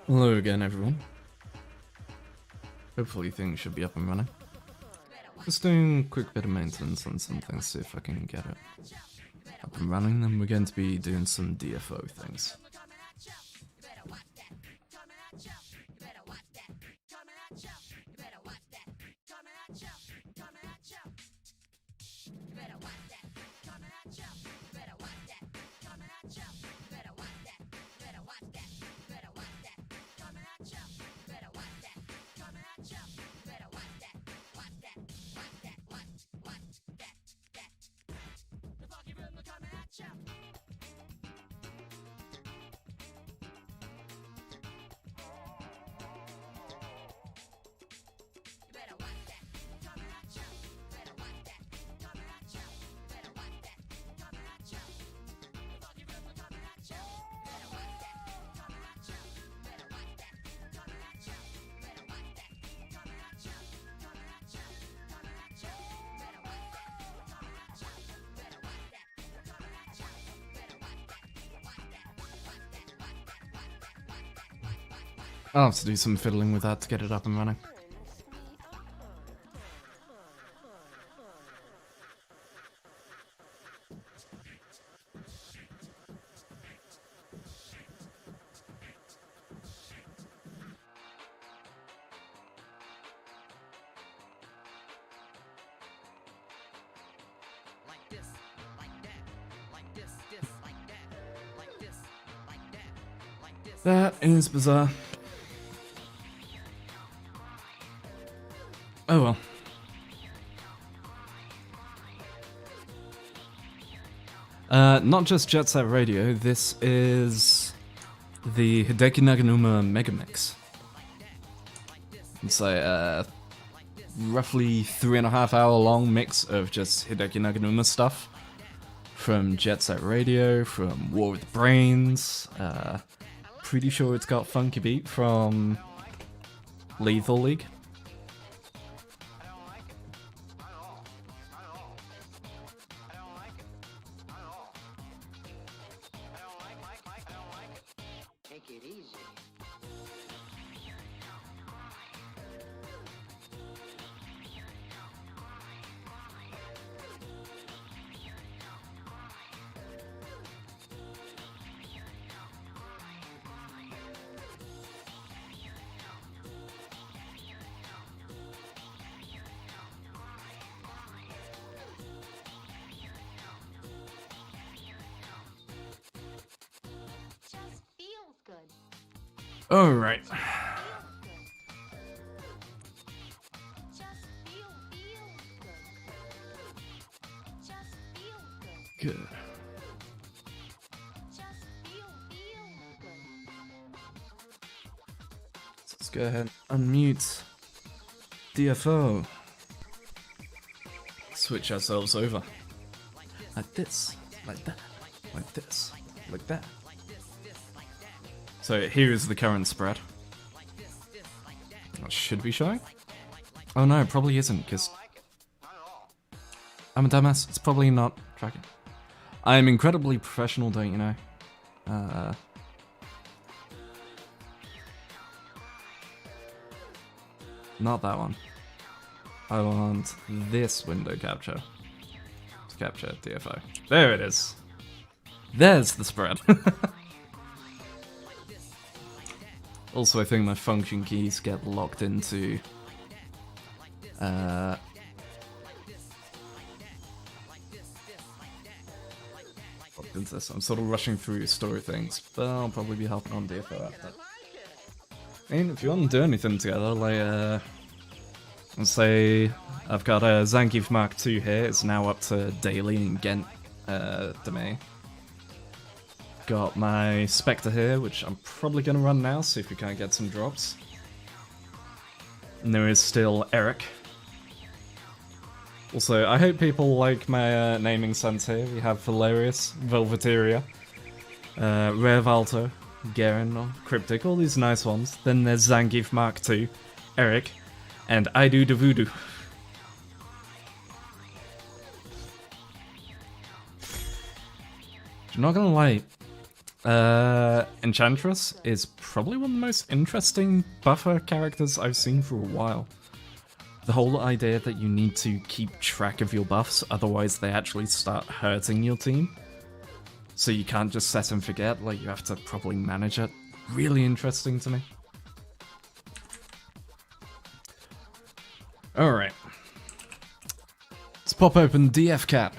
Hello again, everyone. Hopefully things should be up and running. Just doing a quick bit of maintenance on some things, see if I can get it up and running, then we're going to be doing some DFO things. I'll have to do some fiddling with that to get it up and running. That is bizarre. Oh well. Not just Jet Set Radio, this is the Hideki Naganuma Megamix. It's a roughly 3.5 hour long mix of just Hideki Naganuma stuff. From Jet Set Radio, from War with the Brains, pretty sure it's got Funky Beat from Lethal League. Alright. Good. Let's go ahead and unmute DFO. Switch ourselves over. Like this, like that, like this, like that. So here is the current spread. That should be showing. Oh no, it probably isn't, because I'm a dumbass. It's probably not tracking. I am incredibly professional, don't you know? Not that one. I want this window capture to capture DFO. There it is. There's the spread. Also, I think my function keys get locked into locked into this. I'm sort of rushing through story things, but I'll probably be helping on DFO after. I mean, if you want to do anything together, like let's say I've got a Zangief Mark II here. It's now up to daily in Ghent domain. Got my Spectre here, which I'm probably going to run now, see if we can't get some drops. And there is still Eric. Also, I hope people like my naming sense here. We have Valerius, Velveteria, Rare Valto, Garen, Cryptic, all these nice ones. Then there's Zangief Mark II, Eric, and I Do the Voodoo. I'm not gonna lie. Enchantress is probably one of the most interesting buffer characters I've seen for a while. The whole idea that you need to keep track of your buffs, otherwise they actually start hurting your team. So you can't just set and forget, like you have to properly manage it. Really interesting to me. Alright. Let's pop open DF Cat.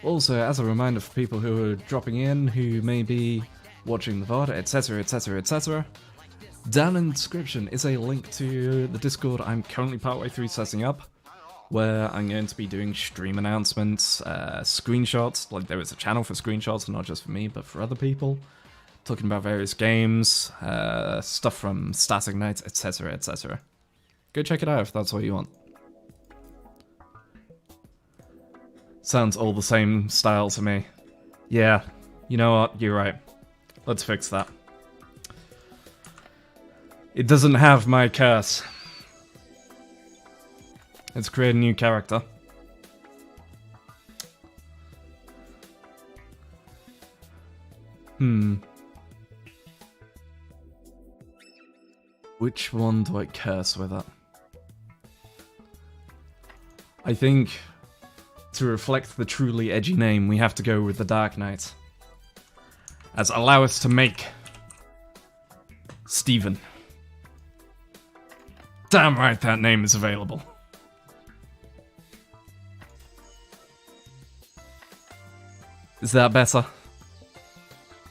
Also, as a reminder for people who are dropping in, who may be watching the VOD, etc, etc, etc, down in the description is a link to the Discord I'm currently partway through setting up, where I'm going to be doing stream announcements, screenshots, like there is a channel for screenshots, not just for me, but for other people, talking about various games, stuff from Static Nights, etc, etc. Go check it out if that's what you want. Sounds all the same style to me. Yeah, you know what, you're right. Let's fix that. It doesn't have my curse. Let's create a new character. Which one do I curse with it? I think, to reflect the truly edgy name, we have to go with the Dark Knight. As allow us to make Steven. Damn right that name is available. Is that better?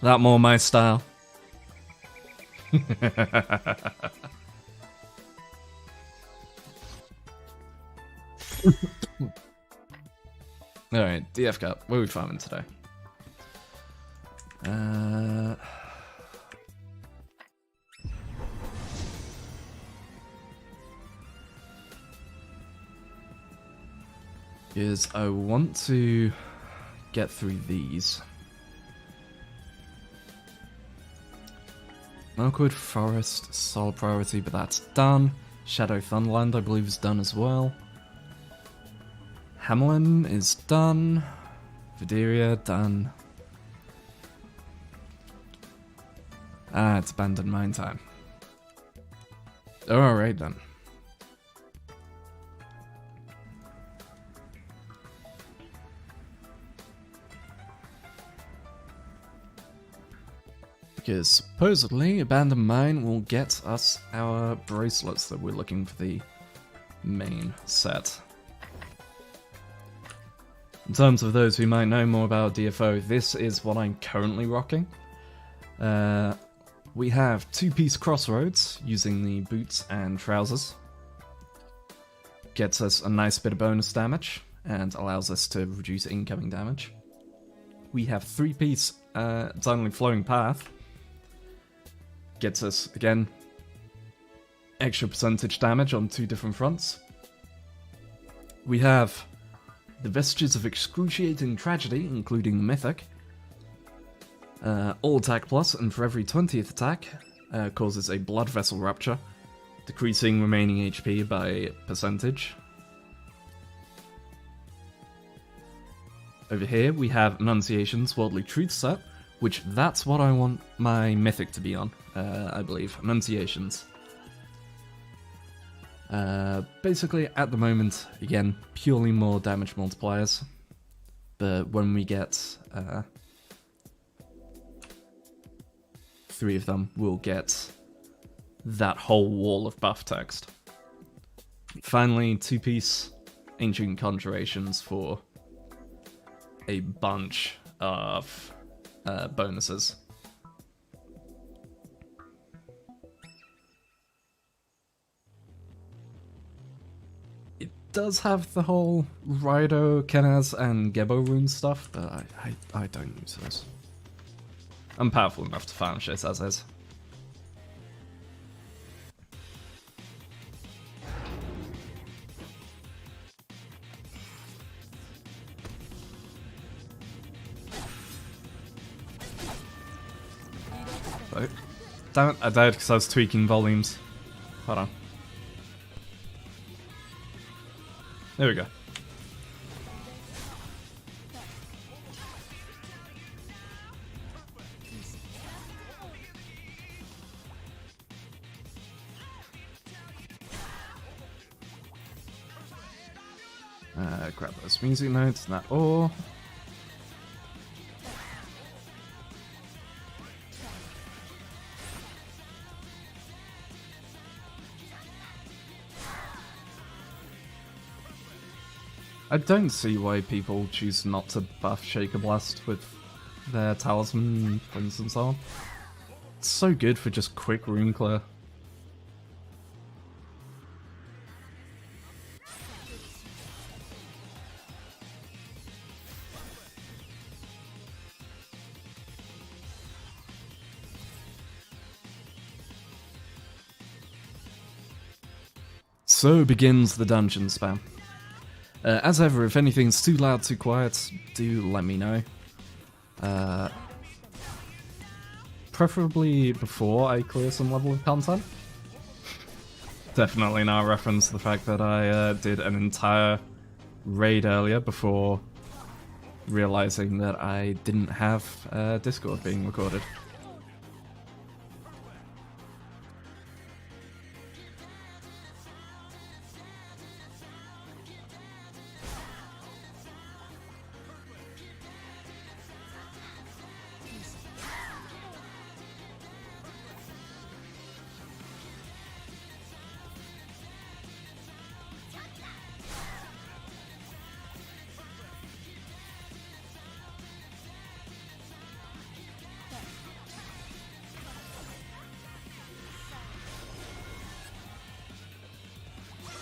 That more my style? Alright, DF Cup. What are we farming today? Is I want to get through these. Milkwood Forest, solid priority, but that's done. Shadow Thunderland, I believe, is done as well. Hamelin is done. Videria, done. Ah, it's Abandoned Mine time. Alright then. Because supposedly Abandoned Mine will get us our bracelets that we're looking for the main set. In terms of those who might know more about DFO, this is what I'm currently rocking. We have two-piece crossroads using the boots and trousers. Gets us a nice bit of bonus damage and allows us to reduce incoming damage. We have three-piece Eternally Flowing Path. Gets us, again, extra percentage damage on two different fronts. We have the Vestiges of Excruciating Tragedy, including the Mythic. All attack plus, and for every 20th attack, causes a Blood Vessel Rupture, decreasing remaining HP by percentage. Over here we have Annunciation's Worldly Truth set, which that's what I want my Mythic to be on, I believe. Annunciations. Basically, at the moment, again, purely more damage multipliers. But when we get 3 of them, we'll get that whole wall of buff text. Finally, 2-piece Ancient Conjurations for a bunch of bonuses. It does have the whole Raido, Kenaz, and Gebo rune stuff, but I don't use those. I'm powerful enough to farm shit as is. Oh, damn it, I died because I was tweaking volumes. Hold on. There we go. Grab those music notes and that ore. I don't see why people choose not to buff Shaker Blast with their talisman, things and so on. It's so good for just quick rune clear. So begins the dungeon spam. As ever, if anything's too loud, too quiet, do let me know. Preferably before I clear some level of content. Definitely now reference the fact that I did an entire raid earlier before realizing that I didn't have Discord being recorded.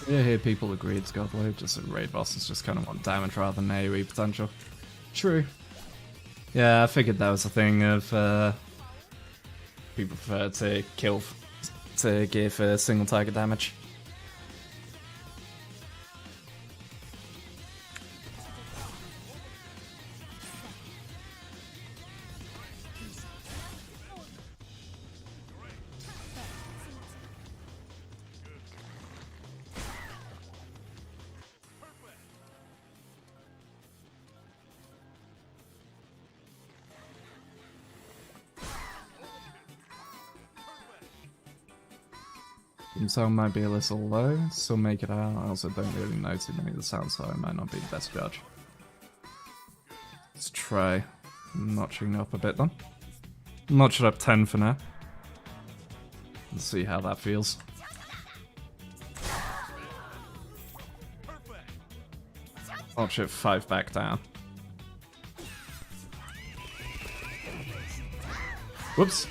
Yeah, here people agree it's godly, just that raid bosses just kind of want damage rather than AoE potential. True. Yeah, I figured that was a thing of people prefer to kill to give single target damage. Sound might be a little low, still make it out. I also don't really know too many of the sounds, so I might not be the best judge. Let's try notching up a bit then. Notch it up 10 for now. Let's see how that feels. Notch it 5 back down. Whoops.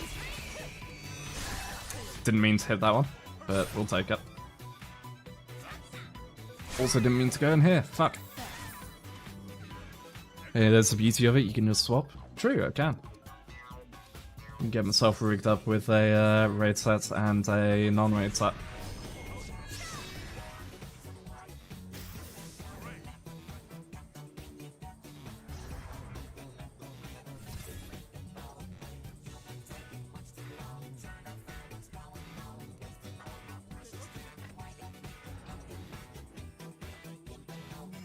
Didn't mean to hit that one, but we'll take it. Also didn't mean to go in here, fuck. Hey, there's the beauty of it, you can just swap. True, I can. I can get myself rigged up with a raid set and a non-raid set.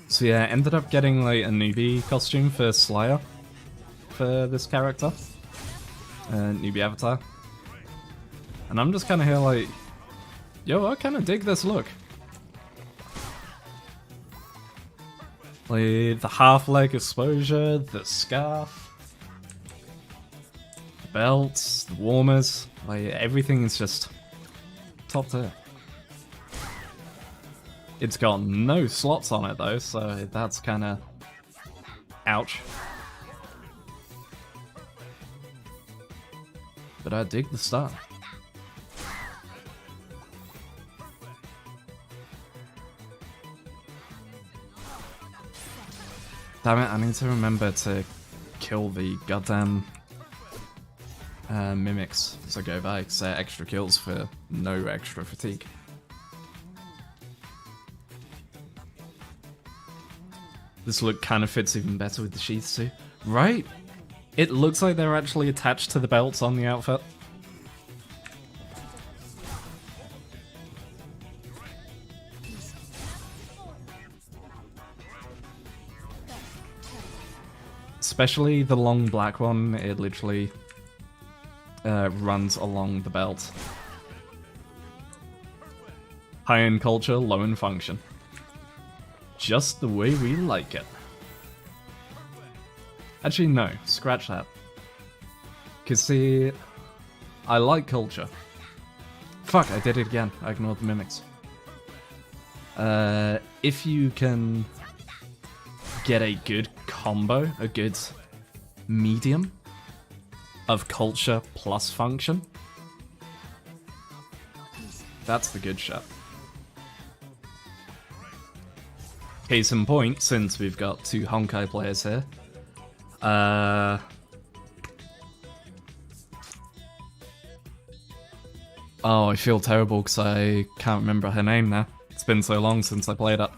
So yeah, ended up getting like a newbie costume for Slayer for this character, newbie avatar, and I'm just kind of here like, yo, I kind of dig this look. Like the half leg exposure, the scarf, the belts, the warmers, like everything is just top tier. It's got no slots on it though, so that's kind of ouch. But I dig the start. Damn it, I need to remember to kill the goddamn mimics as I go by, because they're extra kills for no extra fatigue. This look kind of fits even better with the sheaths too. Right? It looks like they're actually attached to the belts on the outfit. Especially the long black one, it literally runs along the belt. High in culture, low in function. just the way we like it. Actually, no, scratch that. Cause see, I like culture. Fuck, I did it again. I ignored the mimics. If you can get a good combo, a good medium of culture plus function, that's the good shit. Case in point, since we've got 2 Honkai players here, oh, I feel terrible because I can't remember her name now. It's been so long since I played it.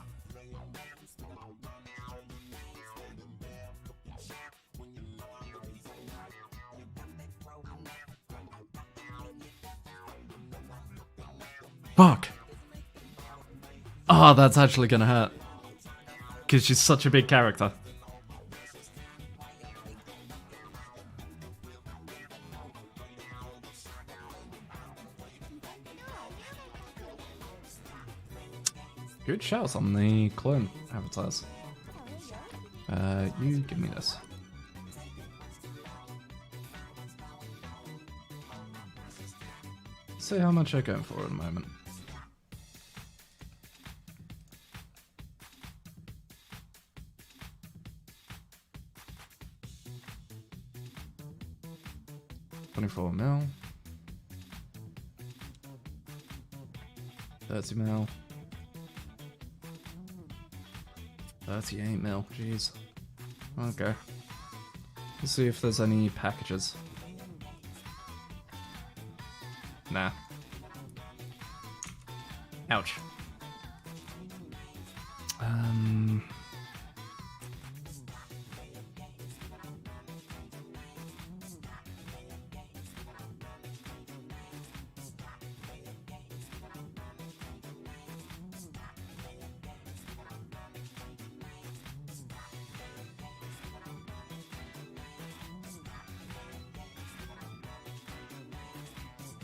Fuck! Oh, that's actually gonna hurt. Because she's such a big character. Good shouts on the clone avatars. You give me this. See how much I'm going for at the moment. $24 mil. 30 mil. 38 mil, jeez. Okay. Let's see if there's any packages. Nah. Ouch.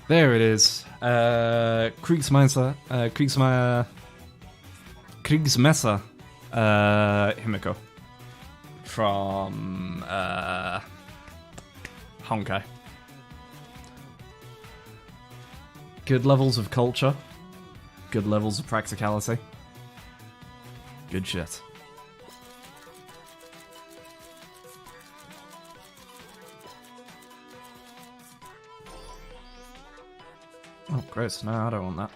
There it is. Kriegsmesser, Himiko. From, Honkai. Good levels of culture. Good levels of practicality. Good shit. Oh, gross. No, I don't want that.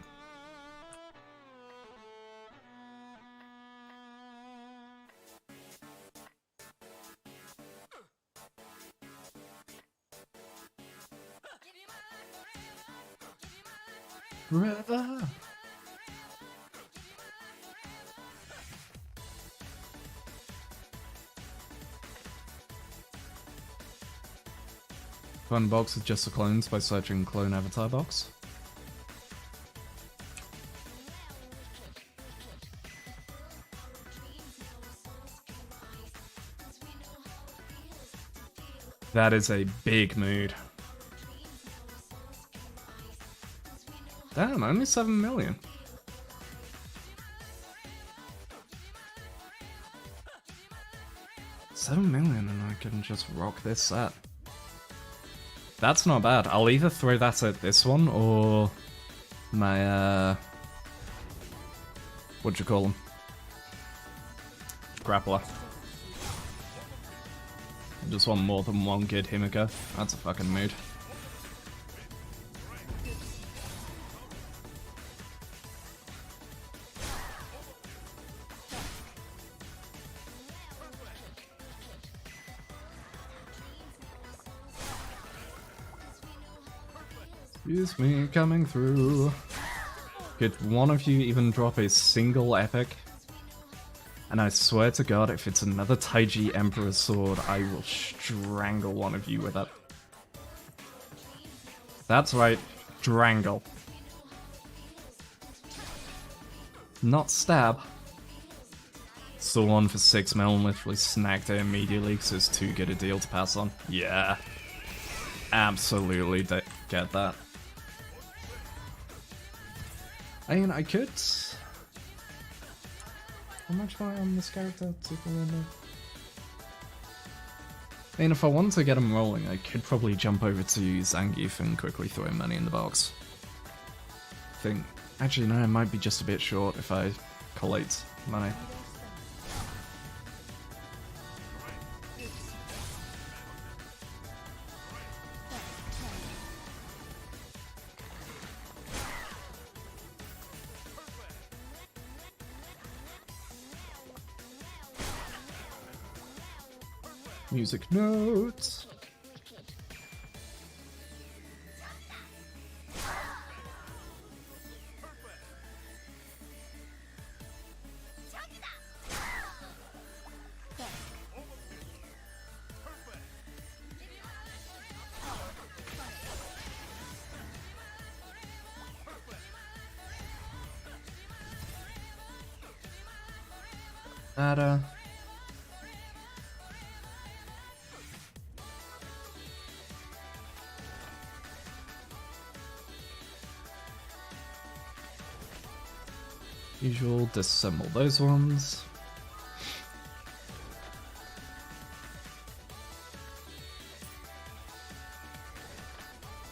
Forever. Find box with just the clones by searching clone avatar box. That is a big mood. Damn, only 7 million. $7 million and I can just rock this set. That's not bad. I'll either throw that at this one or my, what'd you call them? Grappler. I just want more than one good Himiko. That's a fucking mood. Excuse me, coming through. Could one of you even drop a single epic? And I swear to God, if it's another Taiji Emperor's Sword, I will strangle one of you with it. That's right, strangle. Not stab. Saw one for 6 mil and literally snagged it immediately because it's too good a deal to pass on. Yeah. Absolutely get that. I mean, I could How much am I on this character? Super window. I mean, if I want to get him rolling, I could probably jump over to Zangief and quickly throw money in the box. Actually, no, it might be just a bit short if I collate money. Music notes. Nada. Usual, disassemble those ones.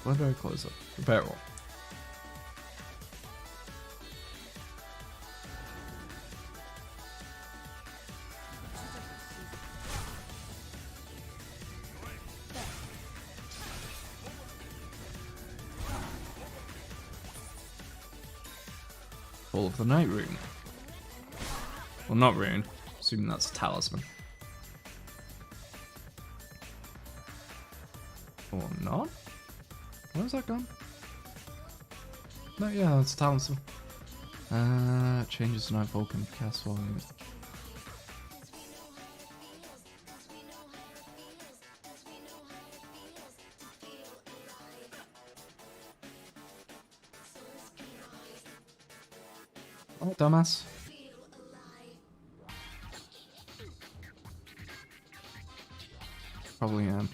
Where do I close it? The barrel. All of the Night Rune. Well, not Rune. Assuming that's a talisman. Or not? Where's that gone? No, yeah, it's a talisman. Changes Night Vulcan cast volume. Oh, dumbass. Probably am.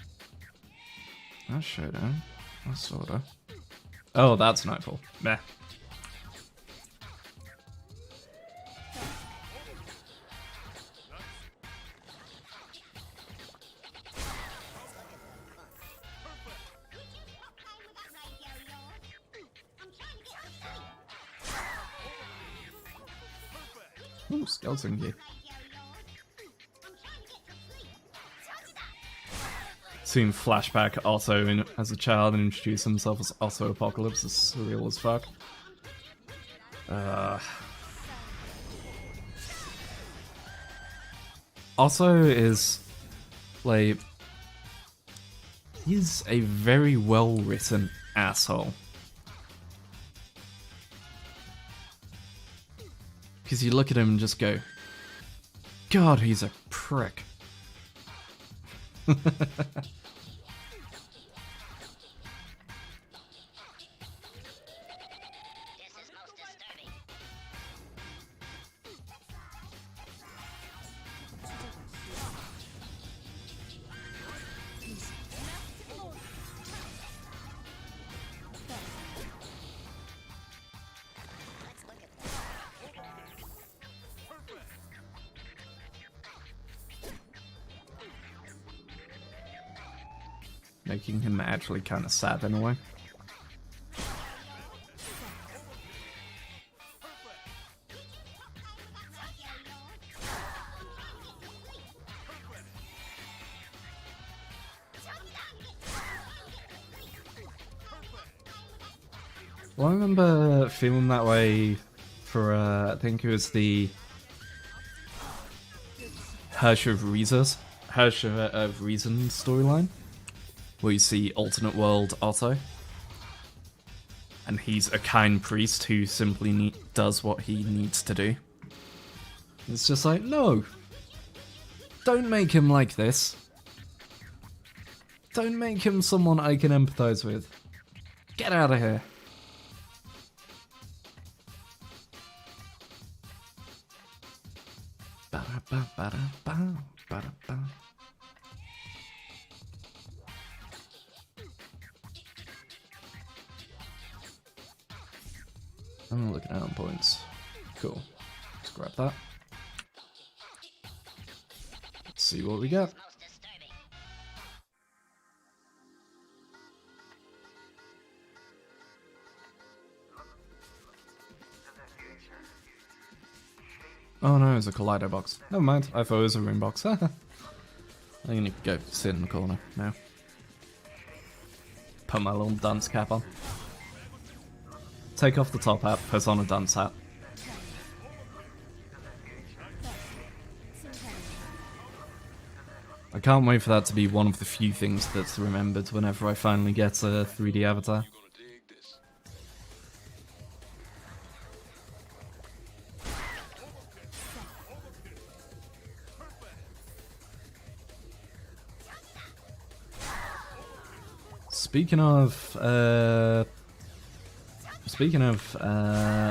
That's Showdown. That's sorta. Oh, that's Nightfall. Meh. Ooh, skeleton gear. Seen flashback Otto as a child and introduce himself as Otto Apocalypse is surreal as fuck. Otto is like, he's a very well written asshole. Because you look at him and just go, God, he's a prick. Making him actually kind of sad in a way. Well, I remember feeling that way for, I think it was the Hirsch of Reason storyline, where you see alternate world Otto, and he's a kind priest who simply does what he needs to do. It's just like, no, don't make him like this. Don't make him someone I can empathize with. Get out of here. I'm looking at points. Cool. Let's grab that. see what we get. Oh no, it's a Kaleido box. Never mind, I thought it was a room box. I think I need to go sit in the corner now. Put my little dunce cap on. Take off the top hat, put on a dunce hat. I can't wait for that to be one of the few things that's remembered whenever I finally get a 3D avatar. Speaking of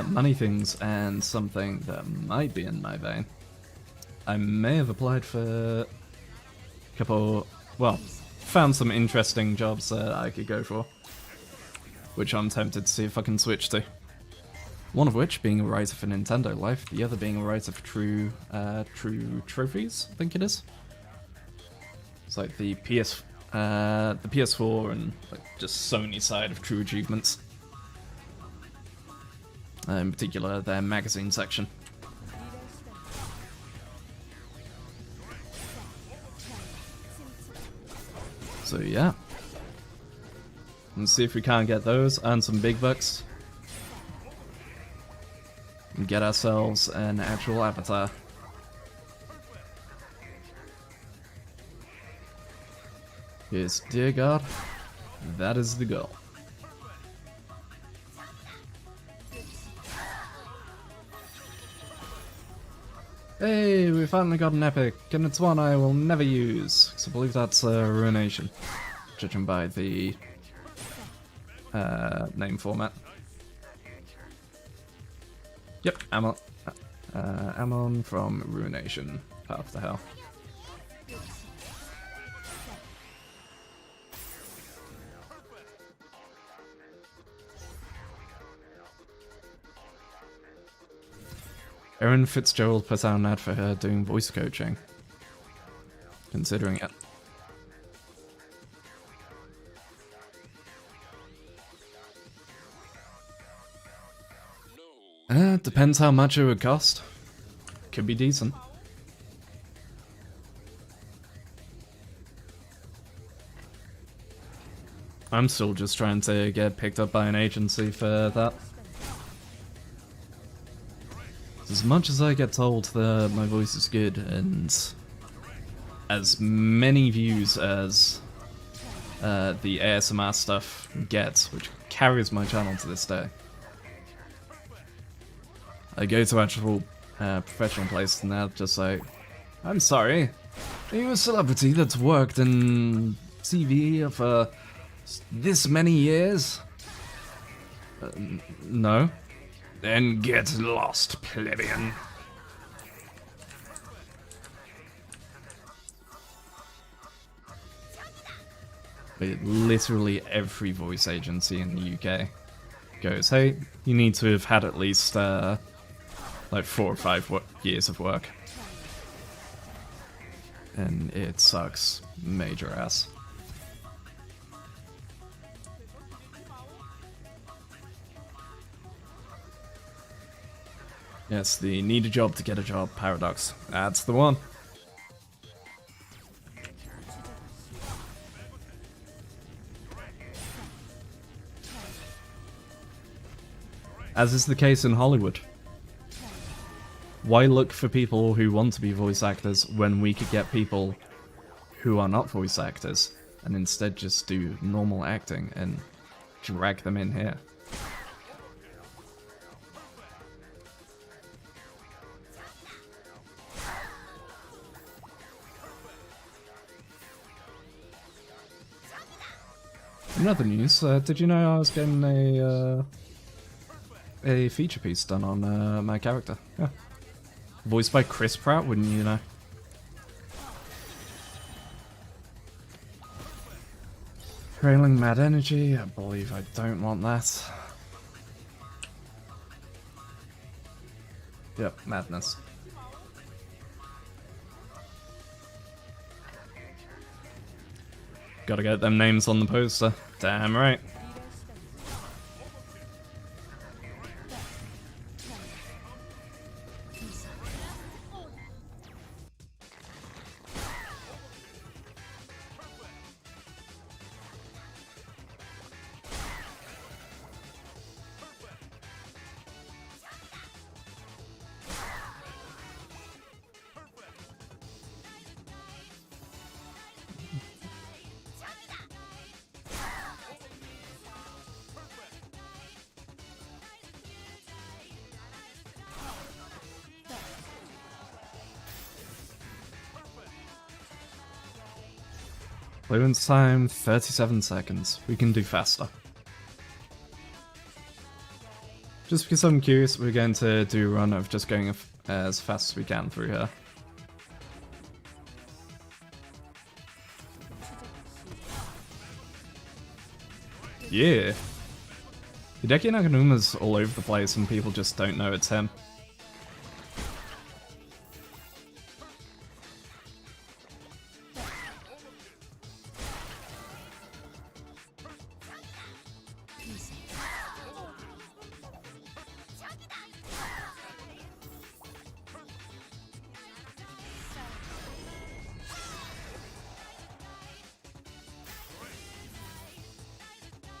money things and something that might be in my vein, I may have applied for a couple, well, found some interesting jobs that I could go for, which I'm tempted to see if I can switch to. One of which being a writer for Nintendo Life, the other being a writer for True Trophies, I think it is. It's like the PS4 and like just Sony side of True Achievements. In particular, their magazine section. So yeah. Let's see if we can't get those, earn some big bucks. And get ourselves an actual avatar. Yes, dear God, that is the goal. Hey, we finally got an epic, and it's one I will never use, because I believe that's Ruination, judging by the name format. Yep, Amon from Ruination, Path to Hell. Erin Fitzgerald put out an ad for her doing voice coaching. Considering it. Depends how much it would cost. Could be decent. I'm still just trying to get picked up by an agency for that. As much as I get told that my voice is good, and as many views as the ASMR stuff gets, which carries my channel to this day, I go to actual professional places and they're just like, I'm sorry, are you a celebrity that's worked in TV for this many years? No. Then get lost, plebeian. But literally every voice agency in the UK goes, hey, you need to have had at least like 4 or 5 years of work. And it sucks major ass. Yes, the need a job to get a job paradox. That's the one. As is the case in Hollywood. Why look for people who want to be voice actors when we could get people who are not voice actors and instead just do normal acting and drag them in here? In other news, did you know I was getting a feature piece done on my character? Yeah. Voiced by Chris Pratt, wouldn't you know? Trailing Mad Energy, I believe I don't want that. Yep, madness. Gotta get them names on the poster. Damn right. Fluence time, 37 seconds. We can do faster. Just because I'm curious, we're going to do a run of just going as fast as we can through here. Yeah! Hideki Naganuma's all over the place and people just don't know it's him.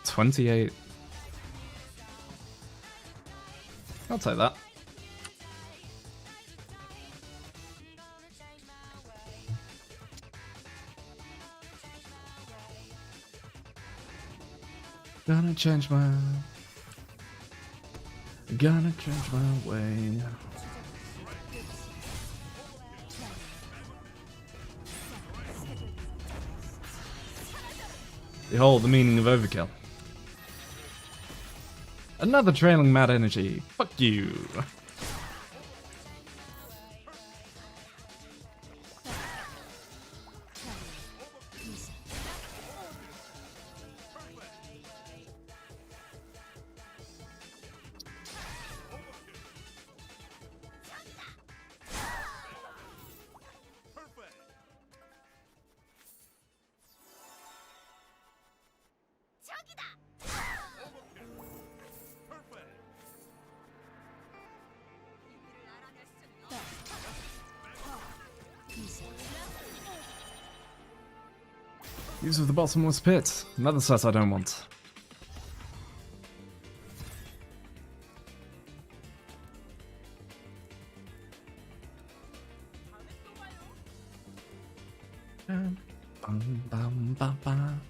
$28. I'll take that. Gonna change my way. Behold the meaning of overkill. Another trailing mad energy. Fuck you. Use of the bottomless pit. Another set I don't want. Bum, bum, bum, bum.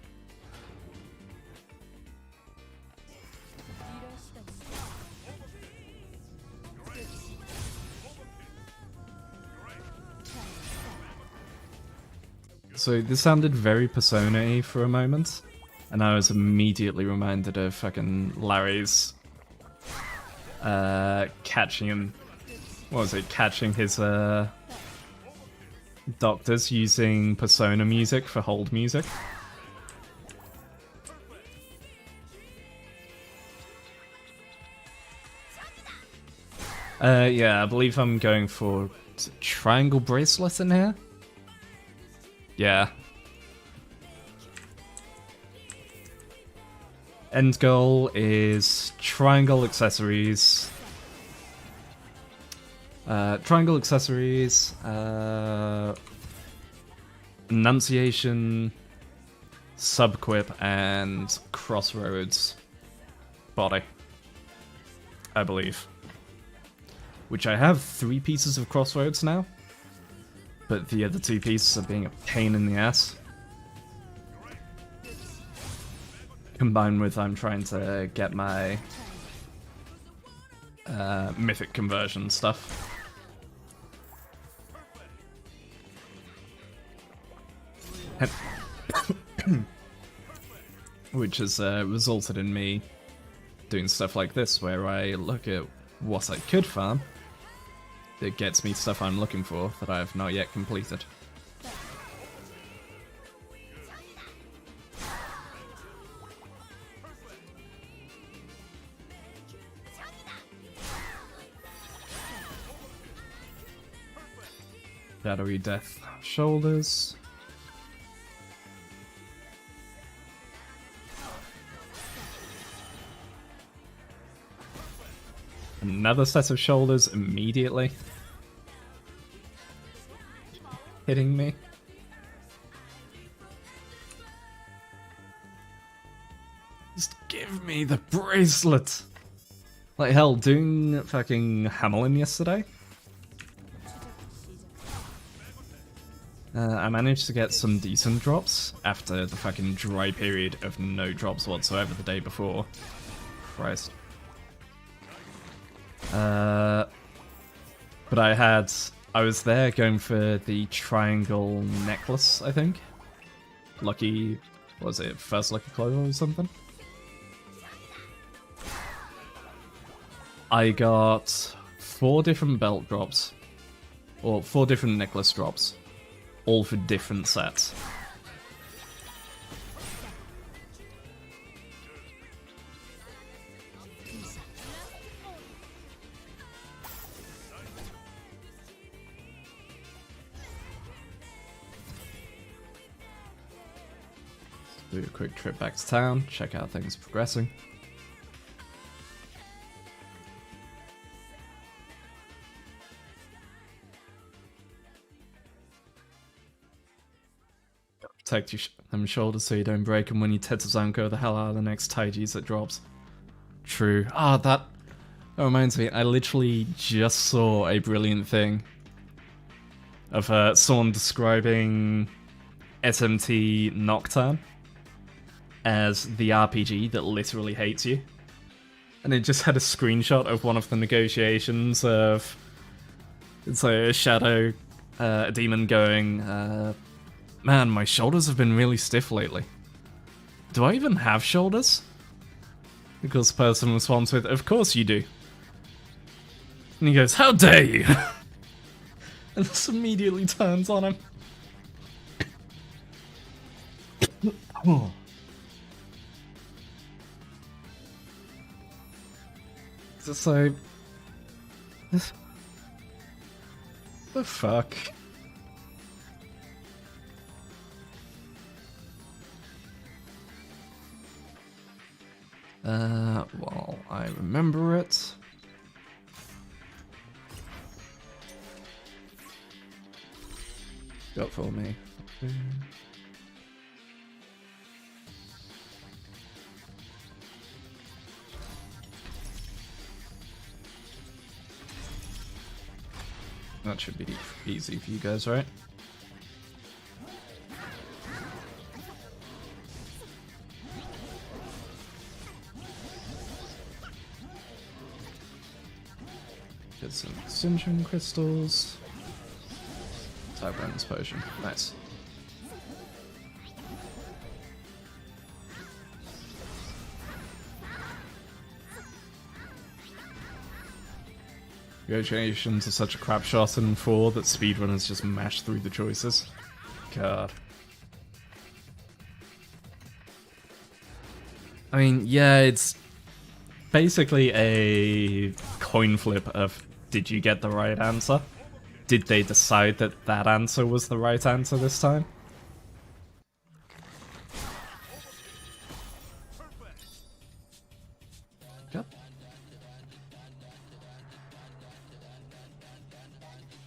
So this sounded very Persona-y for a moment, and I was immediately reminded of fucking Larry's catching him. What was it? Catching his doctors using Persona music for hold music. Yeah, I believe I'm going for triangle bracelet in here. Yeah. End goal is triangle accessories. Enunciation, subquip, and crossroads body, I believe. Which I have 3 pieces of crossroads now. But the other 2 pieces are being a pain in the ass. Combined with I'm trying to get my mythic conversion stuff. Which has resulted in me doing stuff like this, where I look at what I could farm. That gets me stuff I'm looking for that I have not yet completed. Shadowy Death Shoulders. Another set of shoulders immediately. Hitting me. Just give me the bracelet! Like hell, doing fucking Hamelin yesterday. I managed to get some decent drops after the fucking dry period of no drops whatsoever the day before. Christ. But I was there going for the triangle necklace, I think. Lucky, what was it, first lucky clover or something? I got 4 different belt drops, or 4 different necklace drops, all for different sets. Do a quick trip back to town, check how things are progressing. Protect them shoulders so you don't break them when you Tetsuzanko the hell out of the next Taijis that drops. True. Ah, that reminds me, I literally just saw a brilliant thing of someone describing SMT Nocturne as the RPG that literally hates you. And it just had a screenshot of one of the negotiations of... It's like a shadow, a demon going, man, my shoulders have been really stiff lately. Do I even have shoulders? Because the person responds with, of course you do. And he goes, how dare you? And this immediately turns on him. Oh. Just like... The fuck? Well, I remember it. Go for me. That should be easy for you guys, right? Get some Extinction Crystals. Type Bonus Potion. Nice. Negotiations are such a crap shot in 4 that speedrunners just mash through the choices. God. I mean, yeah, it's basically a coin flip of did you get the right answer? Did they decide that that answer was the right answer this time? Yep.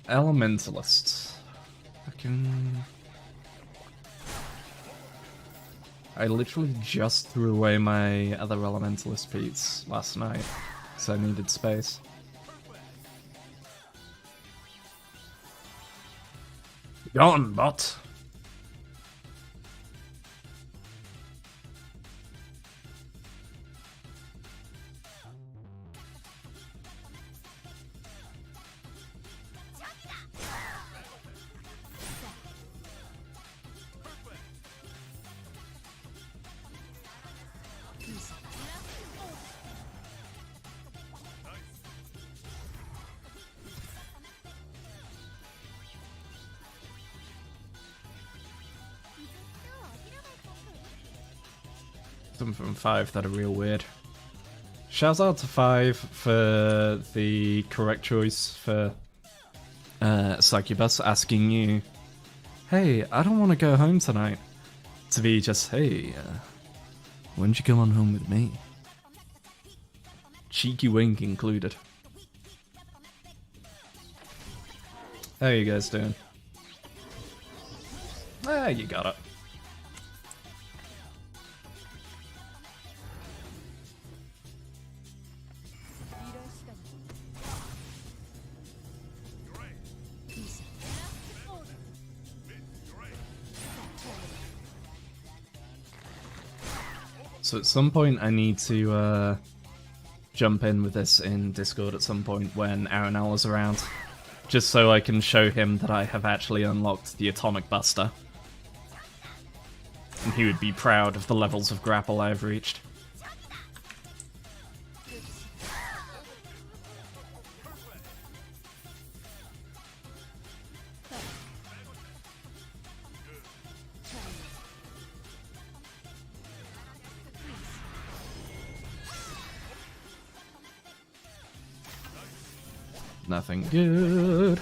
Elementalists. I literally just threw away my other Elementalist feats last night, because I needed space. Gone, bot! Some from 5 that are real weird. Shouts out to 5 for the correct choice for Succubus asking you, hey, I don't want to go home tonight. To be just, hey, why don't you come on home with me? Cheeky wink included. How are you guys doing? Ah, you got it. So at some point I need to jump in with this in Discord at some point when Aranel is around. Just so I can show him that I have actually unlocked the Atomic Buster. And he would be proud of the levels of grapple I have reached. Nothing good.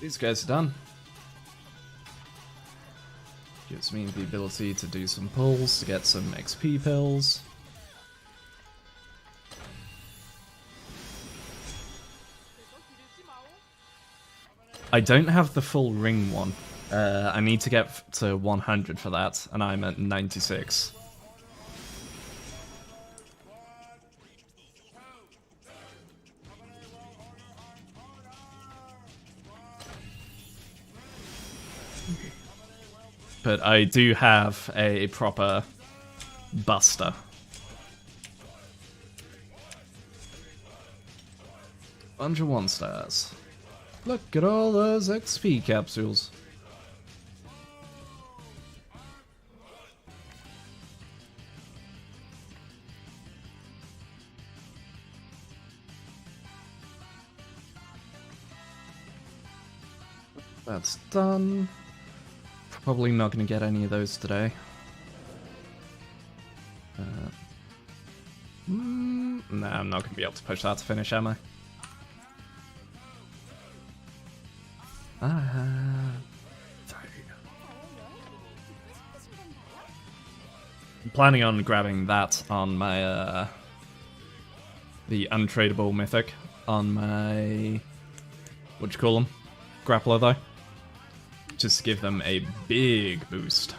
These guys are done. Gives me the ability to do some pulls to get some XP pills. I don't have the full ring one. I need to get to 100 for that, and I'm at 96. But I do have a proper buster. Bunch of 1 stars. Look at all those XP capsules. That's done. Probably not going to get any of those today. Nah, I'm not going to be able to push that to finish, am I? I'm planning on grabbing that on my, the untradeable mythic on my, what you call them? Grappler though. Just to give them a big boost.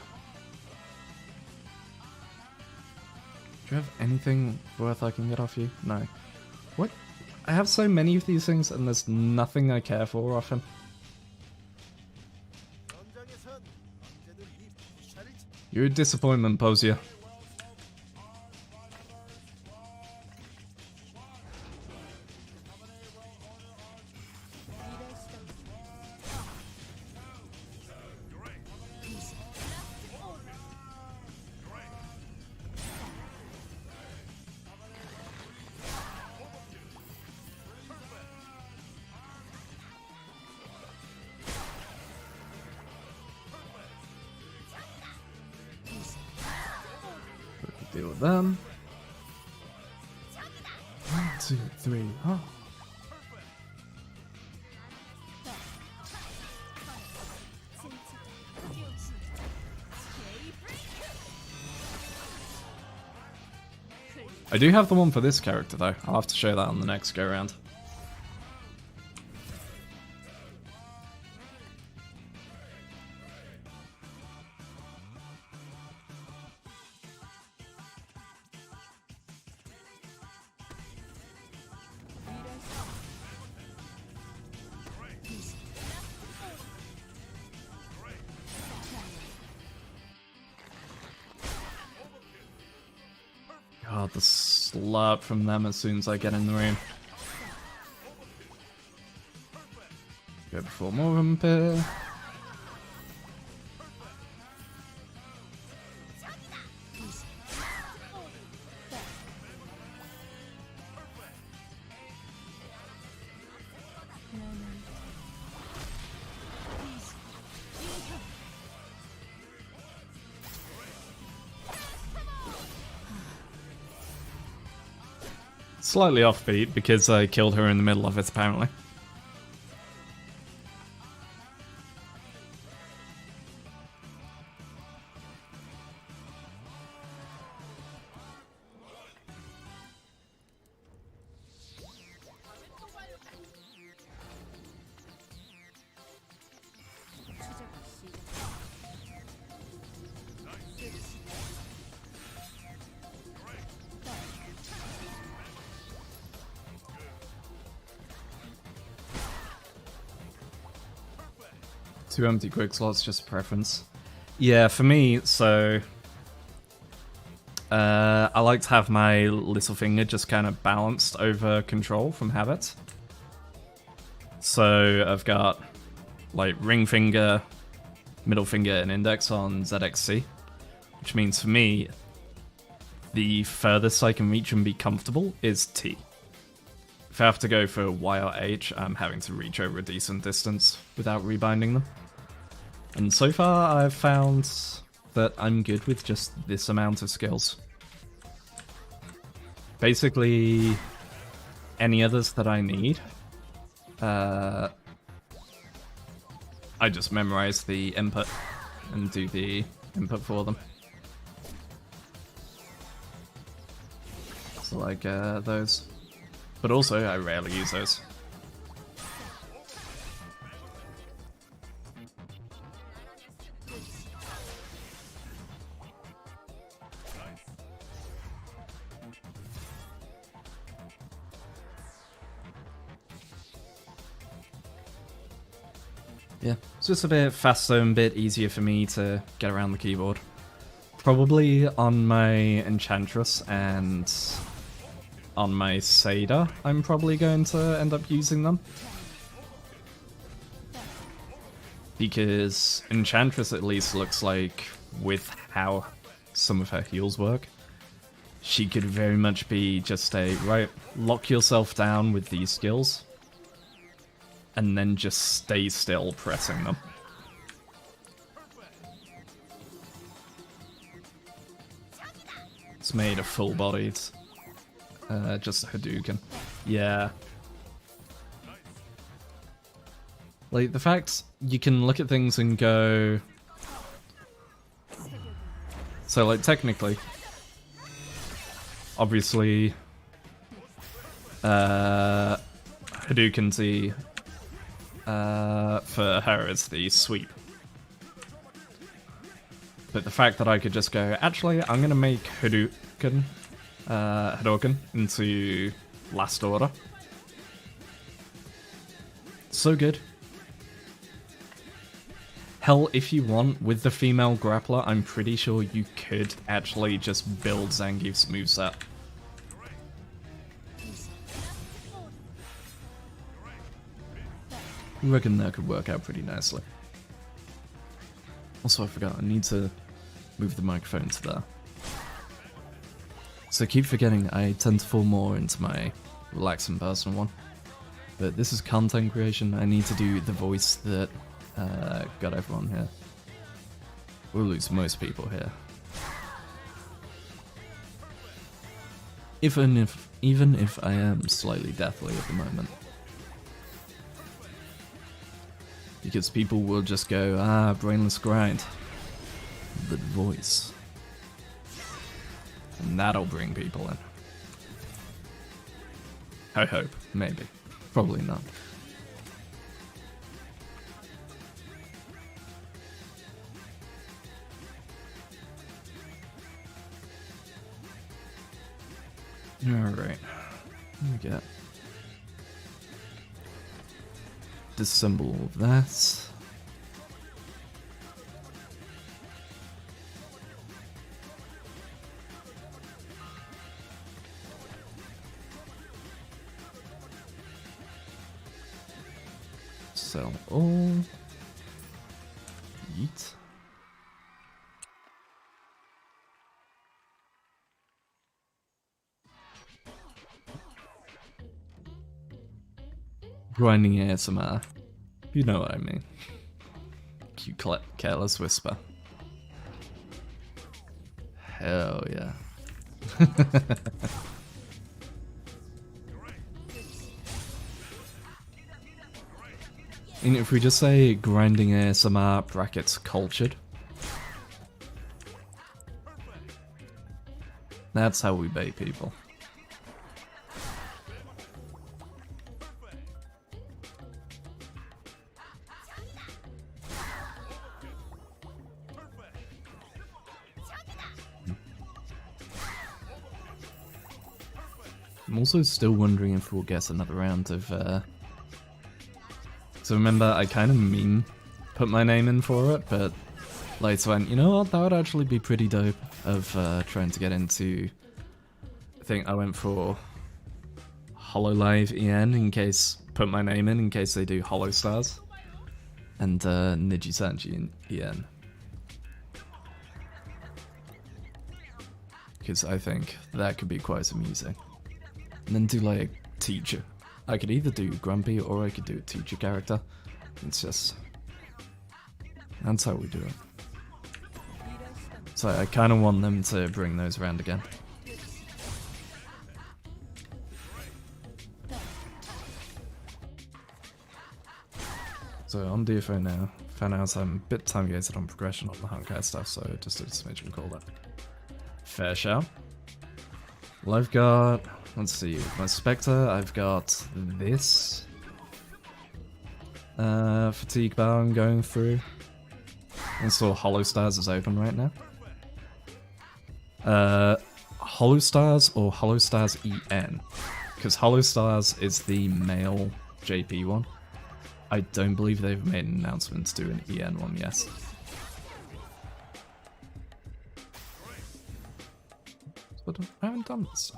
Do you have anything worth I can get off you? No. What? I have so many of these things and there's nothing I care for off him. You're a disappointment, Posier. Deal with them. 1, 2, 3. Oh. I do have the one for this character though. I'll have to show that on the next go round. God, the slurp from them as soon as I get in the room. Go before more of them appear. Slightly offbeat because I killed her in the middle of it, apparently. 2 empty quick slots, just a preference. Yeah, for me, so I like to have my little finger just kind of balanced over control from habit. So I've got like ring finger, middle finger, and index on ZXC, which means for me, the furthest I can reach and be comfortable is T. If I have to go for Y or H, I'm having to reach over a decent distance without rebinding them. And so far, I've found that I'm good with just this amount of skills. Basically, any others that I need, I just memorize the input and do the input for them. So like those. But also, I rarely use those. Yeah, it's just a bit faster and a bit easier for me to get around the keyboard. Probably on my Enchantress and on my Seda, I'm probably going to end up using them. Because Enchantress at least looks like, with how some of her heals work, she could very much be just a, right, lock yourself down with these skills, and then just stay still pressing them. It's made a full-bodied, just a Hadouken. Yeah. Like, the fact you can look at things and go... So, like, technically, obviously, Hadouken Z for her is the sweep. But the fact that I could just go, actually, I'm gonna make Hadouken into Last Order. So good. Hell, if you want, with the female grappler, I'm pretty sure you could actually just build Zangief's moveset. I reckon that could work out pretty nicely. Also, I forgot, I need to move the microphone to there. So I keep forgetting I tend to fall more into my relaxing personal one. But this is content creation, I need to do the voice that got everyone here. We'll lose most people here. Even if I am slightly deathly at the moment. Because people will just go, brainless grind. But voice. And that'll bring people in. I hope. Maybe. Probably not. Alright. We get disassemble all of that. Sell all. Yeet. Grinding ASMR. You know what I mean. Cute careless whisper. Hell yeah. And if we just say grinding ASMR brackets cultured. That's how we bait people. I'm also still wondering if we'll get another round of, so remember, I kind of mean put my name in for it, but later went, you know what, that would actually be pretty dope of trying to get into... I think I went for Hololive EN in case... Put my name in case they do Holo Stars. And Nijisanji in EN. Because I think that could be quite amusing. And then do like teacher. I could either do Grumpy or I could do a teacher character. It's just... That's how we do it. So I kind of want them to bring those around again. So on DFO now, found out I'm a bit time gated on progression on the Honkai stuff, so just did a smidgen call that. Fair shout. Well, I've got, let's see, my Spectre, I've got this fatigue bar I'm going through. And so Holo Stars is open right now. Holo Stars or Holo Stars EN? Because Holo Stars is the male JP one. I don't believe they've made an announcement to do an EN one yet. But I haven't done this.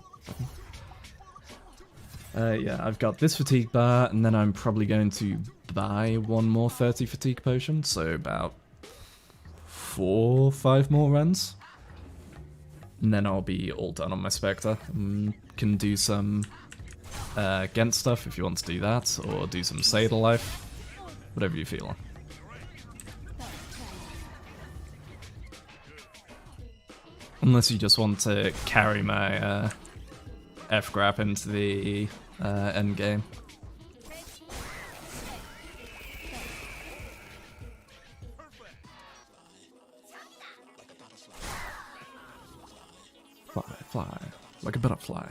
Yeah, I've got this fatigue bar, and then I'm probably going to buy one more 30 fatigue potion, so about 4 or 5 more runs. And then I'll be all done on my Spectre. Can do some Gent stuff if you want to do that, or do some Seder Life, whatever you feel on. Unless you just want to carry my F-Grab into the end game. Fly, fly, like a butterfly.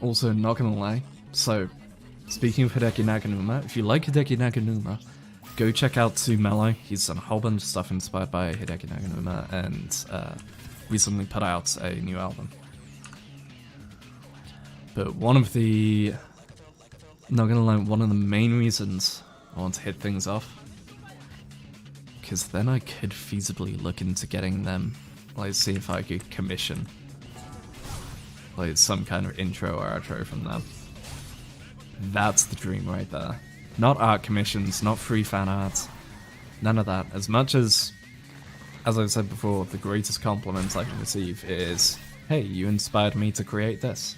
Also, not gonna lie, so, speaking of Hideki Naganuma, if you like Hideki Naganuma, go check out Tsumello. He's done a whole bunch of stuff inspired by Hideki Naganuma, and recently put out a new album. But one of the, not gonna lie, one of the main reasons I want to hit things off, because then I could feasibly look into getting them, like see if I could commission like some kind of intro or outro from them. That's the dream right there. Not art commissions, not free fan art, none of that. As much as I've said before, the greatest compliment I can receive is, hey, you inspired me to create this.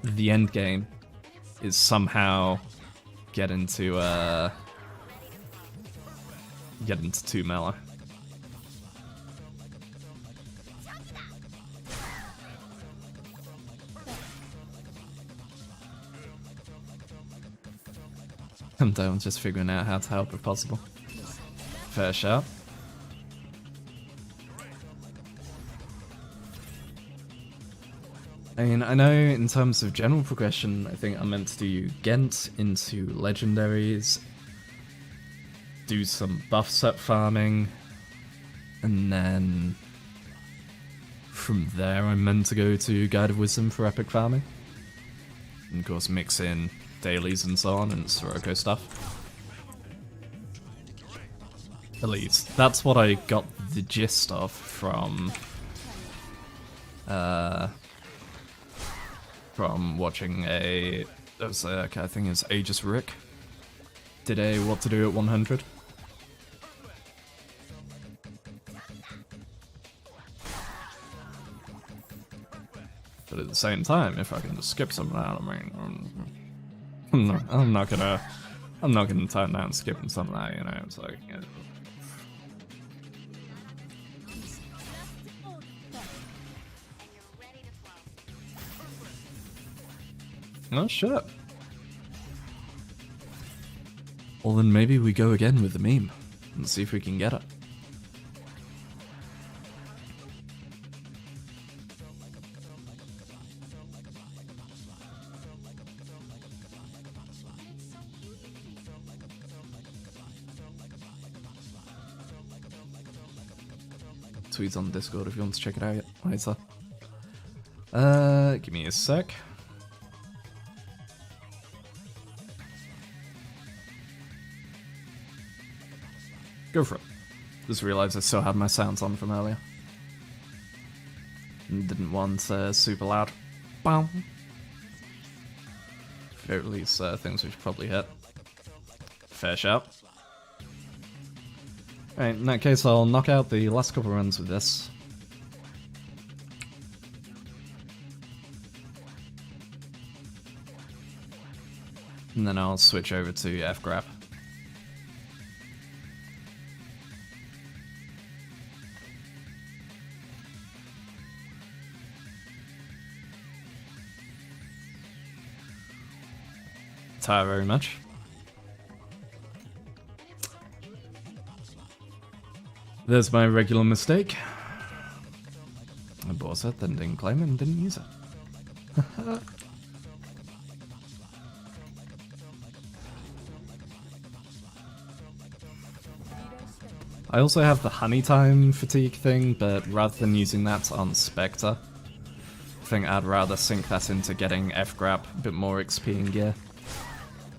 The end game is somehow get into 2 Mellow. I'm down just figuring out how to help if possible. Fair shout. I mean, I know in terms of general progression, I think I'm meant to do Gent into legendaries, do some buff set farming, and then from there I'm meant to go to Guide of Wisdom for epic farming. And of course mix in dailies and so on, and Sirocco stuff. At least, that's what I got the gist of from watching I think it's Aegis Rick did a what to do at 100. But at the same time, if I can just skip some out, I mean, I'm not gonna turn down skipping some of that, you know. It's like, yeah. Oh shit. Well then maybe we go again with the meme and see if we can get it. Tweets on Discord if you want to check it out later. Give me a sec. Go for it. Just realized I still had my sounds on from earlier. And didn't want super loud. Bow. At least things we should probably hit. Fair shout. Alright, in that case I'll knock out the last couple runs with this. And then I'll switch over to F-grab. Tire very much. There's my regular mistake. I bought it, then didn't claim it and didn't use it. I also have the honey time fatigue thing, but rather than using that on Spectre, I think I'd rather sync that into getting F-grab, a bit more XP in gear.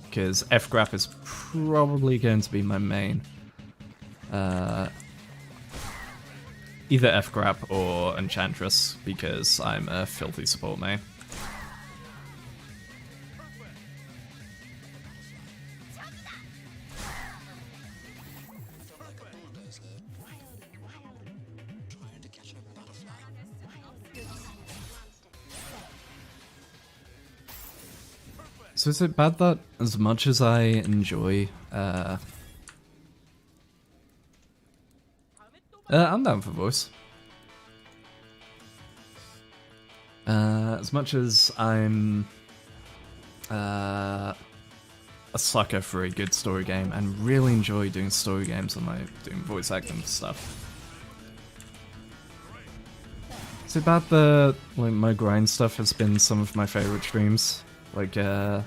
Because F-grab is probably going to be my main. Either F-grab or Enchantress, because I'm a filthy support main. So is it bad that as much as I enjoy, I'm down for voice. As much as I'm a sucker for a good story game and really enjoy doing story games and like doing voice acting stuff. Is it bad that like my grind stuff has been some of my favorite streams? Like, I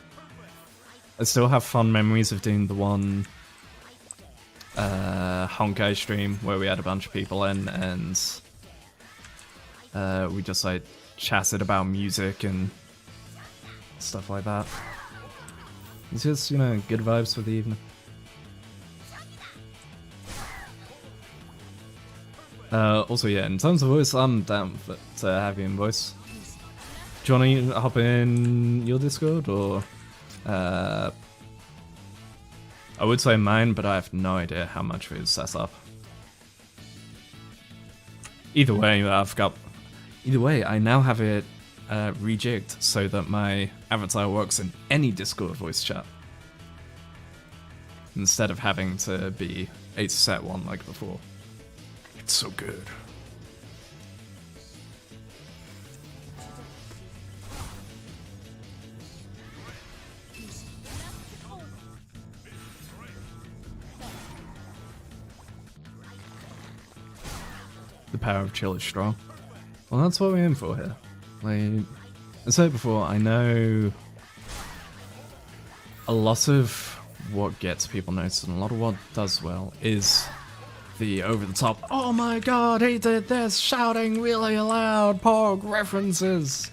still have fond memories of doing the one Honkai stream where we had a bunch of people in and we just like chatted about music and stuff like that. It's just, you know, good vibes for the evening. Also, yeah, in terms of voice, I'm down to have you in voice. Do you want to hop in your Discord, or... I would say mine, but I have no idea how much it is set up. Either way, I now have it rejigged so that my avatar works in any Discord voice chat. Instead of having to be a set one like before. It's so good. The power of chill is strong. Well, that's what we're in for here. Like I said before, I know a lot of what gets people noticed and a lot of what does well is the over-the-top, oh my god, he did this, shouting really loud, POG references.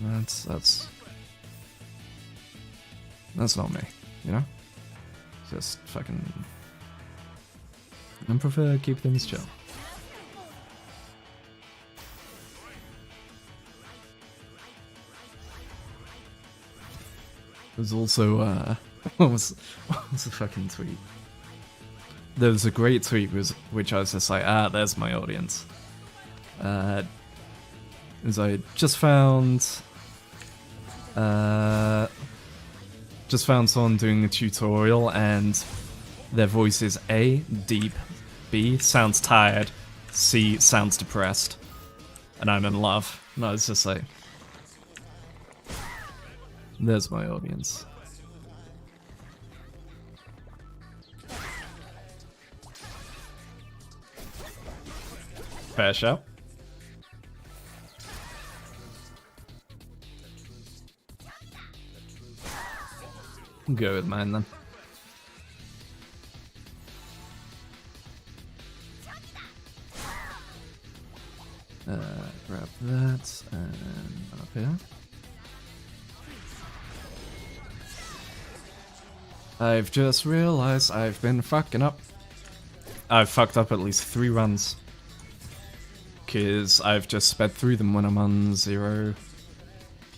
That's not me, you know? Just fucking... I prefer to keep things chill. There's also, what was the fucking tweet? There was a great tweet which I was just like, there's my audience. As I just found someone doing a tutorial and their voice is A, deep, B, sounds tired, C, sounds depressed, and I'm in love. And I was just like, there's my audience. Fair shout. Go with mine then. Grab that, and up here. I've just realized I've been fucking up. I've fucked up at least 3 runs. Because I've just sped through them when I'm on 0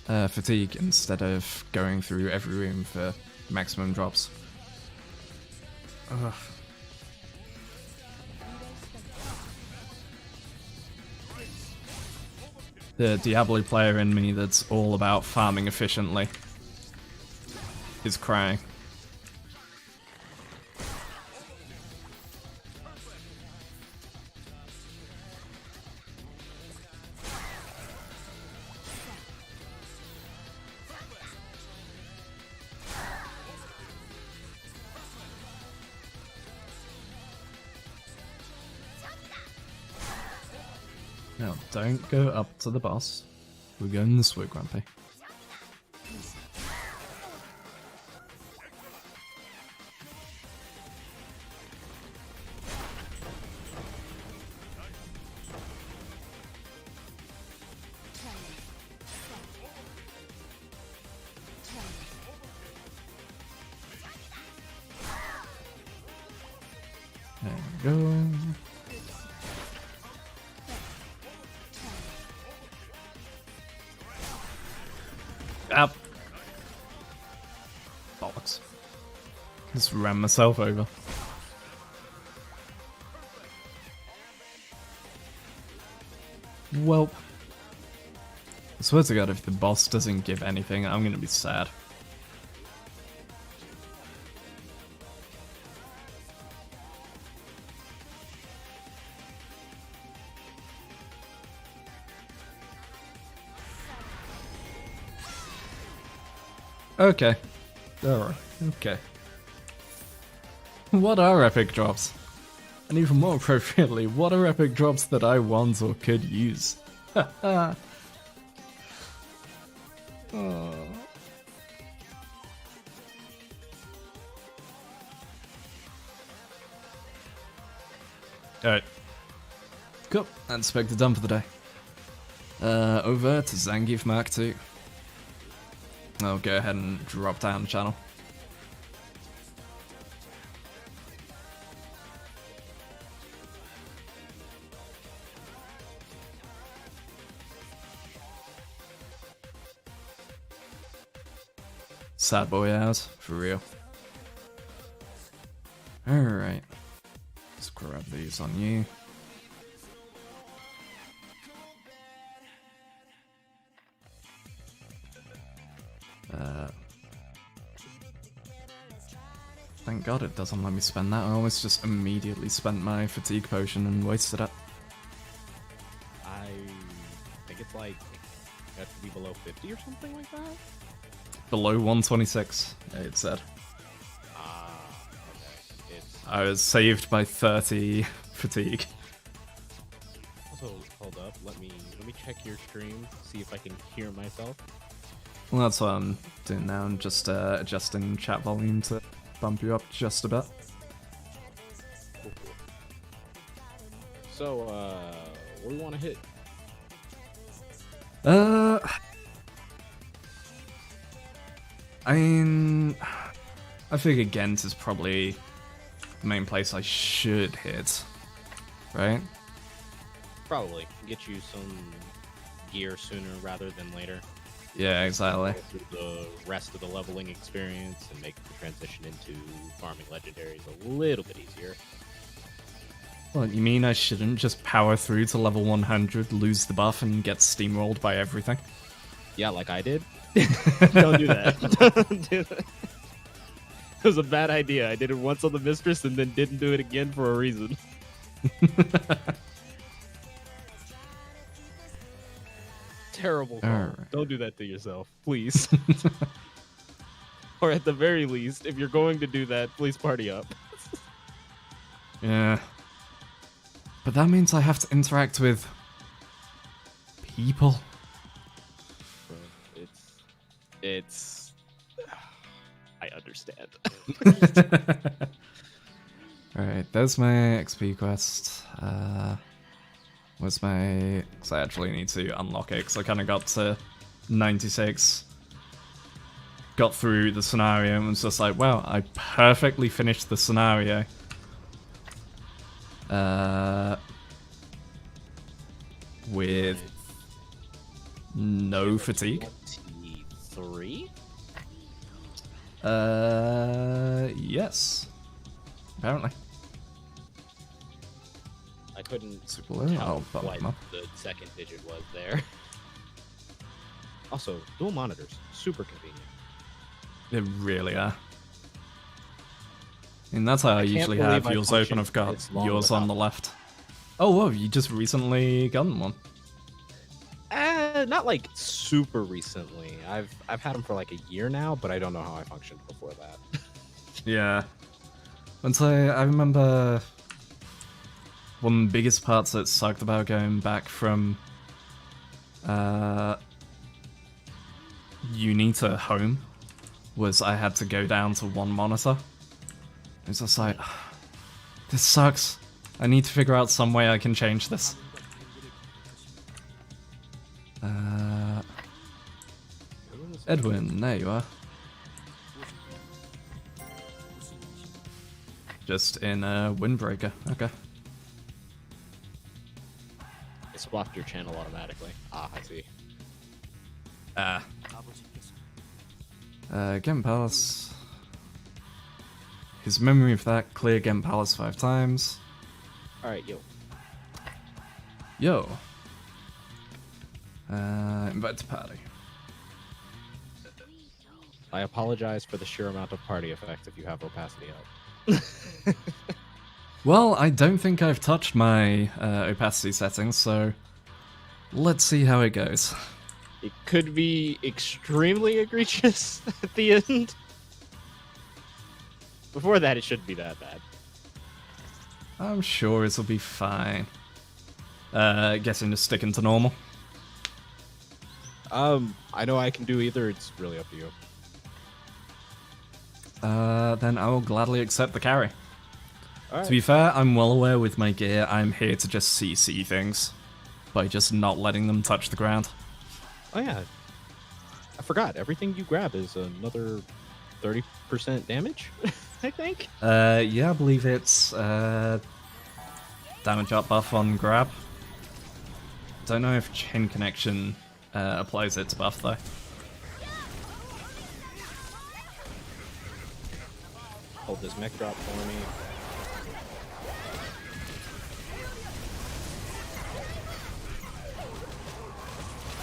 fatigue instead of going through every room for maximum drops. Ugh. The Diablo player in me that's all about farming efficiently is crying. Now, don't go up to the boss. We're going this way, Grumpy. There we go. Up. Bollocks. Just ran myself over. Well, I swear to God, if the boss doesn't give anything, I'm gonna be sad. Okay. Alright, okay. What are epic drops? And even more appropriately, what are epic drops that I want or could use? Oh. Alright. Cool, that's Spectre done for the day. Over to Zangief Mark II. I'll go ahead and drop down the channel. Sad boy hours, for real. Alright. Let's grab these on you. Thank God it doesn't let me spend that. I always just immediately spent my fatigue potion and wasted it. I think it's like, you have to be below 50 or something like that? Below 126, it said. Okay. I was saved by 30 fatigue. Also, hold up, let me check your stream, see if I can hear myself. Well, that's what I'm doing now. I'm just adjusting chat volume to bump you up just a bit. Cool. So, what do we want to hit? I mean, I figure Ghent is probably the main place I should hit, right? Probably. Get you some gear sooner rather than later. Yeah, exactly. Go through the rest of the leveling experience and make the transition into farming legendaries a little bit easier. Well, you mean I shouldn't just power through to level 100, lose the buff, and get steamrolled by everything? Yeah, like I did. Don't do that. Don't do that. It was a bad idea. I did it once on the Mistress and then didn't do it again for a reason. Terrible call. Right. Don't do that to yourself, please. Or at the very least, if you're going to do that, please party up. Yeah. But that means I have to interact with people. It's I understand. Alright, there's my XP quest. Where's my... Because I actually need to unlock it, because I kind of got to 96. Got through the scenario and was just like, wow, I perfectly finished the scenario. With no fatigue. 23? Yes. Apparently. I couldn't Super low. I'll tell bump what them up. the second digit was there. Also, dual monitors, super convenient. They really are. And that's how I can't usually believe have I yours functioned open. I've got this long yours on without the left. Oh, whoa, you just recently gotten one. Not like super recently. I've had them for like a year now, but I don't know how I functioned before that. Yeah. And so I remember one of the biggest parts that sucked about going back from uni to home was I had to go down to one monitor. It's just like, this sucks. I need to figure out some way I can change this. Edwin, there you are. Just in Windbreaker, okay. I swapped your channel automatically. Ah, I see. Game Palace. His memory of that, clear Game Palace 5 times. Alright, yo. Yo. Invite to party. I apologize for the sheer amount of party effect if you have opacity up. Well, I don't think I've touched my opacity settings, so let's see how it goes. It could be extremely egregious at the end. Before that, it shouldn't be that bad. I'm sure it'll be fine. Guessing just sticking to normal. I know I can do either. It's really up to you. Then I will gladly accept the carry. All To be fair, I'm well aware with my gear, I'm here to just CC things by just not letting them touch the ground. Oh yeah, I forgot. Everything you grab is another 30% damage, I think. Yeah, I believe it's damage up buff on grab. Don't know if Chain Connection applies it to buff though. Hold this mech drop for me.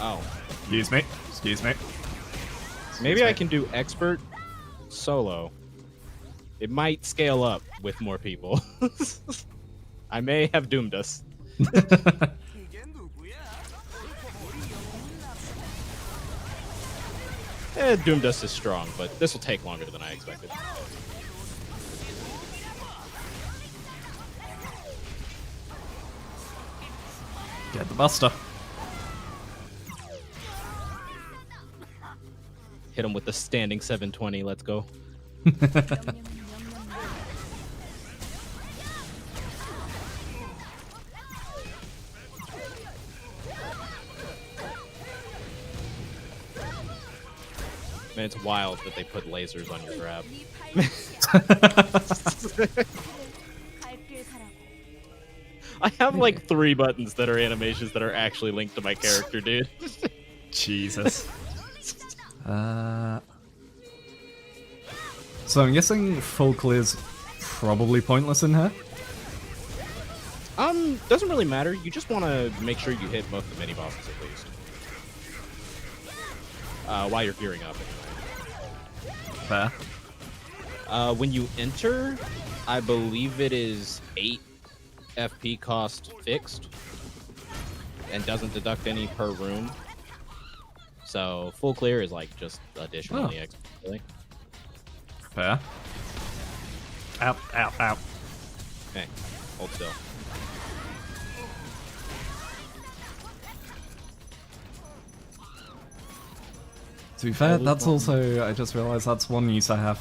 Oh. Excuse me. Excuse me. Maybe I can do expert solo. It might scale up with more people. I may have doomed us. Doomed us is strong, but this will take longer than I expected. Get the buster. Hit him with the standing 720. Let's go. Man, it's wild that they put lasers on your grab. I have like 3 buttons that are animations that are actually linked to my character, dude. Jesus. So I'm guessing full clear's probably pointless in here. Doesn't really matter. You just want to make sure you hit most of the mini bosses at least. While you're gearing up. Fair. When you enter, I believe it is 8 FP cost fixed and doesn't deduct any per room. So full clear is like just additionally extra. Really. Fair. Ow, ow, ow. Okay, hold still. To be fair, that's also, I just realized that's one use I have.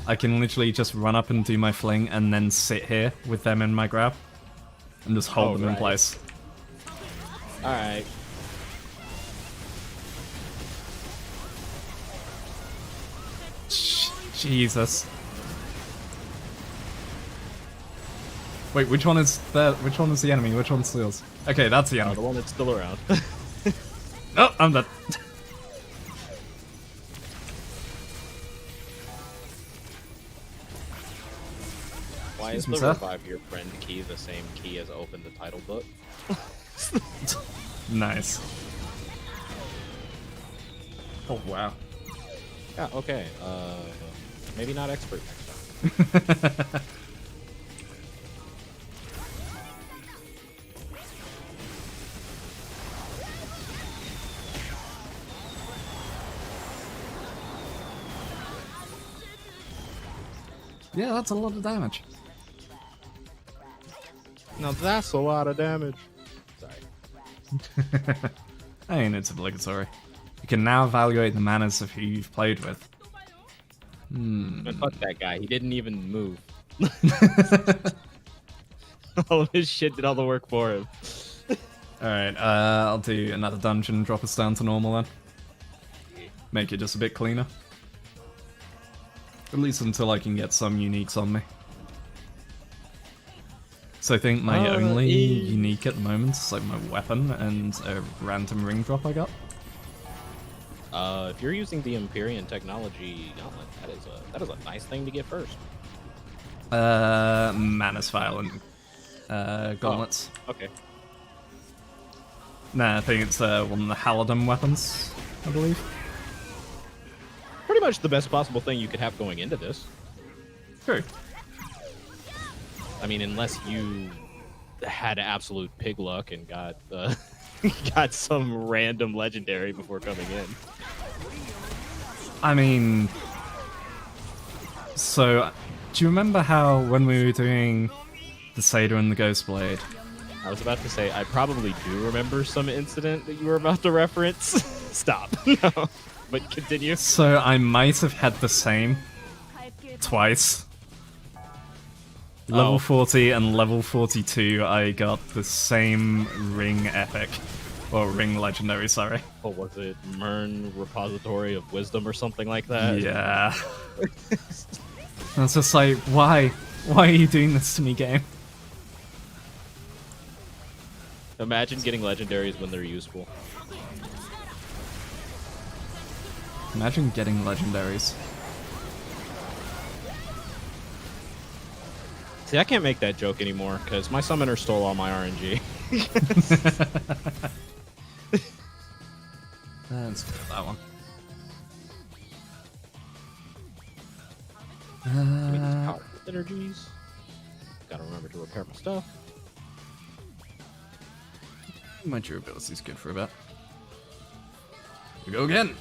I can literally just run up and do my fling and then sit here with them in my grab. And just hold them in place. Alright. Jesus. Wait, which one is that? Which one is the enemy? Which one's yours? Okay, that's the enemy. The one that's still around. Oh, I'm dead. Why is Excuse the me, revive your friend key the same key as open the title book? Nice. Oh, wow. Yeah, okay. Maybe not expert next time. Yeah, that's a lot of damage. Now that's a lot of damage. Sorry. I mean, it's obligatory. You can now evaluate the manners of who you've played with. But fuck that guy. He didn't even move. All of his shit did all the work for him. Alright, I'll do another dungeon, drop us down to normal then. Make it just a bit cleaner. At least until I can get some uniques on me. So I think my only unique at the moment is like my weapon and a random ring drop I got. If you're using the Empyrean technology gauntlet, that is a nice thing to get first. Manus Violent gauntlets. Oh, okay. Nah, I think it's one of the Halidom weapons, I believe. Pretty much the best possible thing you could have going into this. True. I mean, unless you had absolute pig luck and got got some random legendary before coming in. I mean, so do you remember how when we were doing the Satyr and the Ghostblade? I was about to say, I probably do remember some incident that you were about to reference. Stop. No. But continue. So I might have had the same twice. Level 40 and level 42, I got the same ring epic. Or ring legendary, sorry. What was it? Mern Repository of Wisdom or something like that? Yeah. I was just like, why? Why are you doing this to me, game? Imagine getting legendaries when they're useful. Imagine getting legendaries. See, I can't make that joke anymore, because my summoner stole all my RNG. Let's go with that one. Give me these powerful energies. Gotta remember to repair my stuff. My durability's good for a bit. We go again!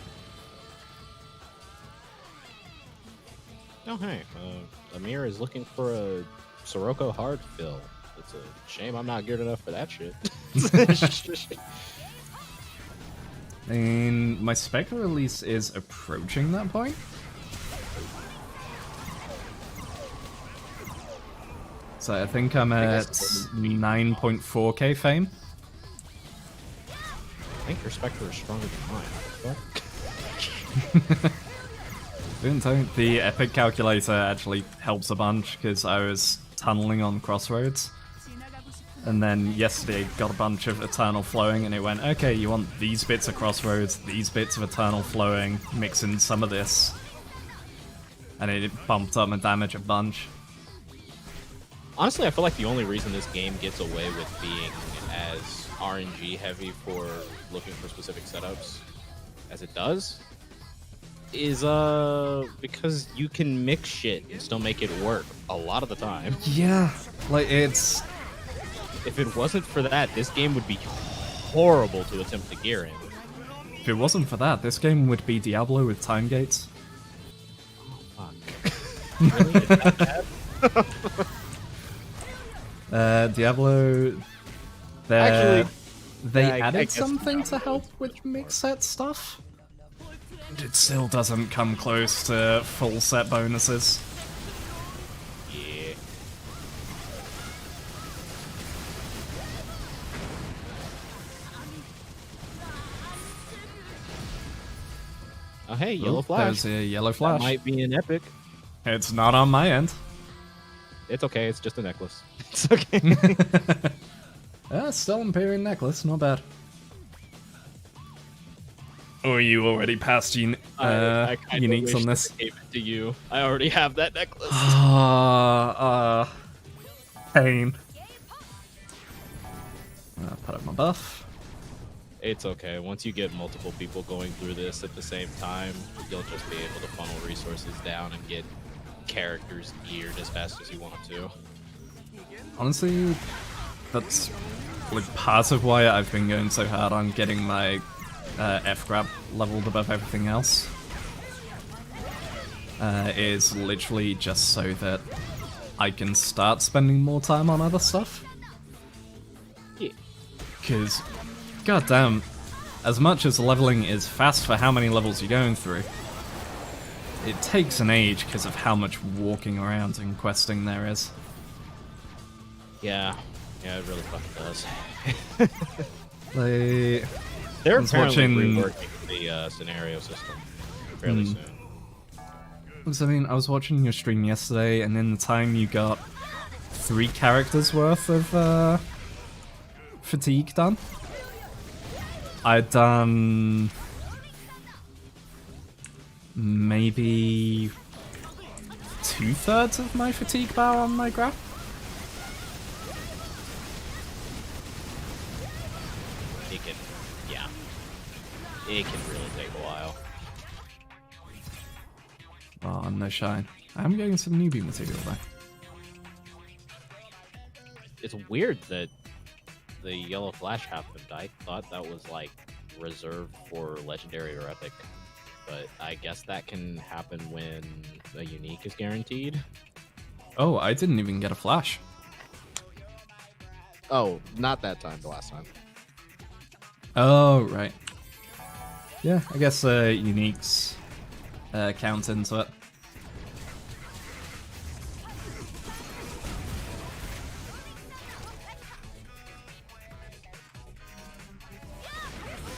Oh, hey. Amir is looking for a Sirocco hard fill. It's a shame I'm not good enough for that shit. I mean, my Spectre release is approaching that point. So I think I'm at 9.4k fame. I think your Spectre is stronger than mine. What the fuck? The epic calculator actually helps a bunch because I was tunneling on Crossroads. And then yesterday got a bunch of Eternal Flowing and it went, okay, you want these bits of Crossroads, these bits of Eternal Flowing, mix in some of this. And it bumped up my damage a bunch. Honestly, I feel like the only reason this game gets away with being as RNG heavy for looking for specific setups as it does is because you can mix shit and still make it work a lot of the time. Yeah, like it's... If it wasn't for that, this game would be horrible to attempt to gear in. If it wasn't for that, this game would be Diablo with time gates. Oh, fuck. Really? Is that bad? Diablo... Actually, they yeah, I added guess something to Diablo help with mix set stuff. It still doesn't come close to full set bonuses. Yeah. Oh, hey, yellow flash. There's a yellow That flash. might be an epic. It's not on my end. It's okay. It's just a necklace. It's okay. Yeah, still Empyrean necklace. Not bad. Or you already passed I kinda uniques wish on that this? I gave it to you. I already have that necklace. Pain. Put up my buff. It's okay. Once you get multiple people going through this at the same time, you'll just be able to funnel resources down and get characters geared as fast as you want to. Honestly, that's like part of why I've been going so hard on getting my F-grab leveled above everything else. Is literally just so that I can start spending more time on other stuff. Yeah. Because, goddamn, as much as leveling is fast for how many levels you're going through, it takes an age because of how much walking around and questing there is. Yeah, it really fucking does. I They're was apparently watching- reworking the scenario system fairly soon. Because, I mean, I was watching your stream yesterday, and in the time you got 3 characters worth of fatigue done. I'd done maybe 2/3 of my fatigue bar on my graph. It can really take a while. Oh, no shine. I'm getting some newbie material though. It's weird that the yellow flash happened. I thought that was like reserved for legendary or epic, but I guess that can happen when a unique is guaranteed. Oh, I didn't even get a flash. Oh, not that time, the last time. Oh, right. Yeah, I guess uniques count into it.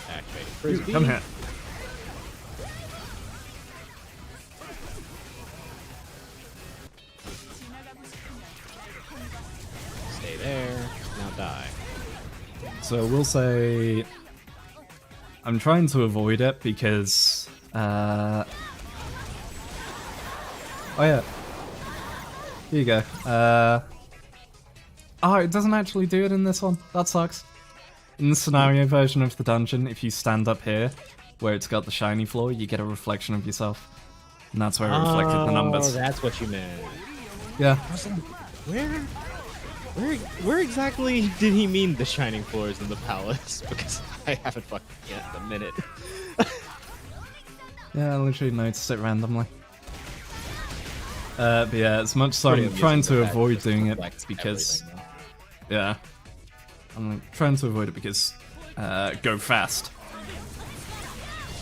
Activating Dude, frisbee. come here. Stay there. Now die. So we'll say I'm trying to avoid it because oh yeah. Here you go. Oh, it doesn't actually do it in this one. That sucks. In the scenario version of the dungeon, if you stand up here, where it's got the shiny floor, you get a reflection of yourself. And that's where it reflected the numbers. Oh, that's what you meant. Yeah. I was like, where exactly did he mean the shining floors in the palace? Because I haven't fucking yet in a minute. Yeah, I literally noticed it randomly. But yeah, as much as I'm Pretty trying amusing to that avoid just doing it reflects because... everything, though. Yeah. I'm like, trying to avoid it because go fast.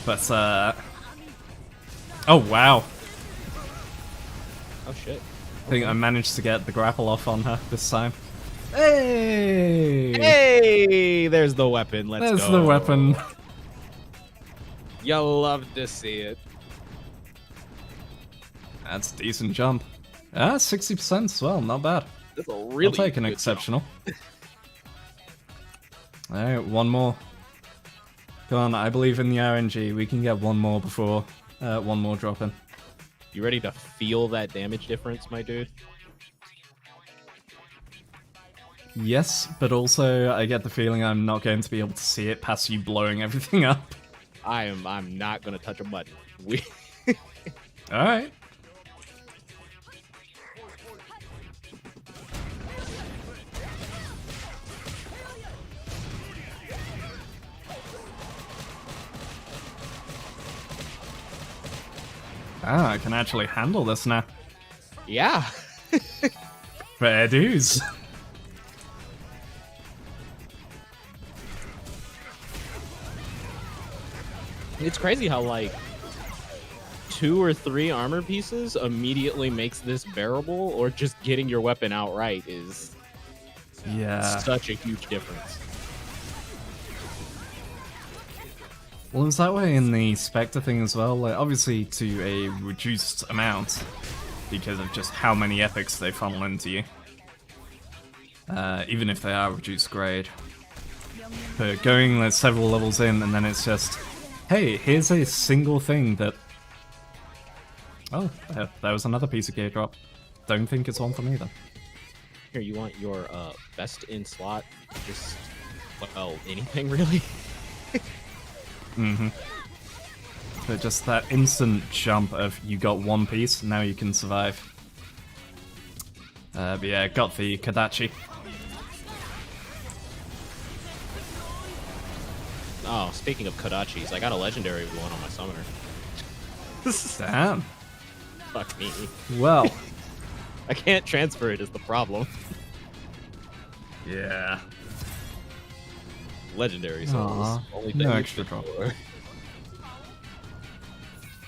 But oh wow. Oh shit. I think I managed to get the grapple off on her this time. Hey! Hey, there's the weapon. Let's There's go. the weapon. You'll love to see it. That's a decent jump. Ah, 60% as well, not bad. That's a really I'll take an good exceptional. Alright, one more. Come on, I believe in the RNG. We can get one more before one more drop in. You ready to feel that damage difference, my dude? Yes, but also I get the feeling I'm not going to be able to see it past you blowing everything up. I'm not gonna touch a button. Alright. Ah, I can actually handle this now. Yeah. Fair dues. It's crazy how like 2 or 3 armor pieces immediately makes this bearable, or just getting your weapon outright is Yeah. such a huge difference. Well, it's that way in the Spectre thing as well, like, obviously to a reduced amount, because of just how many epics they funnel into you. Even if they are reduced grade. But going like, several levels in, and then it's just, hey, here's a single thing that... Oh, there was another piece of gear drop. Don't think it's one for me, though. Here, you want your best in slot? Just, well, anything really? Mm-hmm. But just that instant jump of you got one piece, now you can survive. But yeah, got the Kadachi. Oh, speaking of Kodachis, I got a legendary one on my summoner. Damn. Fuck me. Well. I can't transfer it is the problem. Yeah. Legendary souls. Only no extra drop.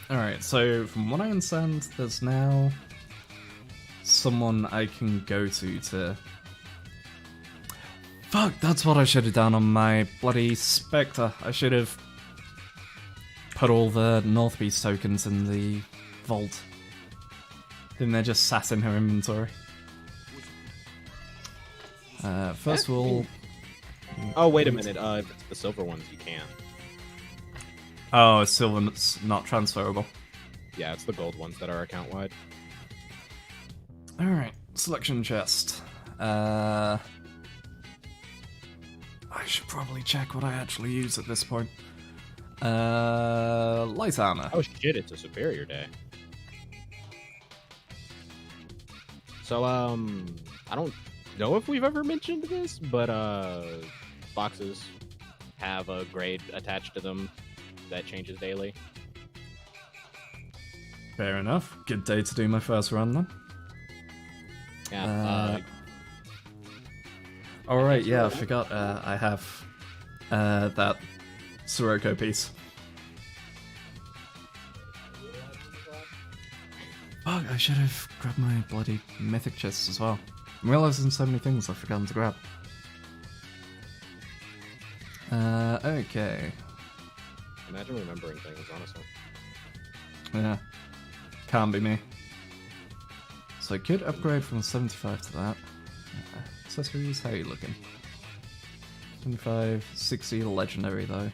Alright, so from what I understand, there's now someone I can go to... Fuck, that's what I should have done on my bloody Spectre. I should have put all the North Beast tokens in the vault. Then they're just sat in her inventory. First of all... Oh, wait a minute. If it's the silver ones, you can. Oh, silver's not transferable. Yeah, it's the gold ones that are account-wide. Alright, selection chest. I should probably check what I actually use at this point. Light armor. Oh shit, it's a superior day. So, I don't know if we've ever mentioned this, but, boxes have a grade attached to them that changes daily. Fair enough. Good day to do my first run then. Yeah, Alright, yeah, I forgot I have that Sirocco piece. Fuck, I should have grabbed my bloody mythic chest as well. I'm realizing so many things I've forgotten to grab. Okay. Imagine remembering things, honestly. Yeah. Can't be me. So I could upgrade from 75 to that. Accessories, how are you looking? 25, 60 legendary though.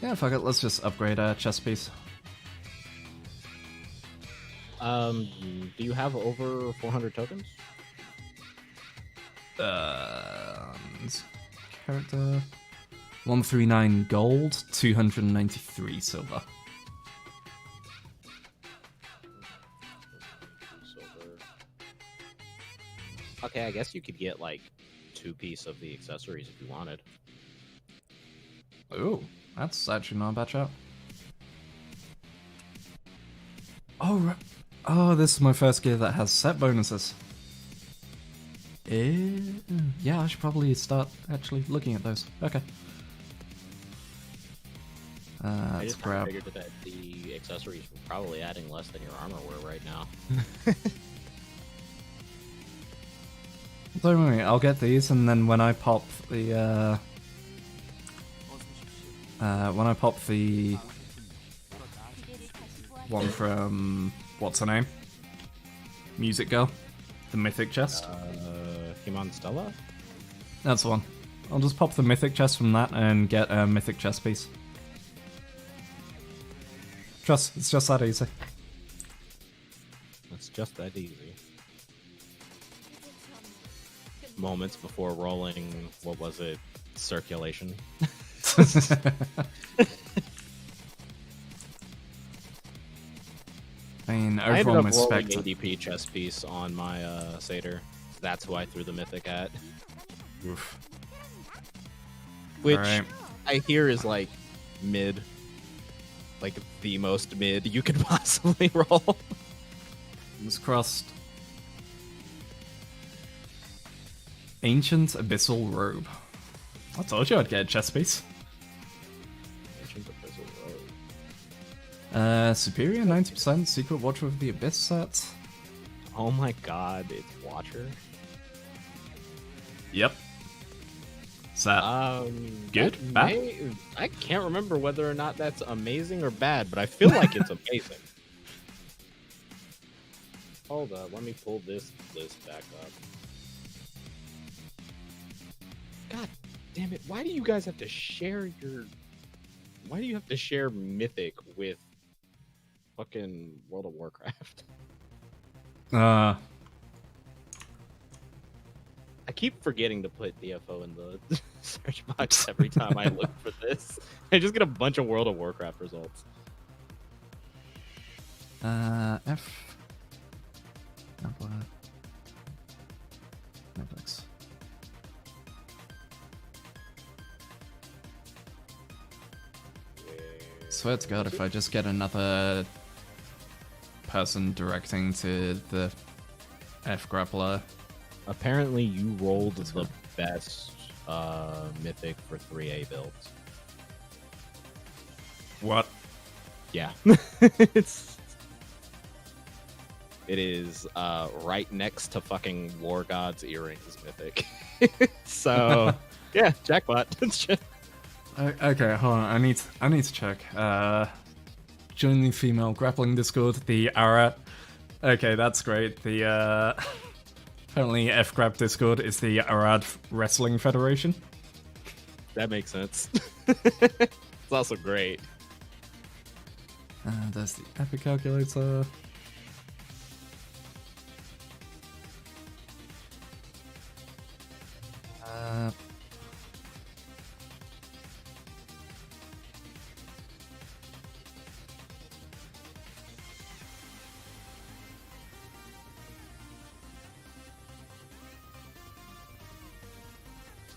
Yeah, fuck it, let's just upgrade our chest piece. Do you have over 400 tokens? Character 139 gold, 293 silver. Silver. Okay, I guess you could get like 2 pieces of the accessories if you wanted. Ooh, that's actually not a bad shout. Oh, oh, this is my first gear that has set bonuses. Yeah, I should probably start actually looking at those. Okay. I Let's just grab. figured that the accessories were probably adding less than your armor were right now. Don't worry, I'll get these, and then when I pop the one from what's her name? Music Girl, the mythic chest. Kimon Stella? That's the one. I'll just pop the mythic chest from that and get a mythic chest piece. It's just that easy. It's just that easy. Moments before rolling, what was it? Circulation. I mean, I ended overall, up my rolling Spectre. ADP chest piece on my Satyr. That's who I threw the mythic at. Oof. Which Alright. I hear is like mid. Like the most mid you could possibly roll. Fingers crossed. Ancient Abyssal Robe. I told you I'd get a chest piece. Superior 90%, Secret Watcher of the Abyss set. Oh my god, it's Watcher. Yep. Is that good? that Bad? I can't remember whether or not that's amazing or bad, but I feel like it's amazing. Hold up, let me pull this list back up. God damn it! Why do you guys have to share your? Why do you have to share Mythic with fucking World of Warcraft? Uh, I keep forgetting to put DFO in the search box every time I look for this. I just get a bunch of World of Warcraft results. F. Netflix. Swear to God, if I just get another person directing to the F grappler. Apparently, you rolled the best Mythic for 3A builds. What? Yeah. It is right next to fucking War God's Earrings Mythic. So, yeah, jackpot. Okay, hold on. I need to check. Join the female grappling Discord. The Arat. Okay, that's great. The apparently F-Grab Discord is the Arad Wrestling Federation. That makes sense. It's also great. There's the Epic Calculator.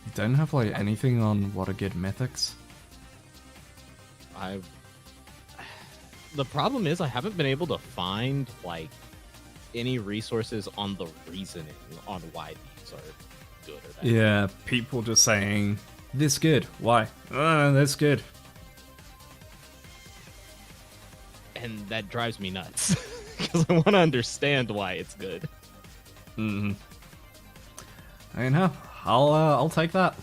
You don't have like anything on what are good mythics? The problem is I haven't been able to find like any resources on the reasoning on why these are good or bad. Yeah, people just saying this good. Why? That's good. And that drives me nuts because I want to understand why it's good. I mean, I'll take that.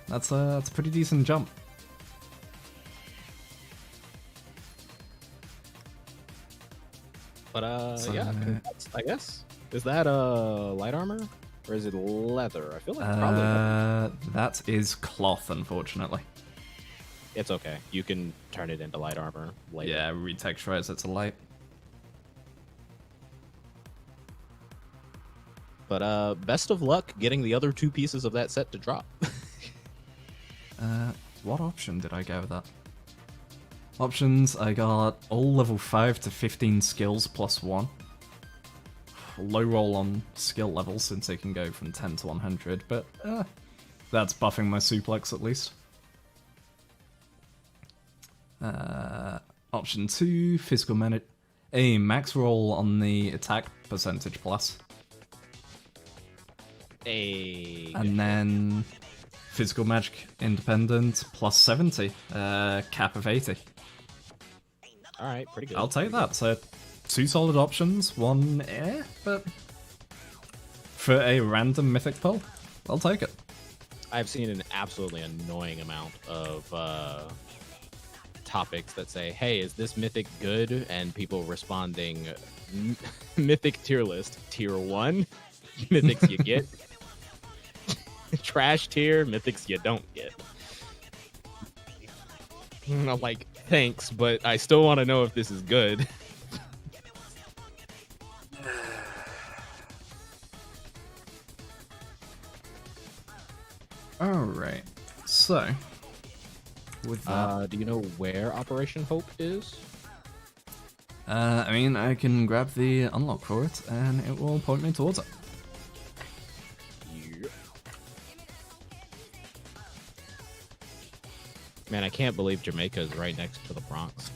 That's a pretty decent jump. But So- yeah, I guess. Is that light armor or is it leather? I feel like probably leather. That is cloth, unfortunately. It's okay. You can turn it into light armor later. Yeah, retexturize it to light. But best of luck getting the other two pieces of that set to drop. What option did I go with that? Options, I got all level 5 to 15 skills plus 1. Low roll on skill levels since it can go from 10 to 100, but that's buffing my suplex at least. Option 2, physical minute. A max roll on the attack percentage plus. And then physical magic independent plus 70, cap of 80. Alright, pretty good. I'll take that. So, two solid options, one but for a random mythic pull, I'll take it. I've seen an absolutely annoying amount of topics that say, hey, is this mythic good? And people responding, mythic tier list, tier 1, mythics you get. Trash tier, mythics you don't get. And I'm like, thanks, but I still want to know if this is good. Alright, so with that, Do you know where Operation Hope is? I mean, I can grab the unlock for it, and it will point me towards it. Man, I can't believe Jamaica is right next to the Bronx.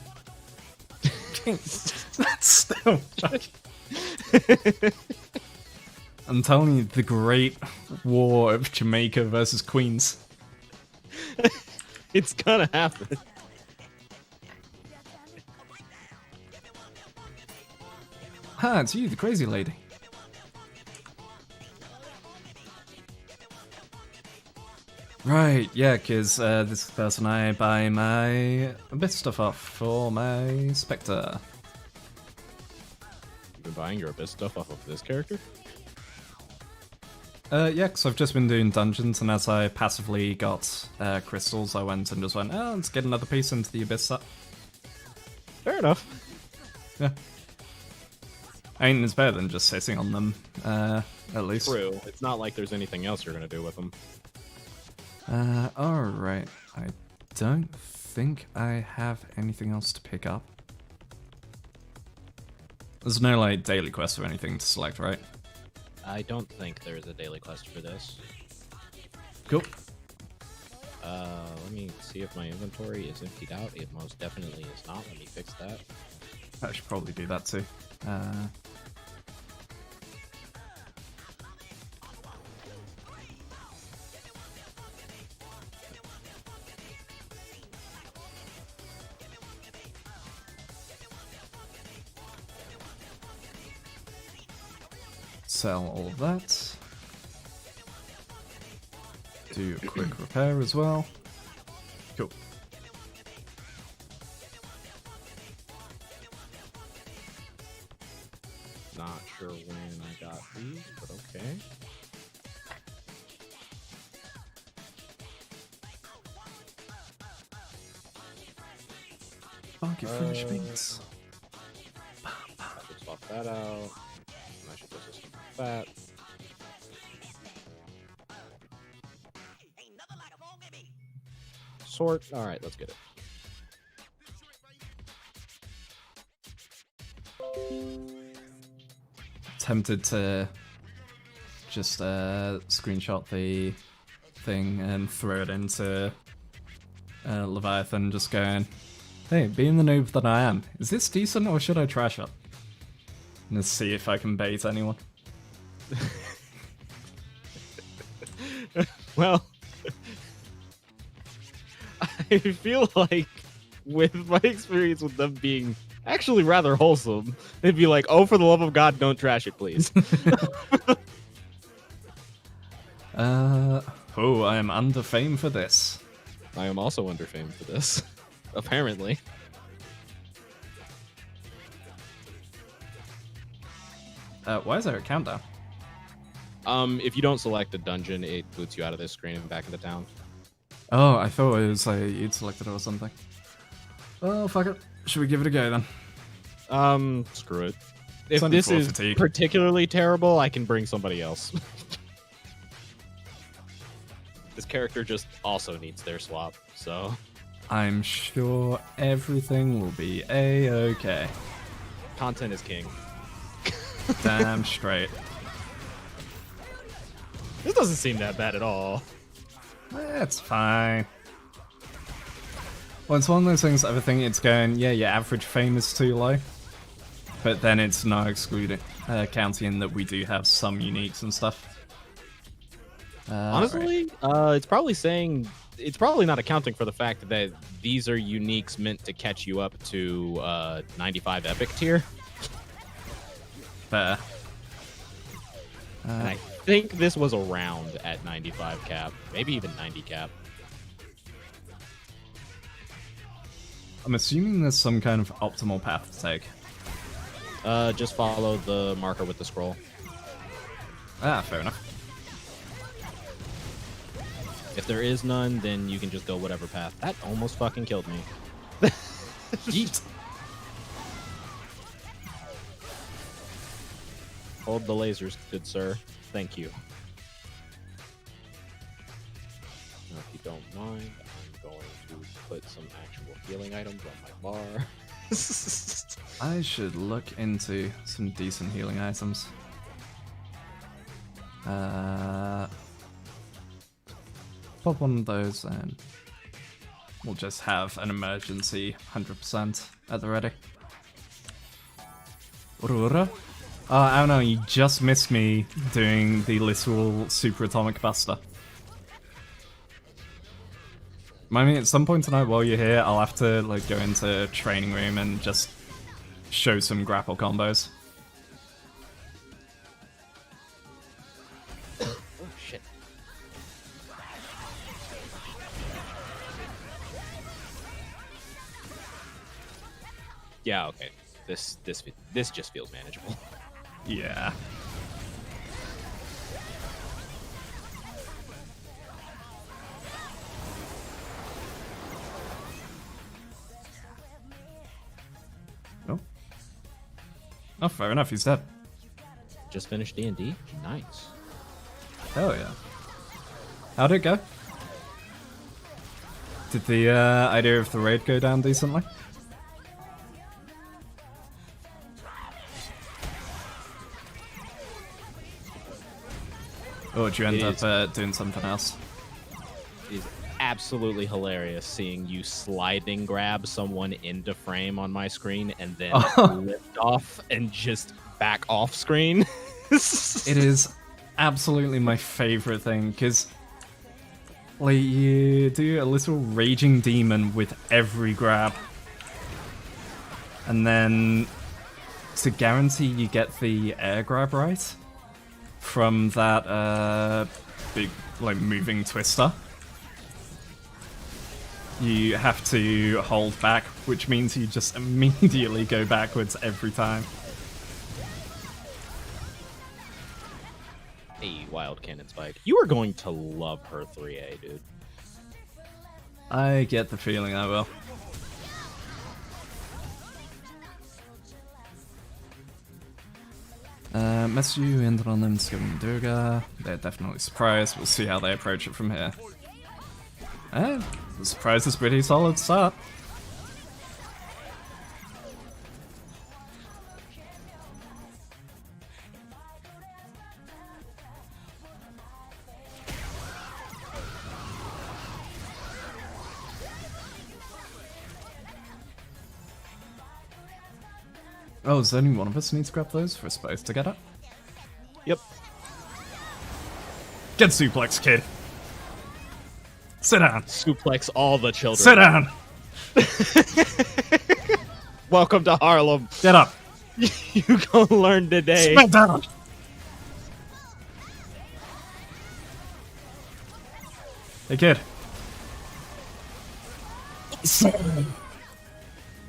That's so much. I'm telling you, the great war of Jamaica versus Queens. It's gonna happen. Ha, it's you, the crazy lady. Right, yeah, because this is the person I buy my Abyss stuff off for my Spectre. You've been buying your Abyss stuff off of this character? Yeah, because I've just been doing dungeons, and as I passively got crystals, I went and just went, oh, let's get another piece into the Abyss set. Fair enough. Yeah. I mean, it's better than just sitting on them, at least. True. It's not like there's anything else you're going to do with them. Alright. I don't think I have anything else to pick up. There's no, like, daily quest or anything to select, right? I don't think there's a daily quest for this. Cool. Let me see if my inventory is emptied out. It most definitely is not. Let me fix that. I should probably do that too. Sell all of that. Do a quick repair as well. Cool. Not sure when I got these, but okay. Funky French beats. I should swap that out. And I should put this with that. Sort. Alright, let's get it. Tempted to just screenshot the thing and throw it into Leviathan, just going, hey, being the noob that I am, is this decent or should I trash it? And just see if I can bait anyone. Well, I feel like with my experience with them being actually rather wholesome, they'd be like, oh, for the love of God, don't trash it, please. Oh, I am under fame for this. I am also under fame for this, apparently. Why is there a countdown? If you don't select a dungeon, it boots you out of this screen and back into town. Oh, I thought it was like you'd selected it or something. Oh, fuck it. Should we give it a go then? Screw it. If this is particularly terrible, I can bring somebody else. This character just also needs their swap, so... I'm sure everything will be a-okay. Content is king. Damn straight. This doesn't seem that bad at all. It's fine. Well, it's one of those things I think it's going, yeah, your average fame is too low. But then it's not excluding, counting that we do have some uniques and stuff. Honestly, right. It's probably saying, it's probably not accounting for the fact that these are uniques meant to catch you up to 95 epic tier. Fair. And I think this was around at 95 cap, maybe even 90 cap. I'm assuming there's some kind of optimal path to take. Just follow the marker with the scroll. Ah, fair enough. If there is none, then you can just go whatever path. That almost fucking killed me. Yeet. Hold the lasers, good sir. Thank you. Now, if you don't mind, I'm going to put some actual healing items on my bar. I should look into some decent healing items. Pop one of those and we'll just have an emergency 100% at the ready. Aurora? Oh, I don't know, you just missed me doing the literal super atomic buster. I mean, at some point tonight while you're here, I'll have to like go into training room and just show some grapple combos. Oh shit. Yeah, okay. This just feels manageable. Yeah. Oh. Oh, fair enough. He's dead. Just finished D&D? Nice. Hell yeah. How'd it go? Did the idea of the raid go down decently? Or did you end up doing something else? It is absolutely hilarious seeing you sliding grab someone into frame on my screen and then lift off and just back off screen. It is absolutely my favorite thing, because like you do a little raging demon with every grab, and then to guarantee you get the air grab right from that big like moving twister, you have to hold back, which means you just immediately go backwards every time. Hey, Wild Cannon Spike. You are going to love her 3A, dude. I get the feeling I will. Message you ended on them skipping Durga. They're definitely surprised. We'll see how they approach it from here. The surprise is pretty solid start. Oh, does only one of us need to grab those for us both to get up? Yep. Get suplex, kid. Sit down. Suplex all the children. Sit down. Welcome to Harlem. Get up. You gonna learn today. Sit down. Hey, kid.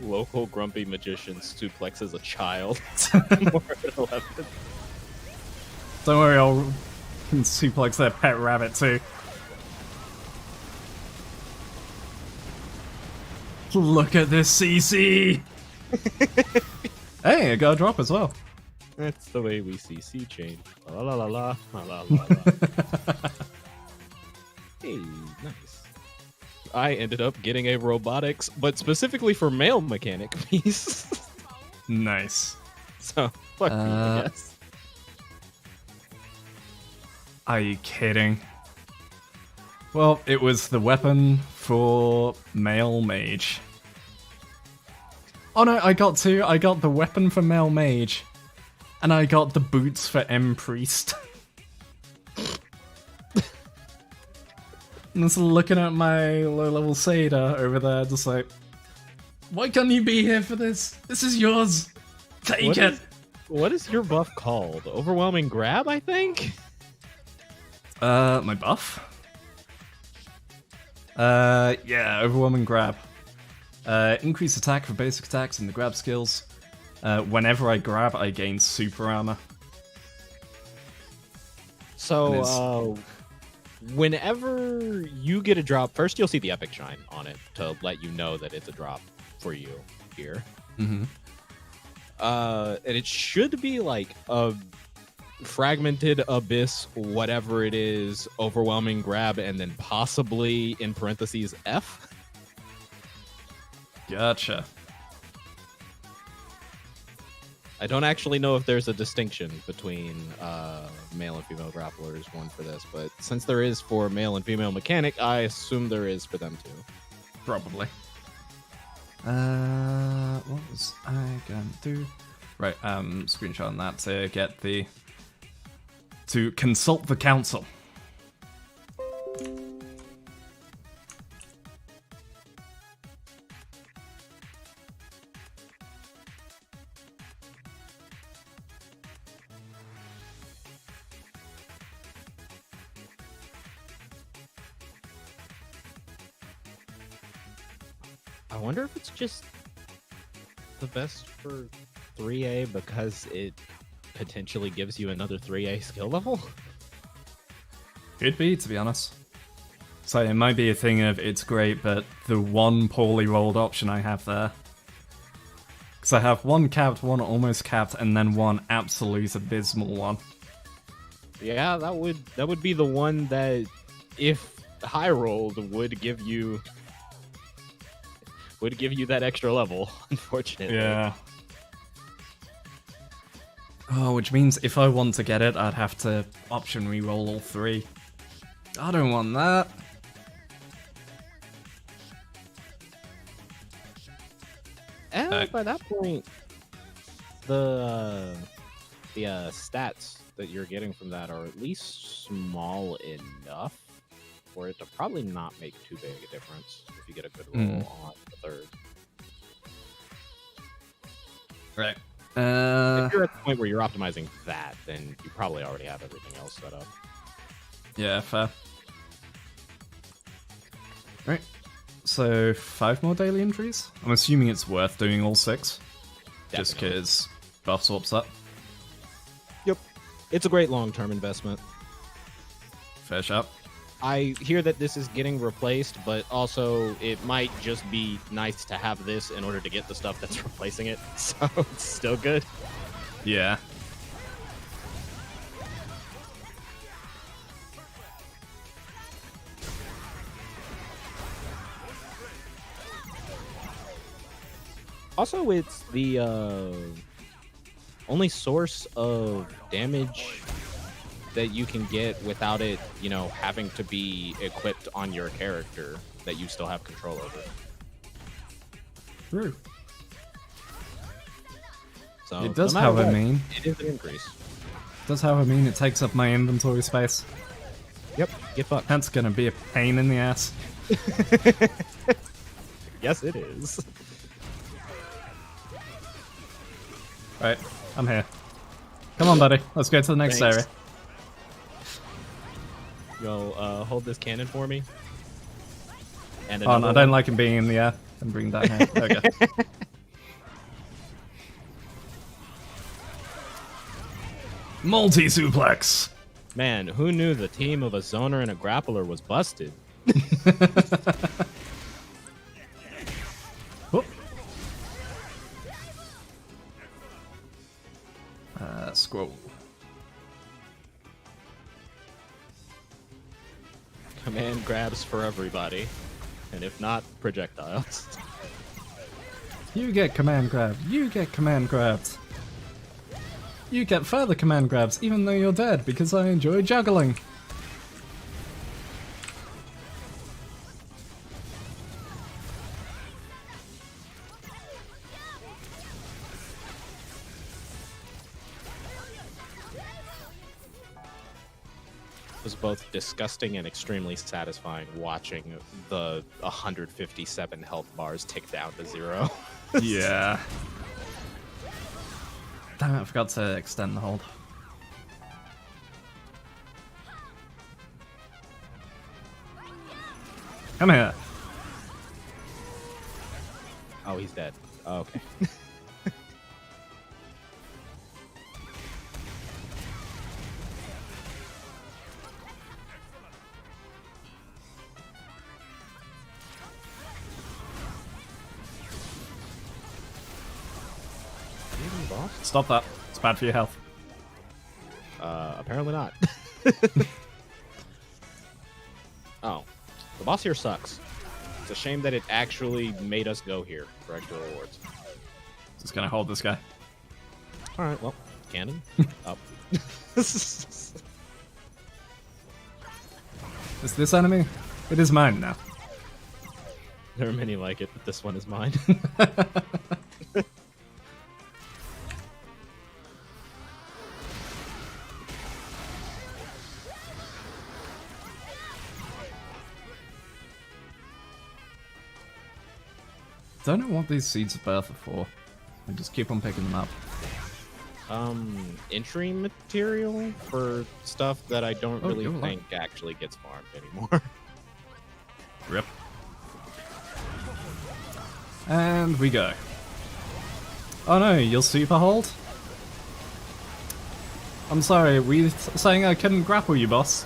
Local grumpy magician suplexes a child. More at 11. Don't worry, I'll suplex that pet rabbit too. Look at this CC! Hey, I got a drop as well. That's the way we see C change. La la la la la la la. Hey, nice. I ended up getting a robotics, but specifically for male mechanic piece. Nice. So, fuck me, I guess. Are you kidding? Well, it was the weapon for male mage. Oh no, I got two. I got the weapon for male mage, and I got the boots for M priest. I'm just looking at my low-level Seda over there, just like, why can't you be here for this? This is yours. Take it. What is your buff called? Overwhelming grab, I think? My buff? Yeah, overwhelming grab. Increase attack for basic attacks and the grab skills. Whenever I grab, I gain super armor. So, whenever you get a drop, first you'll see the epic shine on it to let you know that it's a drop for you here. Mm-hmm. And it should be like a fragmented abyss, whatever it is, overwhelming grab, and then possibly in parentheses F. Gotcha. I don't actually know if there's a distinction between male and female grapplers, one for this, but since there is for male and female mechanic, I assume there is for them too. Probably. What was I gonna do? Right, screenshot that to get to consult the council. I wonder if it's just the best for 3A because it potentially gives you another 3A skill level? Could be, to be honest. So it might be a thing of it's great, but the one poorly rolled option I have there. Because I have one capped, one almost capped, and then one absolute abysmal one. Yeah, that would be the one that, if high rolled, would give you that extra level. Unfortunately. Yeah. Oh, which means if I want to get it, I'd have to option reroll all 3. I don't want that. And by that point, the stats that you're getting from that are at least small enough for it to probably not make too big a difference if you get a good roll on the 3rd. Right. If you're at the point where you're optimizing that, then you probably already have everything else set up. Yeah, fair. Right. So, 5 more daily entries? I'm assuming it's worth doing all 6. Just Definitely. because buff swaps up. Yep. It's a great long-term investment. Fair shot. I hear that this is getting replaced, but also it might just be nice to have this in order to get the stuff that's replacing it. So it's still good. Yeah. Also, it's the only source of damage that you can get without it, having to be equipped on your character that you still have control over. True. So It does no matter have a what, mean. It is an increase. Does have a mean it takes up my inventory space. Yep, get fucked. That's gonna be a pain in the ass. Yes, it is. Right, I'm here. Come on, buddy. Let's go to the next Thanks. area. Yo, hold this cannon for me. And Oh, no, I another don't one. like him being in the air. And bring that here. There we go. Multi-suplex! Man, who knew the team of a zoner and a grappler was busted? Oh. Scroll. Command grabs for everybody. And if not, projectiles. You get command grabbed. You get command grabbed. You get further command grabs, even though you're dead, because I enjoy juggling. It was both disgusting and extremely satisfying watching the 157 health bars tick down to 0. Yeah. Damn it, I forgot to extend the hold. Come here. Oh, he's dead. Oh, okay. Boss? Stop that. It's bad for your health. Apparently not. Oh, the boss here sucks. It's a shame that it actually made us go here for extra rewards. Just gonna hold this guy. All right, well, cannon up. Is this enemy? It is mine now. There are many like it, but this one is mine. Don't know what these seeds of birth are for. I just keep on picking them up. Entry material for stuff that I don't really you're think actually gets farmed anymore. Rip. And we go. Oh no, you'll super hold? I'm sorry, were you saying I couldn't grapple you, boss?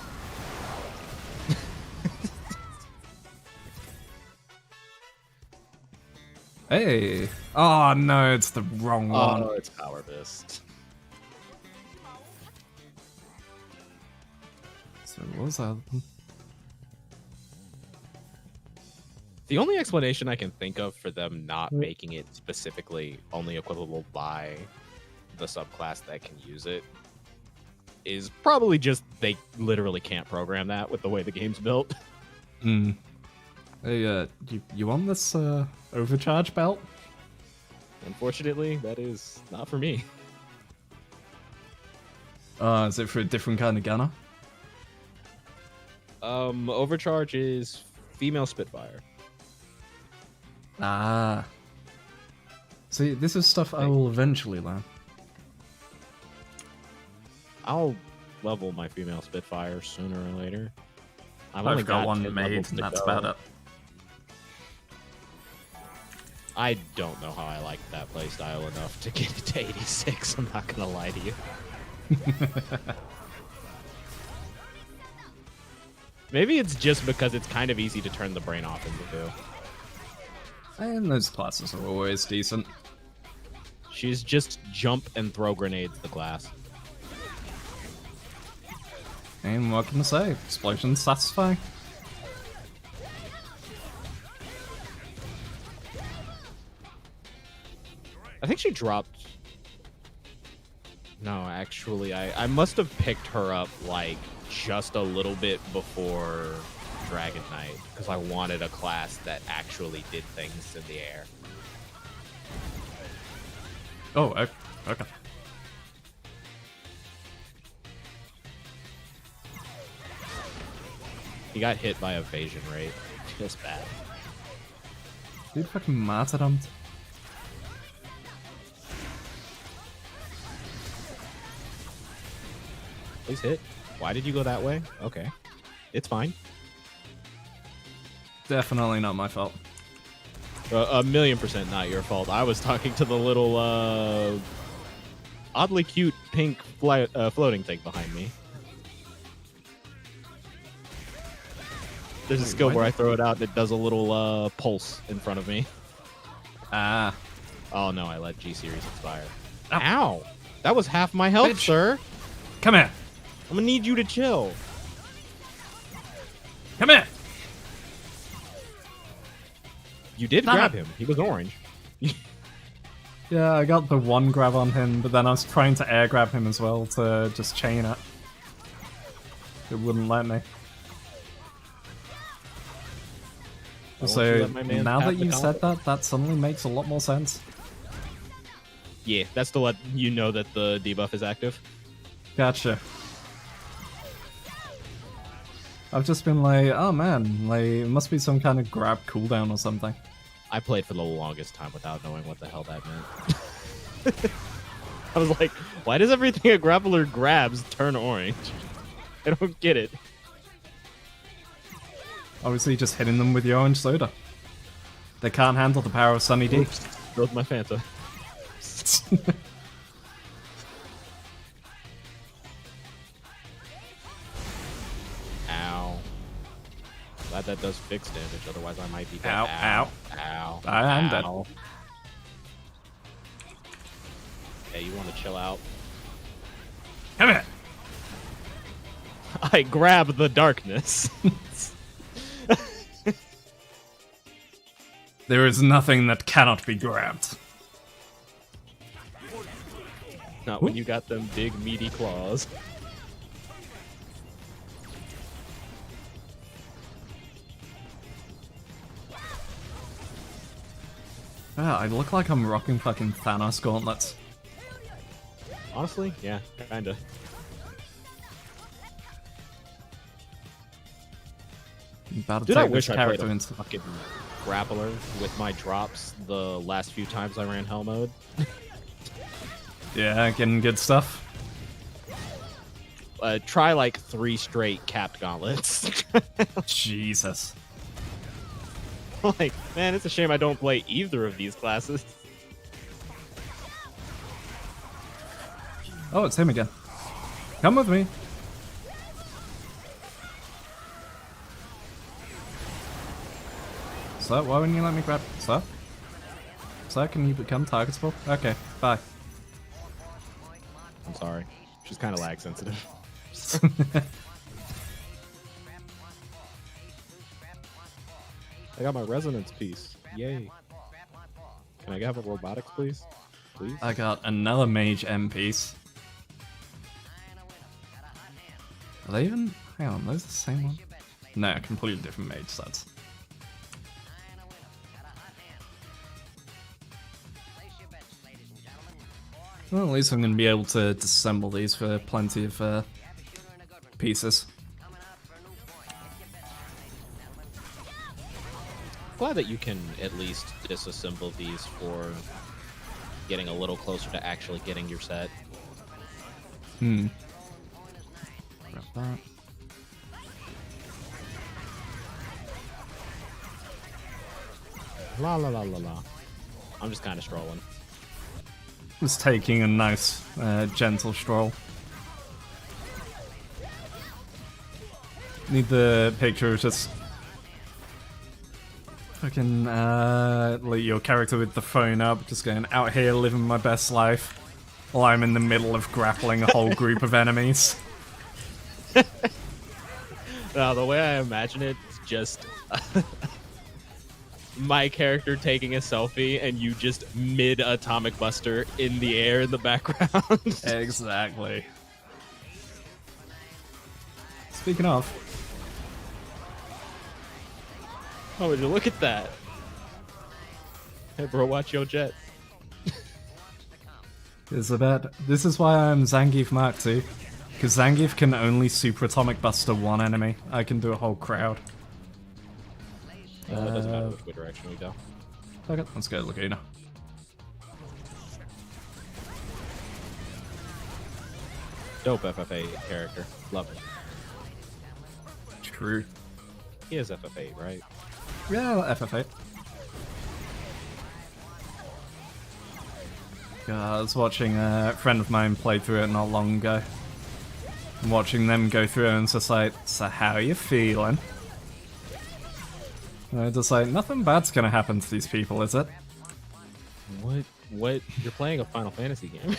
Hey! Oh no, it's the wrong one. Oh, it's Power Fist. So what was that? The only explanation I can think of for them not making it specifically only equipable by the subclass that can use it is probably just they literally can't program that with the way the game's built. Hmm. Hey, you want this overcharge belt? Unfortunately, that is not for me. Is it for a different kind of gunner? Overcharge is female Spitfire. Ah. See, this is stuff I will eventually learn. I'll level my female Spitfire sooner or later. I've got one made, and that's about it. I don't know how I like that playstyle enough to get it to 86, I'm not gonna lie to you. Maybe it's just because it's kind of easy to turn the brain off into. And those classes are always decent. She's just jump and throw grenades the class. And what can I say? Explosions satisfying. I think she dropped... No, actually, I must have picked her up, like, just a little bit before Dragon Knight, because I wanted a class that actually did things in the air. Oh, okay. He got hit by evasion rate. Feels bad. Dude fucking martyrdom. Please hit. Why did you go that way? Okay. It's fine. Definitely not my fault. 1,000,000% not your fault. I was talking to the little, oddly cute pink floating thing behind me. There's a skill where I throw it out and it does a little, pulse in front of me. Ah. Oh no, I let G-Series expire. Ow. Ow! That was half my health, Bitch. sir! Come here. I'm gonna need you to chill. Come here. You did grab him. He was orange. Yeah, I got the one grab on him, but then I was trying to air grab him as well to just chain it. It wouldn't let me. So now that you've said that, that suddenly makes a lot more sense. Yeah, that's to let you know that the debuff is active. Gotcha. I've just been like, oh man, like, it must be some kind of grab cooldown or something. I played for the longest time without knowing what the hell that meant. I was like, why does everything a grappler grabs turn orange? I don't get it. Obviously just hitting them with your orange soda. They can't handle the power of Sunny D. Broke my Fanta. Ow. Glad that does fix damage, otherwise I might be dead. Ow, ow. Ow. I am dead. Hey, you want to chill out? Come here! I grab the darkness. There is nothing that cannot be grabbed. Not when you got them big meaty claws. Yeah, I look like I'm rocking fucking Thanos gauntlets. Honestly, yeah, kinda. I'm about to Dude, take I wish this I played character a into fucking grappler with my drops the last few times I ran hell mode. Yeah, getting good stuff. Try like 3 straight capped gauntlets. Jesus. Like, man, it's a shame I don't play either of these classes. Oh, it's him again. Come with me. Sir, why wouldn't you let me grab... Sir? Sir, can you become targetable? Okay, bye. I'm sorry. She's kind of lag sensitive. I got my resonance piece. Yay. Can I have a robotics, please? Please? I got another mage M piece. Are they even... Hang on, those the same one? No, completely different mage sets. Well, at least I'm going to be able to disassemble these for plenty of pieces. Glad that you can at least disassemble these for getting a little closer to actually getting your set. Grab that. La la la la la. I'm just kind of strolling. Just taking a nice, gentle stroll. Need the picture of just fucking like your character with the phone up, just going out here living my best life while I'm in the middle of grappling a whole group of enemies. No, the way I imagine it, it's just my character taking a selfie and you just mid-atomic buster in the air in the background. Exactly. Speaking of... Oh, would you look at that? Hey bro, watch your jet. This is why I'm Zangief Mark II. Because Zangief can only super atomic buster one enemy. I can do a whole crowd. It doesn't matter which way direction we go. Okay, let's go Laguna. Dope FFA character. Love it. True. He is FF8, right? Yeah, FF8. Yeah, I was watching a friend of mine play through it not long ago. And watching them go through it and it's just like, so how you feeling? And I'm just like, nothing bad's gonna happen to these people, is it? What? You're playing a Final Fantasy game.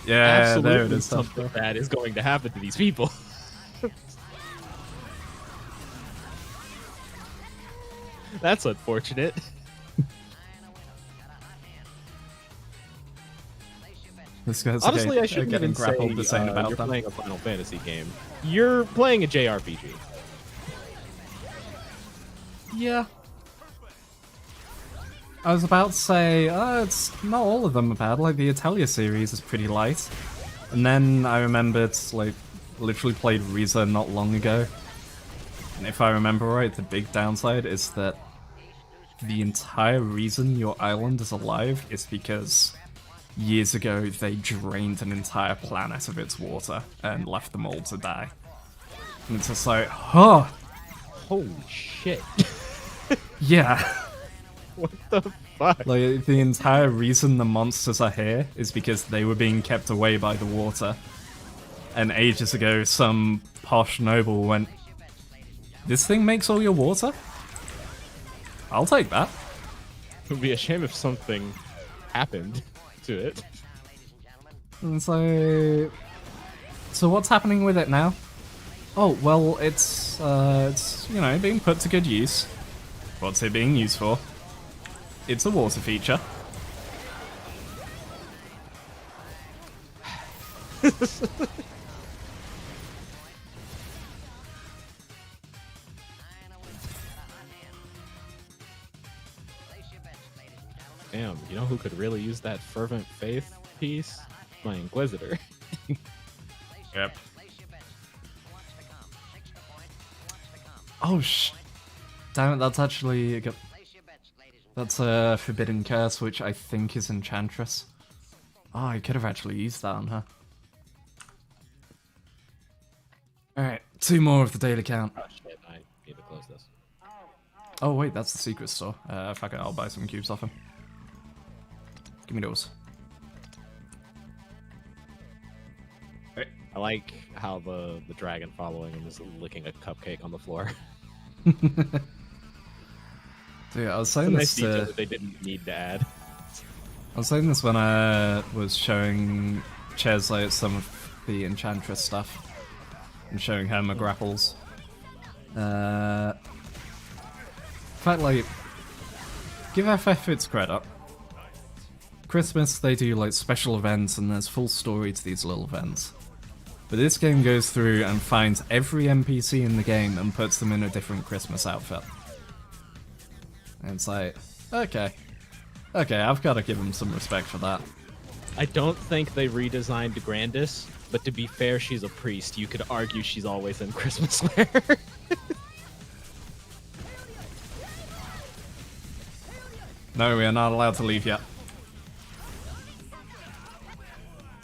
Yeah, absolutely there it is. Something bad is going to happen to these people. That's unfortunate. This guy's Honestly, I shouldn't getting even grappled say the same about you're them. playing a Final Fantasy game. You're playing a JRPG. Yeah. I was about to say, it's not all of them are bad. Like the Italia series is pretty light, and then I remembered like literally played Riza not long ago, and if I remember right, the big downside is that the entire reason your island is alive is because years ago they drained an entire planet of its water and left them all to die. And it's just like, huh? Holy shit. Yeah. What the fuck? Like, the entire reason the monsters are here is because they were being kept away by the water. And ages ago, some posh noble went, "This thing makes all your water? I'll take that." It would be a shame if something happened to it. And it's like, so what's happening with it now? Oh, well, it's you know, being put to good use. What's it being used for? It's a water feature. Damn, you know who could really use that fervent faith piece? My Inquisitor. Yep. Oh, damn it, that's actually... That's a Forbidden Curse, which I think is Enchantress. Oh, I could have actually used that on her. Alright, 2 more of the daily count. Oh shit, I need to close this. Oh wait, that's the secret store. Fuck it, I'll buy some cubes off him. Give me those. I like how the dragon following him is licking a cupcake on the floor. So yeah, I was It's a saying nice this. detail that they didn't need to add. I was saying this when I was showing Ches like some of the Enchantress stuff and showing her my grapples. In fact, like, give FF its credit. Christmas, they do like special events and there's full story to these little events. But this game goes through and finds every NPC in the game and puts them in a different Christmas outfit. And it's like, okay, I've got to give them some respect for that. I don't think they redesigned Grandis, but to be fair, she's a priest. You could argue she's always in Christmas wear. No, we are not allowed to leave yet.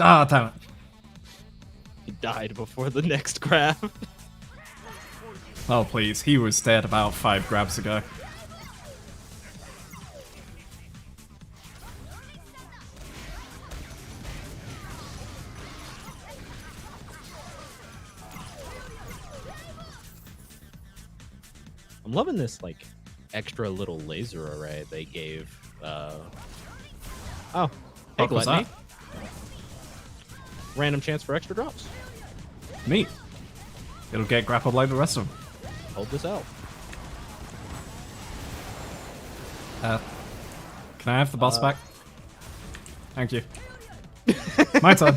Ah, damn it. He died before the next grab. Oh, please. He was dead about 5 grabs ago. I'm loving this, like, extra little laser array they gave. Oh, hey, What was Gluttony. that? Random chance for extra drops. Neat. It'll get grappled like the rest of them. Hold this out. Can I have the boss back? Thank you. My turn.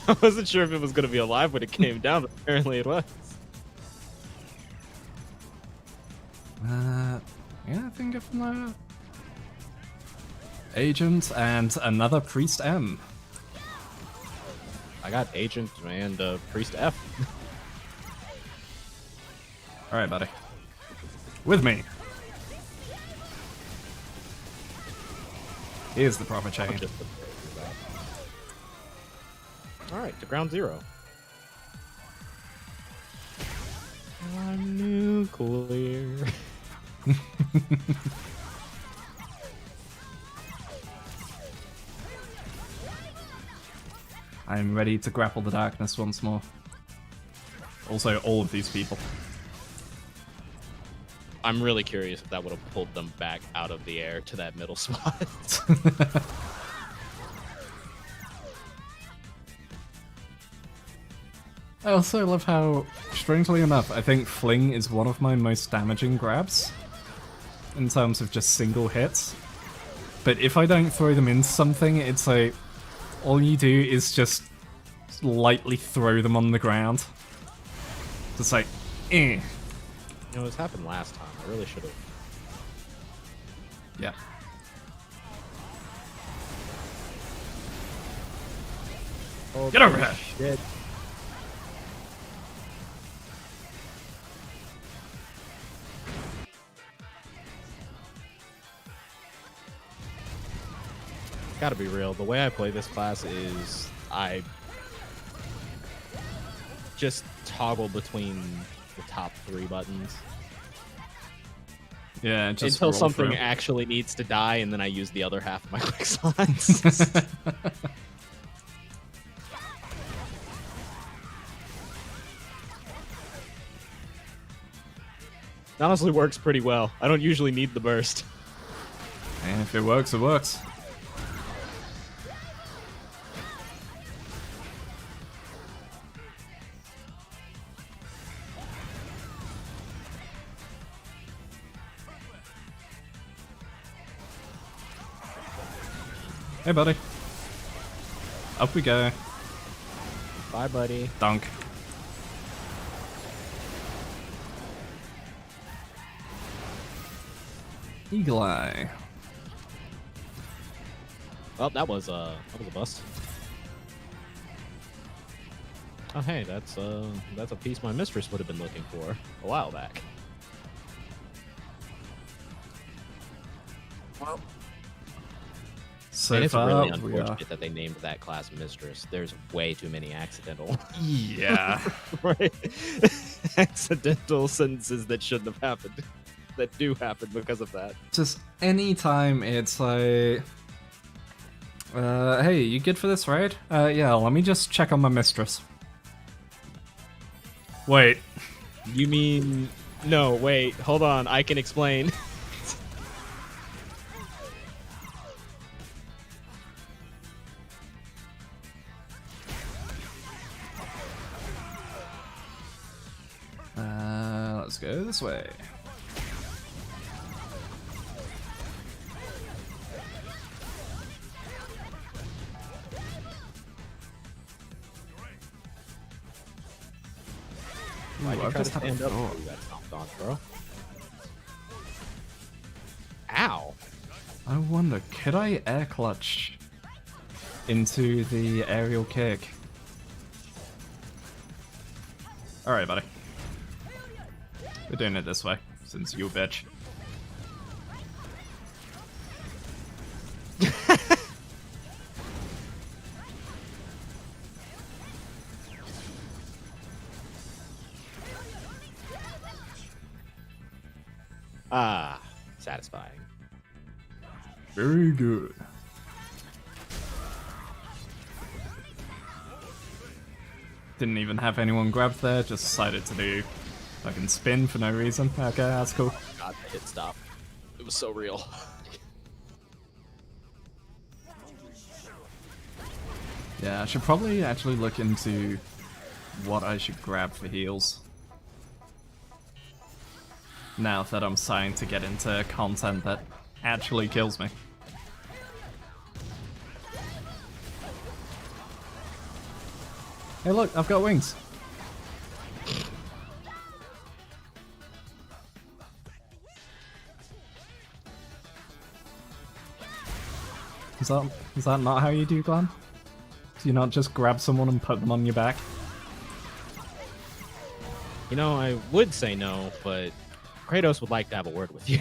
I wasn't sure if it was going to be alive when it came down, but apparently it was. Yeah, I think if my agent and another priest M. I got Agent and Priest F. All right, buddy. With me. Here's the proper chain. Alright, to ground zero. I'm nuclear. I'm ready to grapple the darkness once more. Also, all of these people. I'm really curious if that would have pulled them back out of the air to that middle spot. I also love how, strangely enough, I think Fling is one of my most damaging grabs. In terms of just single hits. But if I don't throw them into something, it's like, all you do is just lightly throw them on the ground. Just like, eh. You know, this happened last time. I really should have. Yeah. Oh, Get over here! shit. Gotta be real. The way I play this class is I just toggle between the top 3 buttons Yeah, just until roll something through. actually needs to die, and then I use the other half of my quick slots. It honestly works pretty well. I don't usually need the burst. And if it works, it works. Hey, buddy. Up we go. Bye, buddy. Dunk. Eagle Eye. Oh, that was a bust. Oh, hey, that's a piece my mistress would have been looking for a while back. Well, so and it's far really we are. unfortunate that they named that class mistress. There's way too many accidental, Yeah. right? Accidental sentences that shouldn't have happened. that do happen because of that. Just anytime it's like, hey, you good for this raid? Yeah, let me just check on my mistress. Wait. You mean... No, wait, hold on, I can explain. Let's go this way. Why'd you try to stand up? Ooh, that's not done, bro. Ow! I wonder, could I air clutch into the aerial kick? Alright, buddy. We're doing it this way, since you bitch. Ah, satisfying. Very good. Didn't even have anyone grabbed there, just decided to do fucking spin for no reason. Okay, that's cool. God, the hit stop. It was so real. Yeah, I should probably actually look into what I should grab for heals. Now that I'm starting to get into content that actually kills me. Hey look, I've got wings. Is that not how you do, Glenn? Do you not just grab someone and put them on your back? You know, I would say no, but Kratos would like to have a word with you.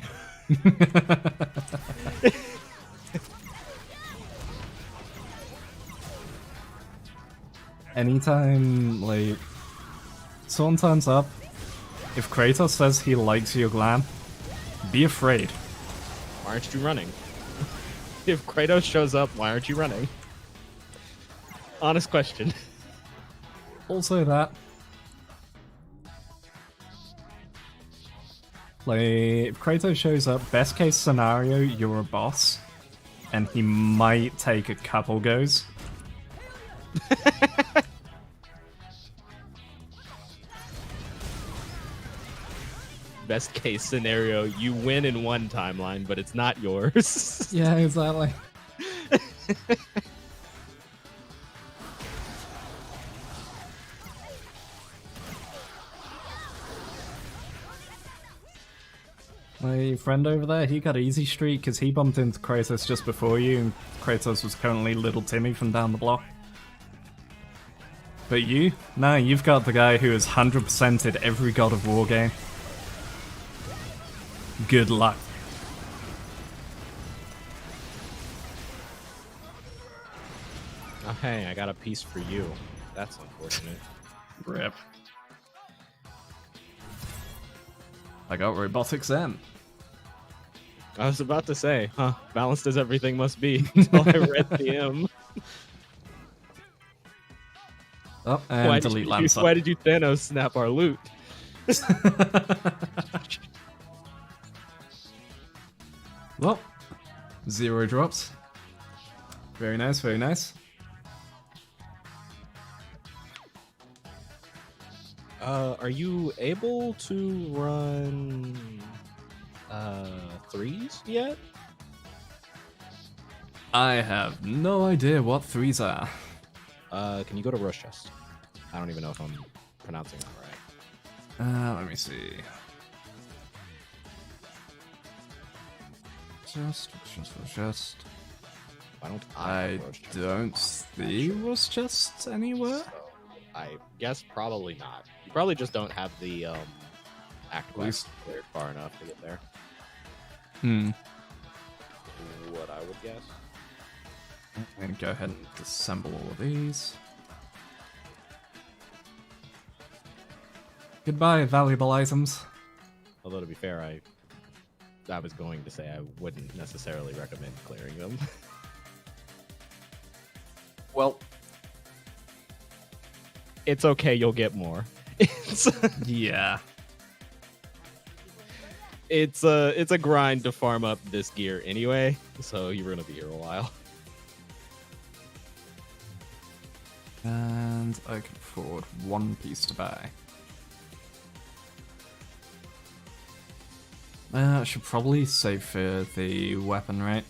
Anytime, like, someone turns up, if Kratos says he likes your glam, be afraid. Why aren't you running? If Kratos shows up, why aren't you running? Honest question. Also that. Like, if Kratos shows up, best case scenario, you're a boss, and he might take a couple goes. Best case scenario, you win in one timeline, but it's not yours. Yeah, exactly. My friend over there, he got easy streak because he bumped into Kratos just before you, and Kratos was currently Little Timmy from down the block. But you? Nah, you've got the guy who has 100%ed every God of War game. Good luck. Oh, hey, I got a piece for you. That's unfortunate. Rip. I got Robotics M. I was about to say, huh, balanced as everything must be, until I read the M. Oh, and delete Lancer. Why did you Thanos snap our loot? Well, 0 drops. Very nice, very nice. Are you able to run threes yet? I have no idea what 3s are. Can you go to Rush Chest? I don't even know if I'm pronouncing that right. Let me see. Just. Why don't I don't see Rush Chest anywhere. So, I guess probably not. You probably just don't have the act quest cleared far enough to get there. What I would guess. And go ahead and disassemble all of these. Goodbye, valuable items. Although to be fair, I I was going to say I wouldn't necessarily recommend clearing them. Well, it's okay. You'll get more. yeah. It's a grind to farm up this gear anyway, so you're gonna be here a while. And I can afford one piece to buy. I should probably save for the weapon, right?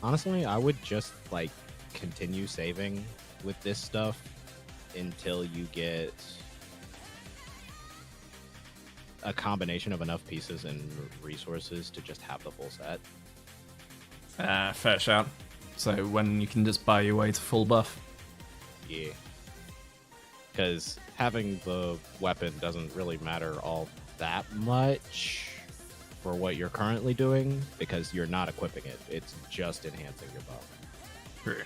Honestly, I would just like continue saving with this stuff until you get a combination of enough pieces and resources to just have the full set. Fair shout. So when you can just buy your way to full buff. Yeah. Because having the weapon doesn't really matter all that much for what you're currently doing, because you're not equipping it. It's just enhancing your buff. True.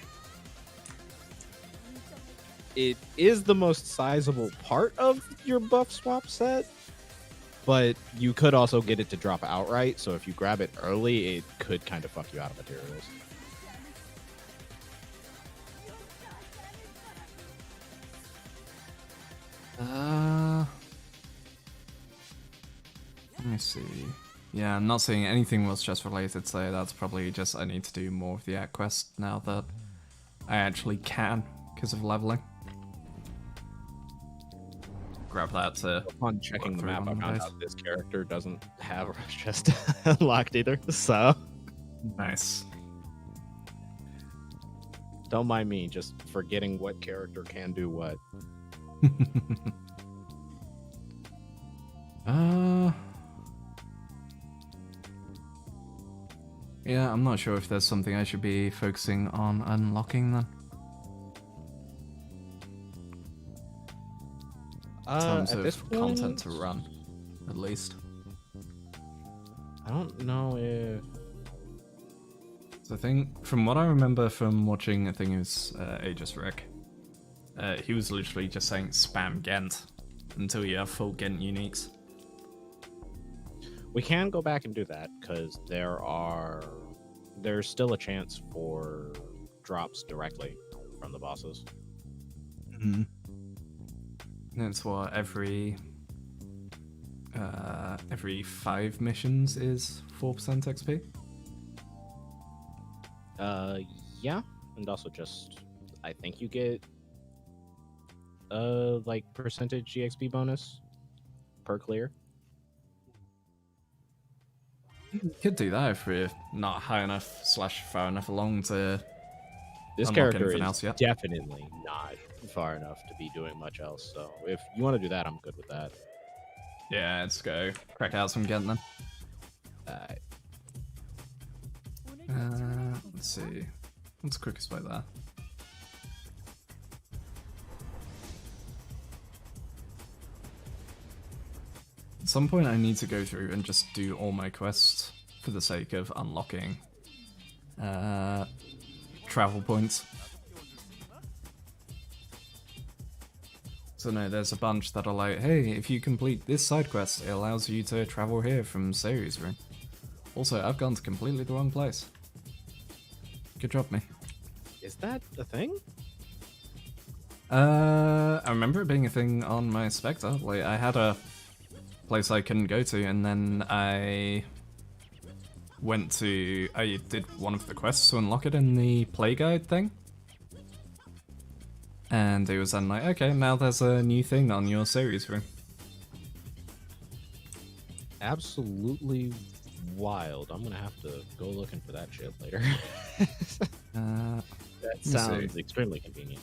It is the most sizable part of your buff swap set, but you could also get it to drop outright, so if you grab it early, it could kind of fuck you out of materials. Let me see. Yeah, I'm not seeing anything was just related, so that's probably just I need to do more of the act quest now that I actually can because of leveling. Grab that to upon checking the map, I found out this character doesn't have rush chest unlocked unlocked either, so nice. Don't mind me, just forgetting what character can do what. Yeah, I'm not sure if there's something I should be focusing on unlocking then. In terms of content to run, at least. I don't know if... So I think, from what I remember from watching, I think it was Aegis Rick, he was literally just saying spam Gent until you have full Gent uniques. We can go back and do that, because there's still a chance for drops directly from the bosses. Mm-hmm. That's what every 5 missions is 4% XP. Yeah, and also just I think you get like percentage GXP bonus per clear. You could do that if we're not high enough / far enough along to. This character is definitely not far enough to be doing much else. So if you want to do that, I'm good with that. Yeah, let's go crack out some Gent then. Let's see. What's the quickest way there? At some point I need to go through and just do all my quests for the sake of unlocking travel points. So no, there's a bunch that are like, hey, if you complete this side quest, it allows you to travel here from Series Room. Also, I've gone to completely the wrong place. Good job, me. Is that a thing? I remember it being a thing on my Spectre. Like, I had a place I couldn't go to, and then I did one of the quests to unlock it in the play guide thing. And it was then like, okay, now there's a new thing on your series room. Absolutely wild. I'm gonna have to go looking for that shit later. That sounds extremely convenient.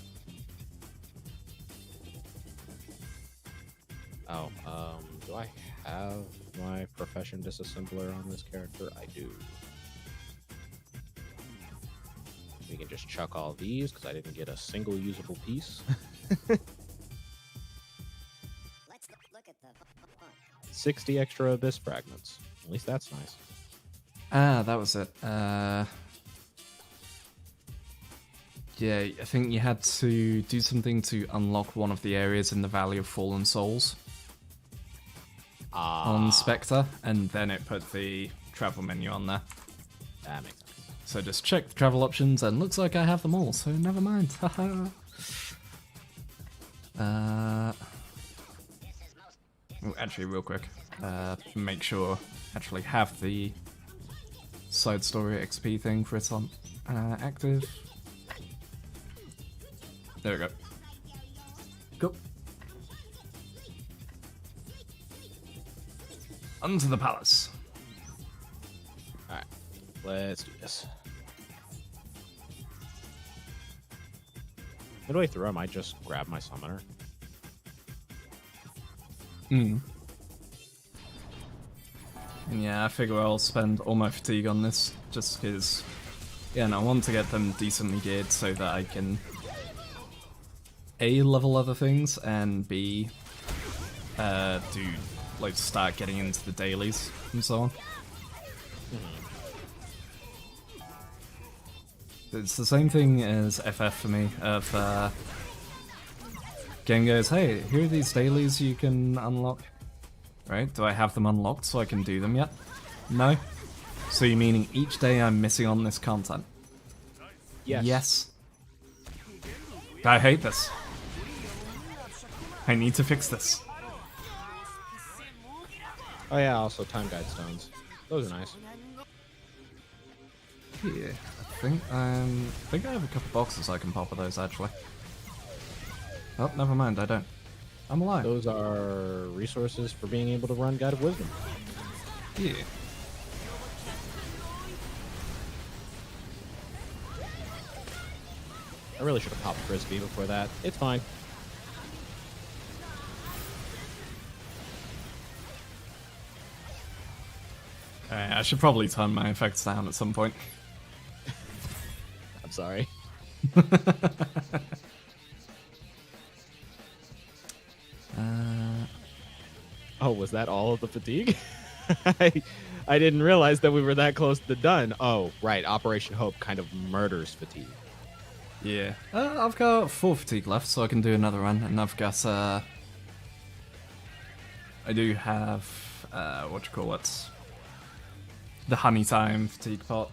Oh, do I have my profession disassembler on this character? I do. We can just chuck all these because I didn't get a single usable piece. Let's look at the 60 extra abyss fragments. At least that's nice. Ah, that was it. Yeah, I think you had to do something to unlock one of the areas in the Valley of Fallen Souls on Spectre, and then it put the travel menu on there. That makes sense. So just check the travel options, and looks like I have them all, so never mind. Actually, real quick, make sure actually have the side story XP thing for it on active. There we go. Go. Onto the palace. Alright, let's do this. Midway through, I might just grab my summoner. And yeah, I figure I'll spend all my fatigue on this, just because, yeah, I want to get them decently geared so that I can A, level other things, and B, start getting into the dailies and so on. It's the same thing as FF for me, of game goes, hey, here are these dailies you can unlock. Right, do I have them unlocked so I can do them yet? No? So you're meaning each day I'm missing on this content? Yes. Yes. I hate this. I need to fix this. Oh yeah, also time guide stones. Those are nice. Yeah, I think I have a couple boxes I can pop with those actually. Oh, never mind, I don't. I'm alive. Those are resources for being able to run Guide of Wisdom. Yeah. I really should have popped Frisbee before that. It's fine. Alright, I should probably turn my effects down at some point. I'm sorry. Oh, was that all of the fatigue? I didn't realize that we were that close to done. Oh, right. Operation Hope kind of murders fatigue. Yeah. I've got 4 fatigue left, so I can do another run, and I've got, I do have, the honey time fatigue pot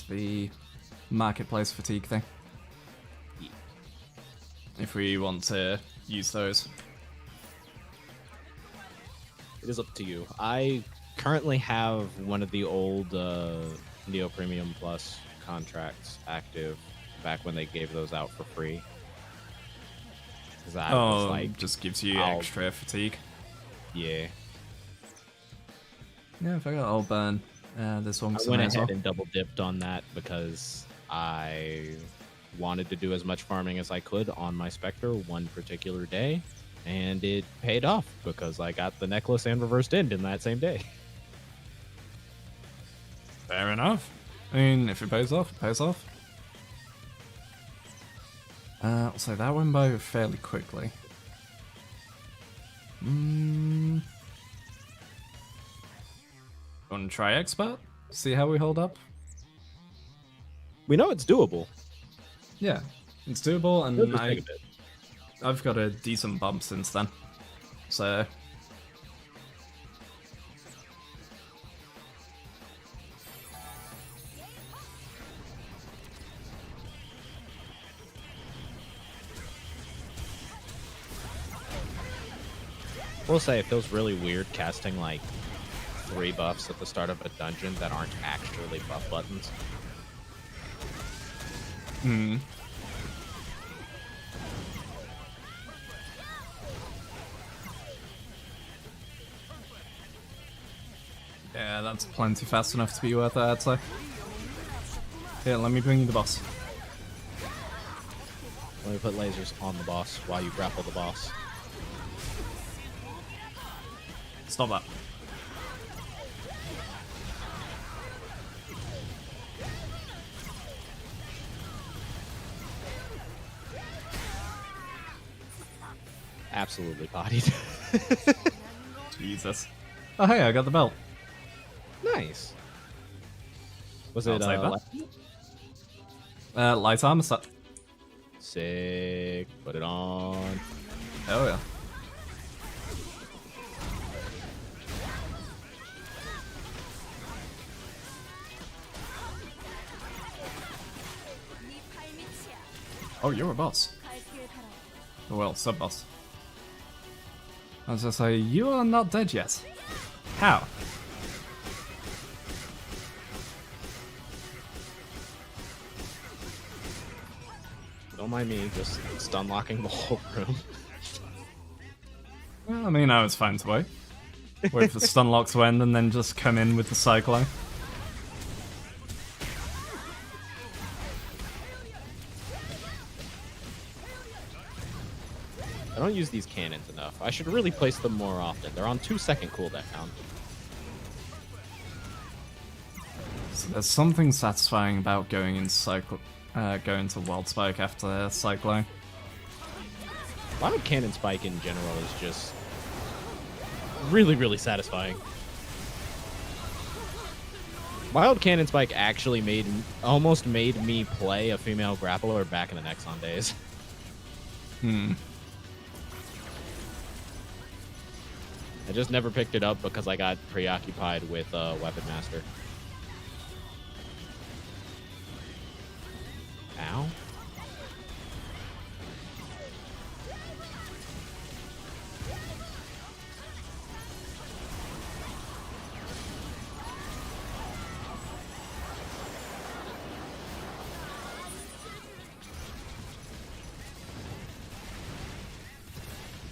/ the marketplace fatigue thing. If we want to use those. It is up to you. I currently have one of the old Neo Premium Plus contracts active back when they gave those out for free. That was like, just gives you extra fatigue. Yeah. Yeah, if I got I'll burn this one. I went ahead and double dipped on that because I wanted to do as much farming as I could on my Spectre one particular day. And it paid off because I got the necklace and reversed end in that same day. Fair enough. I mean, if it pays off, it pays off. So that went by fairly quickly. Want to try Expert? See how we hold up? We know it's doable. Yeah, it's doable, and It'll just take a bit. I've got a decent bump since then. So... We'll say it feels really weird casting like 3 buffs at the start of a dungeon that aren't actually buff buttons. Yeah, that's plenty fast enough to be worth it, I'd say. Here, let me bring you the boss. Let me put lasers on the boss while you grapple the boss. Stop that. Absolutely bodied. Jesus. Oh hey, I got the belt. Nice. Was I'll it take that. light? Light armor set. Sick. Put it on. Hell yeah. Oh, you're a boss. Well, sub-boss. I was just say, you are not dead yet. How? Don't mind me, just stun locking the whole room. Well, I mean, I was fine to wait. Wait for the stun lock to end and then just come in with the cyclone. I don't use these cannons enough. I should really place them more often. They're on 2-second cooldown. So there's something satisfying about going to Wild Spike after Cyclone. Wild Cannon Spike in general is just really, really satisfying. Wild Cannon Spike actually almost made me play a female grappler back in the Nexon days. I just never picked it up because I got preoccupied with Weapon Master. Ow.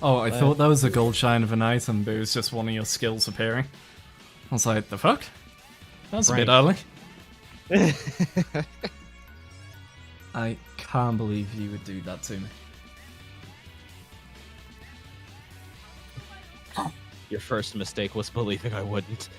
Oh, I thought that was a gold shine of an item, but it was just one of your skills appearing. I was like, the fuck? That's a bit early. I can't believe you would do that to me. Your first mistake was believing I wouldn't.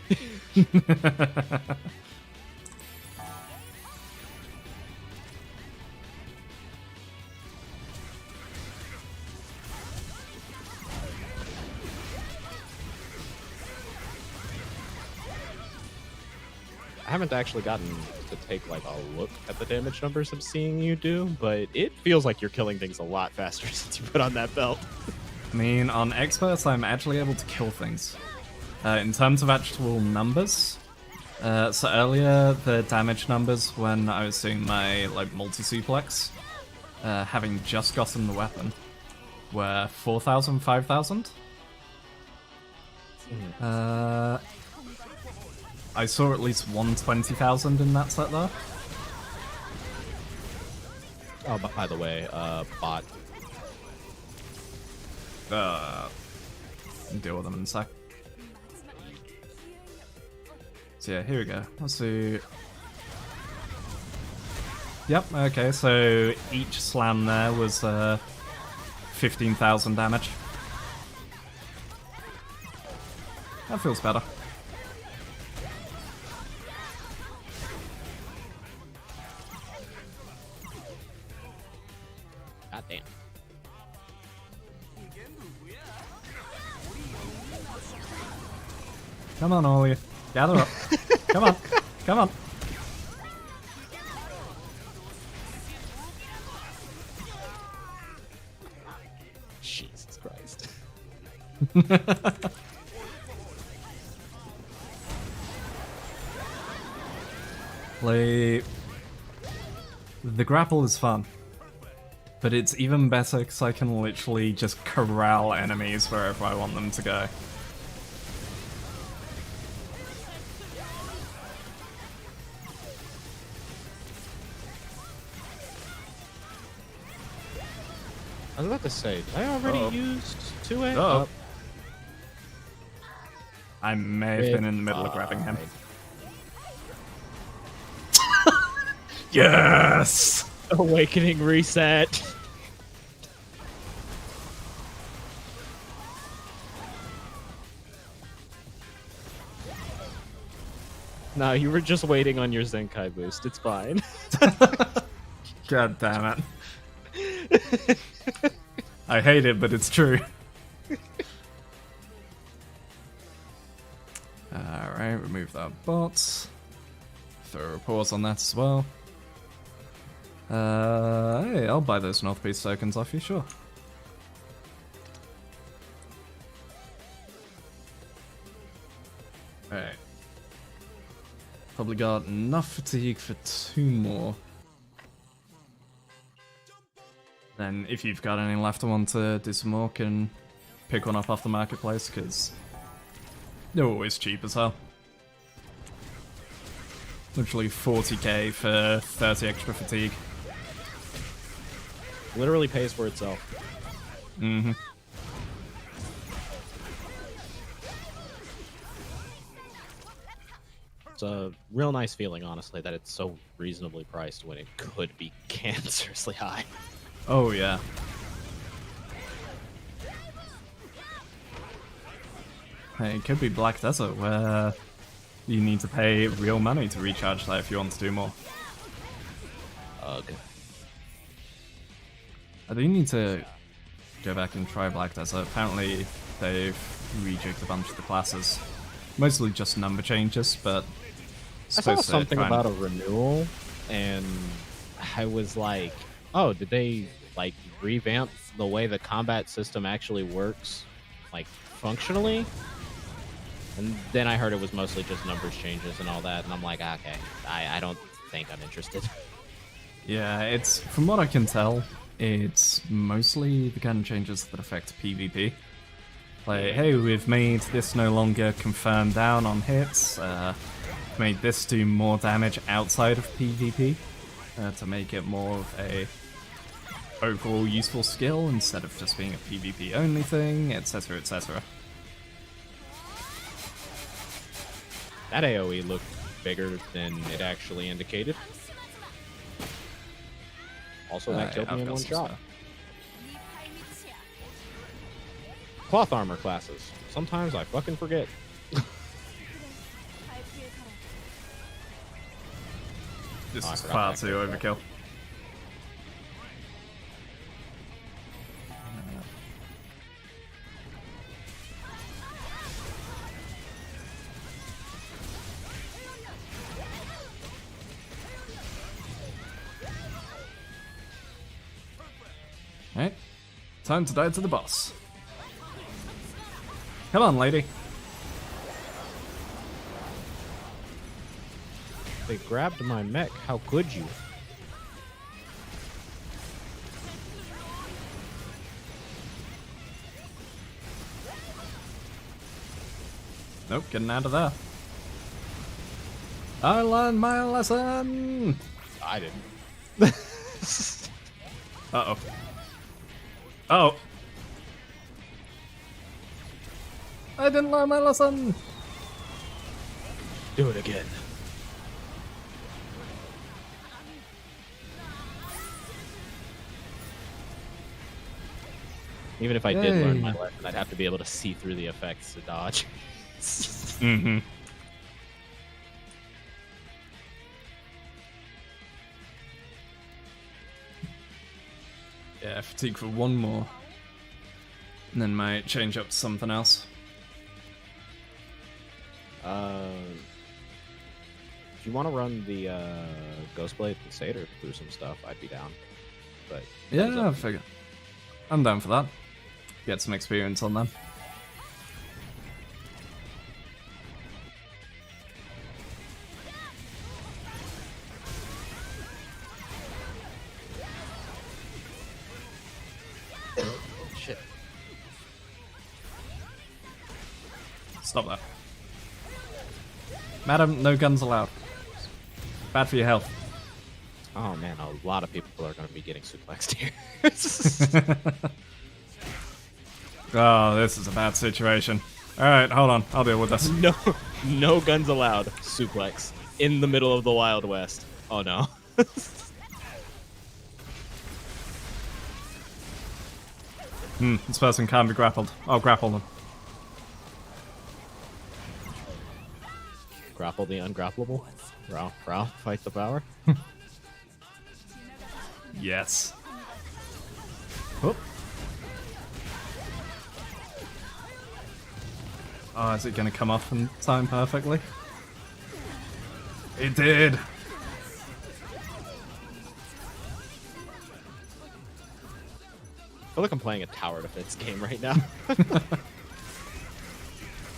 I haven't actually gotten to take like a look at the damage numbers I'm seeing you do, but it feels like you're killing things a lot faster since you put on that belt. I mean, on experts, I'm actually able to kill things. In terms of actual numbers, so earlier the damage numbers when I was doing my like multi-suplex, having just gotten the weapon, were 4,000, 5,000. I saw at least 120,000 in that set though. Oh, but by the way, bot. I'll deal with them in a sec. So yeah, here we go. Let's do... Yep, okay, so each slam there was 15,000 damage. That feels better. God damn. Come on, all of you. Gather up. Come on. Come on. Jesus Christ. Like, the grapple is fun, but it's even better because I can literally just corral enemies wherever I want them to go. I was about to say, did I already used 2A? Oh. I may have been in the middle of grabbing him. Yes! Awakening reset. No, you were just waiting on your Zenkai boost. It's fine. God damn it. I hate it, but it's true. Alright, remove that bot. Throw a pause on that as well. Hey, I'll buy those North Beast tokens off you, sure. Alright. Probably got enough fatigue for 2 more. Then if you've got any left, I want to do some more, can pick one up off the marketplace, because they're always cheap as hell. Literally 40k for 30 extra fatigue. Literally pays for itself. Mm-hmm. It's a real nice feeling, honestly, that it's so reasonably priced when it could be cancerously high. Oh, yeah. Hey, it could be Black Desert, where you need to pay real money to recharge that if you want to do more. Ugh. I do need to go back and try Black Desert. Apparently, they've rejigged a bunch of the classes. Mostly just number changes, but I saw something about a renewal, and I was like, oh, did they, like, revamp the way the combat system actually works, like, functionally? And then I heard it was mostly just numbers changes and all that, and I'm like, okay, I don't think I'm interested. Yeah, it's, from what I can tell, it's mostly the kind of changes that affect PvP. Like, hey, we've made this no longer confirm down on hits, made this do more damage outside of PvP, to make it more of a overall useful skill instead of just being a PvP only thing, etc, etc. That AoE looked bigger than it actually indicated. Also, that killed me in one shot. Cloth armor classes. Sometimes I fucking forget. This is far too overkill. Alright, time to die to the boss. Come on, lady. They grabbed my mech. How could you? Nope, getting out of there. I learned my lesson! I didn't. Uh-oh. Oh! I didn't learn my lesson! Do it again. Even if I did learn my lesson, I'd have to be able to see through the effects to dodge. Mm-hmm. Yeah, fatigue for 1 more. And then might change up to something else. If you want to run the Ghostblade Crusader through some stuff, I'd be down. But yeah, I figure. I'm down for that. Get some experience on them. shit. Stop that. Madam, no guns allowed. Bad for your health. Oh man, a lot of people are going to be getting suplexed here. Oh, this is a bad situation. Alright, hold on. I'll deal with this. No guns allowed. Suplex. In the middle of the Wild West. Oh no. This person can't be grappled. I'll grapple them. Grapple the ungrappleable. Row, fight the power. Yes. Whoop. Oh, is it going to come off in time perfectly? It did! feel like I'm playing a tower defense game right now.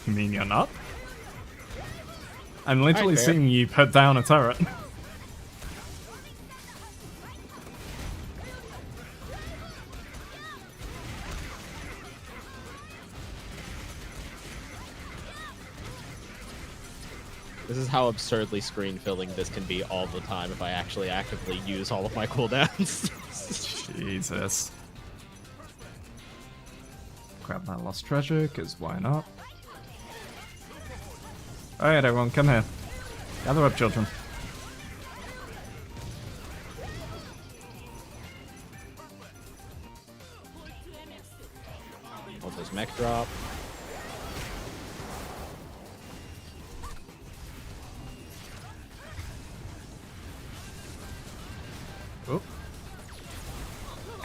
You mean you're not? I'm literally Alright, fair. seeing you put down a turret. This is how absurdly screen filling this can be all the time if I actually actively use all of my cooldowns. Jesus. Grab that lost treasure, because why not? Alright, everyone, come here. Gather up, children. Hold this mech drop. Oh.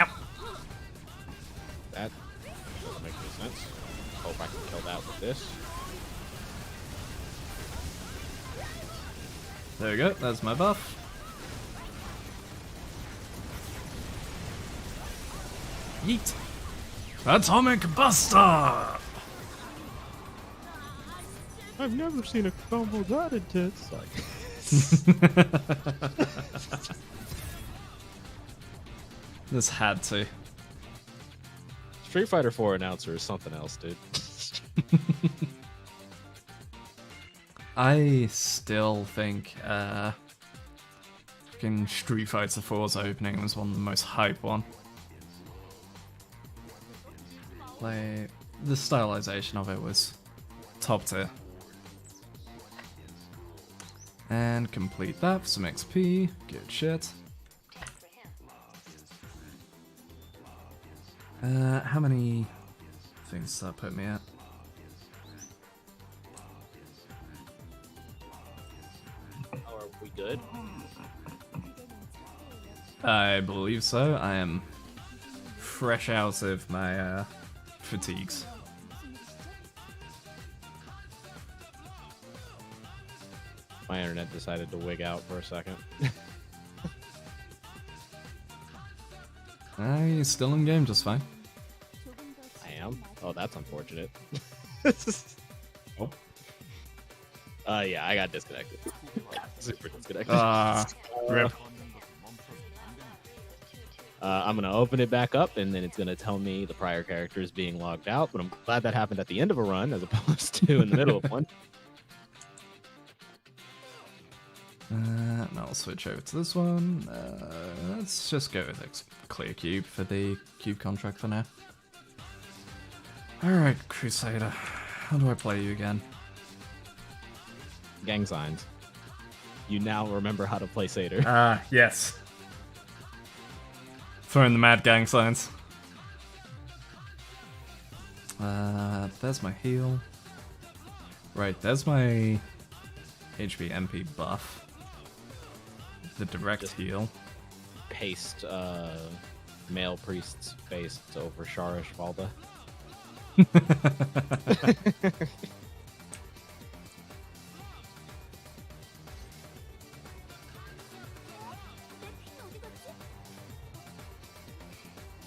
Ow. That doesn't make any sense. Hope I can kill that with this. There we go, that's my buff. Yeet! Atomic Buster! I've never seen a combo that intense. This had to. Street Fighter 4 announcer is something else, dude. I still think fucking Street Fighter 4's opening was one of the most hype one. Like, the stylization of it was top tier. And complete that for some XP. Good shit. How many things does that put me at? Oh, are we good? I believe so. I am fresh out of my fatigues. My internet decided to wig out for a second. You're still in game just fine. I am? Oh, that's unfortunate. Oh. Yeah, I got disconnected. Super disconnected. Rip. I'm gonna open it back up, and then it's gonna tell me the prior character is being logged out. But I'm glad that happened at the end of a run as opposed to in the middle of one. And I'll switch over to this one. Let's just go with clear cube for the cube contract for now. Alright, Crusader. How do I play you again? Gang signs. You now remember how to play Satyr. Yes. Throwing the mad gang signs. There's my heal. Right, there's my HP MP buff. The direct Just heal. Paste male priest's face over Sharish Valda.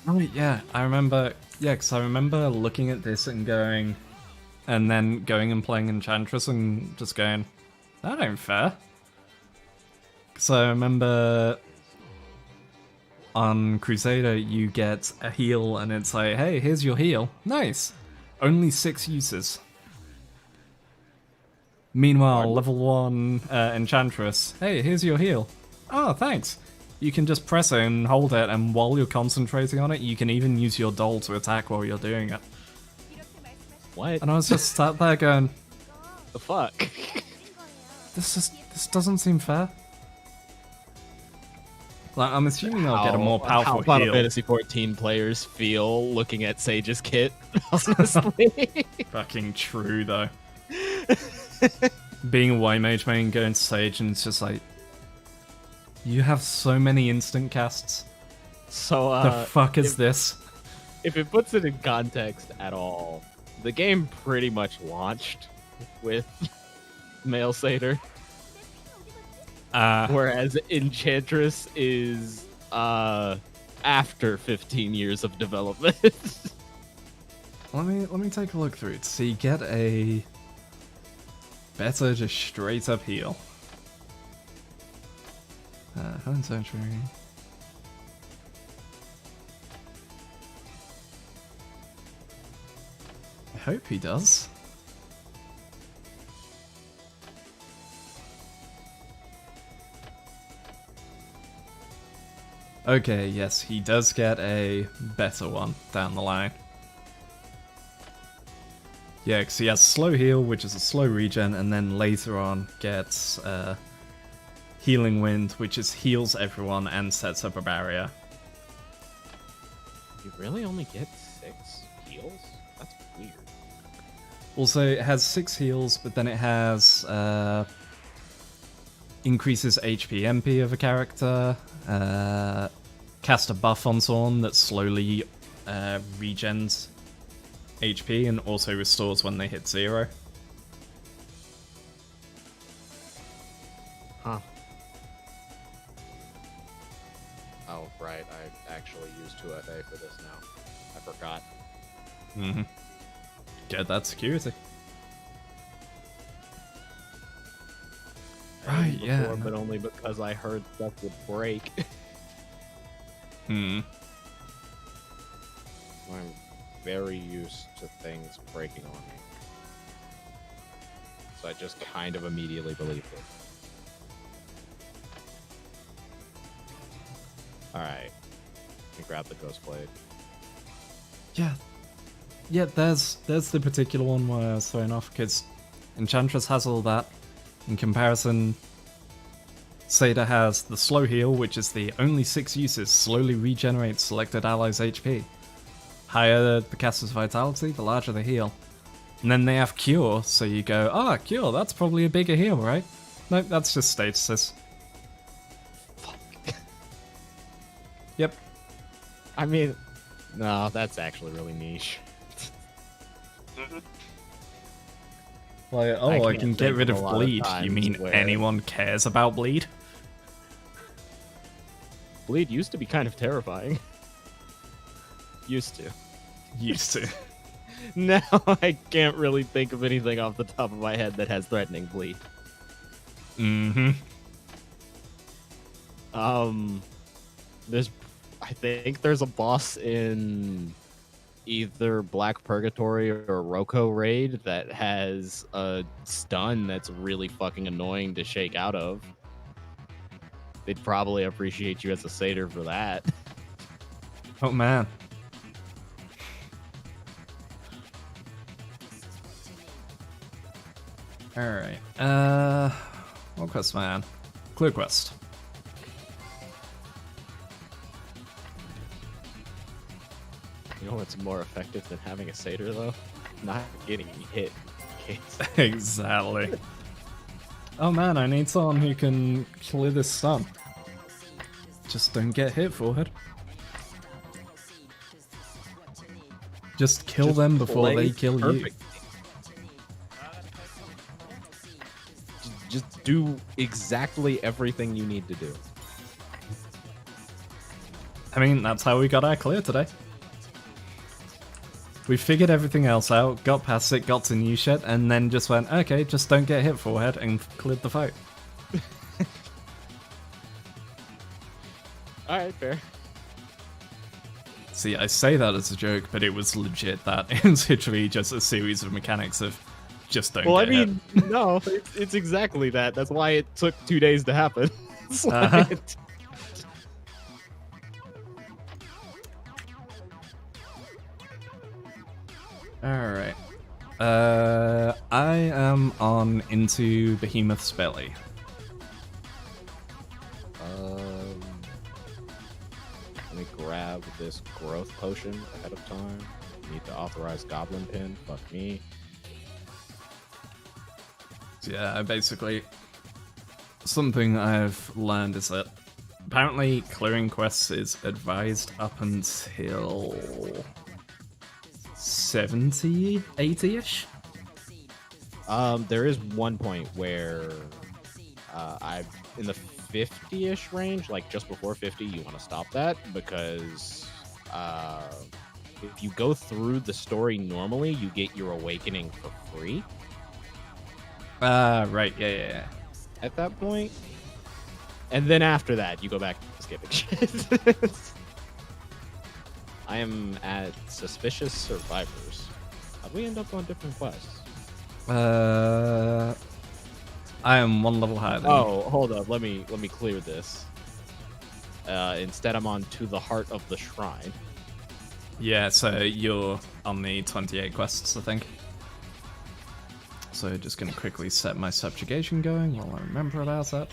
Oh yeah, I remember. Yeah, because I remember looking at this and going, and then going and playing Enchantress and just going, that ain't fair. Because I remember on Crusader you get a heal and it's like, hey, here's your heal. Nice. Only 6 uses. Meanwhile, level 1 Enchantress, hey, here's your heal. Oh, thanks. You can just press it and hold it, and while you're concentrating on it, you can even use your doll to attack while you're doing it. What? And I was just sat there going, The fuck? this doesn't seem fair. Like, I'm assuming I'll get a more powerful how Final heal. Fantasy 14 players feel looking at Sage's kit, honestly. Fucking true, though. Being a white mage main, going to Sage, and it's just like, you have so many instant casts. So, The fuck is this? if it puts it in context at all, the game pretty much launched with male Satyr, Uh, whereas Enchantress is after 15 years of development. Let me take a look through it. So you get a better just straight up heal. Helen Surgery. I hope he does. Okay, yes, he does get a better one down the line. Yeah, because he has slow heal, which is a slow regen, and then later on gets healing wind, which is heals everyone and sets up a barrier. You really only get 6 heals? That's weird. Also, it has 6 heals, but then it has increases HP MP of a character, cast a buff on someone that slowly regens HP and also restores when they hit 0. Huh. Oh, right. I actually used 2FA for this now. I forgot. Mm-hmm. Get that security. Right, Before, yeah. But only because I heard stuff would break. Hmm. I'm very used to things breaking on me. So I just kind of immediately believed it. Alright. Let me grab the Ghost Blade. Yeah. Yeah, there's the particular one where I was throwing off, because Enchantress has all that. In comparison, Seda has the slow heal, which is the only 6 uses, slowly regenerates selected allies' HP. Higher the caster's vitality, the larger the heal. And then they have Cure, so you go, ah, Cure, that's probably a bigger heal, right? Nope, that's just status. Fuck. Yep. I mean, no, that's actually really niche. Like, oh, I can get rid of bleed. You mean anyone cares about bleed? Bleed used to be kind of terrifying. Used to. Used to. Now I can't really think of anything off the top of my head that has threatening bleed. Mm-hmm. I think there's a boss in either Black Purgatory or Roko Raid that has a stun that's really fucking annoying to shake out of. They'd probably appreciate you as a satyr for that. Oh, man. Alright, what quest, man? Clear quest. You know what's more effective than having a satyr, though? Not getting hit. Exactly. Oh man, I need someone who can clear this stun. Just don't get hit, forehead. Just kill them before they kill you. Just do exactly everything you need to do. I mean, that's how we got our clear today. We figured everything else out, got past it, got to new shit, and then just went, okay, just don't get hit, forehead, and cleared the fight. Alright, fair. See, I say that as a joke, but it was legit that. It was literally just a series of mechanics of just don't get hit. No, it's exactly that. That's why it took 2 days to happen. Alright. I am on into Behemoth's belly. Let me grab this growth potion ahead of time. Need to authorize Goblin Pin. Fuck me. So yeah, basically, something I've learned is that apparently clearing quests is advised up until 70, 80-ish? There is one point where in the 50-ish range, like just before 50, you want to stop that because if you go through the story normally, you get your awakening for free. Right, yeah. At that point, and then after that, you go back to skipping shit. I am at Suspicious Survivors. How'd we end up on different quests? I am one level higher than you. Oh, hold up. Let me clear this. Instead, I'm on To the Heart of the Shrine. Yeah, so you're on the 28 quests, I think. So just gonna quickly set my subjugation going while I remember about that.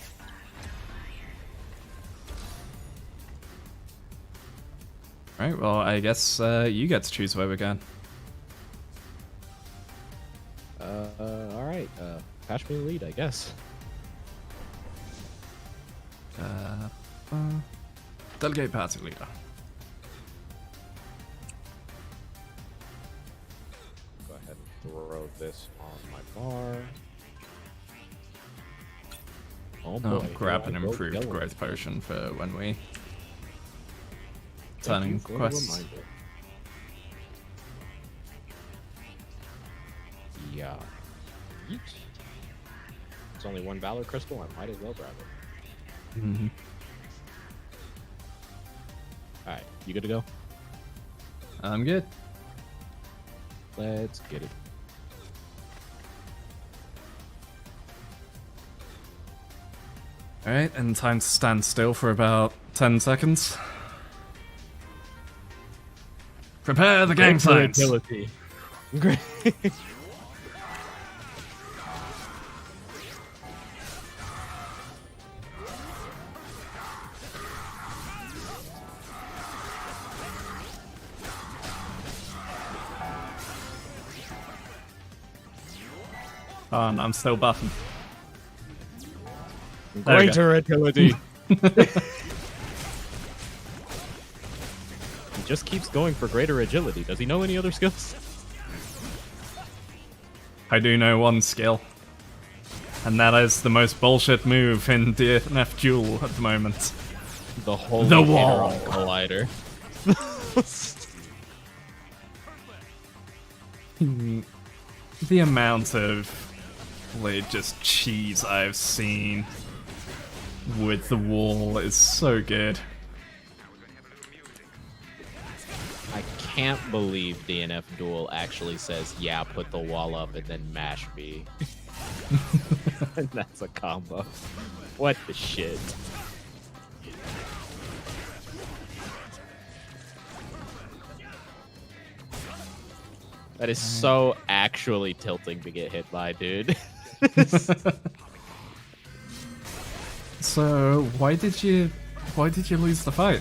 Right, well, I guess you get to choose where we're going. Alright. Patch me the lead, I guess. Delegate party leader. Go ahead and throw this on my bar. Oh boy. Grab an here I go improved yelling. growth potion for when we Thank turning you for the quests. reminder. Yeah. Yeet. It's only one Valor Crystal, I might as well grab it. Mm-hmm. Alright, you good to go? I'm good. Let's get it. Alright, and time to stand still for about 10 seconds. Prepare the gang signs! Great. Oh, and I'm still buffing. There we go. Greater agility. He just keeps going for greater agility. Does he know any other skills? I do know one skill. And that is the most bullshit move in DNF Duel at the moment. The whole The wall. collider. The amount of like just cheese I've seen with the wall is so good. I can't believe DNF Duel actually says, yeah, put the wall up and then mash B. And that's a combo. What the shit? That is so actually tilting to get hit by, dude. So why did you lose the fight?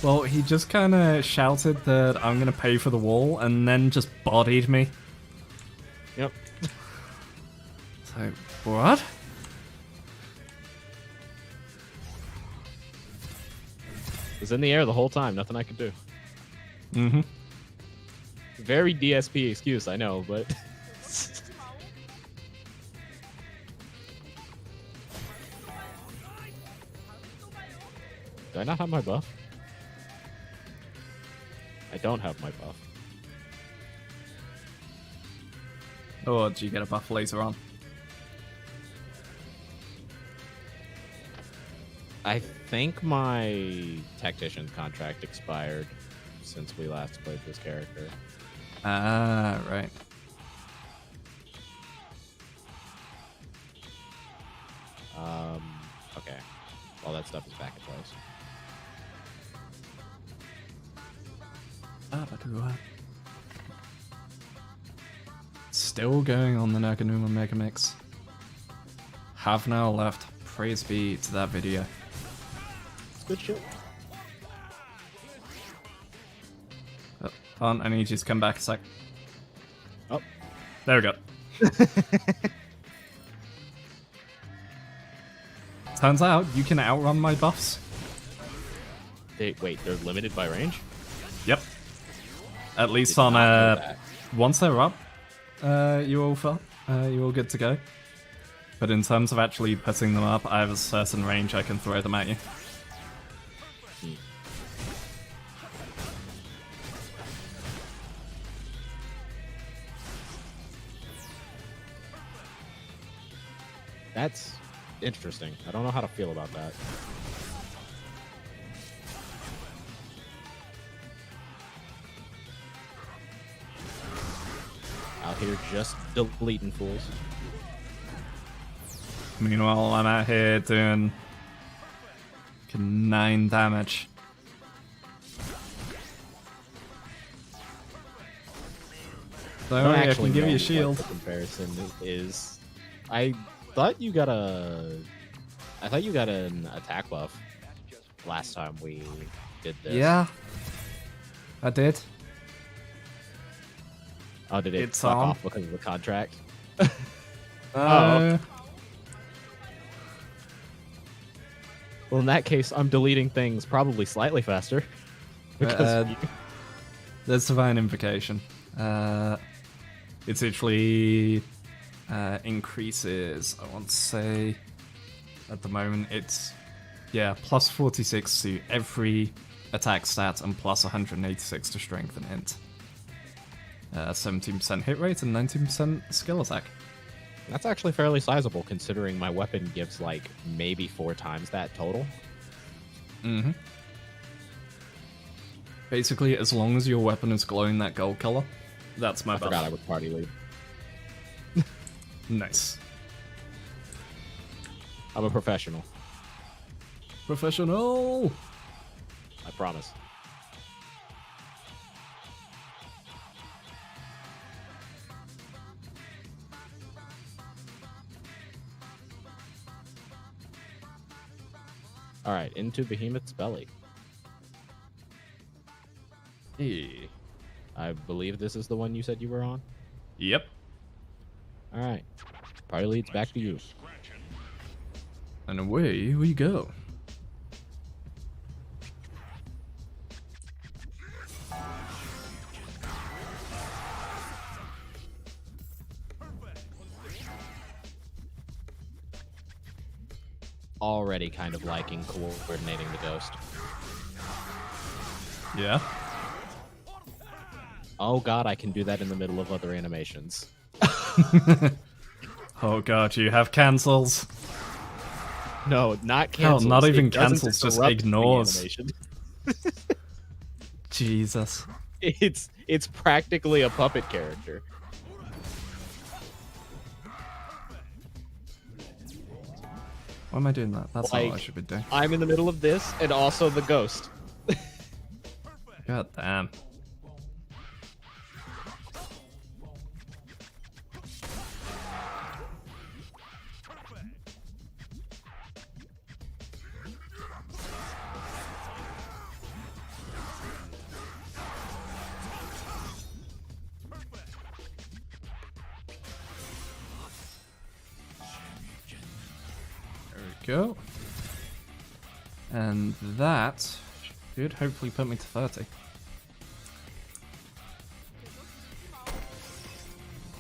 Well, he just kind of shouted that I'm gonna pay for the wall, and then just bodied me. Yep. So what? It was in the air the whole time. Nothing I could do. Mm-hmm. Very DSP excuse, I know, but... Do I not have my buff? I don't have my buff. Or do you get a buff later on? I think my tactician's contract expired since we last played this character. Ah, right. Okay. All that stuff is back in place. Still going on the Naganuma Mega Mix. Half an hour left. Praise be to that video. It's good shit. Oh, hold on, I need you to come back a sec. Oh. There we go. Turns out you can outrun my buffs. Wait, they're limited by range? Yep. At least Did on not know that. once they're up, you're all good to go. but in terms of actually putting them up, I have a certain range I can throw them at you. That's interesting. I don't know how to feel about that. Out here just deleting fools. Meanwhile, I'm out here doing 9 damage. Don't worry, I can give you a shield. The comparison is, I thought you got an attack buff last time we did this. Yeah, I did. Oh, did it fuck off because of the contract? Oh. Well, in that case, I'm deleting things probably slightly faster. Because there's divine invocation. It's actually increases, I want to say, at the moment it's, yeah, plus 46 to every attack stat and plus 186 to strength and int. 17% hit rate and 19% skill attack. That's actually fairly sizable considering my weapon gives like maybe 4 times that total. Mm-hmm. Basically, as long as your weapon is glowing that gold color, that's my buff. I forgot I would party lead. Nice. I'm a professional. Professional! I promise. Alright, into Behemoth's belly. Hey. I believe this is the one you said you were on? Yep. Alright. Party leads back to you. And away we go. Already kind of liking coordinating the ghost. Yeah. Oh god, I can do that in the middle of other animations. Oh god, you have cancels. No, not cancels. Oh, not even It doesn't cancels, just interrupt the ignores. animation. Jesus. It's practically a puppet character. Why am I doing that? That's not what I should be doing. I'm in the middle of this and also the ghost. God damn. Go. And that should hopefully put me to 30.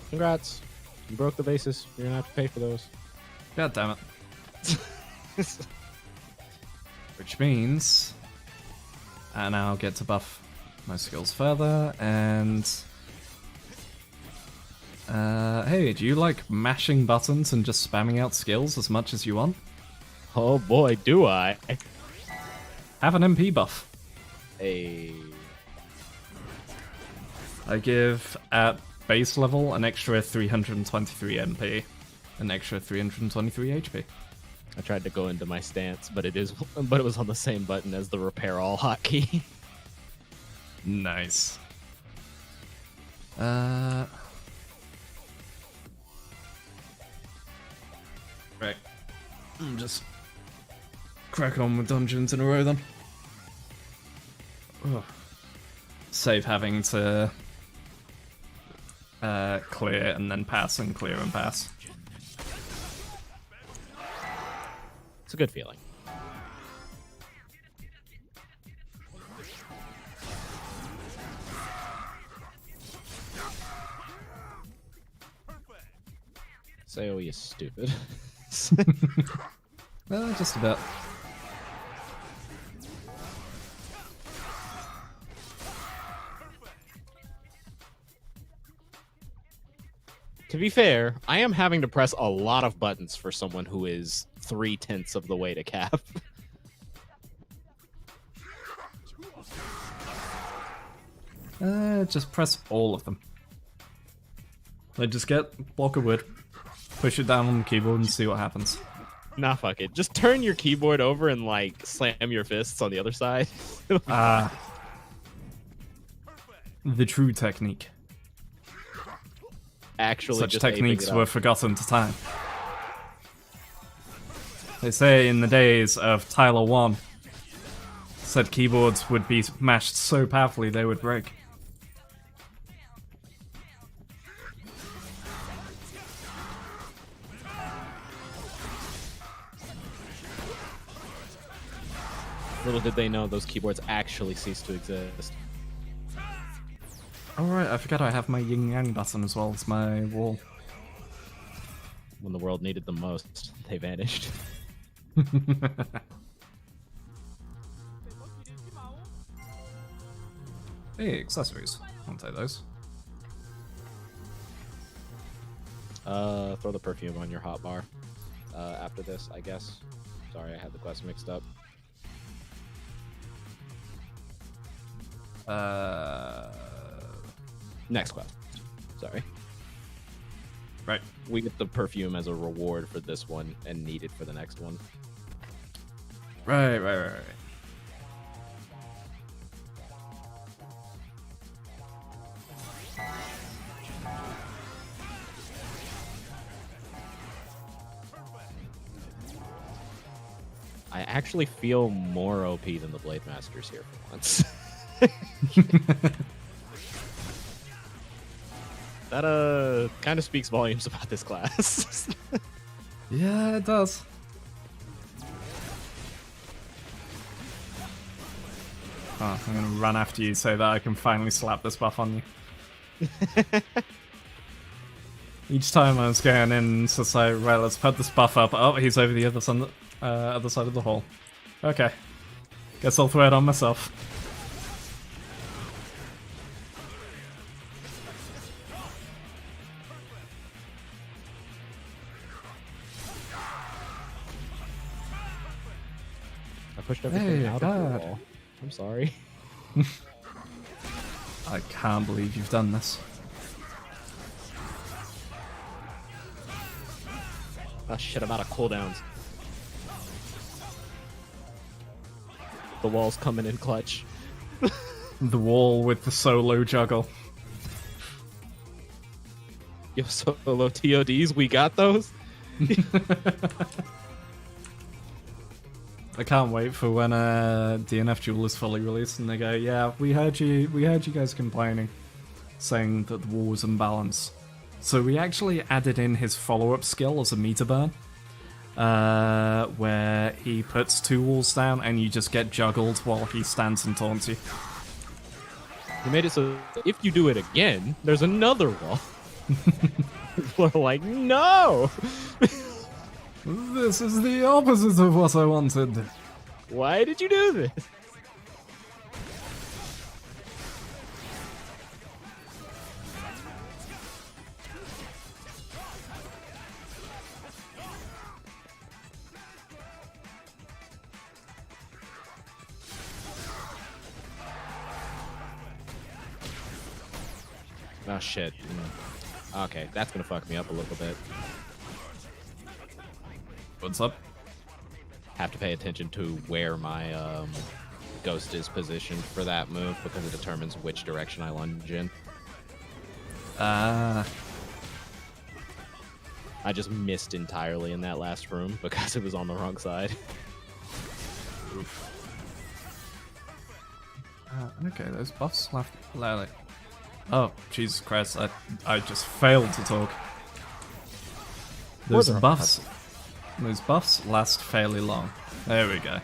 Congrats. You broke the bases. You're gonna have to pay for those. God damn it. Which means I now get to buff my skills further, and hey, do you like mashing buttons and just spamming out skills as much as you want? Oh boy, do I. Have an MP buff. Hey. I give, at base level, an extra 323 MP, an extra 323 HP. I tried to go into my stance, but it was on the same button as the repair all hotkey. Nice. Right. Just crack on with dungeons in a row then. Ugh. Save having to clear and then pass and clear and pass. It's a good feeling. Say, oh, you stupid. this. Just a bit. To be fair, I am having to press a lot of buttons for someone who is 3/10 of the way to cap. Just press all of them. Like, just get block of wood, push it down on the keyboard and see what happens. Nah, fuck it. Just turn your keyboard over and, like, slam your fists on the other side. The true technique. Actually, Such just techniques aping it were up. forgotten to time. They say in the days of Tyler 1, said keyboards would be mashed so powerfully they would break. Little did they know those keyboards actually ceased to exist. Alright, I forgot I have my yin yang button as well as my wall. When the world needed them most, they vanished. Hey, accessories. I'll take those. Throw the perfume on your hotbar. After this, I guess. Sorry, I had the quest mixed up. Next quest. Sorry. Right. We get the perfume as a reward for this one and need it for the next one. Right. I actually feel more OP than the Blade Masters here for once. That kind of speaks volumes about this class. Yeah, it does. Oh, I'm gonna run after you so that I can finally slap this buff on you. Each time I was going in, so it's like, right, let's put this buff up. Oh, he's over the other side of the hall. Okay. Guess I'll throw it on myself. I pushed everything Hey, out of the God. wall. I'm sorry. I can't believe you've done this. Oh shit, I'm out of cooldowns. The wall's coming in clutch. The wall with the solo juggle. Yo, solo TODs, we got those? I can't wait for when DNF Duel is fully released and they go, yeah, we heard you guys complaining, saying that the wall was imbalanced. So we actually added in his follow-up skill as a meter burn, where he puts 2 walls down and you just get juggled while he stands and taunts you. You made it so if you do it again, there's another wall. People are like, no! This is the opposite of what I wanted. Why did you do this? Oh shit. Okay, that's gonna fuck me up a little bit. What's up? Have to pay attention to where my ghost is positioned for that move because it determines which direction I lunge in. I just missed entirely in that last room because it was on the wrong side. Okay, those buffs left. Oh, Jesus Christ! I just failed to talk. Those buffs last fairly long. There we go.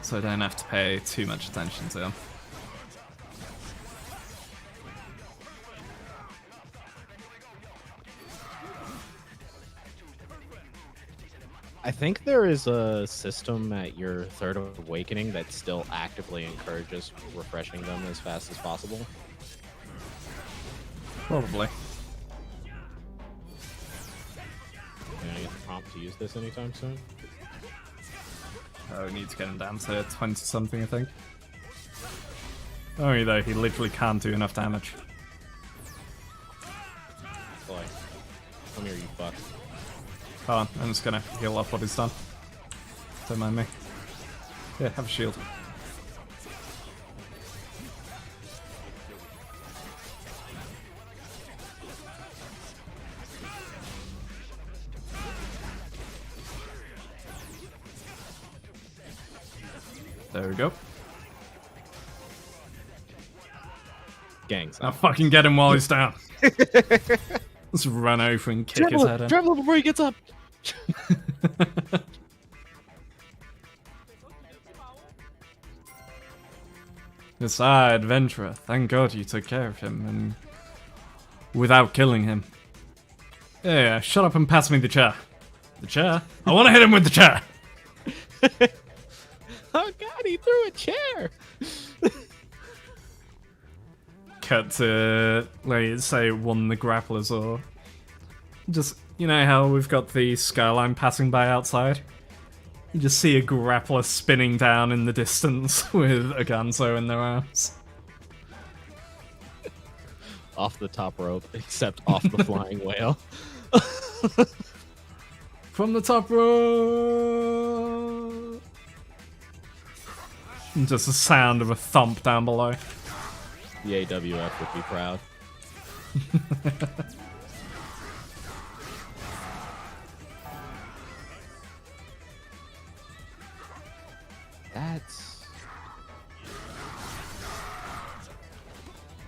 So I don't have to pay too much attention to them. I think there is a system at your third awakening that still actively encourages refreshing them as fast as possible. Probably. Can I get the prompt to use this anytime soon? Oh, we need to get him down to 20 something, I think. Only though, he literally can't do enough damage. Boy, come here, you fuck. Hold on, I'm just gonna heal up what he's done. Don't mind me. Yeah, have a shield. There we go. Gangs. Now fucking get him while he's down. Let's run over and kick his head in. Travel before he gets up! Yes, adventurer. Thank God you took care of him and without killing him. Yeah, shut up and pass me the chair. The chair? I want to hit him with the chair. Oh god, he threw a chair! Cut to, like, say, one of the grapplers, or just, you know how we've got the skyline passing by outside? You just see a grappler spinning down in the distance with a ganzo in their arms. Off the top rope, except off the flying whale. From the top row! And just the sound of a thump down below. The AWF would be proud.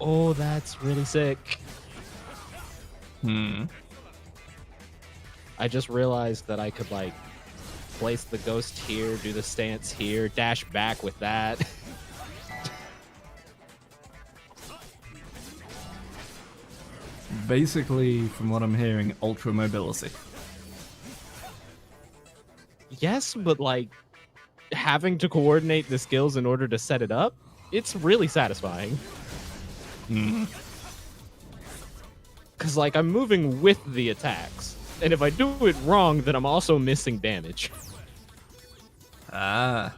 Oh, that's really sick. I just realized that I could, like, place the ghost here, do the stance here, dash back with that. Basically, from what I'm hearing, ultra mobility. Yes, but, like, having to coordinate the skills in order to set it up, it's really satisfying. Because, like, I'm moving with the attacks. And if I do it wrong, then I'm also missing damage. Ah.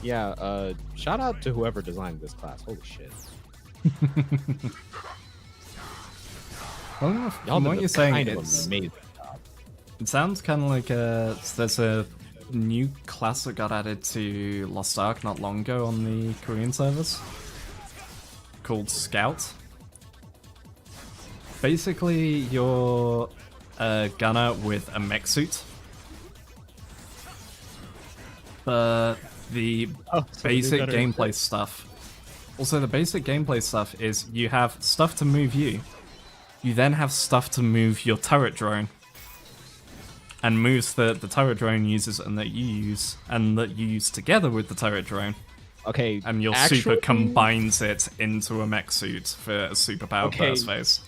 Yeah, shout out to whoever designed this class. Holy shit. Well, Y'all from did what a you're saying, kind of amazing job. it sounds kind of like there's a new class that got added to Lost Ark not long ago on the Korean servers called Scout. Basically, you're a gunner with a mech suit. But the basic gameplay stuff... Also, the basic gameplay stuff is you have stuff to move you. You then have stuff to move your turret drone. And moves that the turret drone uses and that you use. And that you use together with the turret drone. Okay, And your super combines it into a mech suit for a superpower burst phase.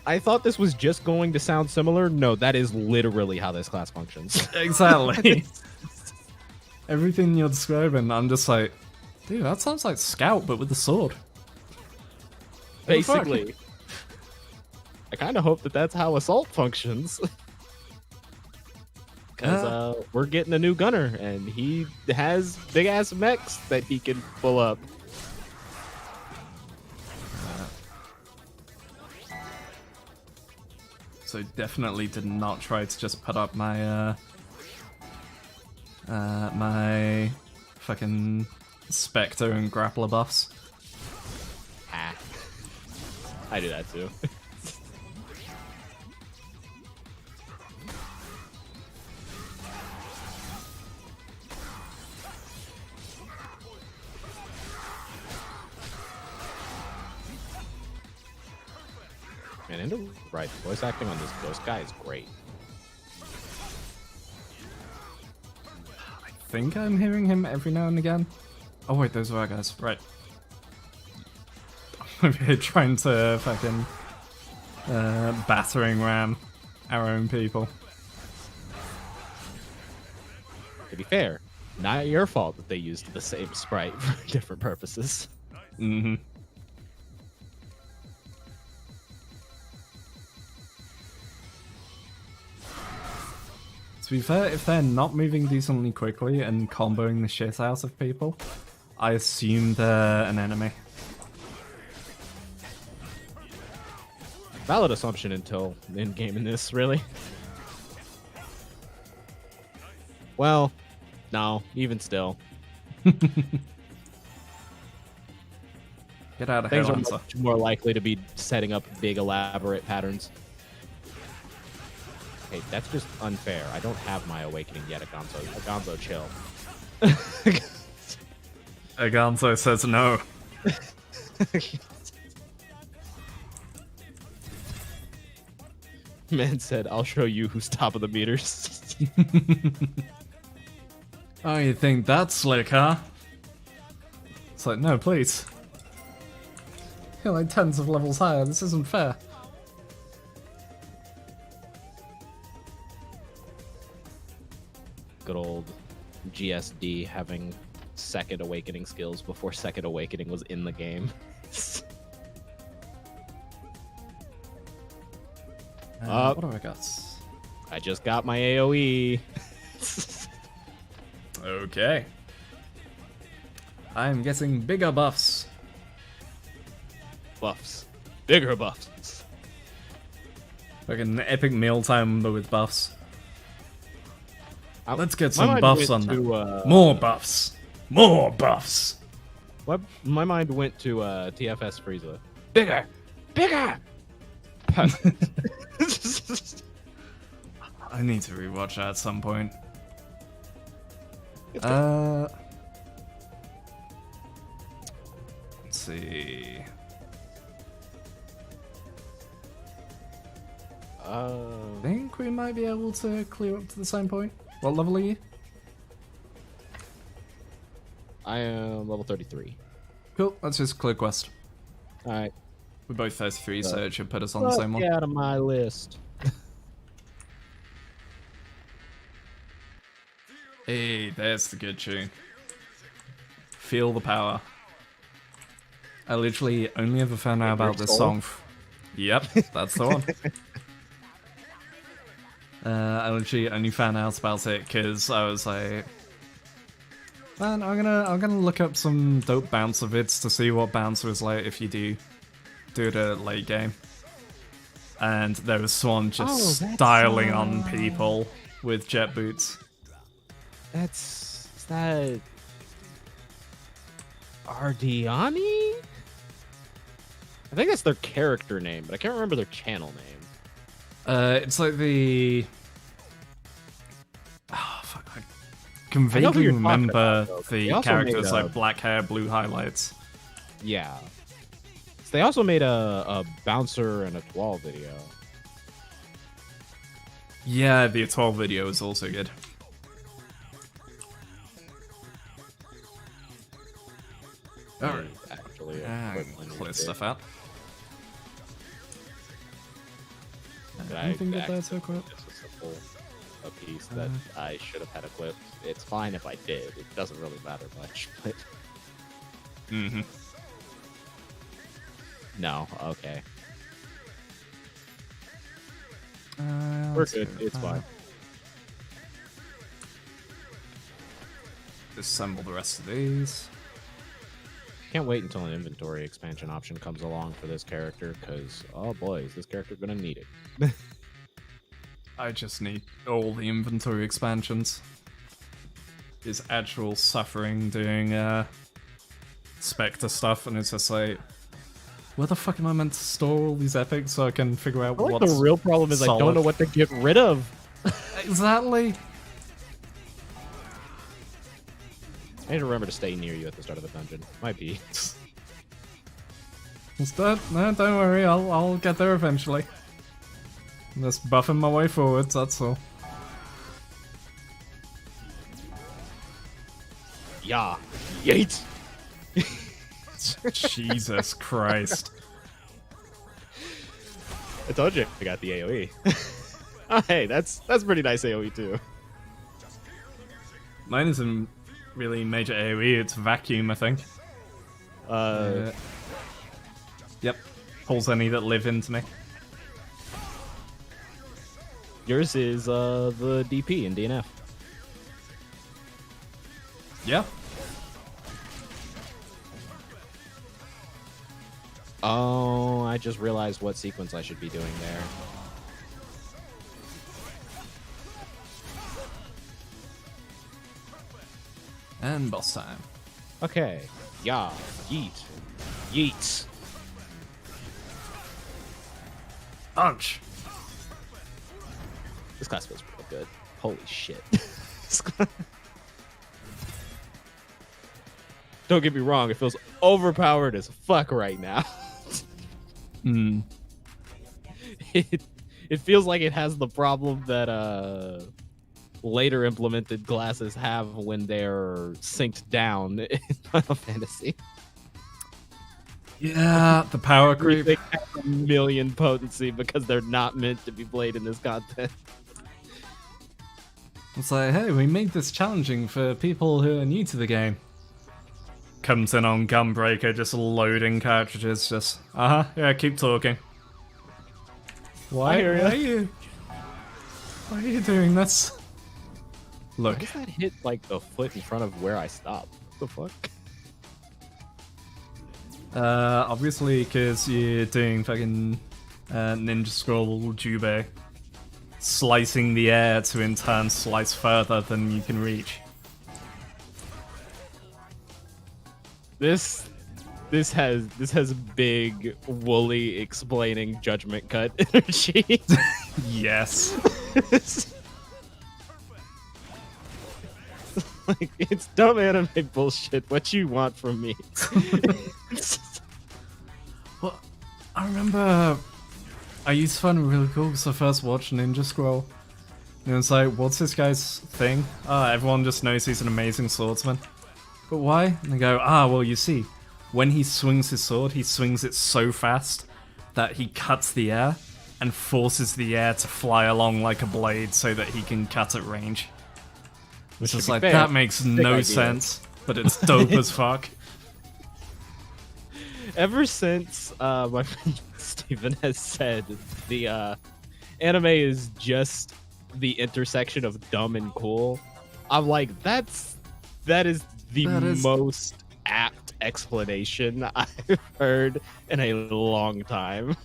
I thought this was just going to sound similar. No, that is literally how this class functions. Exactly. Everything you're describing, I'm just like, dude, that sounds like Scout, but with the sword. Basically. I kind of hope that that's how Assault functions. Because we're getting a new gunner, and he has big-ass mechs that he can pull up. So definitely did not try to just put up my my fucking Spectre and Grappler buffs. Ah. I do that too. Man, Endo, right, voice acting on this ghost guy is great. I think I'm hearing him every now and again. Oh wait, those are our guys. Right. over here trying to fucking battering ram our own people. To be fair, not your fault that they used the same sprite for different purposes. Mm-hmm. To be fair, if they're not moving decently quickly and comboing the shit out of people, I assume they're an enemy. Valid assumption until in-game in this, really. Well, no, even still. Get out of here, Things are Lancer. much more likely to be setting up big, elaborate patterns. Hey, that's just unfair. I don't have my awakening yet, Agonzo. Agonzo, chill. Aganzo says no. Man said, I'll show you who's top of the meters. Oh, you think that's slick, huh? It's like, no, please. You're like tens of levels higher, this isn't fair. Good old GSD having second awakening skills before second awakening was in the game. What do I got? I just got my AoE. Okay. I'm getting bigger buffs. Buffs. Bigger buffs. Like an epic mealtime, but with buffs. Let's get My some mind buffs went on to, that. More buffs. More buffs. My mind went to TFS Frieza. Bigger! Bigger! I need to rewatch that at some point. It's Let's see. I think we might be able to clear up to the same point. What level are you? I am level 33. Cool, let's just clear quest. Alright. We're both 33, so it should put us on the same one. Get out of my list. Hey, there's the good tune. Feel the power. I literally only ever found out about this song. Yep, that's the one. I literally only found out about it because I was like, man, I'm gonna look up some dope bouncer vids to see what bouncer is like if you do it at late game. And there was someone just styling on people with jet boots. Is that Ardiani? I think that's their character name, but I can't remember their channel name. It's like the... Oh, fuck. I can I know who vaguely you're talking remember about, though. They the also characters, made like black hair, blue highlights. Yeah. So they also made a bouncer and a 12 video. Yeah, the 12 video is also good. Alright. Actually, Clear stuff out. I Anything good there accidentally to equip? disassembled a piece that I should have had equipped. It's fine if I did. It doesn't really matter much. But Mm-hmm. no, okay. We're Let's good. do It's fine. Disassemble the rest of these. Can't wait until an inventory expansion option comes along for this character, because, oh boy, is this character gonna need it. I just need all the inventory expansions. Is actual suffering doing Spectre stuff, and it's just like, where the fuck am I meant to store all these epics so I can figure out what's the real problem is I don't solid? know what to get rid of. Exactly. I need to remember to stay near you at the start of the dungeon. Might be. No, don't worry, I'll get there eventually. I'm just buffing my way forwards, that's all. Yeah. Yeet! Jesus Christ. I told you I got the AoE. Oh, hey, that's pretty nice AoE too. Mine isn't really major AoE, it's vacuum, I think. Yep. Pulls any that live into me. Yours is the DP in DNF. Yeah. Oh, I just realized what sequence I should be doing there. And boss time. Okay. Yeah. Yeet. Yeet. Ouch! This class feels pretty good. Holy shit. Don't get me wrong, it feels overpowered as fuck right now. Hmm. It feels like it has the problem that later implemented classes have when they're synced down in Final Fantasy. Yeah, the power creep. They have a million potency because they're not meant to be played in this content. It's like, hey, we made this challenging for people who are new to the game. Comes in on Gunbreaker, just loading cartridges, just, yeah, keep talking. Why are you doing this? Look. Why does that hit, like, the foot in front of where I stopped? What the fuck? Obviously, because you're doing fucking Ninja Scroll Jubei. Slicing the air to in turn slice further than you can reach. This has big woolly explaining judgment cut energy. Yes. Like, it's dumb anime bullshit. What you want from me? Well, I remember I used to find it really cool because I first watched Ninja Scroll. And it's like, what's this guy's thing? Everyone just knows he's an amazing swordsman. But why? And they go, well, you see, when he swings his sword, he swings it so fast that he cuts the air and forces the air to fly along like a blade so that he can cut at range. Which is like, that makes no sense, but it's dope as fuck. Ever since my friend Steven has said the anime is just the intersection of dumb and cool, I'm like, that is the most apt explanation I've heard in a long time.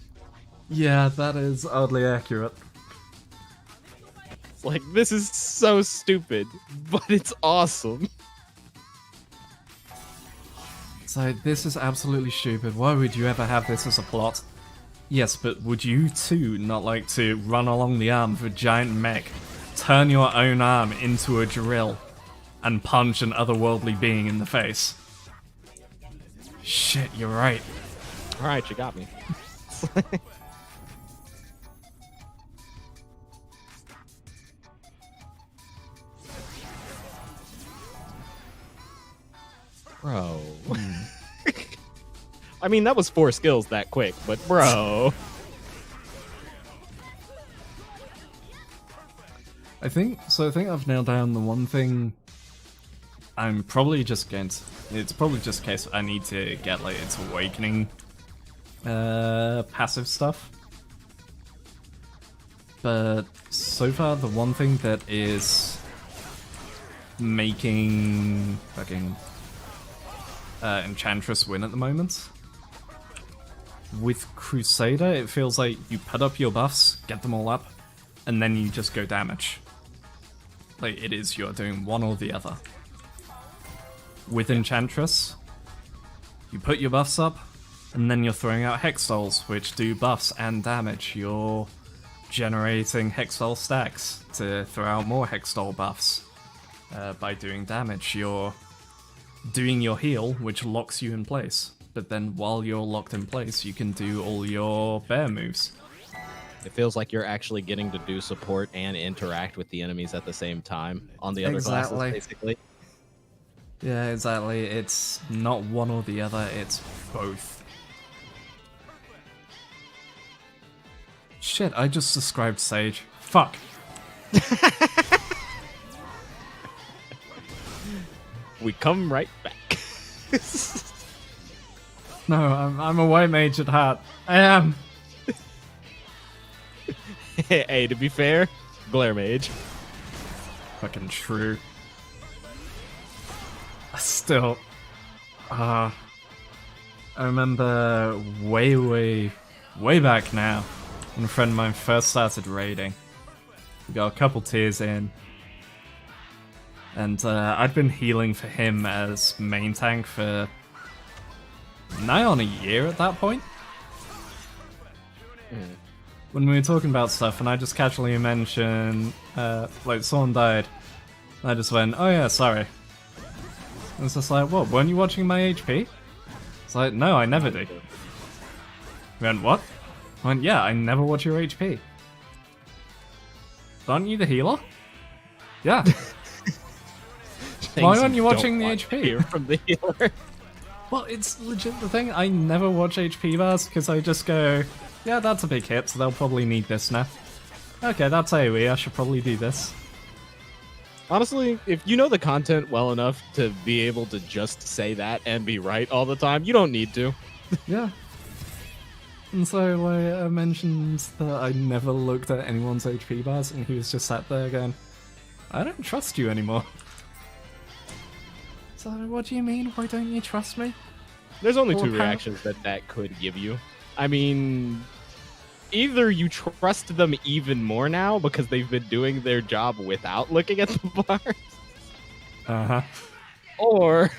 Yeah, that is oddly accurate. It's like, this is so stupid, but it's awesome. It's like, this is absolutely stupid. Why would you ever have this as a plot? Yes, but would you too not like to run along the arm of a giant mech, turn your own arm into a drill, and punch an otherworldly being in the face? Shit, you're right. Alright, you got me. Bro. I mean, that was 4 skills that quick, but bro. I think I've nailed down the one thing I'm probably just going to... It's probably just a case I need to get like its awakening passive stuff. But so far the one thing that is making fucking Enchantress win at the moment, with Crusader, it feels like you put up your buffs, get them all up, and then you just go damage. Like, it is you're doing one or the other. With Enchantress, you put your buffs up, and then you're throwing out Hextolls, which do buffs and damage. You're generating Hextol stacks to throw out more Hextol buffs by doing damage. You're doing your heal, which locks you in place. But then while you're locked in place, you can do all your bear moves. It feels like you're actually getting to do support and interact with the enemies at the same time on the other classes, basically. Yeah, exactly. It's not one or the other, it's both. Shit, I just described Sage. Fuck. We come right back. No, I'm a white mage at heart. I am. Hey, to be fair, glare mage. Fucking true. Still, I remember way back now when a friend of mine first started raiding. We got a couple tiers in, and I'd been healing for him as main tank for nigh on a year at that point. When we were talking about stuff, and I just casually mentioned, like, someone died, I just went, oh yeah, sorry. And it's just like, what, weren't you watching my HP? It's like, no, I never do. We went, what? I went, yeah, I never watch your HP. Aren't you the healer? Yeah. Why aren't you watching the HP? From the healer? Well, it's legit the thing. I never watch HP bars because I just go, yeah, that's a big hit, so they'll probably need this now. Okay, that's AoE, I should probably do this. Honestly, if you know the content well enough to be able to just say that and be right all the time, you don't need to. Yeah. And so like, I mentioned that I never looked at anyone's HP bars, and he was just sat there going, I don't trust you anymore. So what do you mean? Why don't you trust me? There's only two reactions that could give you. I mean, either you trust them even more now because they've been doing their job without looking at the bars. Uh-huh. Or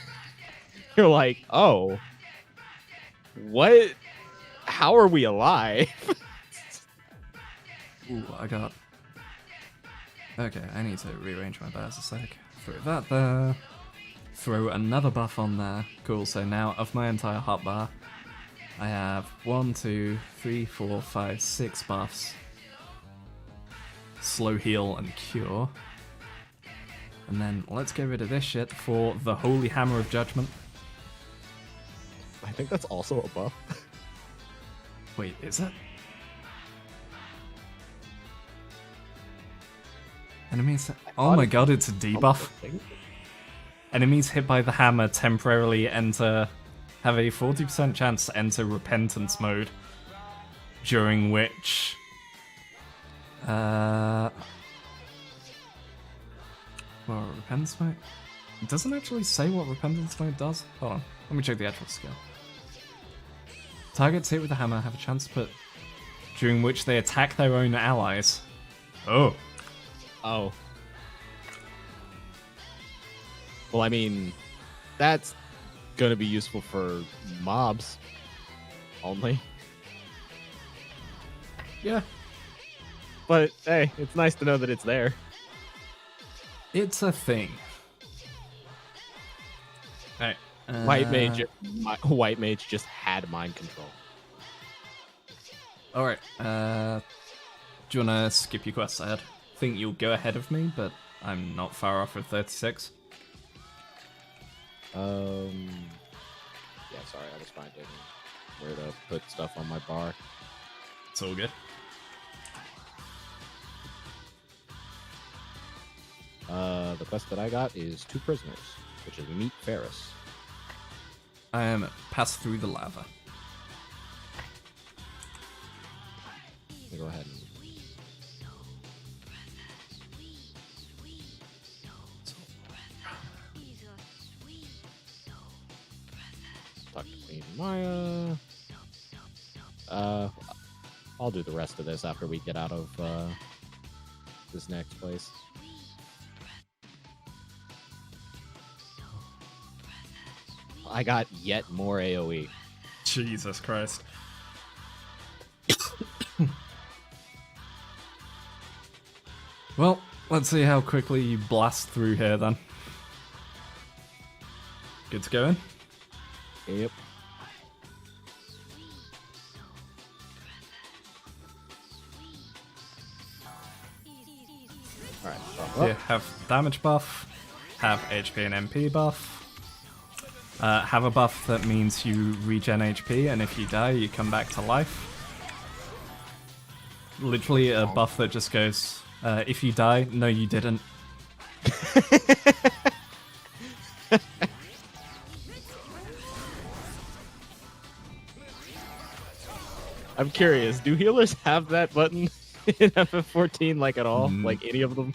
you're like, oh, what? How are we alive? Ooh, I got... Okay, I need to rearrange my bars a sec. Throw that there. Throw another buff on there. Cool, so now of my entire hotbar, I have 1, 2, 3, 4, 5, 6 buffs. Slow heal and cure. And then let's get rid of this shit for the Holy Hammer of Judgment. I think that's also a buff. Wait, is it? Enemies... Oh my god, it's a debuff. Enemies hit by the hammer temporarily have a 40% chance to enter repentance mode, during which... Well, repentance mode? It doesn't actually say what repentance mode does. Hold on, let me check the actual skill. Targets hit with the hammer have a chance to put... during which they attack their own allies. Oh. Oh. Well, I mean, that's gonna be useful for mobs only. Yeah. But hey, it's nice to know that it's there. It's a thing. Alright. White mage just had mind control. Alright. Do you wanna skip your quest ahead? I think you'll go ahead of me, but I'm not far off with 36. Yeah, sorry, I was finding where to put stuff on my bar. It's all good. The quest that I got is 2 prisoners, which is meet Ferris. I am pass through the lava. Let me go ahead and talk to Queen Maya. I'll do the rest of this after we get out of this next place. I got yet more AoE. Jesus Christ. Well, let's see how quickly you blast through here then. Good to go in? Yep. Alright, so Yeah, have damage buff, have HP and MP buff, have a buff that means you regen HP, and if you die, you come back to life. literally a buff that just goes, if you die, no you didn't. I'm curious, do healers have that button in FF14 like at all? Like any of them?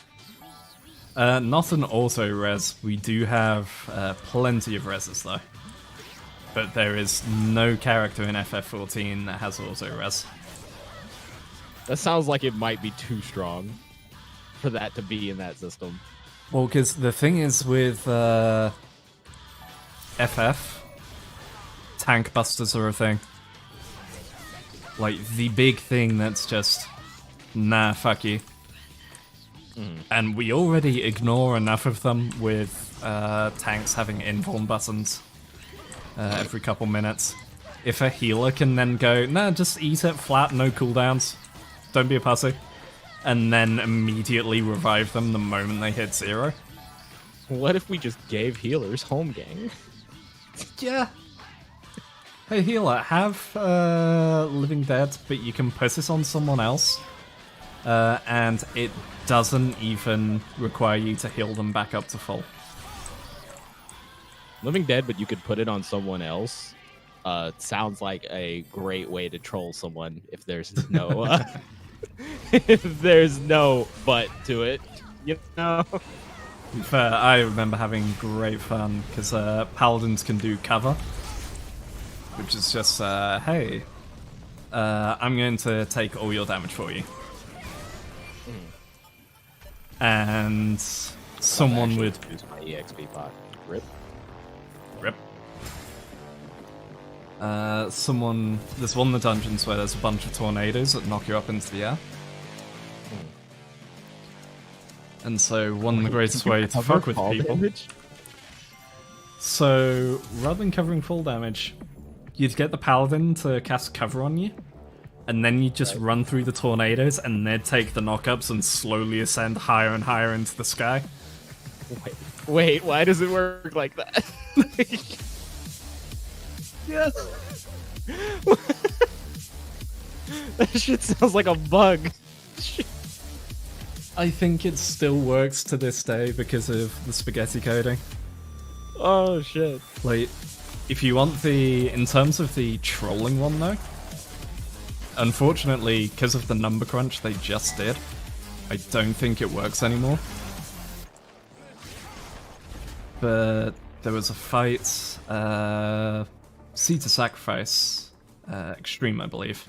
Not an auto res. We do have plenty of reses though. But there is no character in FF14 that has auto res. That sounds like it might be too strong for that to be in that system. Well, because the thing is with FF, tank busters are a thing. Like, the big thing that's just, nah, fuck you. And we already ignore enough of them with tanks having inform buttons every couple minutes. If a healer can then go, nah, just eat it flat, no cooldowns, don't be a pussy, and then immediately revive them the moment they hit 0. What if we just gave healers home gang? Yeah. Hey healer, have Living Dead, but you can put it on someone else, and it doesn't even require you to heal them back up to full. Living Dead, but you could put it on someone else. Sounds like a great way to troll someone if there's no if there's no but to it, you know. Fair, I remember having great fun because paladins can do cover, which is just hey, I'm going to take all your damage for you, and someone would use my EXP pot. Rip. There's one in the dungeons where there's a bunch of tornadoes that knock you up into the air. And so one of the greatest ways to fuck with people... So, rather than covering full damage, you'd get the paladin to cast cover on you, and then you'd just run through the tornadoes, and they'd take the knockups and slowly ascend higher and higher into the sky. Wait, why does it work like that? Yes. That shit sounds like a bug. I think it still works to this day because of the spaghetti coding. Oh shit. Like, if you want in terms of the trolling one though, unfortunately, because of the number crunch they just did, I don't think it works anymore. But there was a fight, Sea to Sacrifice, Extreme, I believe.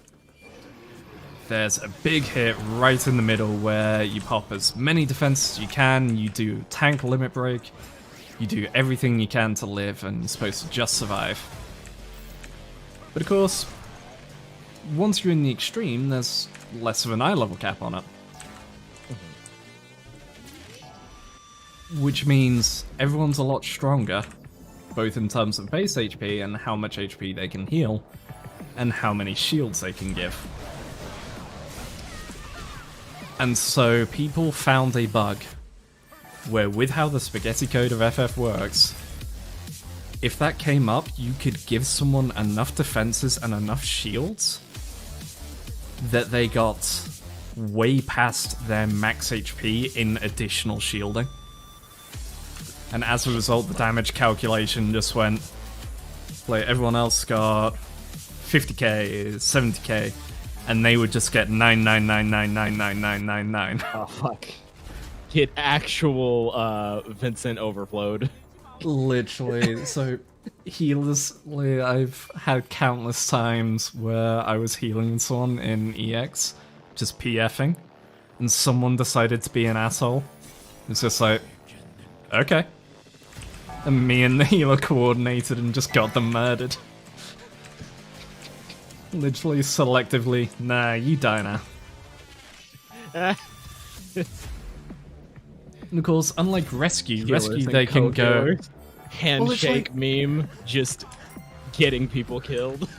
There's a big hit right in the middle where you pop as many defenses as you can, you do tank limit break, you do everything you can to live, and you're supposed to just survive. But of course, once you're in the Extreme, there's less of an eye level cap on it. Which means everyone's a lot stronger, both in terms of base HP and how much HP they can heal, and how many shields they can give. And so people found a bug where, with how the spaghetti code of FF works, if that came up, you could give someone enough defenses and enough shields that they got way past their max HP in additional shielding. And as a result, the damage calculation just went, like, everyone else got 50k, 70k, and they would just get 999999999. Oh fuck. Get actual Vincent overflowed. Literally. So healers, like, I've had countless times where I was healing someone in EX, just PFing, and someone decided to be an asshole. It's just like, okay. And me and the healer coordinated and just got them murdered. Literally selectively, nah, you die now. And of course, unlike Rescue, they can go... Handshake meme, just getting people killed.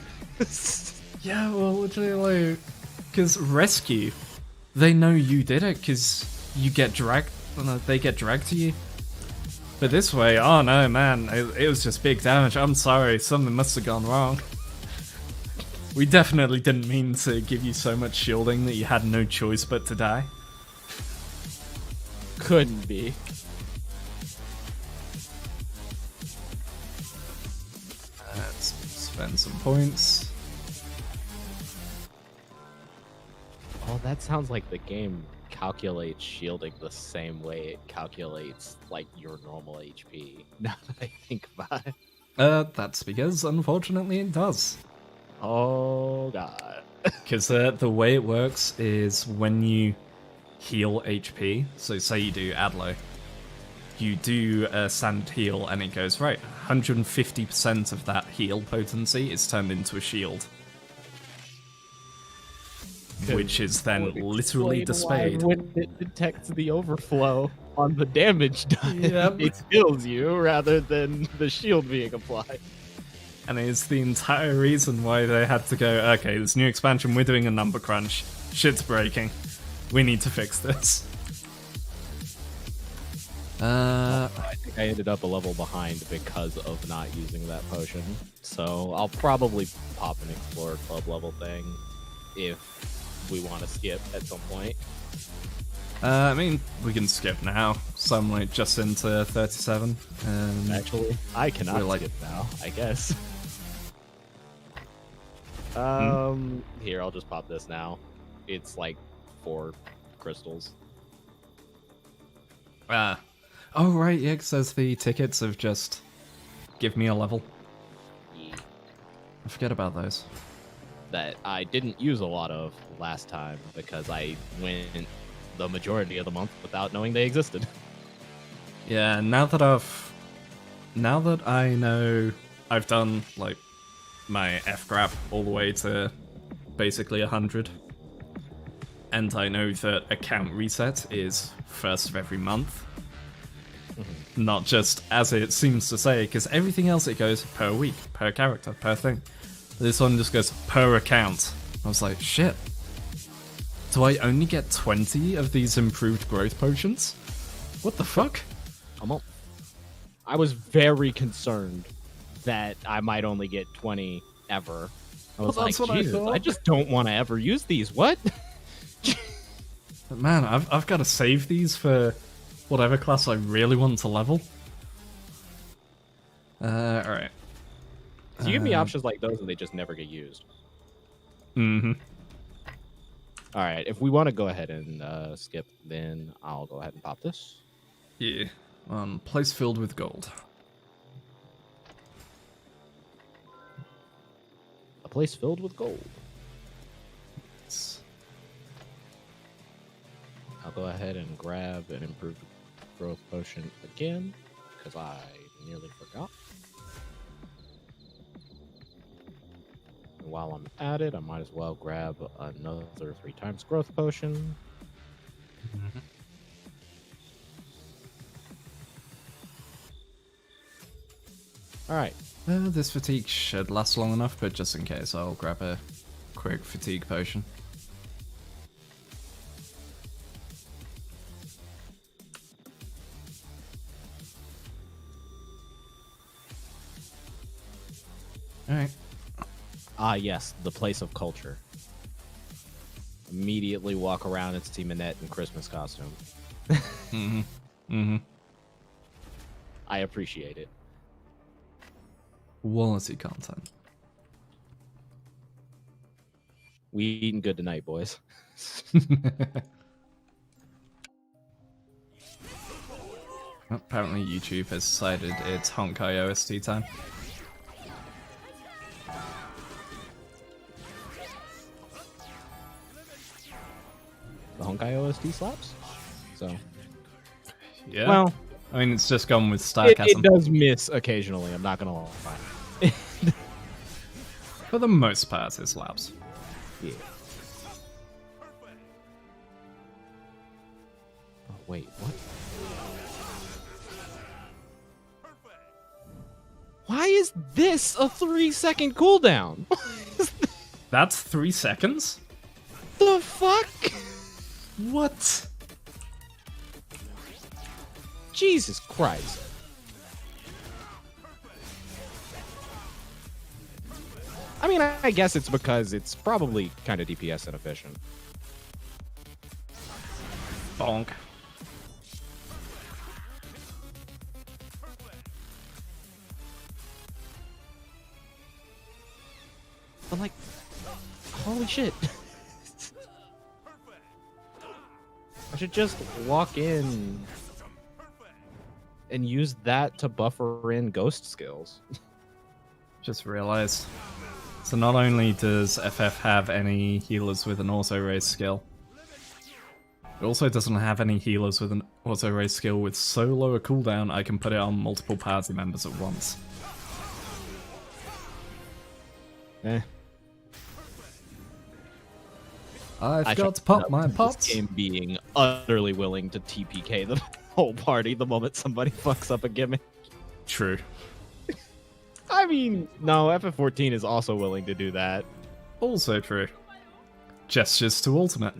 Yeah, well, literally, like... Because Rescue, they know you did it, because you get dragged... They get dragged to you. But this way, oh no, man, it was just big damage. I'm sorry, something must have gone wrong. We definitely didn't mean to give you so much shielding that you had no choice but to die. Couldn't be. Let's spend some points. Oh, that sounds like the game calculates shielding the same way it calculates like your normal HP. Now that I think about it. That's because, unfortunately, it does. Oh god. Because the way it works is when you heal HP, so say you do Adlo, you do a standard heal and it goes, right, 150% of that heal potency is turned into a shield. Which is then literally displayed. When it detects the overflow on the damage done, Yep. it heals you rather than the shield being applied. And it's the entire reason why they had to go, okay, this new expansion, we're doing a number crunch. Shit's breaking. We need to fix this. I think I ended up a level behind because of not using that potion. So I'll probably pop an Explorer Club level thing if we want to skip at some point. I mean, we can skip now. So I'm like just into 37. Actually, I cannot like, skip now, I guess. Here, I'll just pop this now. It's like 4 crystals. Oh, right, yeah, because there's the tickets of just give me a level. Yeah. I forget about those. That I didn't use a lot of last time because I went the majority of the month without knowing they existed. Yeah, now that I know I've done like my F-grab all the way to basically 100, and I know that account reset is first of every month, not just as it seems to say, because everything else it goes per week, per character, per thing. This one just goes per account. I was like, shit. Do I only get 20 of these improved growth potions? What the fuck? I was very concerned that I might only get 20 ever. I was that's what I Jesus, thought. I just don't want to ever use these. What? But man, I've got to save these for whatever class I really want to level. Alright. So you give me options like those and they just never get used. Mm-hmm. Alright, if we want to go ahead and skip, then I'll go ahead and pop this. Yeah. Place filled with gold. A place filled with gold. I'll go ahead and grab an improved growth potion again, because I nearly forgot. And while I'm at it, I might as well grab another 3 times growth potion. Mm-hmm. Alright. This fatigue should last long enough, but just in case, I'll grab a quick fatigue potion. Alright. Ah, yes, the place of culture. Immediately walk around and see Minette in Christmas costume. Mm-hmm. Mm-hmm. I appreciate it. Quality content. We eating good tonight, boys. Apparently YouTube has decided it's Honkai OST time. The Honkai OST slaps? So, Yeah. well, I mean, it's just gone with it sarcasm. does miss occasionally, I'm not gonna lie. For the most part, it slaps. Yeah. Oh, wait, what? Why is this a 3-second cooldown? That's 3 seconds? The fuck? What? Jesus Christ. I mean, I guess it's because it's probably kind of DPS inefficient. Bonk. But like, holy shit. I should just walk in and use that to buffer in ghost skills. Just realized. So not only does FF have any healers with an auto-raise skill, it also doesn't have any healers with an auto-raise skill with so low a cooldown I can put it on multiple party members at once. Eh. I forgot to pop my pots. This game being utterly willing to TPK the whole party the moment somebody fucks up a gimmick. True. I mean, no, FF14 is also willing to do that. Also true. Gestures to ultimate.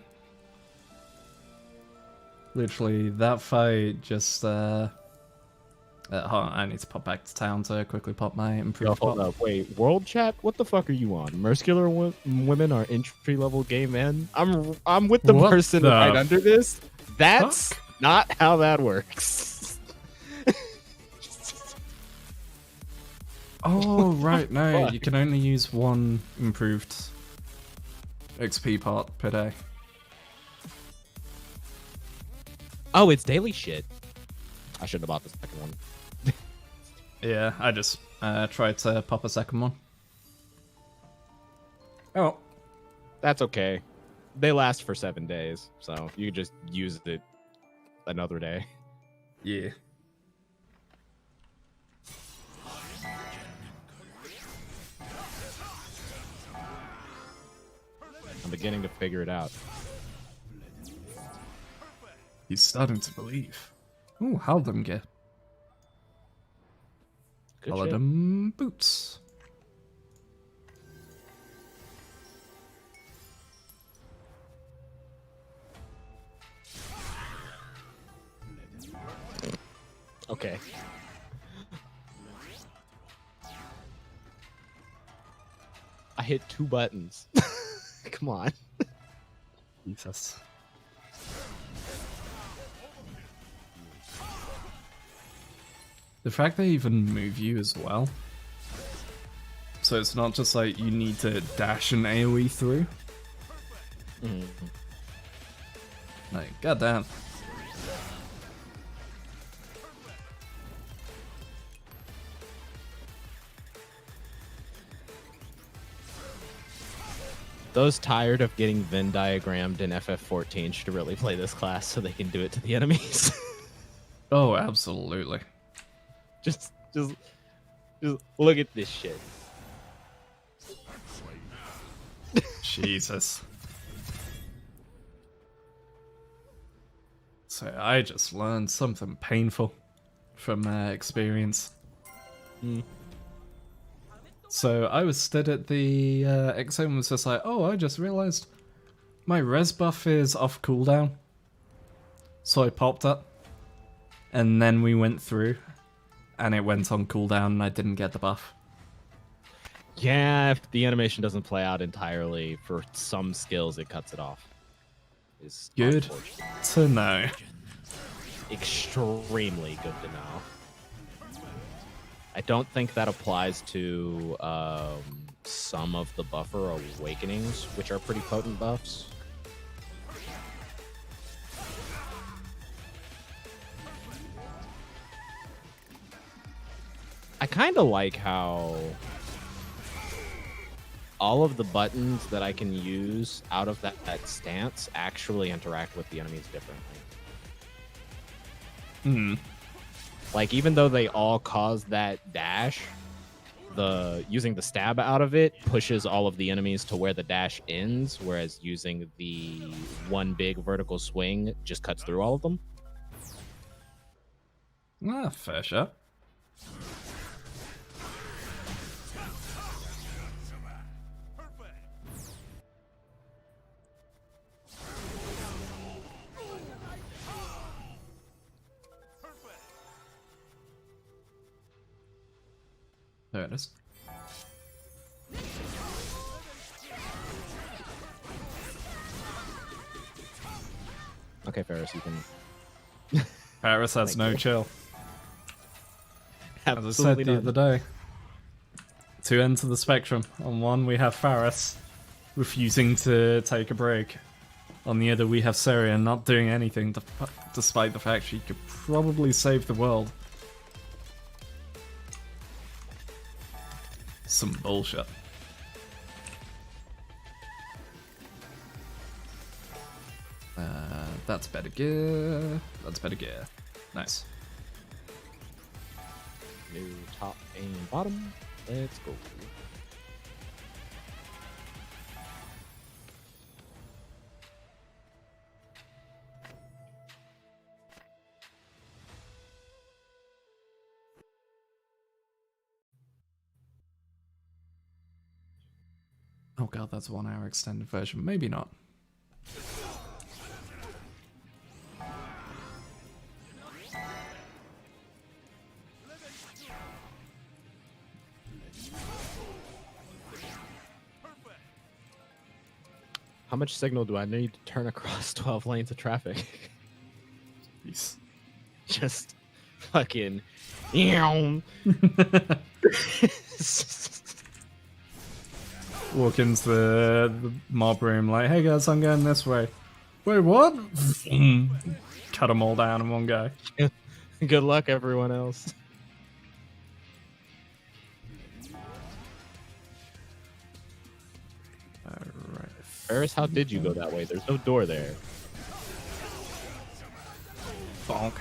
Literally, that fight just, hold on, I need to pop back to town to quickly pop my improved Hold up, wait, world chat? What the fuck are you on? Muscular women are entry-level gay men? I'm with the What person the right under this. That's fuck? not how that works. Oh, right, no, Fuck. you can only use one improved XP pot per day. Oh, it's daily shit. I shouldn't have bought the second one. Yeah, I just tried to pop a second one. Oh. That's okay. They last for 7 days, so you just use it another day. Yeah. I'm beginning to figure it out. He's starting to believe. Ooh, Haldum gear. Good shit. Paladin boots. Okay. I hit 2 buttons. Come on. Jesus. The fact they even move you as well. So it's not just like you need to dash an AoE through. Like, goddamn. Those tired of getting Venn diagrammed in FF14 should really play this class so they can do it to the enemies. Oh, absolutely. just look at this shit. Jesus. So I just learned something painful from experience. So I was stood at the exit and was just like, oh, I just realized my res buff is off cooldown. So I popped it. And then we went through and it went on cooldown and I didn't get the buff. Yeah, if the animation doesn't play out entirely for some skills, it cuts it off. It's Good to know. Extremely good to know. I don't think that applies to some of the buffer awakenings, which are pretty potent buffs. I kind of like how all of the buttons that I can use out of that stance actually interact with the enemies differently. Like, even though they all cause that dash, using the stab out of it pushes all of the enemies to where the dash ends, whereas using the one big vertical swing just cuts through all of them. Ah, fair shot. There it is. Okay, Ferris, you can. Paris has Thank no you. chill. As I said Absolutely the none. other day. Two ends of the spectrum. On one, we have Faris refusing to take a break. On the other, we have Syria not doing anything, despite the fact she could probably save the world. Some bullshit. That's better gear. That's better gear. Nice. New top and bottom. Let's go. Oh god, that's a 1 hour extended version. Maybe not. How much signal do I need to turn across 12 lanes of traffic? Peace. Just fucking. Ew. Walk into the mob room like, hey guys, I'm going this way. Wait, what? Cut them all down in one go. Good luck, everyone else. Alright. Ferris, how did you go that way? There's no door there. Bonk.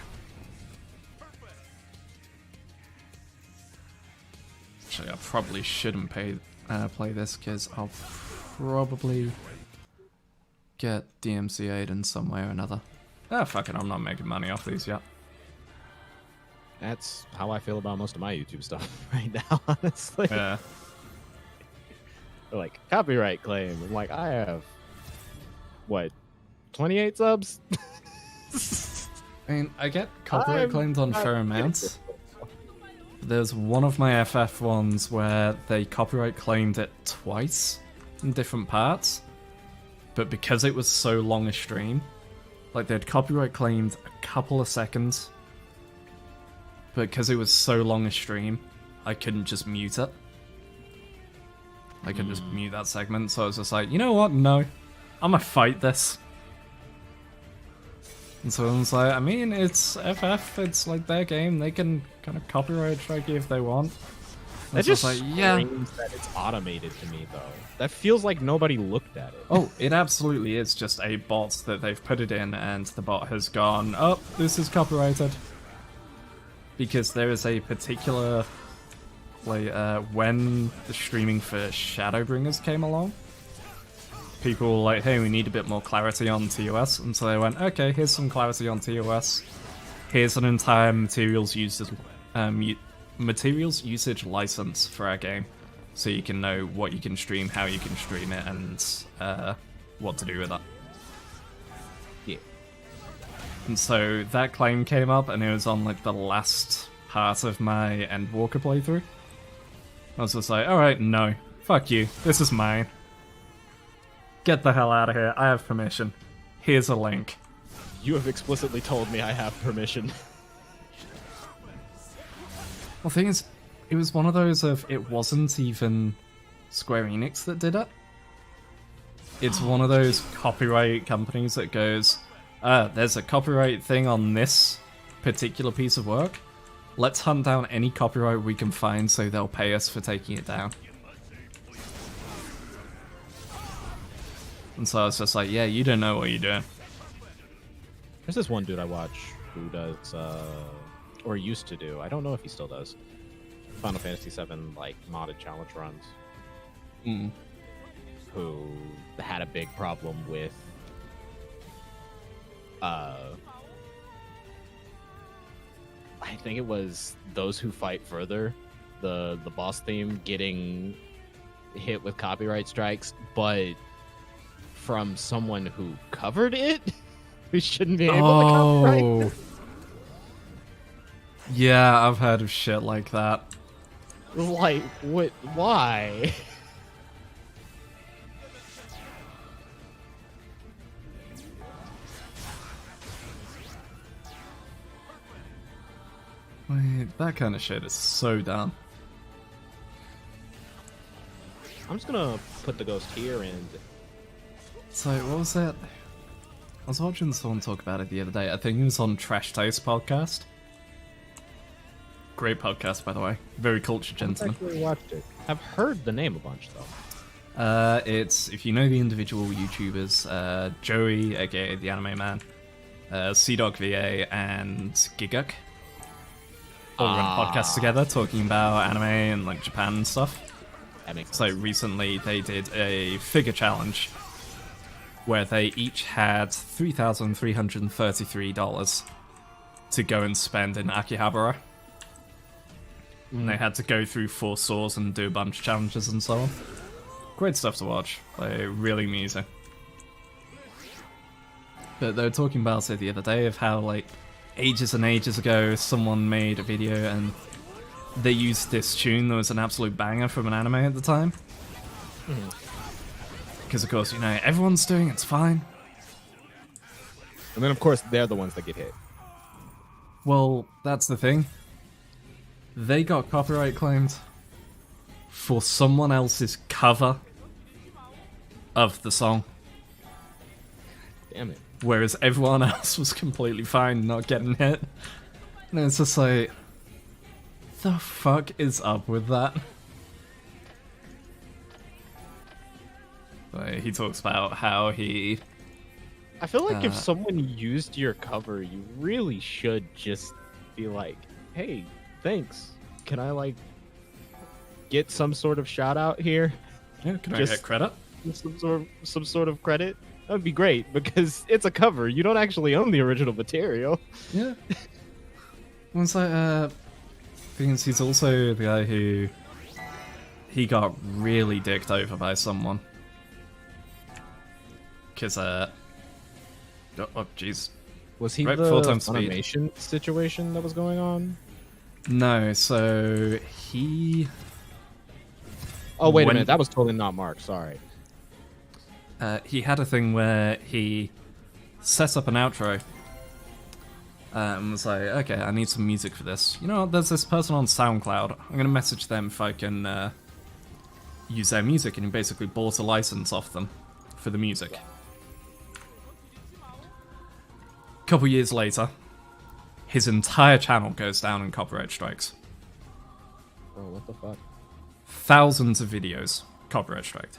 Actually, I probably shouldn't play this because I'll probably get DMCA'd in some way or another. Ah, fuck it, I'm not making money off these yet. That's how I feel about most of my YouTube stuff right now, honestly. Yeah. They're like, copyright claim. I'm like, I have, what, 28 subs? I mean, I get copyright claimed on fair amounts. There's one of my FF ones where they copyright claimed it twice in different parts, but because it was so long a stream, like they'd copyright claimed a couple of seconds, but because it was so long a stream, I couldn't just mute it. I couldn't just mute that segment, so I was just like, you know what? No, I'm gonna fight this. And so I was like, I mean, it's FF, it's like their game, they can kind of copyright strike you if they want. That just like, yeah. screams that it's automated to me, though. That feels like nobody looked at it. Oh, it absolutely is just a bot that they've put it in, and the bot has gone, oh, this is copyrighted. Because there is a particular, like, when the streaming for Shadowbringers came along, people were like, hey, we need a bit more clarity on TOS, and so they went, okay, here's some clarity on TOS. Here's an entire materials usage license for our game, so you can know what you can stream, how you can stream it, and what to do with it. Yeah. And so that claim came up, and it was on like the last part of my Endwalker playthrough. I was just like, alright, no. Fuck you. This is mine. Get the hell out of here. I have permission. Here's a link. You have explicitly told me I have permission. Well, the thing is, it was one of those of, it wasn't even Square Enix that did it. It's one of those copyright companies that goes, there's a copyright thing on this particular piece of work. Let's hunt down any copyright we can find so they'll pay us for taking it down. And so I was just like, yeah, you don't know what you're doing. There's this one dude I watch who does, or used to do, I don't know if he still does, Final Fantasy VII, like, modded challenge runs. Who had a big problem with, I think it was Those Who Fight Further, the boss theme getting hit with copyright strikes, but from someone who covered it, who shouldn't be able to copyright it. Yeah, I've heard of shit like that. Like, what? Why? Wait, that kind of shit is so dumb. I'm just gonna put the ghost here and... So, what was that? I was watching someone talk about it the other day. I think it was on Trash Taste podcast. Great podcast, by the way. Very cultured gentleman. I've actually watched it. I've heard the name a bunch, though. It's, if you know the individual YouTubers, Joey, aka the Anime Man, CDogVA, and Giguk, all run podcasts together talking about anime and like Japan and stuff. That makes So sense. recently they did a figure challenge where they each had $3,333 to go and spend in Akihabara. And they had to go through 4 stores and do a bunch of challenges and so on. Great stuff to watch. Like, really amusing. But they were talking about it the other day of how, like, ages and ages ago, someone made a video and they used this tune that was an absolute banger from an anime at the time. Because, of course, you know, everyone's doing it, it's fine. And then, of course, they're the ones that get hit. Well, that's the thing. They got copyright claimed for someone else's cover of the song. Damn it. Whereas everyone else was completely fine not getting hit. And it's just like, the fuck is up with that? Like, he talks about how he... I feel like if someone used your cover, you really should just be like, hey, thanks. Can I, like, get some sort of shout out here? Yeah, can I Just- get credit? Some sort of credit? That would be great, because it's a cover. You don't actually own the original material. Yeah. Well, it's like, because he's also the guy who... He got really dicked over by someone. Because, oh, jeez. Was he Right, the 4 times speed. Funimation situation that was going on? No, so he... Oh, wait a When- minute. That was totally not Mark. Sorry. he had a thing where he set up an outro and was like, okay, I need some music for this. You know what, there's this person on SoundCloud. I'm going to message them if I can use their music, and he basically bought a license off them for the music. Couple years later, his entire channel goes down in copyright strikes. Bro, what the fuck? Thousands of videos copyright striked.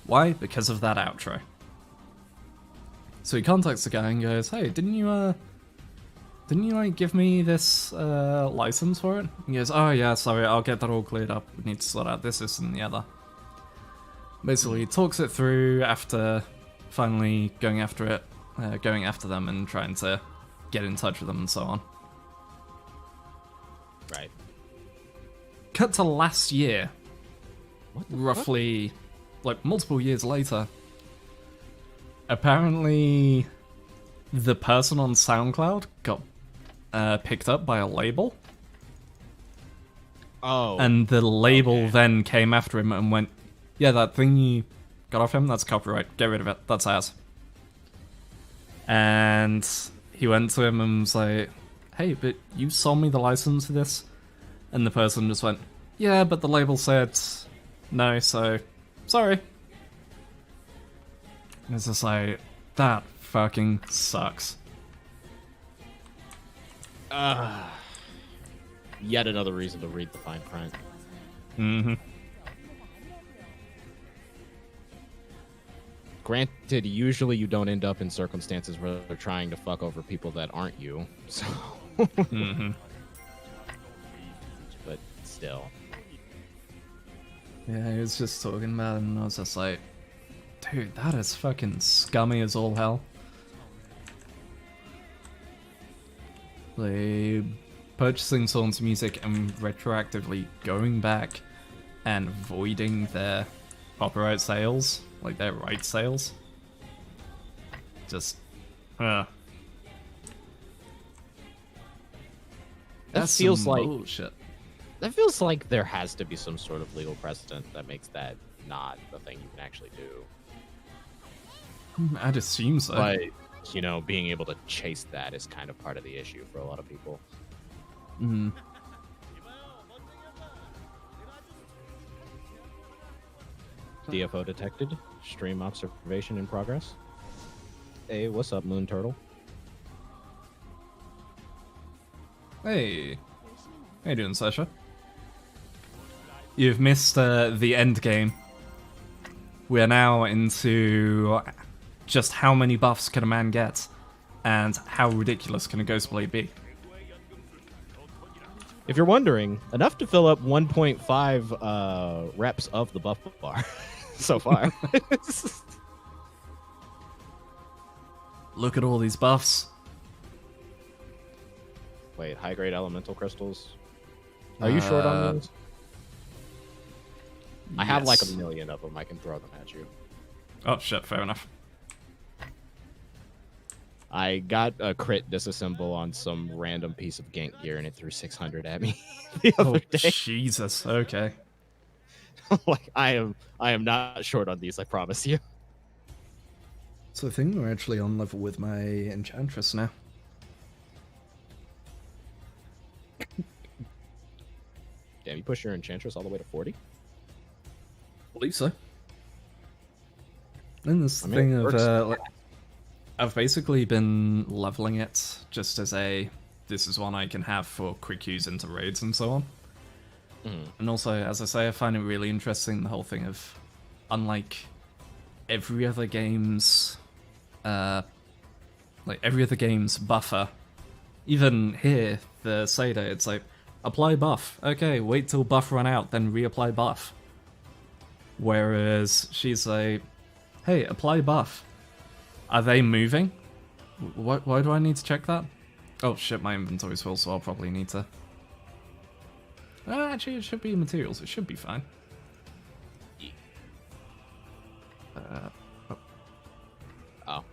Why? Because of that outro. So he contacts the guy and goes, "Hey, didn't you like give me this license for it?" He goes, "Oh yeah, sorry, I'll get that all cleared up. We need to sort out this, and the other." Basically, he talks it through after finally going after them and trying to get in touch with them and so on. Right. Cut to last year, What the roughly, like multiple years later. Apparently, the person on SoundCloud got picked up by a label, fuck? Oh. and the label okay. then came after him and went, "Yeah, that thing you got off him, that's copyright. Get rid of it. That's ours." And he went to him and was like, "Hey, but you sold me the license for this?" And the person just went, "Yeah, but the label said no, so sorry." And it's just like, that fucking sucks. Yet another reason to read the fine print. Mm-hmm. Granted, usually you don't end up in circumstances where they're trying to fuck over people that aren't you. So, Mm-hmm. but still. Yeah, he was just talking about it, and I was just like, dude, that is fucking scummy as all hell. Like, purchasing someone's music and retroactively going back and voiding their copyright sales, like their rights sales. Just, That that's feels some like bullshit. that feels like there has to be some sort of legal precedent that makes that not the thing you can actually do. I'd assume so. But, you know, being able to chase that is kind of part of the issue for a lot of people. Mm. DFO detected. Stream observation in progress. Hey, what's up, Moon Turtle? Hey. How you doing, Sasha? You've missed the end game. We are now into just how many buffs can a man get, and how ridiculous can a Ghostblade be. If you're wondering, enough to fill up 1.5 reps of the buff bar so far. Look at all these buffs. Wait, high-grade elemental crystals? Are you short on those? I have like 1 million of them. I can throw them at you. Oh shit, fair enough. I got a crit disassemble on some random piece of gank gear and it threw 600 at me the other day. Jesus, okay. Like I am not short on these, I promise you. So I think we're actually on level with my Enchantress now. Damn, you push your Enchantress all the way to 40? I believe so. Then this thing of like, I've basically been leveling it just as this is one I can have for quick use into raids and so on. And also, as I say, I find it really interesting, the whole thing of, unlike every other game's buffer, even here, the Seda, it's like, apply buff. Okay, wait till buff run out, then reapply buff. Whereas she's like, hey, apply buff. Are they moving? Why do I need to check that? Oh shit, my inventory's full, so I'll probably need to... actually, it should be materials. It should be fine. Oh.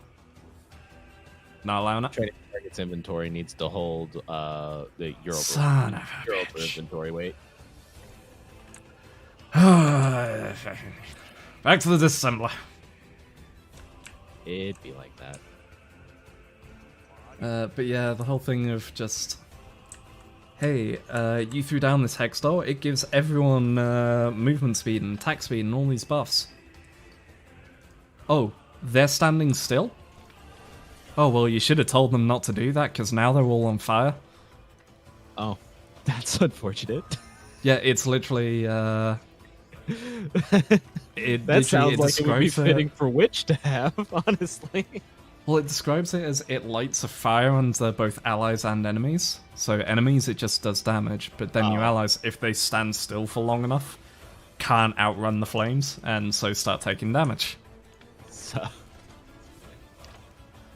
Not allowing it? Trading target's inventory needs to hold the Euro Son of a Euro bitch. inventory weight. Back to the disassembler. It'd be like that. But yeah, the whole thing of just... Hey, you threw down this hex door, it gives everyone movement speed and attack speed and all these buffs. Oh, they're standing still? Oh, well, you should have told them not to do that, because now they're all on fire. Oh, that's unfortunate. Yeah, it's literally, that sounds like it would be fitting for Witch to have, honestly. Well, it describes it as it lights a fire under both allies and enemies. So enemies, it just does damage, but then your allies, if they stand still for long enough, can't outrun the flames, and so start taking damage.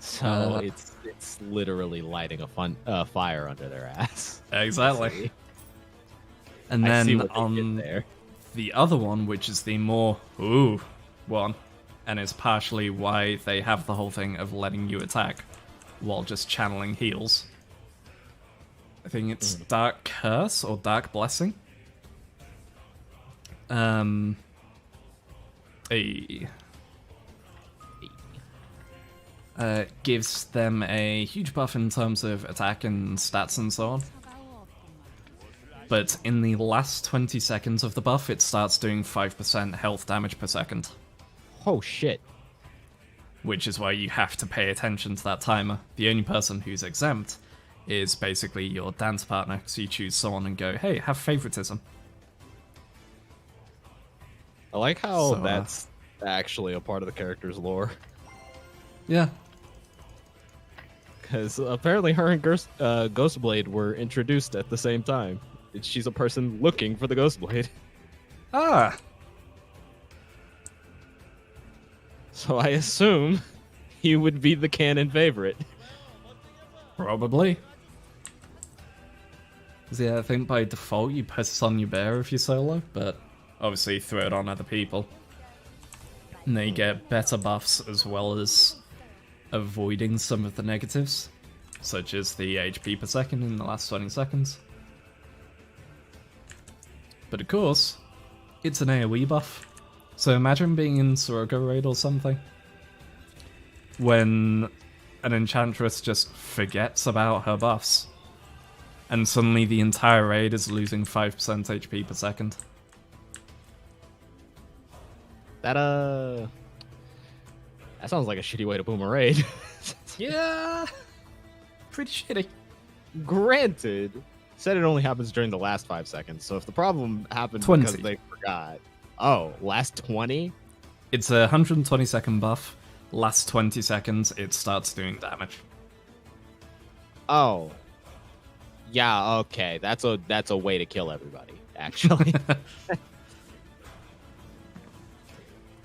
So it's literally lighting a fire under their ass. Exactly. And then on there. the other one, which is the more one, and it's partially why they have the whole thing of letting you attack while just channeling heals. I think it's Dark Curse or Dark Blessing. Gives them a huge buff in terms of attack and stats and so on. But in the last 20 seconds of the buff, it starts doing 5% health damage per second. Oh shit. Which is why you have to pay attention to that timer. The only person who's exempt is basically your dance partner, so you choose someone and go, hey, have favoritism. I like how that's actually a part of the character's lore. Yeah. Because apparently her and Ghostblade were introduced at the same time. She's a person looking for the Ghostblade. Ah! So I assume he would be the canon favorite. Probably. Yeah, I think by default you put it on your bear if you solo, but obviously throw it on other people. And they get better buffs as well as avoiding some of the negatives, such as the HP per second in the last 20 seconds. But of course, it's an AoE buff. So imagine being in Soroka raid or something, when an Enchantress just forgets about her buffs. and suddenly the entire raid is losing 5% HP per second. That sounds like a shitty way to boom a raid. Yeah, pretty shitty. Granted, said it only happens during the last 5 seconds. So if the problem happened 20. because they forgot, last 20. It's a 120-second buff. Last 20 seconds, it starts doing damage. Oh, yeah. Okay, that's a way to kill everybody. Actually.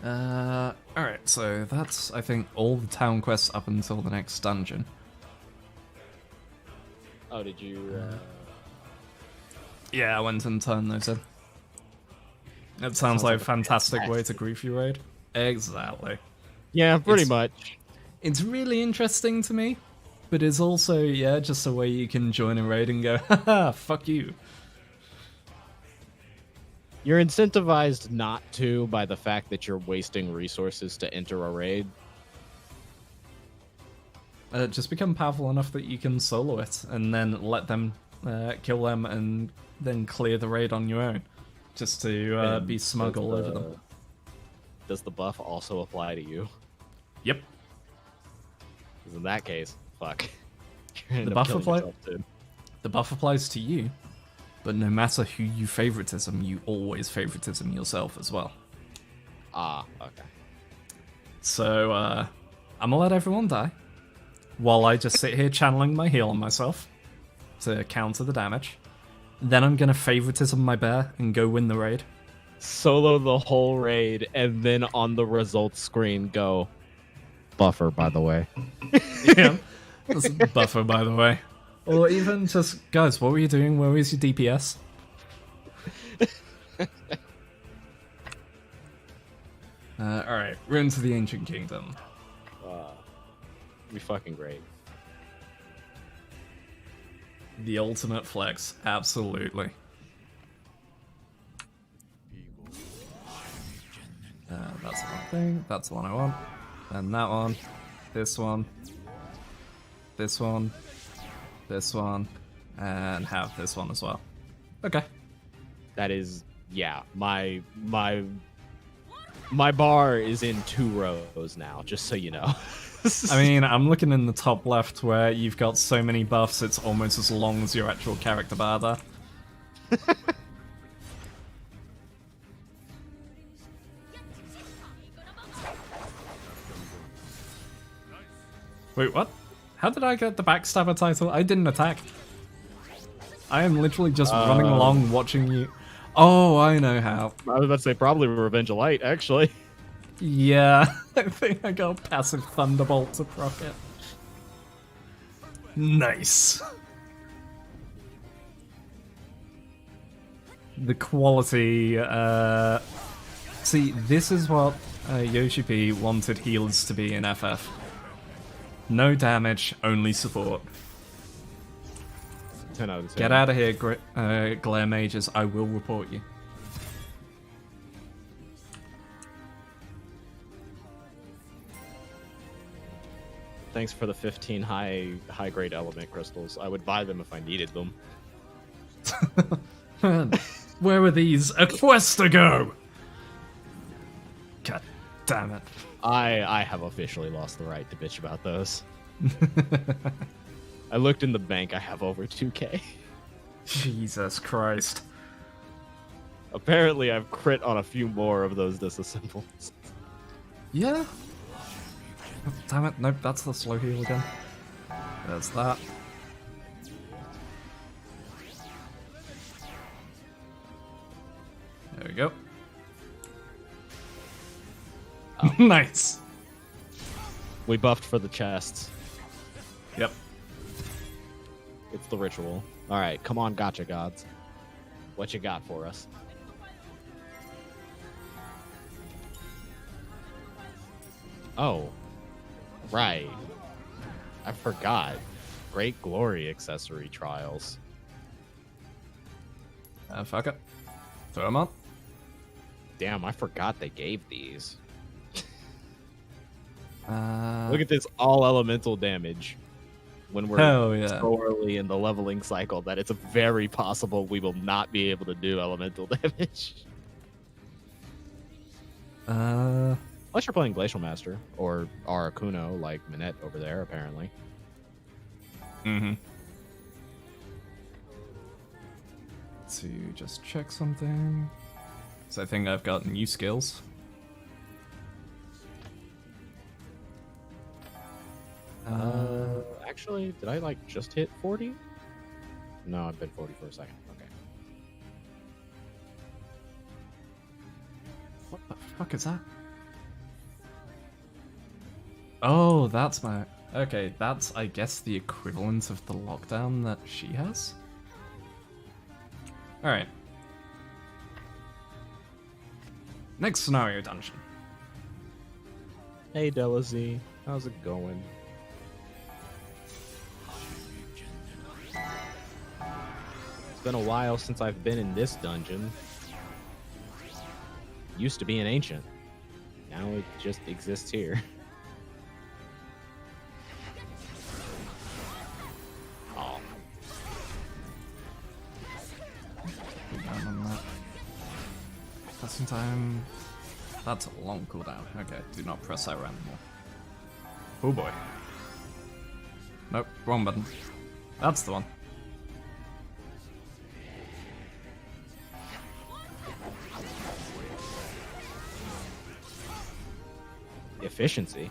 Alright, so that's, I think, all the town quests up until the next dungeon. Oh, did you? Yeah, I went and turned those in. It sounds like a fantastic way to grief you raid. Exactly. Yeah, pretty much. It's really interesting to me, but it's also, yeah, just a way you can join a raid and go, haha, fuck you. You're incentivized not to by the fact that you're wasting resources to enter a raid. Just become powerful enough that you can solo it, and then let them kill them, and then clear the raid on your own. Just to be smug all over them. Does the buff also apply to you? Yep. 'Cause in that case, fuck. The buff applies to you, but no matter who you favoritism, you always favoritism yourself as well. Ah, okay. So, I'm gonna let everyone die, while I just sit here channeling my heal on myself to counter the damage. Then I'm gonna favoritism my bear and go win the raid. Solo the whole raid, and then on the results screen go, buffer, by the way. Yeah, that's a buffer, by the way. Or even just, guys, what were you doing? Where was your DPS? Alright, we're into the Ancient Kingdom. Be fucking great. The ultimate flex, absolutely. That's the one thing, that's the one I want. And that one, this one, this one, this one, and have this one as well. Okay. That is, yeah, my bar is in 2 rows now, just so you know. I mean, I'm looking in the top left where you've got so many buffs, it's almost as long as your actual character bar there. Wait, what? How did I get the backstabber title? I didn't attack. I am literally just running along watching you. Oh, I know how. I was about to say probably Revenge of Light, actually. Yeah, I think I got passive Thunderbolt to proc it. Nice. The quality, see, this is what Yoshi P wanted healers to be in FF. No damage, only support. 10 out of 10. Get out of here, Glare Mages, I will report you. Thanks for the 15 high grade element crystals. I would buy them if I needed them. Where were these a quest ago? God damn it. I have officially lost the right to bitch about those. I looked in the bank, I have over 2k. Jesus Christ. Apparently I've crit on a few more of those disassembles. Yeah. Oh, damn it, nope, that's the slow heal again. There's that. There we go. Oh. Nice. We buffed for the chests. Yep. It's the ritual. Alright, come on, gotcha gods. What you got for us? Oh. Right. I forgot. Great Glory accessory trials. Fuck it. Throw them on. Damn, I forgot they gave these. Look Look at this all elemental damage. when we're Hell yeah. so early in the leveling cycle that it's very possible we will not be able to do elemental damage. Unless you're playing Glacial Master or Arakuno like Minette over there, apparently. Mm-hmm. To just check something. So I think I've got new skills. Actually, did I like just hit 40? No, I've been 40 for a second. Okay. What the fuck is that? Oh, that's my... Okay, that's, I guess, the equivalent of the lockdown that she has? Alright. Next scenario dungeon. Hey, Delazzy. How's it going? It's been a while since I've been in this dungeon. Used to be an ancient. Now it just exists here. Oh. Cooldown on that. Passing time. That's a long cooldown. Okay, do not press that around more. Oh boy. Nope, wrong button. That's the one. Efficiency.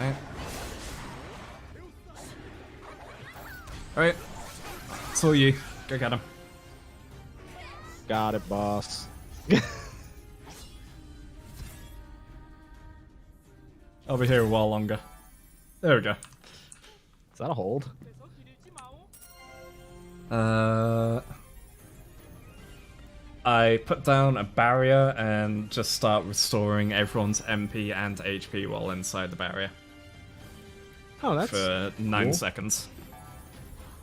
Alright. Alright. It's all you. Go get him. Got it, boss. I'll be here a while longer. There we go. Is that a hold? I put down a barrier and just start restoring everyone's MP and HP while inside the barrier. Oh, that's for 9 cool. seconds.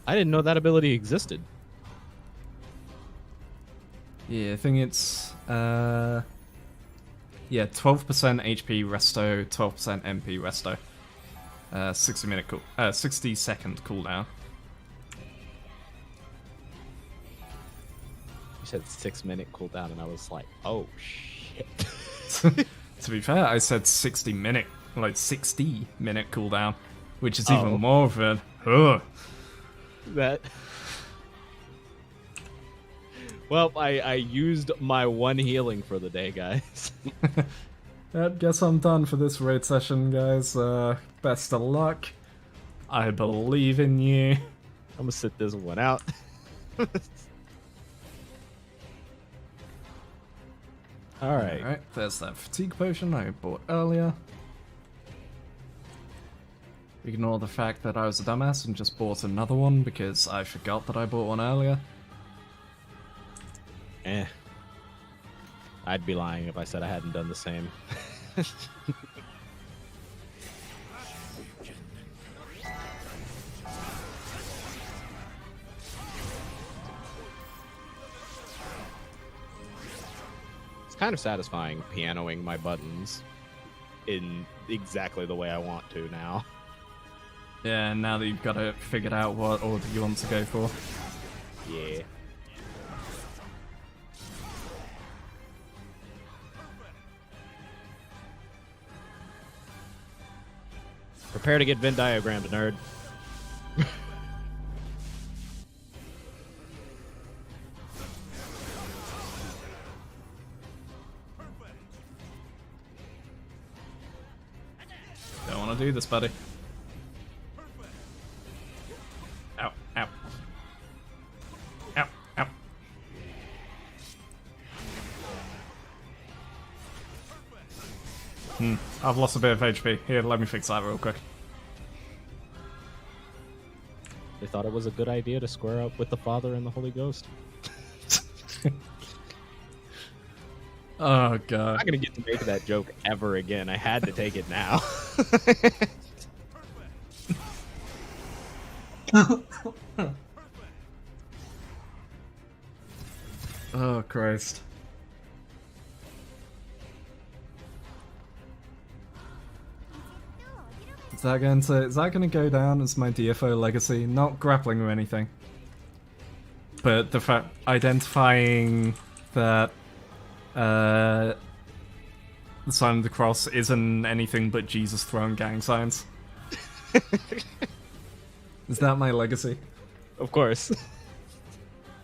I didn't know that ability existed. Yeah, I think it's yeah, 12% HP resto, 12% MP resto. 60 second cooldown. You said 6-minute cooldown, and I was like, oh shit. To be fair, I said 60-minute cooldown, which is even more of a that. Well, I used my one healing for the day, guys. I guess I'm done for this raid session, guys. Best of luck. I believe in you. I'm gonna sit this one out. Alright. Alright, there's that fatigue potion I bought earlier. Ignore the fact that I was a dumbass and just bought another one because I forgot that I bought one earlier. I'd be lying if I said I hadn't done the same. It's kind of satisfying pianoing my buttons in exactly the way I want to now. Yeah, now that you've got it figured out what order you want to go for. Yeah. Prepare to get Venn diagrammed, nerd. Don't want to do this, buddy. Ow, ow. Ow, ow. I've lost a bit of HP. Here, let me fix that real quick. They thought it was a good idea to square up with the Father and the Holy Ghost. Oh I'm god. not gonna get to make that joke ever again. I had to take it now. Oh Christ. Is that gonna go down as my DFO legacy? Not grappling or anything. But the fact identifying that the sign of the cross isn't anything but Jesus throwing gang signs. Is that my legacy? Of course.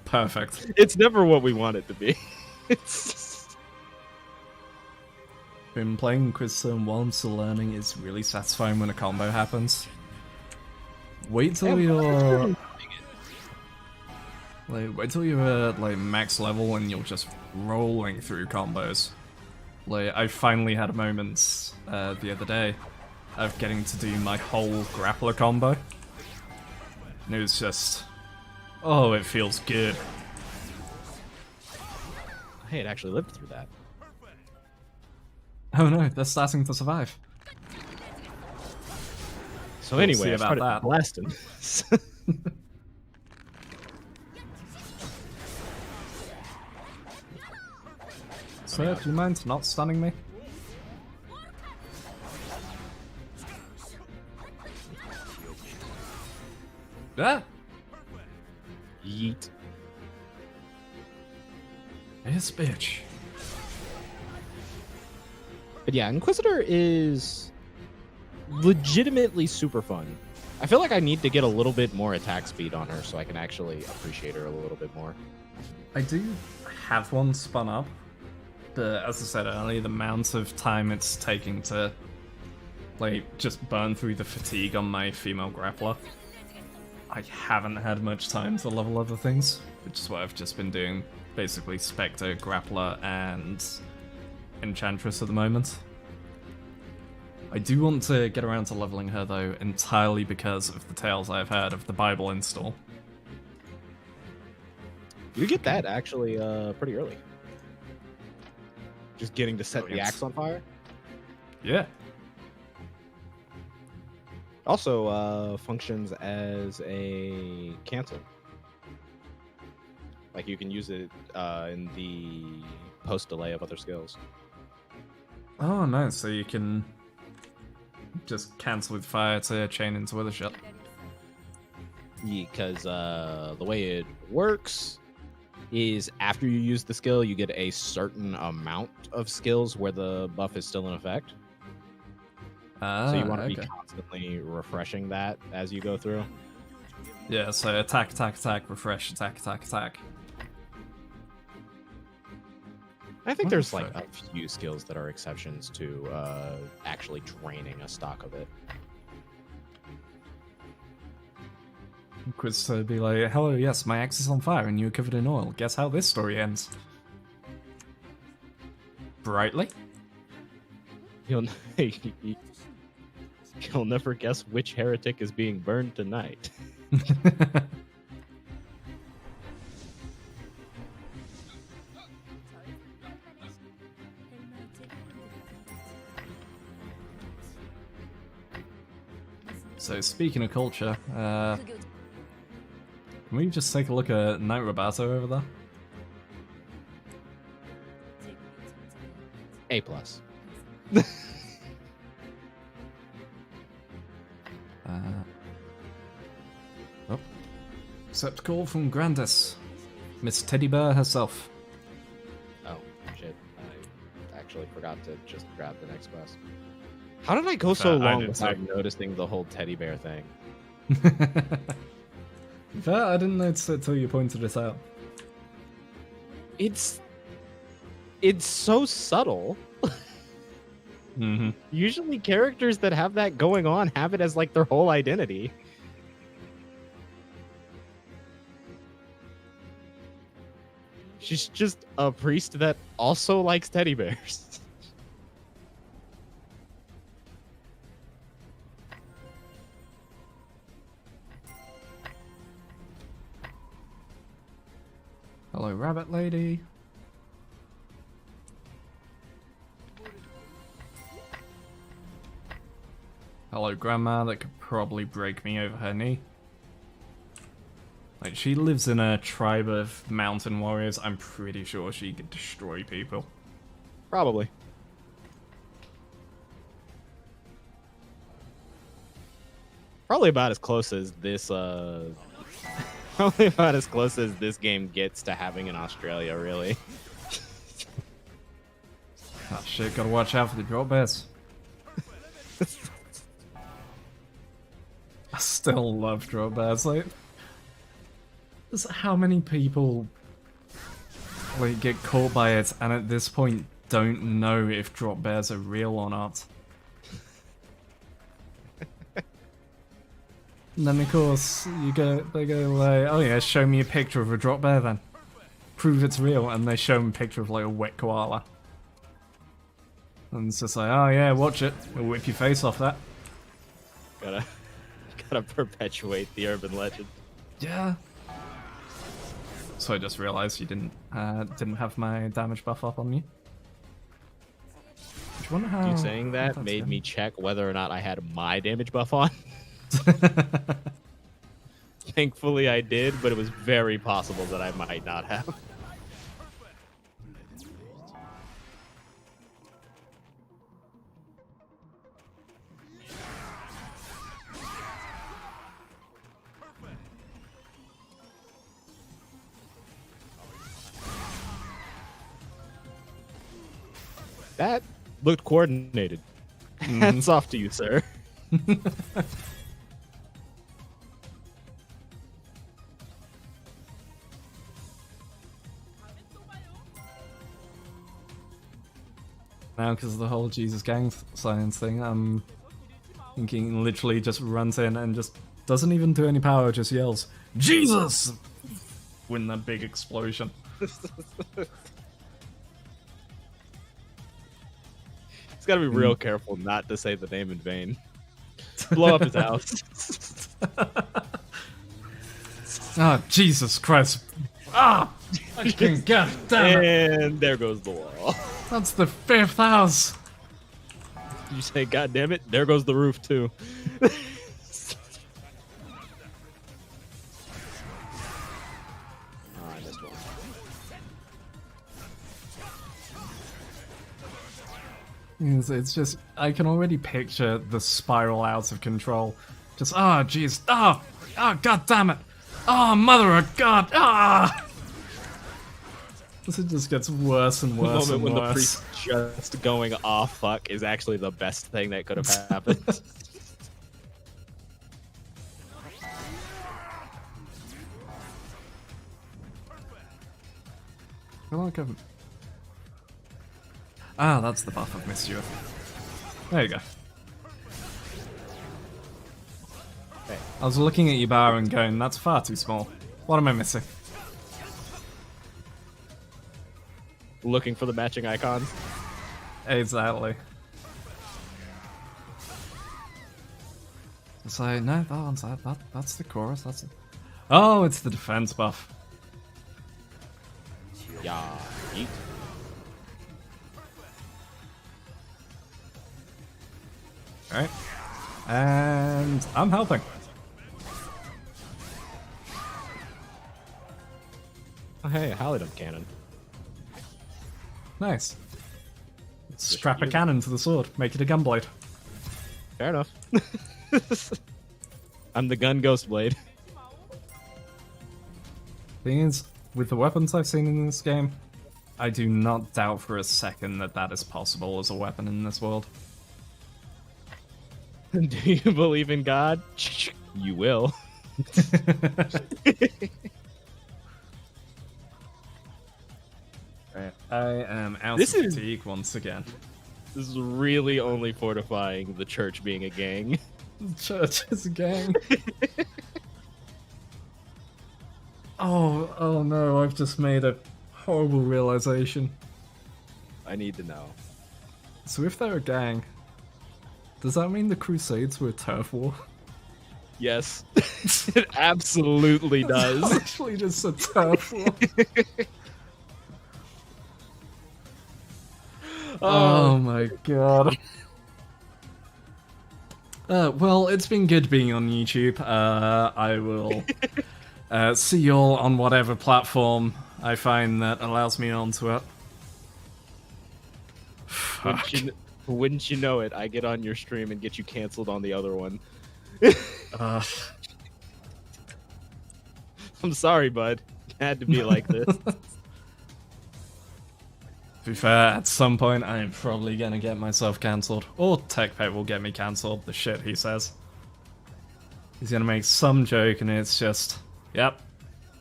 Perfect. It's never what we want it to be. It's Been playing Quizzone while I'm still learning is really satisfying when a combo happens. Wait till you're wait till you're at like max level and you're just rolling through combos. Like I finally had moments the other day of getting to do my whole grappler combo. And it was just, oh, it feels good. Hey, it actually lived through that. Oh no, they're starting to survive. So We'll anyway, see I about started that. blasting. Sir, do you mind not stunning me? Ah! Yeet. Yes, bitch. But yeah, Inquisitor is legitimately super fun. I feel like I need to get a little bit more attack speed on her so I can actually appreciate her a little bit more. I do have one spun up, but as I said earlier, the amount of time it's taking to like just burn through the fatigue on my female grappler, I haven't had much time to level other things, which is what I've just been doing. Basically Spectre, Grappler, and Enchantress at the moment. I do want to get around to leveling her though, entirely because of the tales I've heard of the Bible install. You get that actually pretty early. Just getting to set the Brilliant. axe on fire. Yeah. Also functions as a cancel. Like you can use it in the post delay of other skills. Oh nice, so you can just cancel with fire to chain into other shit. Because the way it works is after you use the skill, you get a certain amount of skills where the buff is still in effect. So you want to be constantly refreshing that as you go through. Yeah, so attack, attack, attack, refresh, attack, attack, attack. I think there's like a few skills that are exceptions to actually draining a stock of it. Quiz be like, hello, yes, my axe is on fire and you're covered in oil. Guess how this story ends? Brightly? You'll never guess which heretic is being burned tonight. So speaking of culture, can we just take a look at Knight Robato over there? A plus. Oh. Accept call from Grandis, Miss Teddy Bear herself. Oh shit! I actually forgot to just grab the next quest. How did I go so long without noticing the whole teddy bear thing? In fact, I didn't notice it till you pointed it out. It's so subtle. Mm-hmm. Usually characters that have that going on have it as like their whole identity. She's just a priest that also likes teddy bears. Hello, Rabbit Lady. Hello, Grandma, that could probably break me over her knee. Like, she lives in a tribe of mountain warriors. I'm pretty sure she could destroy people. Probably. Probably about as close as this, probably about as close as this game gets to having in Australia, really. Oh shit, gotta watch out for the drop bears. I still love drop bears, like... Just how many people like get caught by it and at this point don't know if drop bears are real or not. And then of course they go like, oh yeah, show me a picture of a drop bear then. Prove it's real, and they show them a picture of like a wet koala. And it's just like, oh yeah, watch it. We'll whip your face off that. Gotta perpetuate the urban legend. Yeah. So I just realized you didn't have my damage buff up on me. I wonder how... You saying that made me check whether or not I had my damage buff on. Thankfully I did, but it was very possible that I might not have. That looked coordinated. Hats off to you, sir. Now, because of the whole Jesus gang science thing, I'm thinking literally just runs in and just doesn't even do any power, just yells, Jesus! When that big explosion. Gotta be real careful not to say the name in vain. Blow up his house. Ah, Jesus Christ. Ah! Fucking god damn it. And there goes the wall. That's the 5th house. You say, God damn it, there goes the roof too. I missed one. It's just, I can already picture the spiral out of control. Just, ah, jeez, ah, god damn it, ah, mother of God, ah! It just gets worse and worse and when the worse. priest just going, "Oh fuck," is actually the best thing that could have happened. I like him. Ah, that's the buff I've missed you. There you go. Hey. I was looking at your bar and going, that's far too small. What am I missing? Looking for the matching icons. Exactly. It's like, no, that one's that's the chorus, that's it. Oh, it's the defense buff. Yeah. Yeet. Alright. And I'm helping. Oh, hey, a halidom cannon. Nice. Strap a cannon to the sword, make it a gunblade. Fair enough. I'm the gun ghost blade. Thing is, with the weapons I've seen in this game, I do not doubt for a second that that is possible as a weapon in this world. Do you believe in God? You will. I am out This of is- fatigue once again. This is really only fortifying the church being a gang. Church is a gang. Oh no, I've just made a horrible realization. I need to know. So if they're a gang, does that mean the Crusades were a turf war? Yes, it absolutely It's does. actually just a turf war. Oh my god. Well, it's been good being on YouTube. I will see you all on whatever platform I find that allows me onto it. Fuck. Wouldn't you know it, I get on your stream and get you canceled on the other one. Uh, I'm sorry, bud. It had to be like this. To be fair, at some point I am probably gonna get myself cancelled. Or TechPet will get me cancelled, the shit he says. He's gonna make some joke and it's just, yep,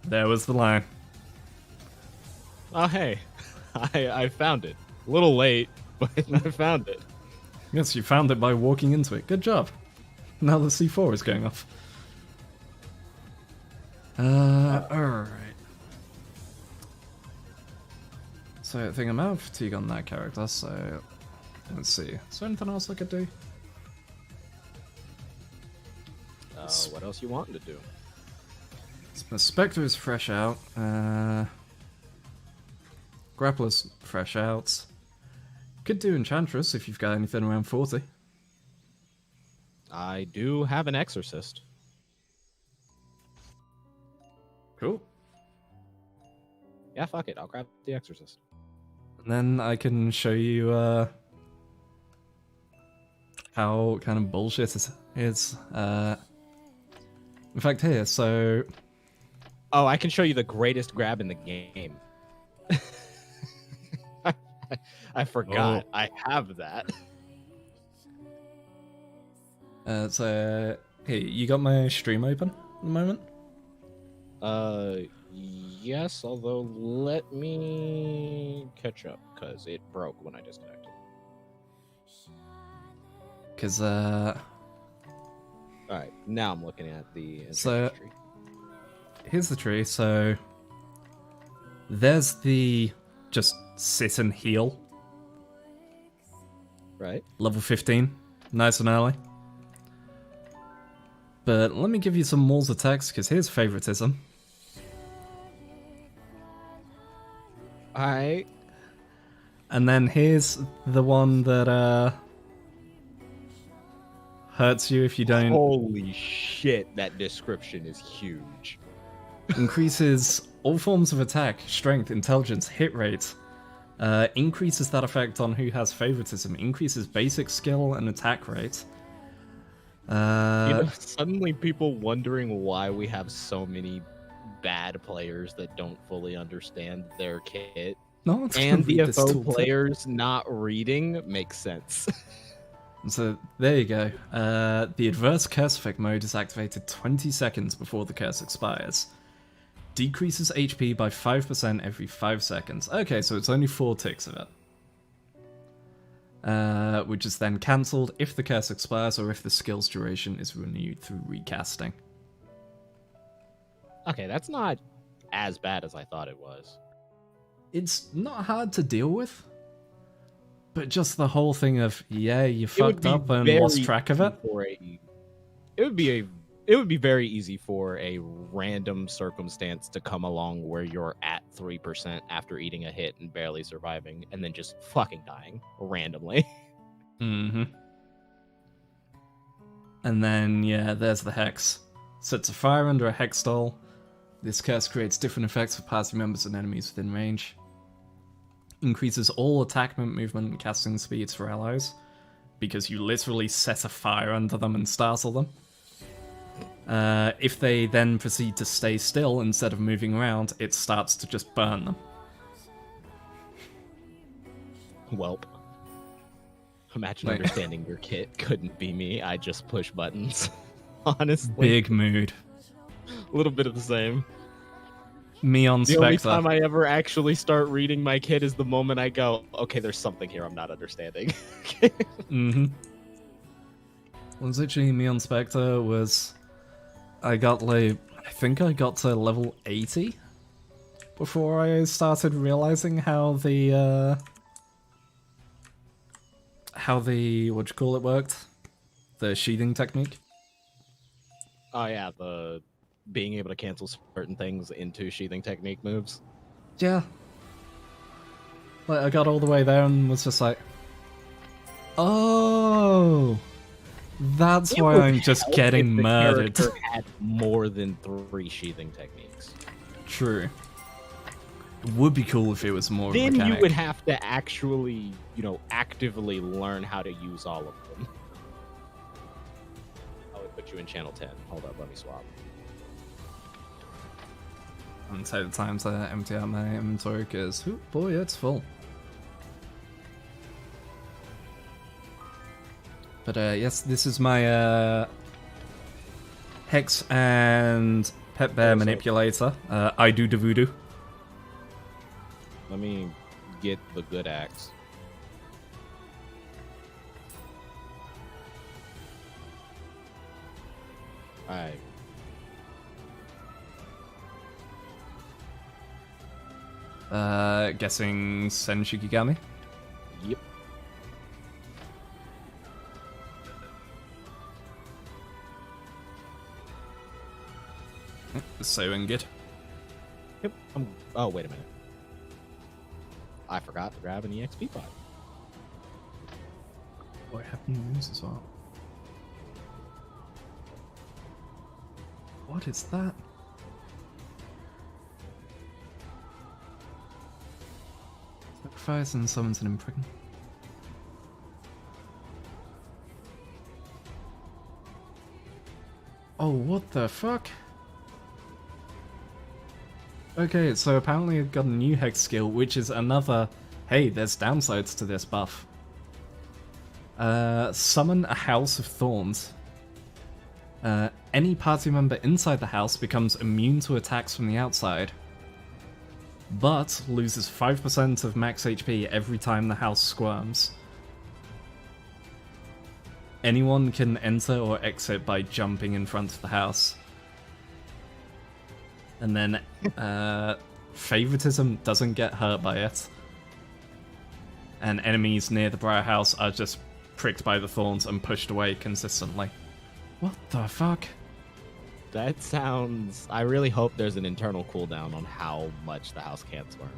there was the line. Oh, hey. I found it. A little late, but I found it. Yes, you found it by walking into it. Good job. Now the C4 is going off. Alright. So I think I'm out of fatigue on that character, so let's see. Is there anything else I could do? What else you wanting to do? So Spectre is fresh out. Grappler's fresh out. Could do Enchantress if you've got anything around 40. I do have an Exorcist. Cool. Yeah, fuck it. I'll grab the Exorcist. And then I can show you how kind of bullshit it is. In fact, here, so... Oh, I can show you the greatest grab in the game. I forgot. Oh. I have that. So, hey, you got my stream open at the moment? Yes, although let me catch up, because it broke when I disconnected. Because, Alright, now I'm looking at the So- tree. here's the tree, so... There's the just sit and heal, Right? level 15, nice and early. But let me give you some Maul's attacks, because here's favoritism. Alright. And then here's the one that hurts you if you don't. Holy shit, that description is huge. Increases all forms of attack, strength, intelligence, hit rate. Increases that effect on who has favoritism. Increases basic skill and attack rate. Suddenly people wondering why we have so many bad players that don't fully understand their kit. No, it's And gonna read this DFO tooltip. players not reading makes sense. So there you go. The adverse curse effect mode is activated 20 seconds before the curse expires. Decreases HP by 5% every 5 seconds. Okay, so it's only 4 ticks of it. Which is then cancelled if the curse expires or if the skill's duration is renewed through recasting. Okay, that's not as bad as I thought it was. It's not hard to deal with, but just the whole thing of, yeah, you fucked up and lost track of it. It would be very easy for a random circumstance to come along where you're at 3% after eating a hit and barely surviving, and then just fucking dying randomly. Mm-hmm. And then, yeah, there's the Hex. Sets a fire under a Hex doll. This curse creates different effects for party members and enemies within range. Increases all attackment, movement, and casting speeds for allies, because you literally set a fire under them and startle them. If they then proceed to stay still instead of moving around, it starts to just burn them. Welp. Imagine understanding your kit couldn't be me. I just push buttons. Honestly. Big mood. A little bit of the same. Me on The Spectre. only time I ever actually start reading my kit is the moment I go, okay, there's something here I'm not understanding. Mm-hmm. Well, literally me on Spectre was... I got I think I got to level 80 before I started realizing how the what you call it worked, the sheathing technique. Oh yeah, the being able to cancel certain things into sheathing technique moves. Yeah. I got all the way there and was just like, oh, That's It why would I'm just help getting if the murdered. character had more than 3 sheathing techniques. True. It would be cool if it was more Then mechanic. you would have to actually, actively learn how to use all of them. I would put you in channel 10. Hold up, let me swap. And take the time to empty out my inventory because, oh boy, it's full. But yes, this is my Hex and Pet Bear Manipulator. I do the voodoo. Let me get the good axe. Alright. Guessing Sen Shikigami? Yep. So good. Yep. Oh, wait a minute. I forgot to grab an EXP pod. Oh, I have new moves as well. What is that? Sacrifice and summons an impregnate. Oh, what the fuck? Okay, so apparently I've got a new Hex skill, which is another... Hey, there's downsides to this buff. Summon a House of Thorns. Any party member inside the house becomes immune to attacks from the outside, but loses 5% of max HP every time the house squirms. Anyone can enter or exit by jumping in front of the house. And then, favoritism doesn't get hurt by it. And enemies near the Briar House are just pricked by the thorns and pushed away consistently. What the fuck? That sounds... I really hope there's an internal cooldown on how much the house can squirm.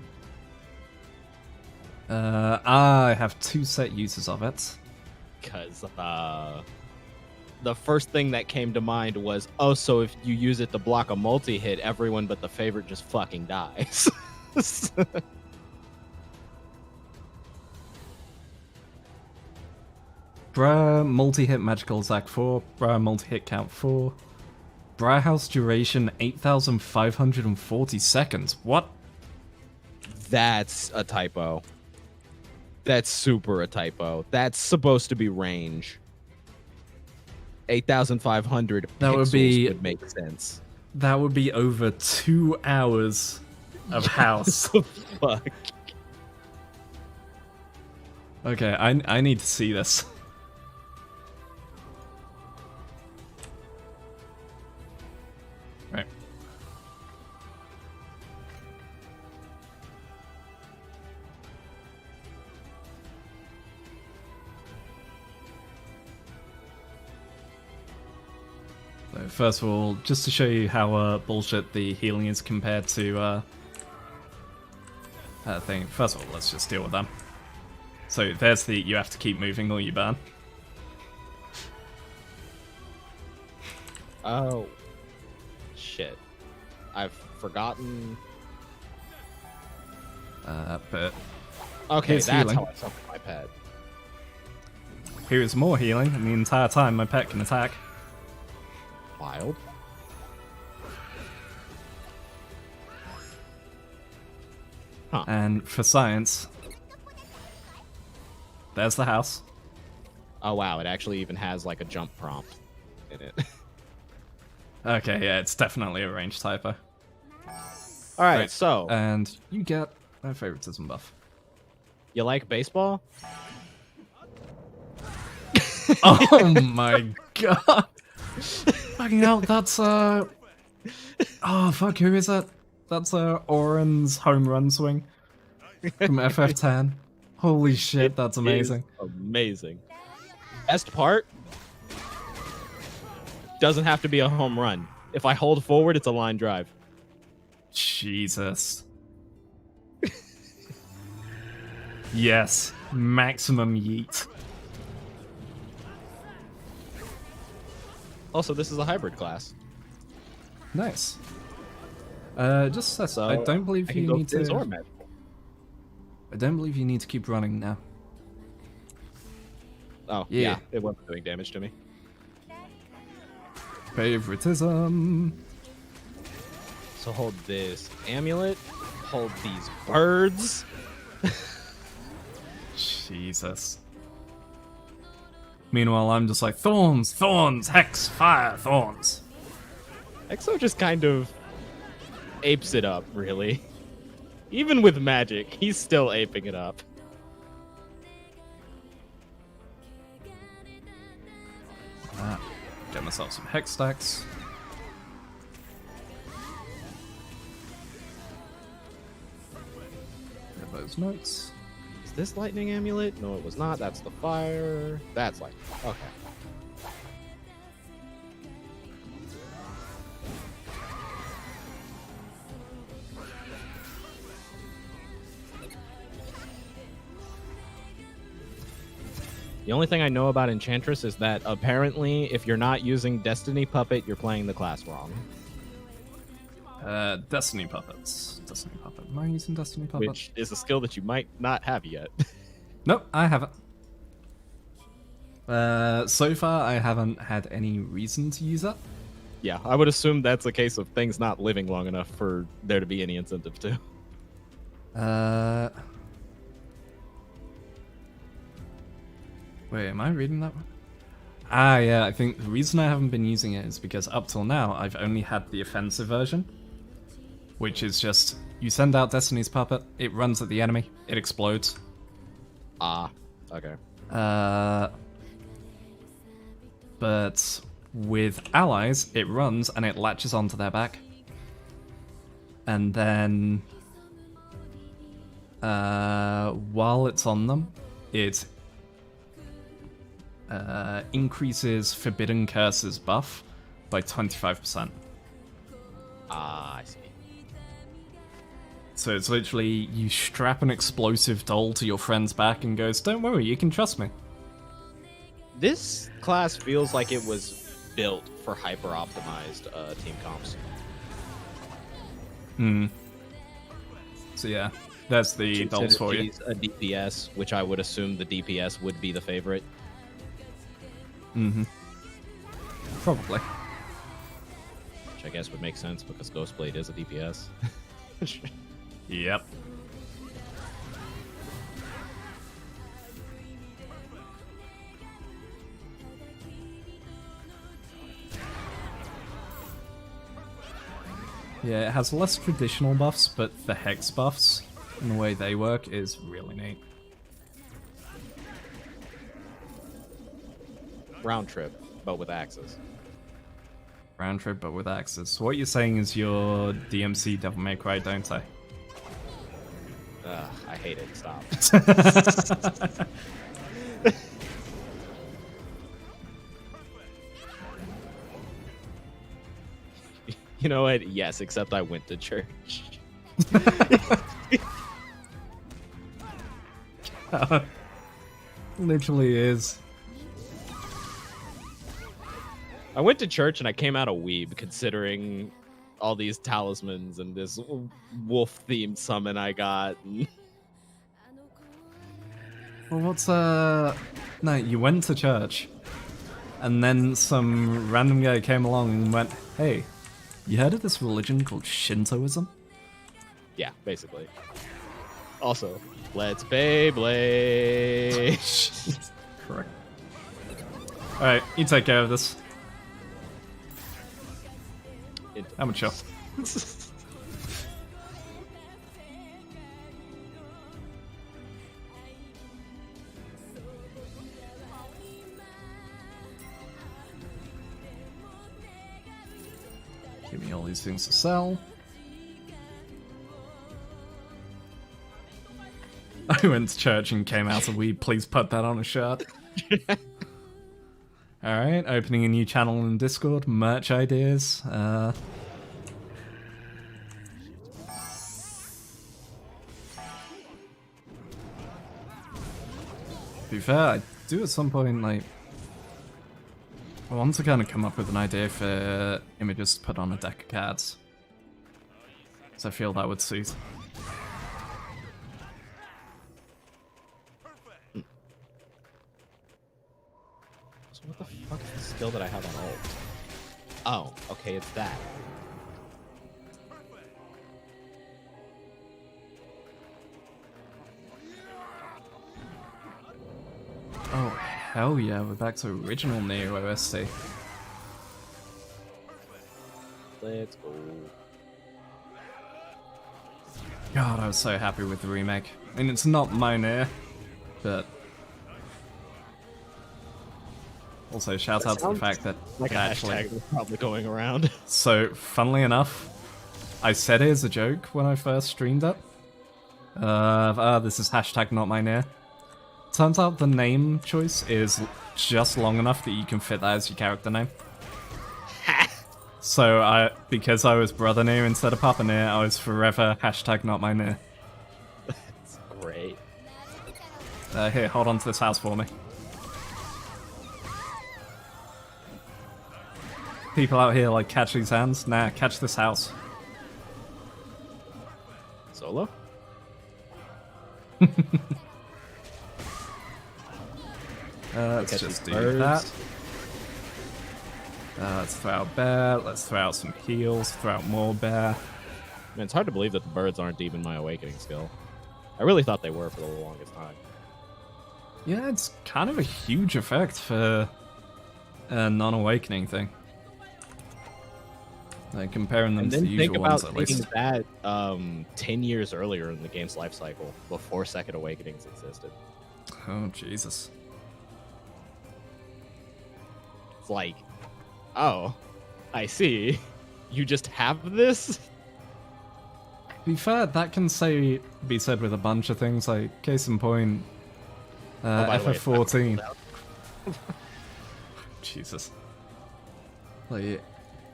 I have 2 set uses of it. Because, the first thing that came to mind was, oh, so if you use it to block a multi-hit, everyone but the favorite just fucking dies. Bra multi-hit magical attack 4, Bra multi-hit count 4. Bra house duration 8,540 seconds. What? That's a typo. That's super a typo. That's supposed to be range. 8,500 That would would make sense. That would be over 2 hours of house. Fuck. Okay, I need to see this. Right. So first of all, just to show you how bullshit the healing is compared to thing. First of all, let's just deal with them. So there's the you have to keep moving or you burn. Oh. Shit. I've forgotten. But Okay, here's that's healing. how I summon my pet. Here is more healing, and the entire time my pet can attack. Wild. Huh. And for science, there's the house. Oh wow, it actually even has like a jump prompt in it. Okay, yeah, it's definitely a range typo. Alright, Great. so And you get a favoritism buff. you like baseball? Oh my god! Fucking hell, that's oh fuck, who is that? That's Oren's home run swing from FF10. Holy shit, that's amazing. Amazing. Best part, doesn't have to be a home run. If I hold forward, it's a line drive. Jesus. Yes, maximum yeet. Also, this is a hybrid class. Nice. Just says, So I don't believe I can you go need fizz or to. magical. I don't believe you need to keep running now. Oh, Yeah. yeah. It wasn't doing damage to me. Favoritism. So hold this amulet. Hold these birds. Jesus. Meanwhile, I'm just like, thorns, thorns, hex, fire, thorns. Exo just kind of apes it up, really. Even with magic, he's still aping it up. Get myself some hex stacks. Get those notes. Is this lightning amulet? No, it was not. That's the fire. That's lightning. Okay. The only thing I know about Enchantress is that apparently if you're not using Destiny Puppet, you're playing the class wrong. Destiny Puppets. Destiny Puppet. Am I using Destiny Puppet? Which is a skill that you might not have yet. Nope, I haven't. So far, I haven't had any reason to use it. Yeah, I would assume that's a case of things not living long enough for there to be any incentive to. Wait, am I reading that one? Ah, yeah, I think the reason I haven't been using it is because up till now, I've only had the offensive version. Which is just, you send out Destiny's Puppet, it runs at the enemy, it explodes. Ah, okay. But with allies, it runs and it latches onto their back. And then, while it's on them, it increases Forbidden Curses buff by 25%. Ah, I see. So it's literally, you strap an explosive doll to your friend's back and goes, don't worry, you can trust me. This class feels like it was built for hyper-optimized team comps. So yeah, that's the dolls for you. A DPS, which I would assume the DPS would be the favorite. Probably. Which I guess would make sense because Ghostblade is a DPS. Yep. Yeah, it has less traditional buffs, but the hex buffs and the way they work is really neat. Round trip, but with axes. Round trip, but with axes. So what you're saying is you're DMC Devil May Cry, don't I? I hate it. Stop. You know what? Yes, except I went to church. Literally is. I went to church and I came out a weeb considering all these talismans and this wolf-themed summon I got. Well, what's No, you went to church, and then some random guy came along and went, hey, you heard of this religion called Shintoism? Yeah, basically. Also, let's Beyblade. Correct. Alright, you take care of this. I'm a chill. Give me all these things to sell. I went to church and came out of weed. Please put that on a shirt. Alright, opening a new channel in Discord. Merch ideas. To be fair, I do at some point, like... I want to kind of come up with an idea for images to put on a deck of cards. So I feel that would suit. So what the fuck is the skill that I have on ult? Oh, okay, it's that. Oh, hell yeah, we're back to original Neo OST. Let's go. God, I was so happy with the remake. I mean, it's not my Neo, but... Also, shout out to the fact that Like it a actually... hashtag was probably going around. So, funnily enough, I said it as a joke when I first streamed it. This is hashtag not my Neo. Turns out the name choice is just long enough that you can fit that as your character name. So because I was Brother Neo instead of Papa Neo, I was forever hashtag not my Neo. That's great. Here, hold on to this house for me. People out here like, catch these hands? Nah, catch this house. Solo? Let's just do that. Let's throw out bear, let's throw out some heals, throw out more bear. Man, it's hard to believe that the birds aren't deep in my awakening skill. I really thought they were for the longest time. Yeah, it's kind of a huge effect for a non-awakening thing. Like, comparing them And to then the think usual about ones, at least. that 10 years earlier in the game's life cycle, before Second Awakenings existed. Oh, Jesus. It's like, oh, I see. You just have this? To be fair, that can be said with a bunch of things, like, case in point, by the way, FF14. Jesus. Like,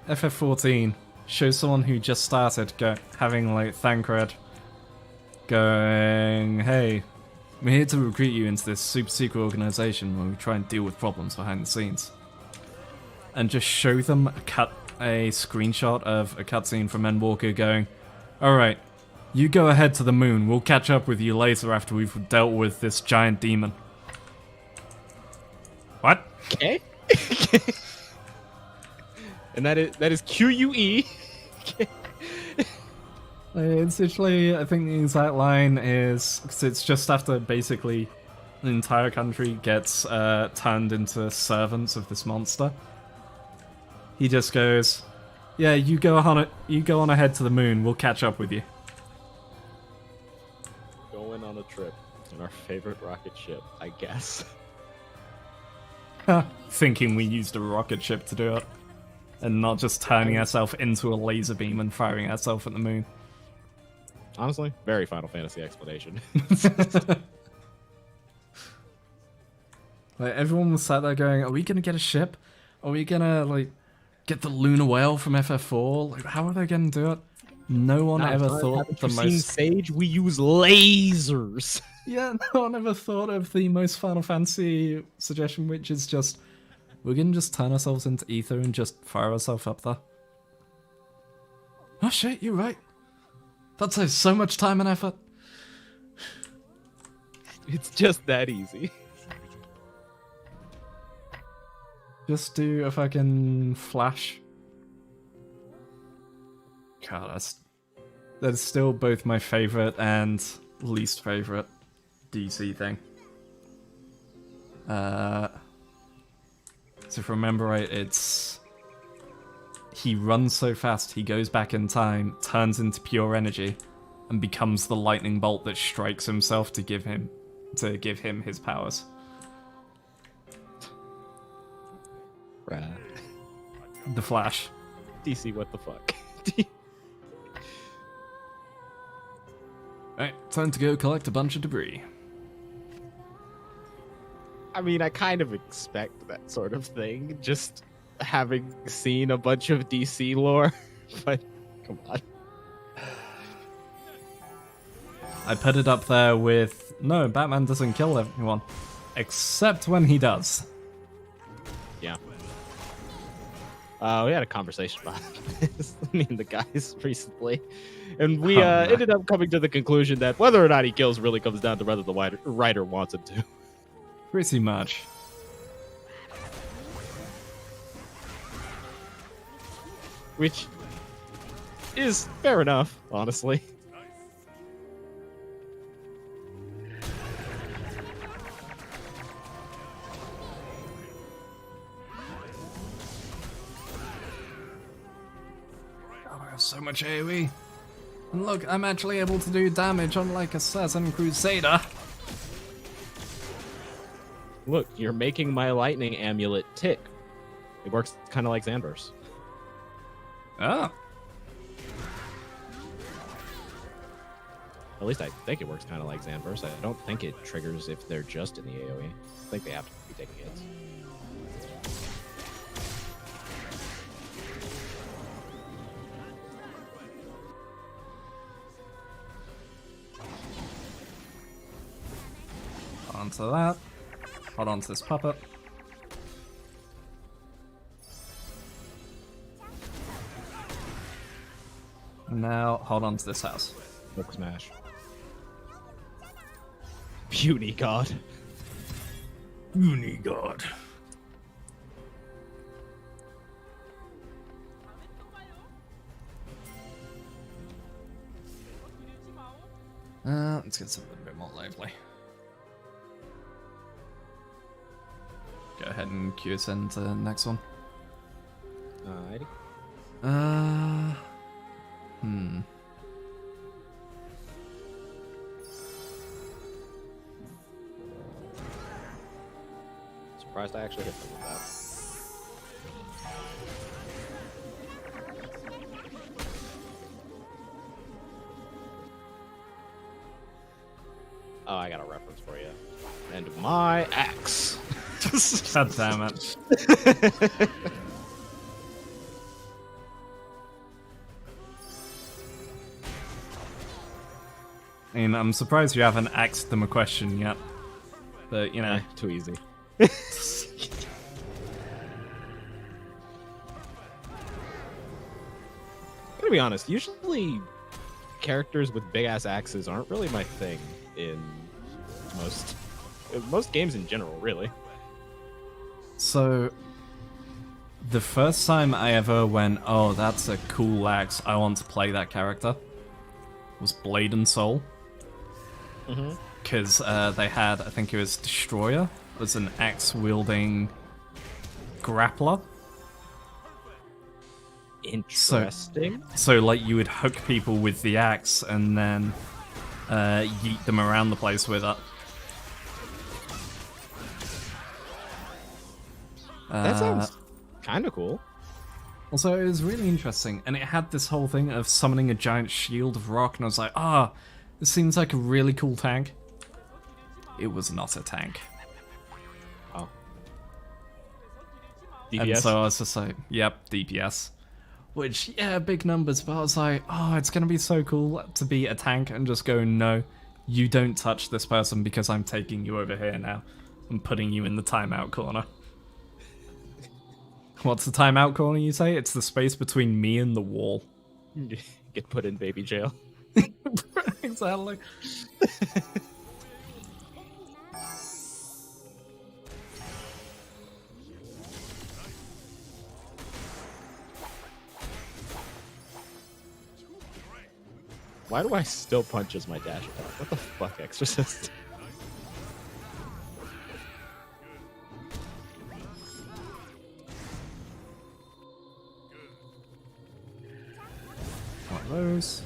FF14 shows someone who just started having, like, Thancred going, hey, we're here to recruit you into this super secret organization where we try and deal with problems behind the scenes. And just show them a screenshot of a cutscene from Endwalker going, alright, you go ahead to the moon, we'll catch up with you later after we've dealt with this giant demon. What? Okay. And that is QUE. It's literally, I think the exact line is, because it's just after basically the entire country gets turned into servants of this monster. He just goes, yeah, you go on ahead to the moon, we'll catch up with you. Going on a trip in our favorite rocket ship, I guess. Thinking we used a rocket ship to do it. And not just turning ourselves into a laser beam and firing ourselves at the moon. Honestly, very Final Fantasy explanation. Like, everyone was sat there going, are we gonna get a ship? Are we gonna, like, get the lunar whale from FF4? Like, how are they gonna do it? No one ever thought the most... Sage, we use lasers. Yeah, no one ever thought of the most Final Fantasy suggestion, which is just, we're gonna just turn ourselves into ether and just fire ourselves up there. Oh shit, you're right. That saves so much time and effort. It's just that easy. Just do a fucking flash. God, that's still both my favorite and least favorite DC thing. So if I remember right, it's... He runs so fast, he goes back in time, turns into pure energy, and becomes the lightning bolt that strikes himself to give him his powers. Right. The Flash. DC, what the fuck? Alright, time to go collect a bunch of debris. I mean, I kind of expect that sort of thing, just having seen a bunch of DC lore, but come on. I put it up there with, no, Batman doesn't kill everyone. Except when he does. Yeah. We had a conversation about this, me and the guys recently, and we Oh, no. ended up coming to the conclusion that whether or not he kills really comes down to whether the writer wants him to. Pretty much. Which is fair enough, honestly. Oh, I have so much AoE. And look, I'm actually able to do damage unlike Assassin Crusader. Look, you're making my lightning amulet tick. It works kind of like Xanverse. Oh. At least I think it works kind of like Xanverse. I don't think it triggers if they're just in the AoE. I think they have to be taking hits. Hold on to that. Hold on to this puppet. Now, hold on to this house. Book smash. Puny god. Puny god. Let's get something a bit more lively. Go ahead and queue us into the next one. Alrighty. Surprised I actually hit them with that. Oh, I got a reference for you. And my axe. God damn it. I mean, I'm surprised you haven't asked them a question yet. But, you know. Too easy. Gotta be honest, usually characters with big ass axes aren't really my thing in most games in general, really. So, the first time I ever went, oh, that's a cool axe, I want to play that character, was Blade and Soul. Because they had, I think it was Destroyer, was an axe-wielding grappler. Interesting. So, like, you would hook people with the axe and then yeet them around the place with it. That sounds kind of cool. Also, it was really interesting, and it had this whole thing of summoning a giant shield of rock, and I was like, this seems like a really cool tank. It was not a tank. Oh. And DPS? so I was just like, yep, DPS. Which, yeah, big numbers, but I was like, oh, it's gonna be so cool to be a tank and just go, no, you don't touch this person because I'm taking you over here now. I'm putting you in the timeout corner. What's the timeout corner, you say? It's the space between me and the wall. Get put in baby jail. Exactly. Why do I still punch as my dash attack? What the fuck, Exorcist? One of those.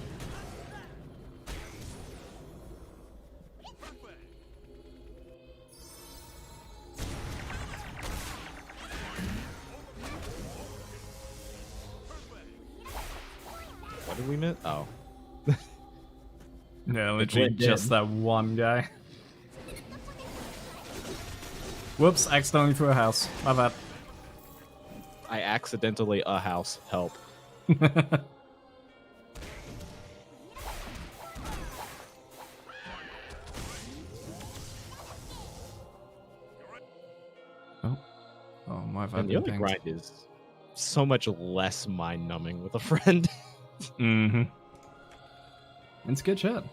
What did we miss? Oh. No, literally blend just in. that one guy. Whoops, accidentally threw a house. My bad. I accidentally a house. Help. Oh, my And bad. the only grind is so much less mind-numbing with a friend. Mm-hmm. It's good shit.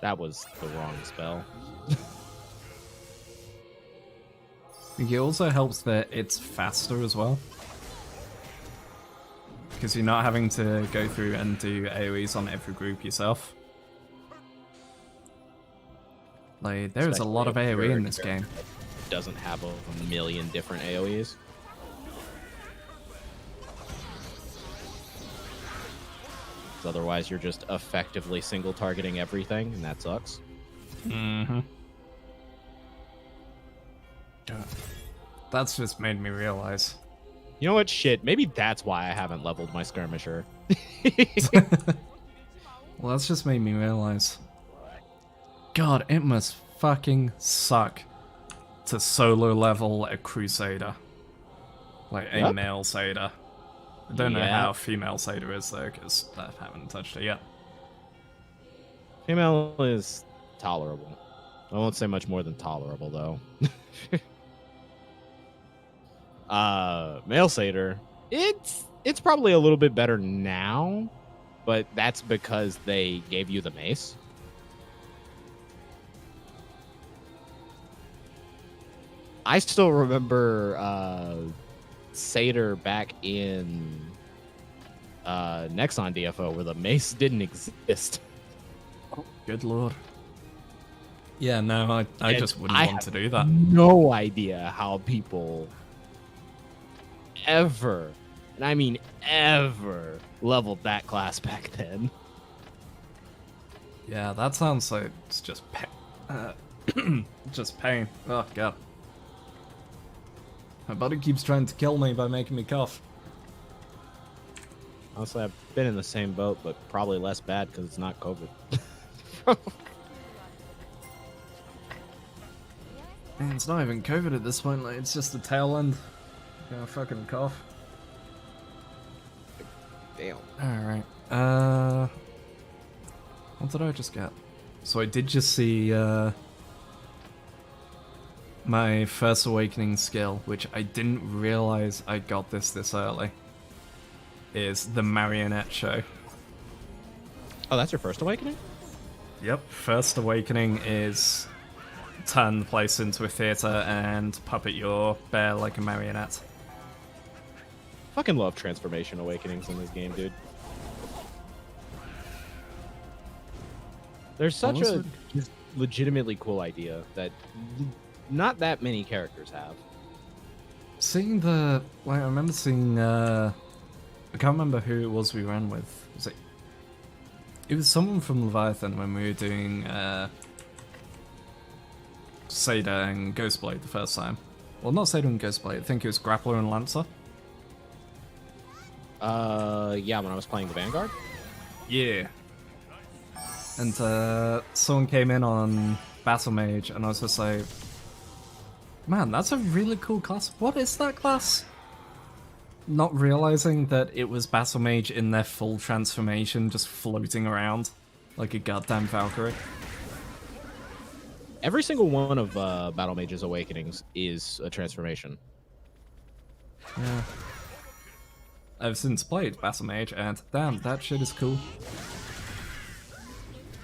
That was the wrong spell. It also helps that it's faster as well. Because you're not having to go through and do AoEs on every group yourself. Like, there's a lot of AoE in this game. Doesn't have a million different AoEs. Otherwise, you're just effectively single targeting everything, and that sucks. Mm-hmm. That's just made me realize. You know what? Shit. Maybe that's why I haven't leveled my skirmisher. Well, that's just made me realize. God, it must fucking suck to solo level a Crusader. Like a male Satyr. I don't know how female Satyr is though, because I haven't touched it yet. Female is tolerable. I won't say much more than tolerable though. Male Satyr, it's probably a little bit better now, but that's because they gave you the mace. I still remember Satyr back in Nexon DFO where the mace didn't exist. Oh, good lord. Yeah, no, I just wouldn't want to do that. No idea how people ever, and I mean ever, leveled that class back then. Yeah, that sounds like it's just pain. Just pain. Oh, God. My body keeps trying to kill me by making me cough. Honestly, I've been in the same boat, but probably less bad because it's not COVID. Man, it's not even COVID at this point, like, it's just the tail end. Gonna fucking cough. Damn. Alright, what did I just get? So I did just see, my First Awakening skill, which I didn't realize I got this early, is the Marionette Show. Oh, that's your First Awakening? Yep, First Awakening is turn the place into a theater and puppet your bear like a marionette. Fucking love transformation awakenings in this game, dude. There's such a legitimately cool idea that not that many characters have. Seeing the... Like, I remember seeing... I can't remember who it was we ran with. Was it... It was someone from Leviathan when we were doing Seda and Ghostblade the first time. Well, not Seda and Ghostblade, I think it was Grappler and Lancer. Yeah, when I was playing the Vanguard? Yeah. And someone came in on Battle Mage and I was just like, man, that's a really cool class. What is that class? Not realizing that it was Battle Mage in their full transformation, just floating around like a goddamn Valkyrie. Every single one of Battle Mage's awakenings is a transformation. Yeah. I've since played Battle Mage, and damn, that shit is cool.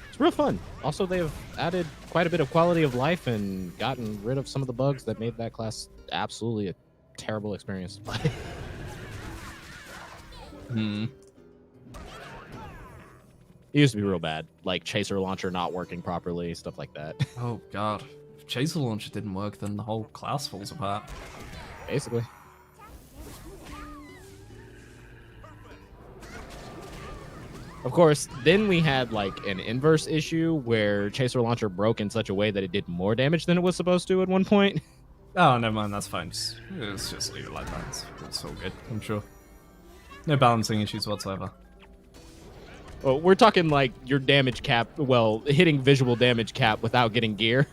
It's real fun. Also, they have added quite a bit of quality of life and gotten rid of some of the bugs that made that class absolutely a terrible experience to play. It used to be real bad, like Chaser Launcher not working properly, stuff like that. Oh god. If Chaser Launcher didn't work, then the whole class falls apart. Basically. Of course, then we had like an inverse issue where Chaser Launcher broke in such a way that it did more damage than it was supposed to at one point. Oh, never mind, that's fine. Let's just leave it like that. It's all good, I'm sure. No balancing issues whatsoever. Well, we're talking like your damage cap, well, hitting visual damage cap without getting gear.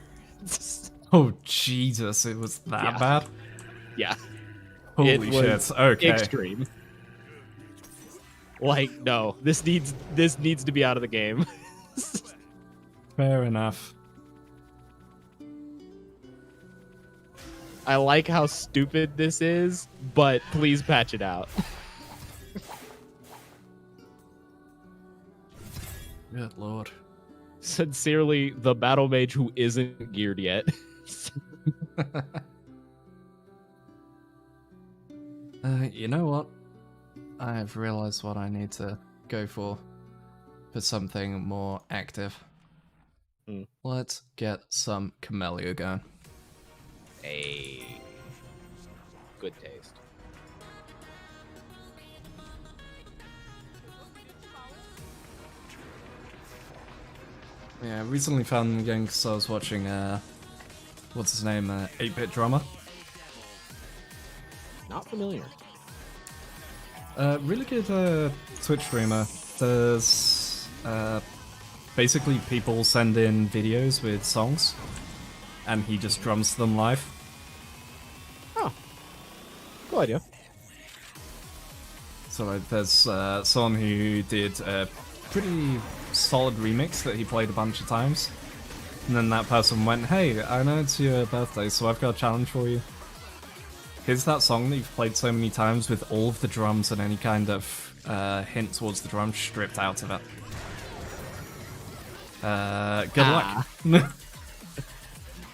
Oh, Jesus, it was that bad? Yeah. Holy shit, okay. Extreme. Like, no, this needs to be out of the game. Fair enough. I like how stupid this is, but please patch it out. Good lord. Sincerely, the battle mage who isn't geared yet. You know what? I've realized what I need to go for something more active. Let's get some Camellia going. Hey. Good taste. Yeah, I recently found them again because I was watching, what's his name, 8-Bit Drummer. Not familiar. Really good Twitch streamer. There's basically people send in videos with songs, and he just drums them live. Oh, cool idea. So like, there's someone who did a pretty solid remix that he played a bunch of times, and then that person went, "Hey, I know it's your birthday, so I've got a challenge for you. Here's that song that you've played so many times with all of the drums and any kind of hint towards the drums stripped out of it. Good luck."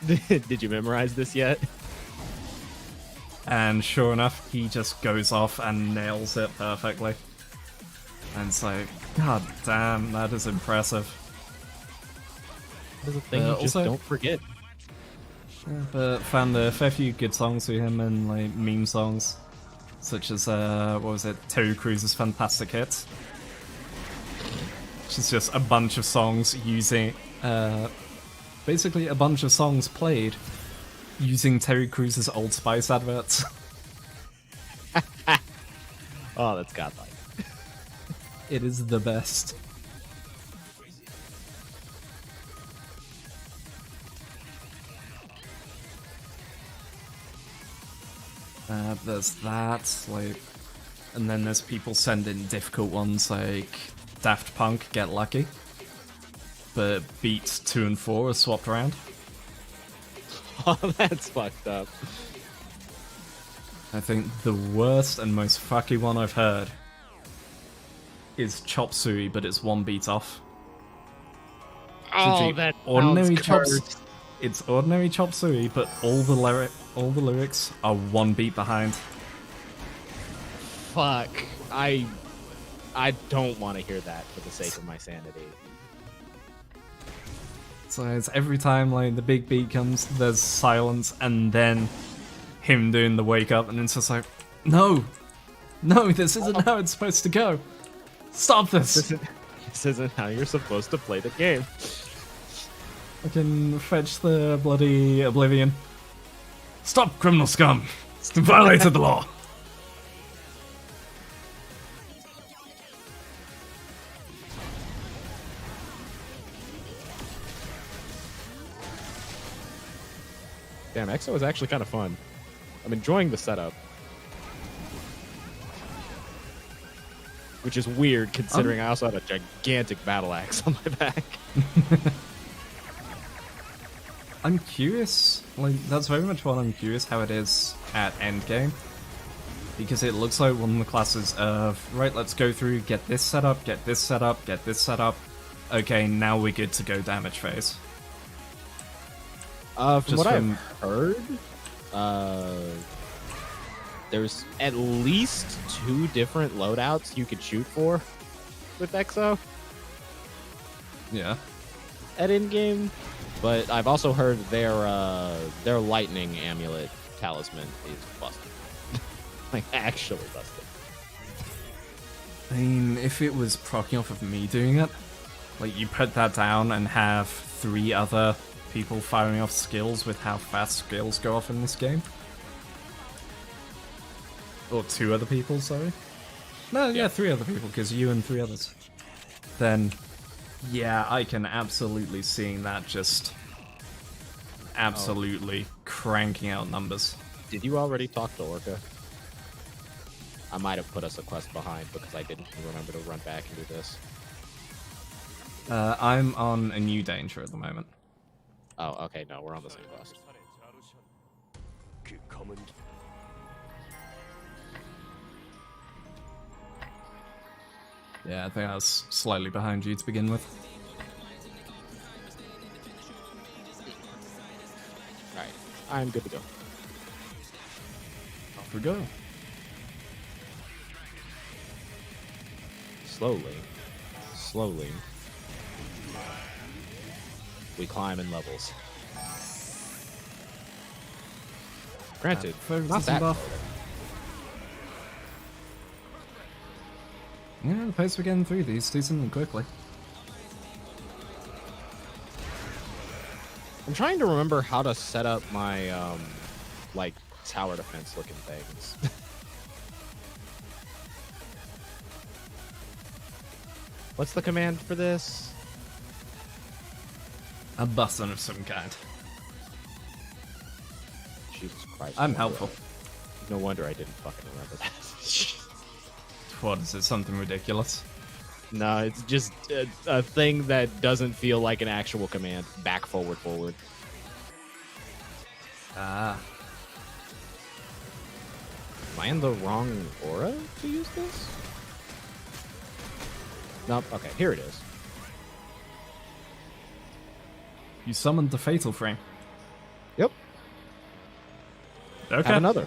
Did you memorize this yet? And sure enough, he just goes off and nails it perfectly. And it's like, god damn, that is impressive. That's a thing you just also, don't forget. But found a fair few good songs with him and like meme songs, such as what was it, Terry Cruz's Fantastic Hits, which is just a bunch of songs using basically a bunch of songs played using Terry Cruz's Old Spice adverts. Oh, that's godlike. It is the best. There's that, like, and then there's people sending difficult ones like Daft Punk, Get Lucky, but beats 2 and 4 are swapped around. Oh, that's fucked up. I think the worst and most fucky one I've heard is Chop Suey, but it's 1 beat off. Oh, that ordinary sounds chops. It's ordinary Chop Suey, but all the lyrics are 1 beat behind. Fuck. I don't want to hear that for the sake of my sanity. So it's every time like the big beat comes, there's silence, and then him doing the wake up, and it's just like, no, this isn't how it's supposed to go. Stop this. This isn't how you're supposed to play the game. I can fetch the bloody Oblivion. Stop, criminal scum! It's violated the law. Damn, EXO is actually kind of fun. I'm enjoying the setup. Which is weird, considering I also had a gigantic battle axe on my back. I'm curious, like, that's very much what I'm curious how it is at endgame. Because it looks like one of the classes of, right, let's go through, get this set up, get this set up, get this set up. Okay, now we're good to go damage phase. From what I've heard, there's at least 2 different loadouts you could shoot for with EXO. Yeah. At in-game, but I've also heard their lightning amulet talisman is busted. Like, actually busted. I mean, if it was proccing off of me doing it, like, you put that down and have 3 other people firing off skills with how fast skills go off in this game. Or 2 other people, sorry. No, yeah, 3 other people, because you and 3 others. Then, yeah, I can absolutely see that just absolutely cranking out numbers. Did you already talk to Orca? I might have put us a quest behind because I didn't remember to run back and do this. I'm on a new danger at the moment. Oh, okay, no, we're on the same quest. Yeah, I think I was slightly behind you to begin with. Alright, I'm good to go. Off we go. Slowly, we climb in levels. Granted, not that buff. Yeah, the pace we're getting through these decently quickly. I'm trying to remember how to set up my, like, tower defense looking things. What's the command for this? A button of some kind. Jesus Christ. I'm helpful. No wonder I didn't fucking remember that. What is it? Something ridiculous? No, it's just a thing that doesn't feel like an actual command. Back, forward, forward. Ah. Am I in the wrong aura to use this? Nope. Okay, here it is. You summoned the Fatal Frame. Yep. Okay. Have another.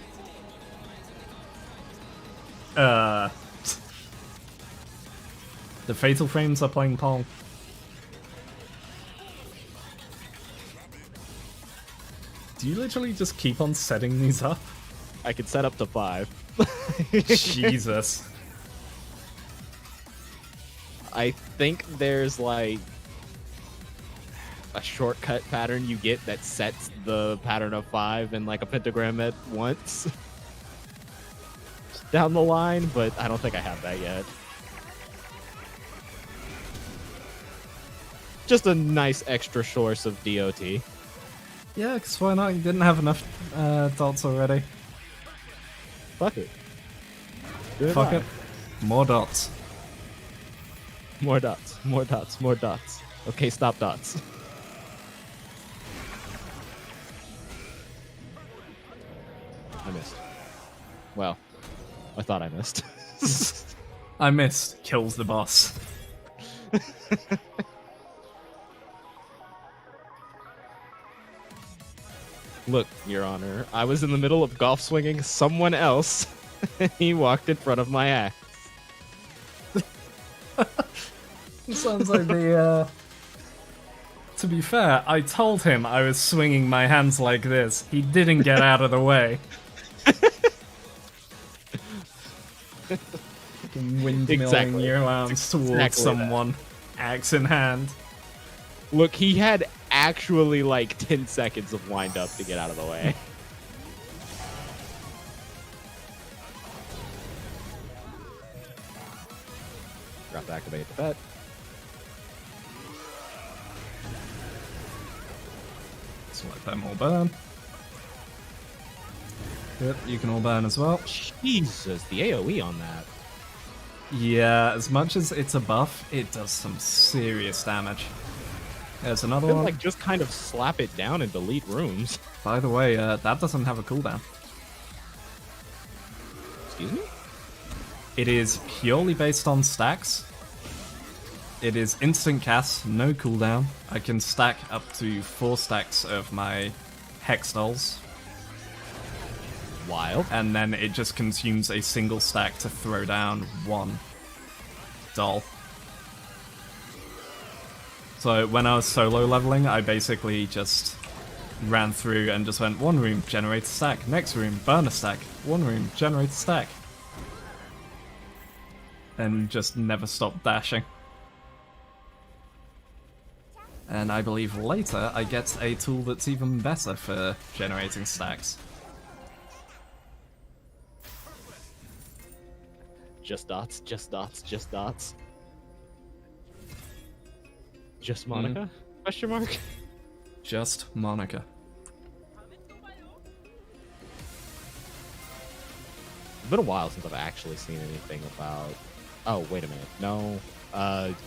The Fatal Frames are playing Pong. Do you literally just keep on setting these up? I can set up to 5. Jesus. I think there's like a shortcut pattern you get that sets the pattern of 5 and like a pentagram at once down the line, but I don't think I have that yet. Just a nice extra source of DOT. Yeah, because why not? You didn't have enough dots already. Fuck it. Fuck it. More dots. More dots. More dots. More dots. Okay, stop dots. I missed. Well, I thought I missed. I missed. Kills the boss. Look, Your Honor, I was in the middle of golf swinging someone else. He walked in front of my axe. Sounds like the, To be fair, I told him I was swinging my hands like this. He didn't get out of the way. Windmilling your arms towards someone, axe in hand. Look, he had actually like 10 seconds of wind up to get out of the way. Forgot to activate the bet. So let them all burn. Yep, you can all burn as well. Jesus, the AoE on that. Yeah, as much as it's a buff, it does some serious damage. There's another one. Like just kind of slap it down and delete rooms. By the way, that doesn't have a cooldown. Excuse me? It is purely based on stacks. It is instant cast, no cooldown. I can stack up to 4 stacks of my Hex dolls. Wild. And then it just consumes a single stack to throw down 1 doll. So when I was solo leveling, I basically just ran through and just went 1 room, generate a stack, next room, burn a stack, 1 room, generate a stack. And just never stopped dashing. And I believe later I get a tool that's even better for generating stacks. Just dots, just dots, just dots. Just Monica? Question mark? Just Monica. It's been a while since I've actually seen anything about... Oh, wait a minute. No.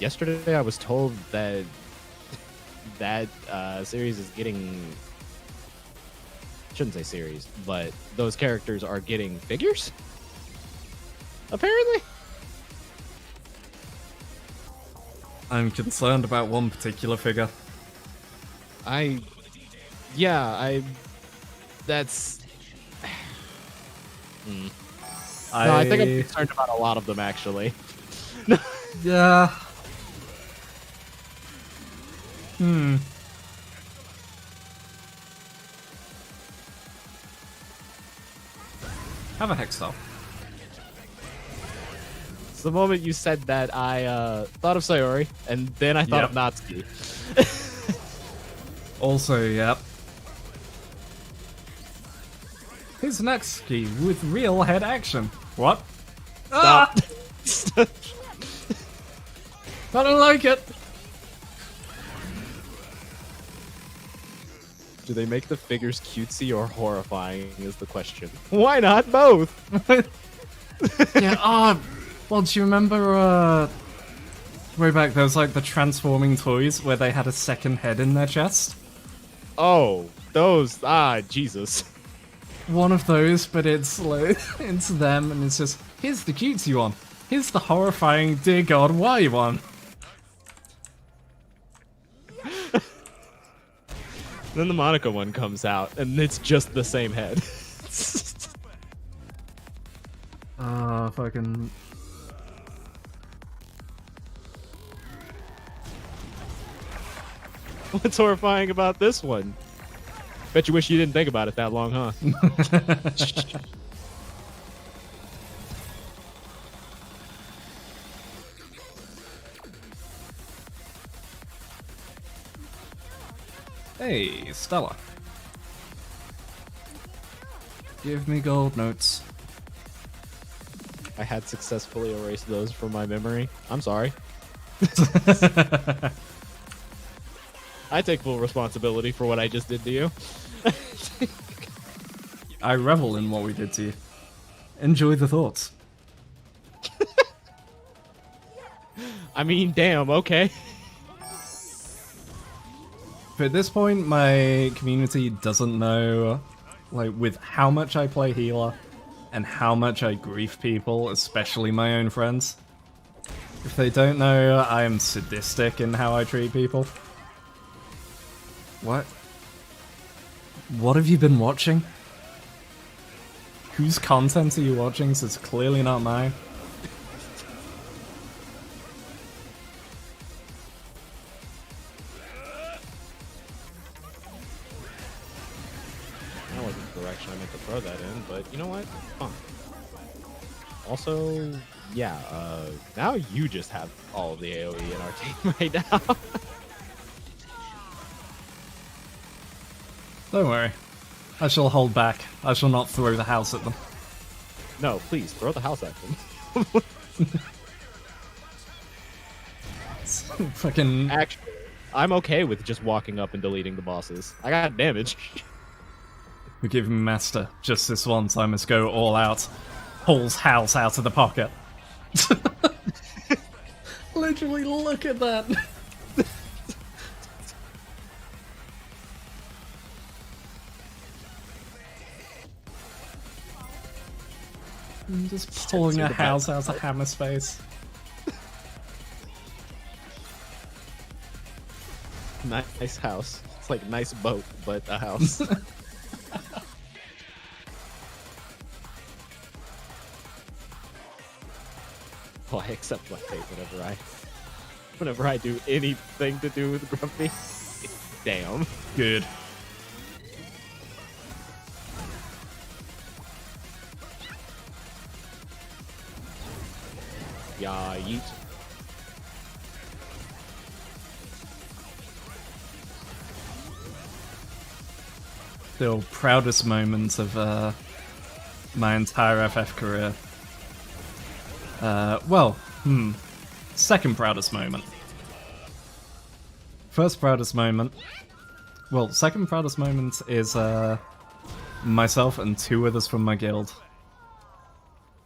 Yesterday I was told that that series is getting shouldn't say series, but those characters are getting figures. Apparently. I'm concerned about one particular figure. That's. No, I I think I'm concerned about a lot of them, actually. Yeah. Have a Hextile. It's the moment you said that I thought of Sayori, and then I thought of Natsuki. Also, yep. Here's Natsuki with real head action. What? Stop. Ah! I don't like it. Do they make the figures cutesy or horrifying is the question. Why not both? Yeah, well, do you remember, way back there was like the transforming toys where they had a second head in their chest? Oh, those, Jesus. One of those, but it's like, it's them, and it's just, here's the cutesy one. Here's the horrifying, dear god, why one. Then the Monica one comes out, and it's just the same head. Fucking... What's horrifying about this one? Bet you wish you didn't think about it that long, huh? Hey, Stella. Give me gold notes. I had successfully erased those from my memory. I'm sorry. I take full responsibility for what I just did to you. I revel in what we did to you. Enjoy the thoughts. I mean, damn, okay. But at this point, my community doesn't know, like, with how much I play healer and how much I grief people, especially my own friends. If they don't know, I am sadistic in how I treat people. What? What have you been watching? Whose content are you watching? So it's clearly not mine. That wasn't the direction I meant to throw that in, but you know what? Fine. Also, yeah, now you just have all of the AoE in our team right now. Don't worry. I shall hold back. I shall not throw the house at them. No, please, throw the house at them. Fucking... Actually, I'm okay with just walking up and deleting the bosses. I got damage. We give him master. Just this once, I must go all out. Pulls house out of the pocket. Literally, look at that. I'm just pulling a house out of Hammer's face. Nice house. It's like nice boat, but a house. Oh, I accept my fate whenever I do anything to do with Grumpy. Damn. Good. Yeah, yeet. Still proudest moment of my entire FF career. Second proudest moment. First proudest moment. Well, second proudest moment is myself and two others from my guild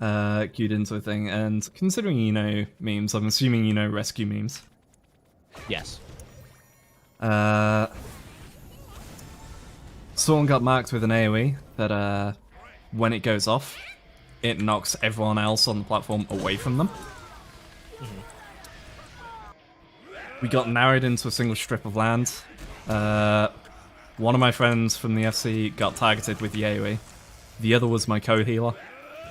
queued into a thing, and considering you know memes, I'm assuming you know rescue memes. someone got marked with an AoE that when it goes off, it knocks everyone else on the platform away from them. We got narrowed into a single strip of land. One of my friends from the FC got targeted with the AoE. The other was my co-healer.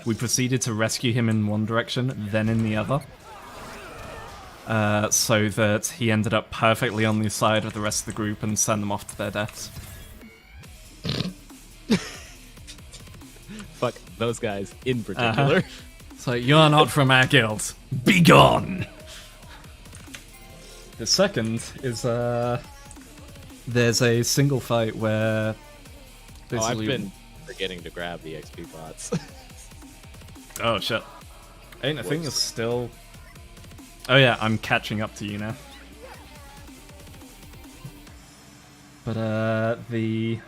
We proceeded to rescue him in one direction, then in the other. So that he ended up perfectly on the side of the rest of the group and sent them off to their deaths. Fuck those guys in particular. So you're not from our guild. Be gone! The second is, there's a single fight where... Oh, I've been forgetting to grab the XP pots. Oh, shit. I think it's still... Oh yeah, I'm catching up to you now. But, the...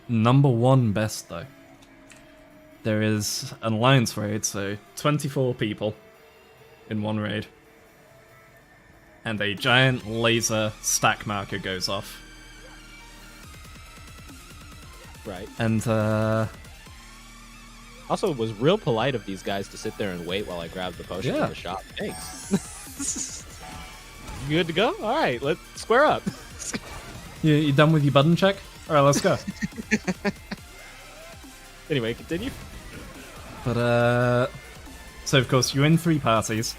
number one best, though. There is an alliance raid, so 24 people in one raid. And a giant laser stack marker goes off. Right. And, Also, it was real polite of these guys to sit there and wait while I grabbed the potion from the shop. Thanks. You good to go? Alright, let's square up. You done with your button check? Alright, let's go. Anyway, continue. But, so of course, you're in 3 parties.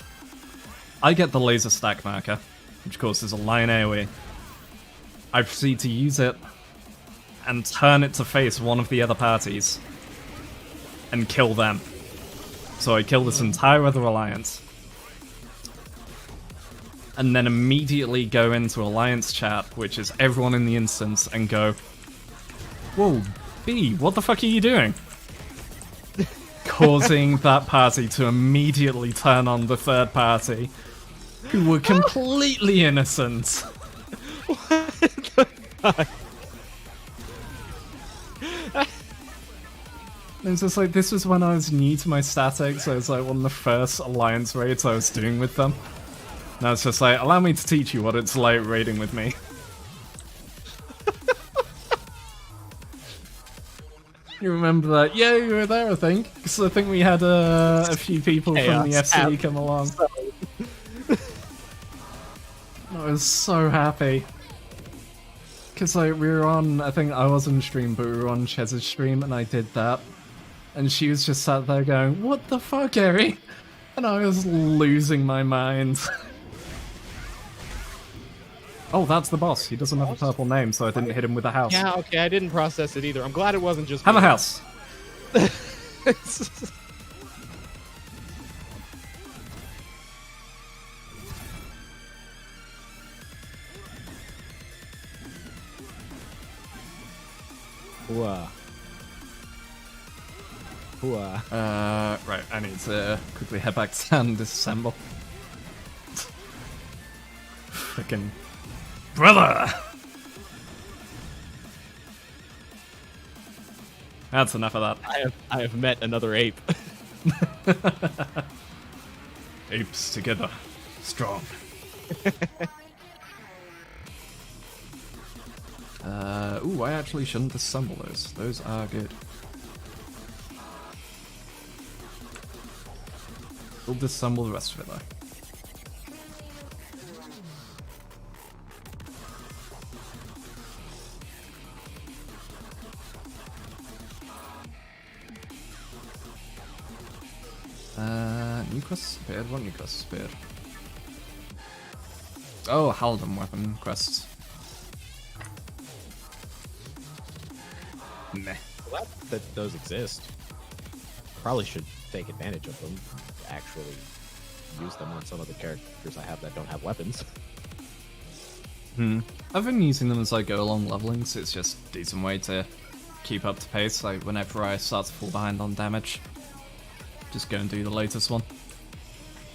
I get the laser stack marker, which of course is a line AoE. I proceed to use it and turn it to face one of the other parties and kill them. So I kill this entire other alliance. And then immediately go into alliance chat, which is everyone in the instance, and go, "Whoa, B, what the fuck are you doing?" Causing that party to immediately turn on the third party, who were completely innocent. What the fuck? It's just like, this was when I was new to my statics, so it's like one of the first alliance raids I was doing with them. Now it's just like, allow me to teach you what it's like raiding with me. You remember that? Yeah, you were there, I think. Because I think we had a few people from the FC come along. I was so happy. Because like, we were on, I think I was on stream, but we were on Chez's stream, and I did that. And she was just sat there going, "What the fuck, Eri?" And I was losing my mind. Oh, that's the boss. He doesn't have a purple name, so I didn't hit him with a house. Yeah, okay, I didn't process it either. I'm glad it wasn't just Have a house. Hooah. Hooah. Right, I need to quickly head back to and disassemble. Frickin' brother! That's enough of that. I have met another ape. Apes together. Strong. Ooh, I actually shouldn't disassemble those. Those are good. We'll disassemble the rest of it though. New quest disappeared. What new quest disappeared? Oh, Halden weapon quests. Meh. Glad that those exist. Probably should take advantage of them. Actually use them on some of the characters I have that don't have weapons. I've been using them as I go along leveling, so it's just a decent way to keep up to pace. Like whenever I start to fall behind on damage, just go and do the latest one.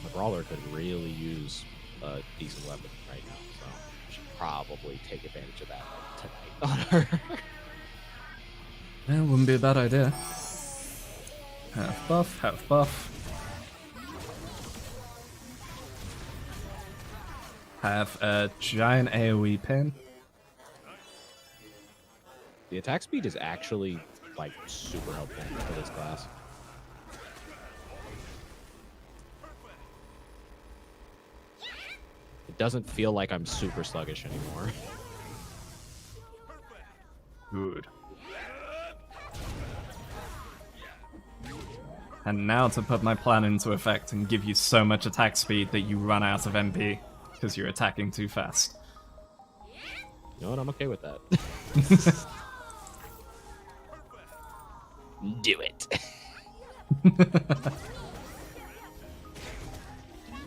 The Brawler could really use a decent weapon right now, so I should probably take advantage of that tonight on her. Yeah, wouldn't be a bad idea. Half buff, half buff. Have a giant AoE pin. The attack speed is actually like super helpful for this class. It doesn't feel like I'm super sluggish anymore. Good. And now to put my plan into effect and give you so much attack speed that you run out of MP because you're attacking too fast. You know what? I'm okay with that. Do it.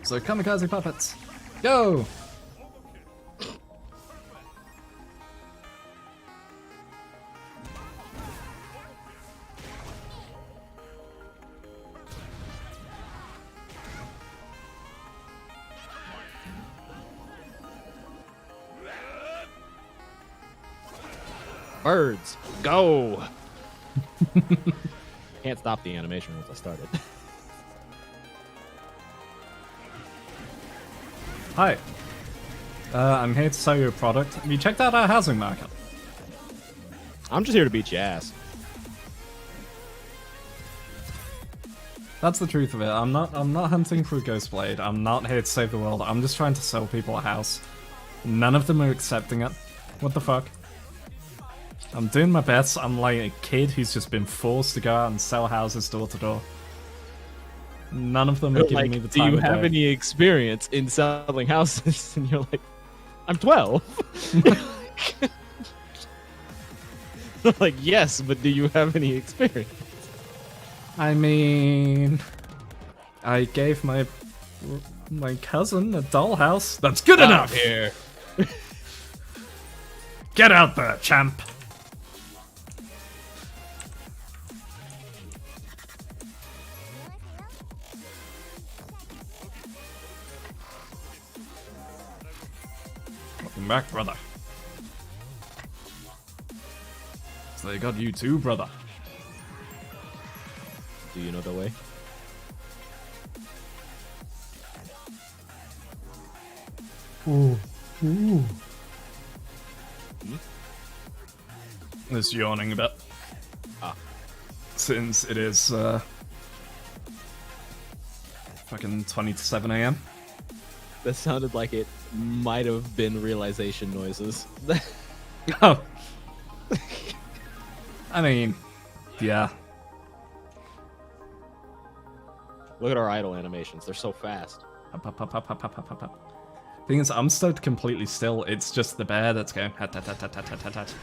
So kamikaze puppets, go! Birds, go! Can't stop the animation once I started. Hi. I'm here to sell you a product. Have you checked out our housing market? I'm just here to beat your ass. That's the truth of it. I'm not hunting for a ghost blade. I'm not here to save the world. I'm just trying to sell people a house. None of them are accepting it. What the fuck? I'm doing my best. I'm like a kid who's just been forced to go out and sell houses door to door. None of them are giving Like, me the do time you of have day. any experience in selling houses? And you're like, I'm 12. Like, yes, but do you have any experience? I mean, I gave my cousin a dollhouse. That's good enough. Here. Get out there, champ. Welcome back, brother. So they got you too, brother. Do you know the way? Ooh. Ooh. This yawning a bit. Ah. Since it is fucking 20 to 7 a.m. That sounded like it might have been realization noises. Oh. I mean, yeah. Look at our idle animations. They're so fast. Up, up, up, up, up, up, up, up, up. Thing is, I'm stood completely still. It's just the bear that's going hat, hat, hat, hat, hat, hat, hat, hat.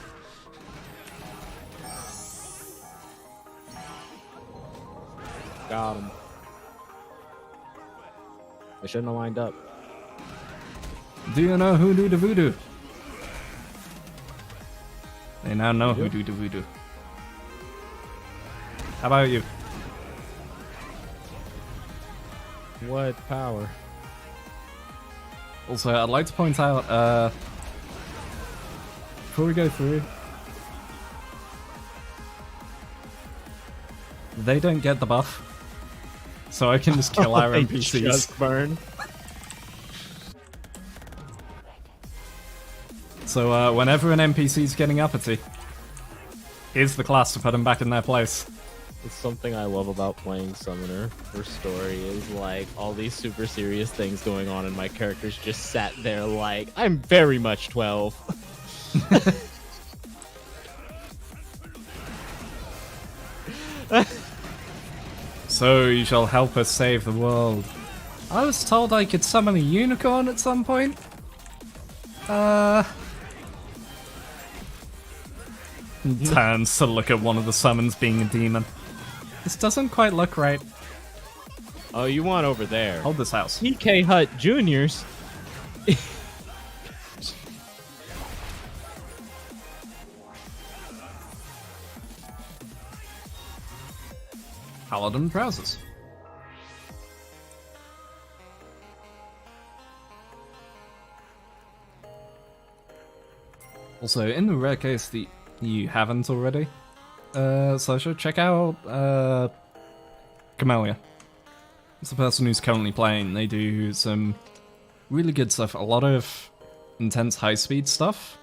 Got him. They shouldn't have lined up. Do you know Hoodoo the Voodoo? They now know Hoodoo the Voodoo. How about you? What power? Also, I'd like to point out, before we go through, they don't get the buff, so I can just kill our They NPCs. just burn. So whenever an NPC's getting uppity, here's the class to put them back in their place. It's something I love about playing Summoner for story is like all these super serious things going on and my characters just sat there like, I'm very much 12. So you shall help us save the world. I was told I could summon a unicorn at some point. Turns to look at one of the summons being a demon. This doesn't quite look right. Oh, you want over there. Hold this house. PK Hut Juniors. Paladin trousers. Also, in the rare case that you haven't already, Slasher, check out Camellia. It's the person who's currently playing. They do some really good stuff. A lot of intense high-speed stuff.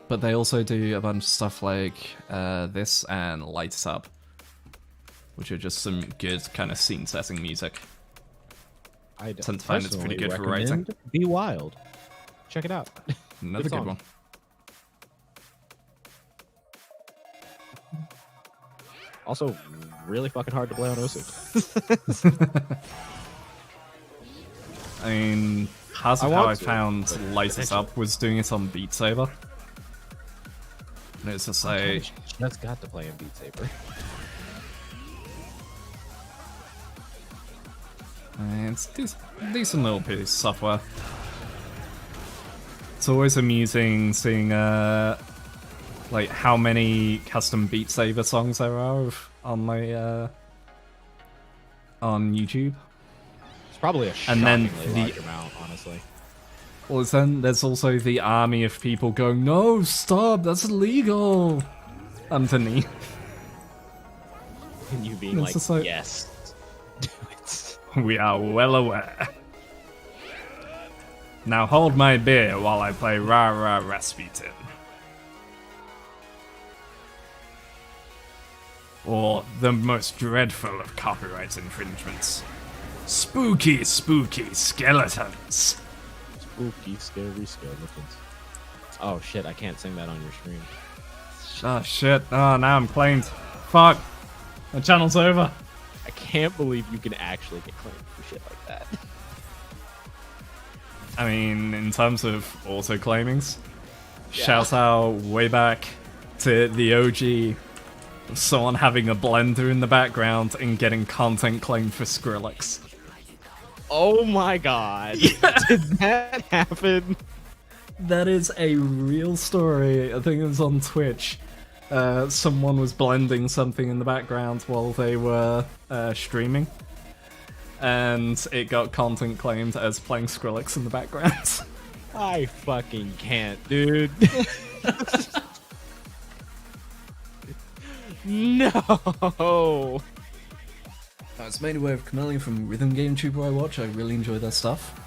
But they also do a bunch of stuff like this and Light It Up, which are just some good kind of scene-setting music. I tend to find it's pretty good for writing. Be Wild. Check it out. Another good one. Also, really fucking hard to play on Osu. I mean, part of how I found Light It Up was doing it on Beat Saber. And it's just like... Just got to play in Beat Saber. It's a decent little piece of software. It's always amusing seeing like how many custom Beat Saber songs there are on my on YouTube. It's probably a shockingly large amount, honestly. Well, then there's also the army of people going, "No, stop! That's illegal!" underneath. And you being like, "Yes, do it." We are well aware. Now hold my beer while I play Ra Ra Rasputin. Or the most dreadful of copyright infringements. Spooky, spooky skeletons. Spooky, scary skeletons. Oh shit, I can't sing that on your stream. Oh shit, oh now I'm claimed. Fuck. My channel's over. I can't believe you can actually get claimed for shit like that. I mean, in terms of auto-claimings, shout out way back to the OG, someone having a blender in the background and getting content claimed for Skrillex. Oh my god. Yeah. Did that happen? That is a real story. I think it was on Twitch. Someone was blending something in the background while they were streaming. And it got content claimed as playing Skrillex in the background. I fucking can't, dude. No! It's made aware of Chameleon from Rhythm Game Tuber I watch. I really enjoy their stuff.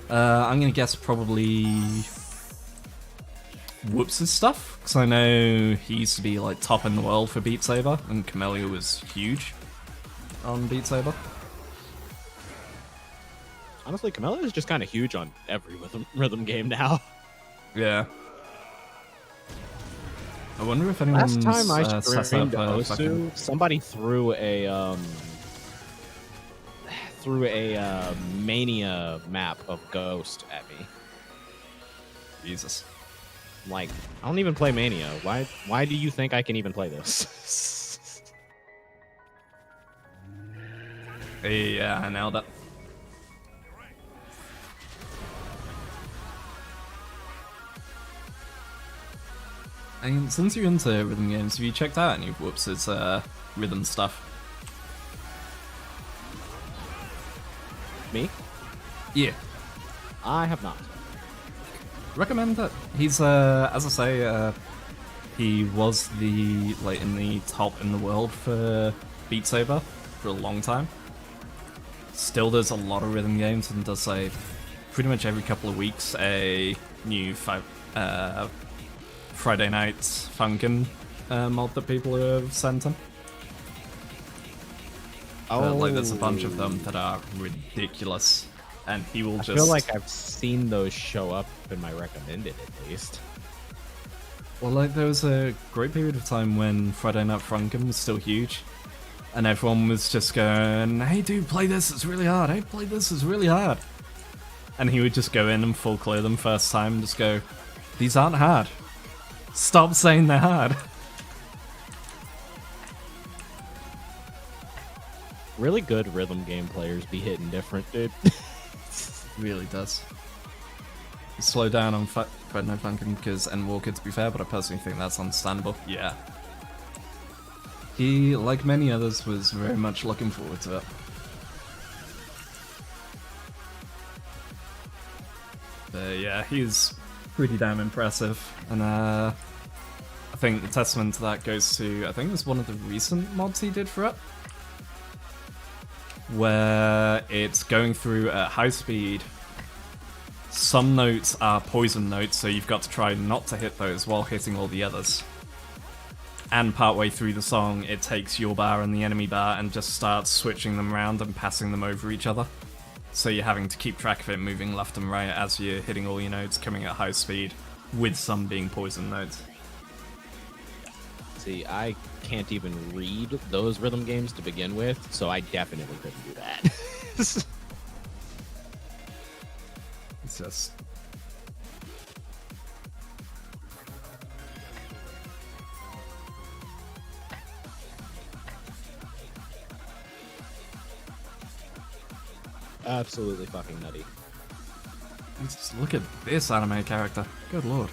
I'm gonna guess probably Whoops' stuff, because I know he used to be like top in the world for Beat Saber, and Chameleon was huge on Beat Saber. Honestly, Chameleon is just kind of huge on every rhythm game now. Yeah. I wonder if anyone's last time I streamed Osu, fucking... somebody threw a Mania map of Ghost at me. Jesus. Like, I don't even play Mania. Why do you think I can even play this? Yeah, I nailed it. I mean, since you're into rhythm games, have you checked out any of Whoops' rhythm stuff? Me? Yeah. I have not. Recommend it. He's, as I say, he was in the top in the world for Beat Saber for a long time. Still does a lot of rhythm games and does, like, pretty much every couple of weeks a new Friday Night Funkin' mod that people have sent him. Oh, like there's a bunch of them that are ridiculous, and he will just... I feel like I've seen those show up in my recommended, at least. Well, like, there was a great period of time when Friday Night Funkin' was still huge, and everyone was just going, "Hey dude, play this, it's really hard, hey, play this, it's really hard." And he would just go in and full clear them first time and just go, "These aren't hard. Stop saying they're hard." Really good rhythm game players be hitting different, dude. Really does. Slow down on Friday Night Funkin' because Endwalker, to be fair, but I personally think that's understandable. Yeah. He, like many others, was very much looking forward to it. But yeah, he's pretty damn impressive, and I think the testament to that goes to, I think it was one of the recent mods he did for it, where it's going through at high speed, some notes are poison notes, so you've got to try not to hit those while hitting all the others. And partway through the song, it takes your bar and the enemy bar and just starts switching them around and passing them over each other. So you're having to keep track of it moving left and right as you're hitting all your notes, coming at high speed, with some being poison notes. See, I can't even read those rhythm games to begin with, so I definitely couldn't do that. It's just... absolutely fucking nutty. Just look at this anime character. Good lord.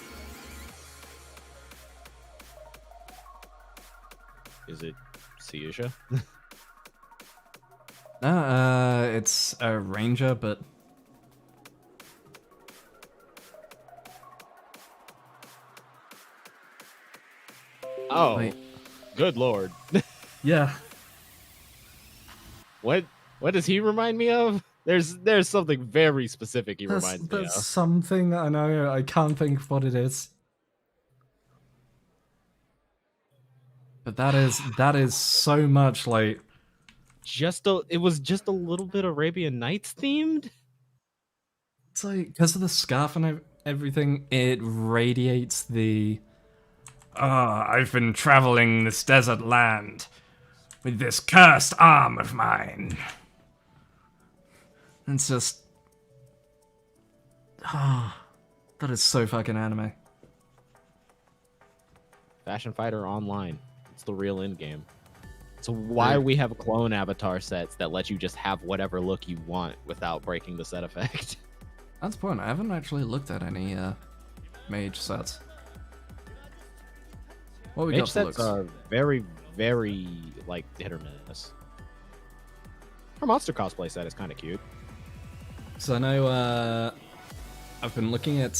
Is it Seisha? It's a ranger, but... Oh, wait. Good lord. Yeah. What does he remind me of? There's something very specific he reminds me of. That's something, I know, I can't think of what it is. But that is so much like... It was just a little bit Arabian Nights themed? It's like, because of the scarf and everything, it radiates the... I've been traveling this desert land with this cursed arm of mine. It's just... that is so fucking anime. Fashion Fighter Online. It's the real end game. So why we have clone avatar sets that let you just have whatever look you want without breaking the set effect. That's the point. I haven't actually looked at any mage sets. What we Mage got for sets looks? are very, very like hit or miss. Our monster cosplay set is kind of cute. So I know I've been looking at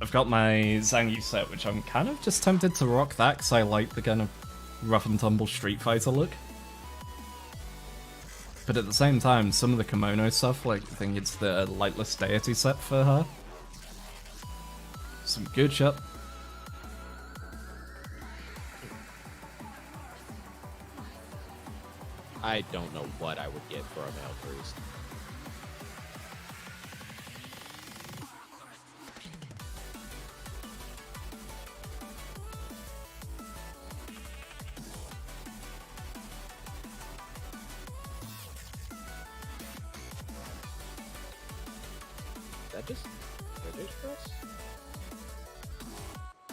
I've got my Zangief set, which I'm kind of just tempted to rock that because I like the kind of rough and tumble Street Fighter look. But at the same time, some of the kimono stuff, like I think it's the Lightless Deity set for her. Some good shit. I don't know what I would get for a male priest. Is that just British dress?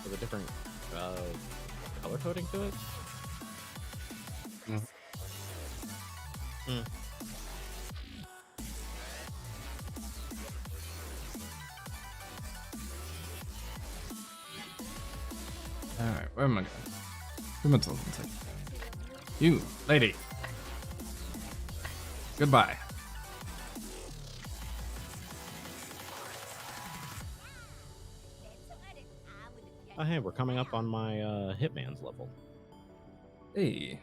With a different color coding to it? Alright, where am I going? Who am I talking to? You, lady. Goodbye. Oh, hey, we're coming up on my Hitman's level. Hey.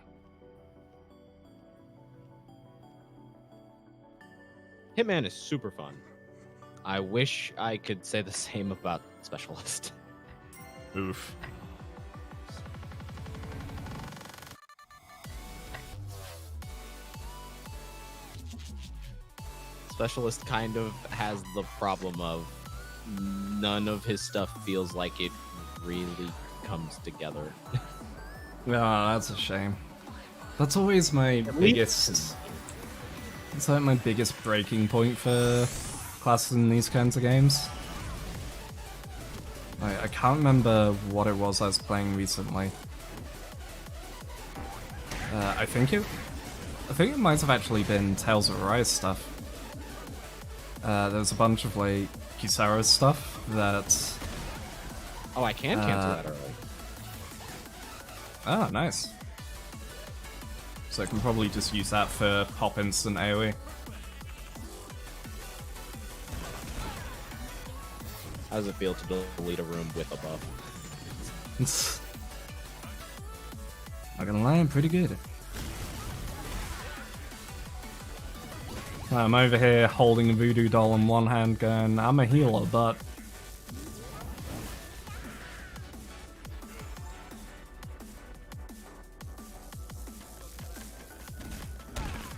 Hitman is super fun. I wish I could say the same about Specialist. Oof. Specialist kind of has the problem of none of his stuff feels like it really comes together. Oh, that's a shame. That's always my biggest... It's like my biggest breaking point for classes in these kinds of games. I can't remember what it was I was playing recently. I think it might have actually been Tales of Arise stuff. There's a bunch of like Kisara's stuff that... Oh, I can cancel that early. Oh, nice. So I can probably just use that for pop instant AoE. How does it feel to delete a room with a buff? Not gonna lie, I'm pretty good. I'm over here holding a voodoo doll in one hand going, I'm a healer, but...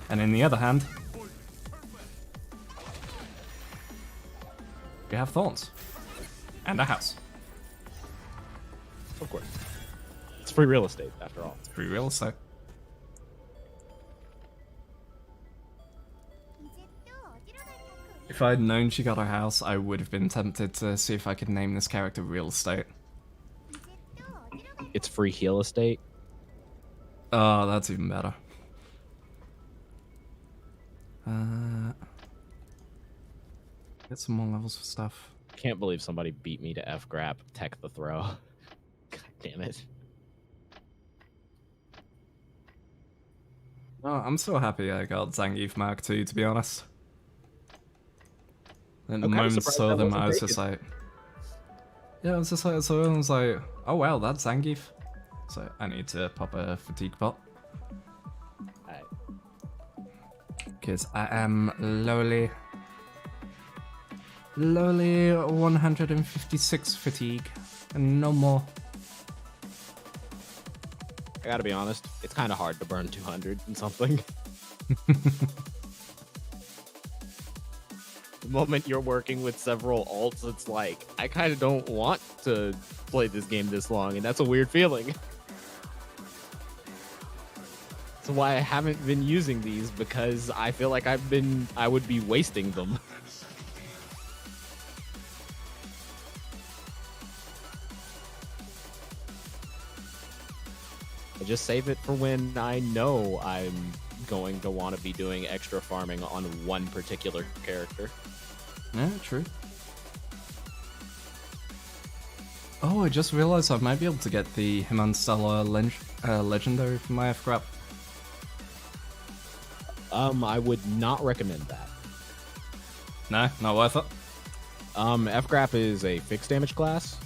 And in the other hand, we have thorns. And a house. Of course. It's free real estate, after all. It's free real estate. If I'd known she got a house, I would have been tempted to see if I could name this character Real Estate. It's free heal estate. Oh, that's even better. Get some more levels for stuff. Can't believe somebody beat me to F-Grap, tech the throw. God damn it. Oh, I'm so happy I got Zangief Mark II, to be honest. At the moment I saw them, I was just like... Yeah, I was just like, so I was like, oh wow, that's Zangief. So I need to pop a fatigue pot. Alright. Because I am lowly 156 fatigue, and no more. I gotta be honest, it's kind of hard to burn 200 and something. The moment you're working with several alts, it's like, I kind of don't want to play this game this long, and that's a weird feeling. That's why I haven't been using these, because I feel like I would be wasting them. I just save it for when I know I'm going to want to be doing extra farming on one particular character. Yeah, true. Oh, I just realized I might be able to get the Himanstella Legendary from my F-Grap. I would not recommend that. No, not worth it. F-Grap is a fixed damage class,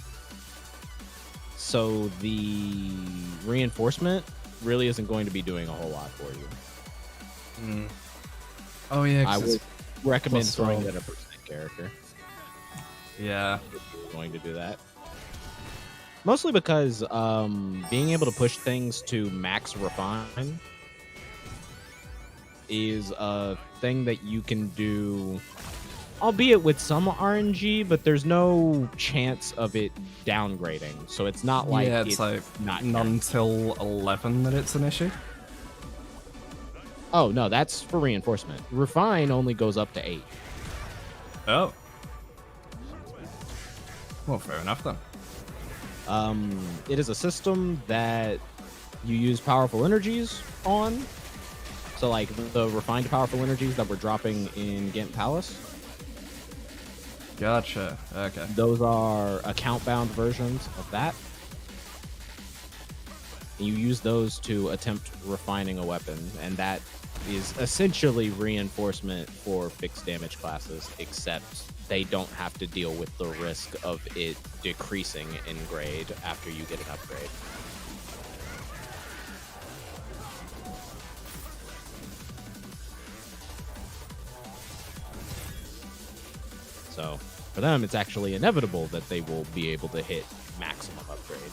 so the reinforcement really isn't going to be doing a whole lot for you. Oh yeah, I would recommend plus throwing 12. it at a percent character. Yeah. If you're going to do that. Mostly because being able to push things to max refine is a thing that you can do, albeit with some RNG, but there's no chance of it downgrading. So it's not like yeah, it's like not until 11 that it's an issue. Oh no, that's for reinforcement. Refine only goes up to 8. Oh. Well, fair enough then. It is a system that you use powerful energies on. So like the refined powerful energies that we're dropping in Ghent Palace. Gotcha. Okay. Those are account-bound versions of that. And you use those to attempt refining a weapon, and that is essentially reinforcement for fixed damage classes, except they don't have to deal with the risk of it decreasing in grade after you get an upgrade. So for them, it's actually inevitable that they will be able to hit maximum upgrade.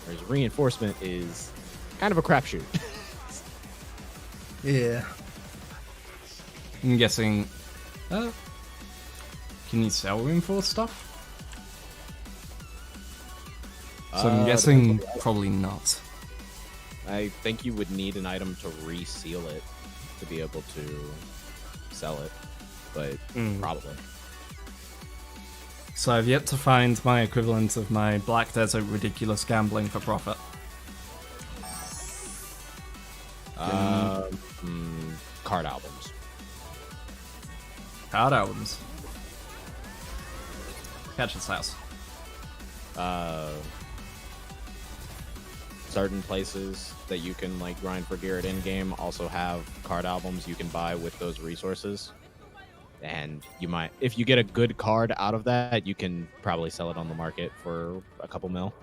Whereas reinforcement is kind of a crapshoot. Yeah. I'm guessing... can you sell reinforced stuff? So I'm guessing probably not. I think you would need an item to reseal it to be able to sell it, but probably. So I've yet to find my equivalent of my Black Desert ridiculous gambling for profit. Card albums. Card albums. Catch's house. Certain places that you can like grind for gear at in-game also have card albums you can buy with those resources. And you might, if you get a good card out of that, you can probably sell it on the market for a couple mil.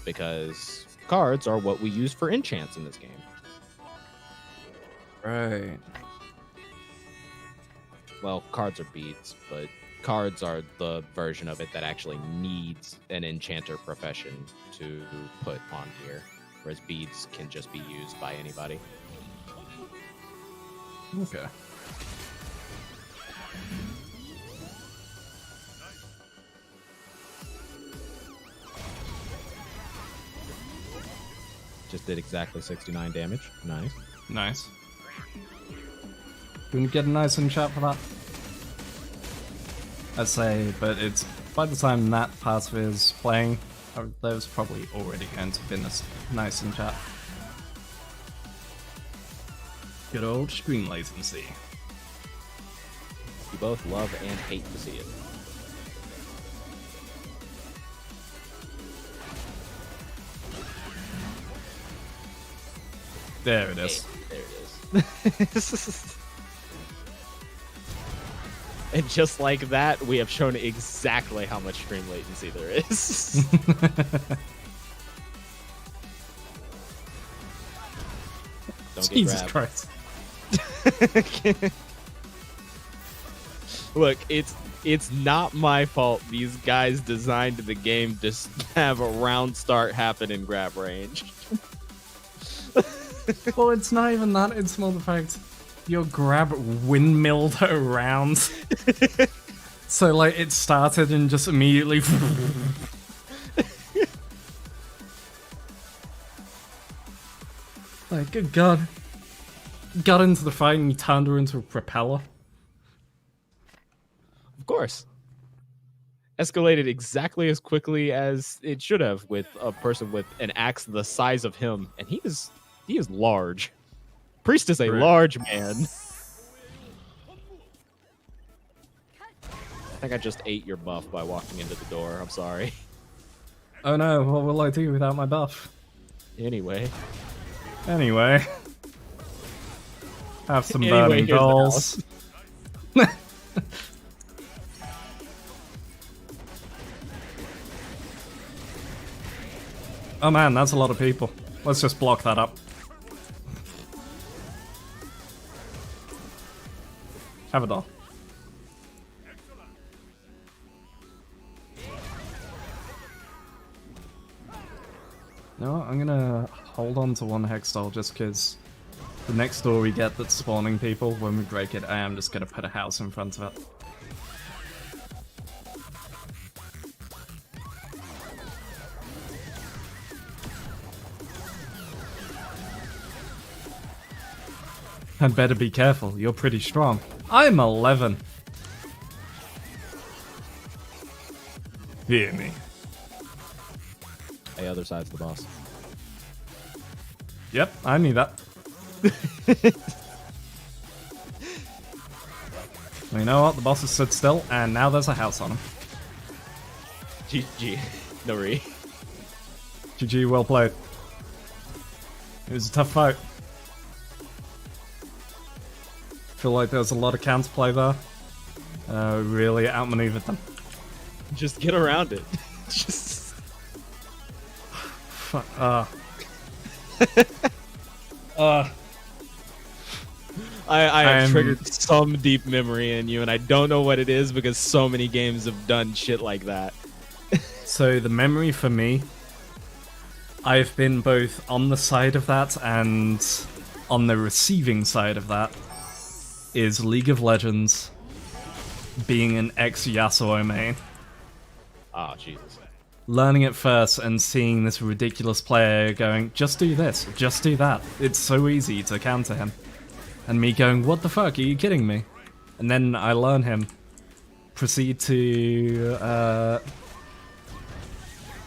Because cards are what we use for enchants in this game. Right. Well, cards are beads, but cards are the version of it that actually needs an enchanter profession to put on here, whereas beads can just be used by anybody. Okay. Just did exactly 69 damage. Nice. Nice. Can we get a nice enchant for that? I'd say, but it's by the time that passive is playing, there's probably already going to have been a nice enchant. Good old screen latency. You both love and hate to see it. There it is. There it is. And just like that, we have shown exactly how much screen latency there is. Don't Jesus get Christ. Look, it's not my fault. These guys designed the game to have a round start happen in grab range. Well, it's not even that, it's more the fact your grab windmilled around. So, like, it started and just immediately... like, good god. Got into the fight and you turned her into a propeller. Of course. Escalated exactly as quickly as it should have with a person with an axe the size of him. And he is large. Priest is a large man. I think I just ate your buff by walking into the door. I'm sorry. Oh no, what will I do without my buff? Anyway. Have some Anyway, burning here's the goals. Oh man, that's a lot of people. Let's just block that up. Have it all. You know what? I'm gonna hold on to one Hextile just because the next door we get that's spawning people, when we break it, I am just gonna put a house in front of it. I'd better be careful, you're pretty strong. I'm 11. Hear me. Hey, other side's the boss. Yep, I knew that. Well, you know what? The boss has stood still, and now there's a house on him. GG. No re. GG, well played. It was a tough fight. Feel like there was a lot of counterplay there. Really outmaneuvered them. Just get around it. Just... Fuck. I have triggered some deep memory in you, and I don't know what it is because so many games have done shit like that. So the memory for me, I've been both on the side of that and on the receiving side of that, is League of Legends being an ex-Yasuo main. Oh, Jesus. Learning it first and seeing this ridiculous player going, just do this, just do that. It's so easy to counter him. And me going, what the fuck, are you kidding me? And then I learn him. Proceed to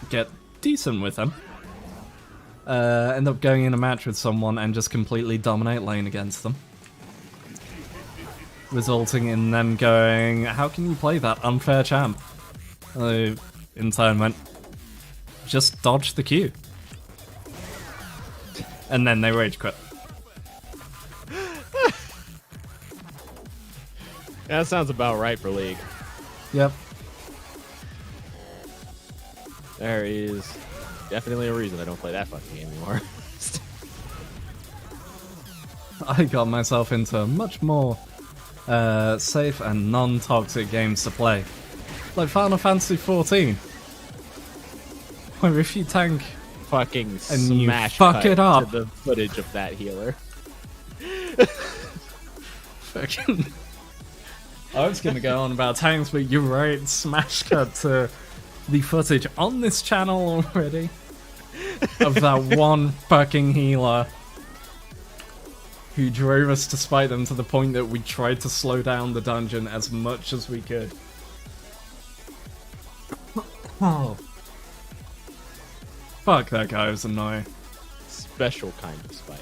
get decent with him. End up going in a match with someone and just completely dominate lane against them. Resulting in them going, how can you play that unfair champ? In turn went, just dodge the Q. And then they rage quit. That sounds about right for League. Yep. There is definitely a reason I don't play that fucking game anymore. I got myself into much more safe and non-toxic games to play. Like Final Fantasy XIV. Where if you tank Fucking and you smash fuck cut it up. to the footage of that healer. Fucking... I was gonna go on about tanks, but you're right, smash cut to the footage on this channel already of that one fucking healer who drove us to spite them to the point that we tried to slow down the dungeon as much as we could. Oh. Fuck, that guy was annoying. Special kind of spite.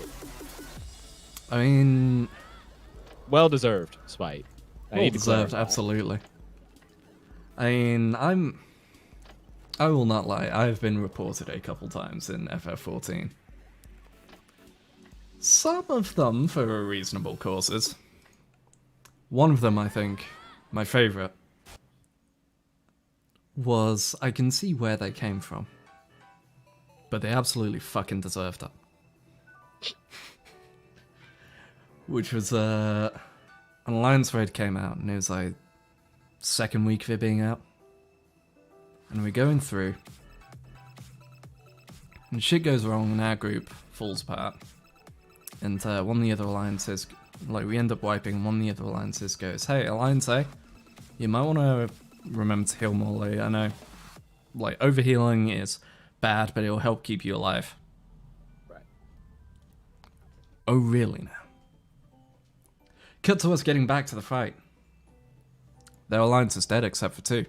I mean... Well deserved spite. Well deserved, absolutely. I mean, I will not lie, I've been reported a couple times in FF14. Some of them for reasonable causes. One of them, I think, my favourite, was I can see where they came from. But they absolutely fucking deserved it. Which was, an Alliance raid came out, and it was like, second week of it being out. And we're going through, and shit goes wrong, and our group falls apart. And one of the other alliances, like, we end up wiping, and one of the other alliances goes, "Hey, Alliance A, you might want to remember to heal more. Like, I know, like, overhealing is bad, but it'll help keep you alive." Right. Oh, really now? Cut to us getting back to the fight. Their alliance is dead except for two.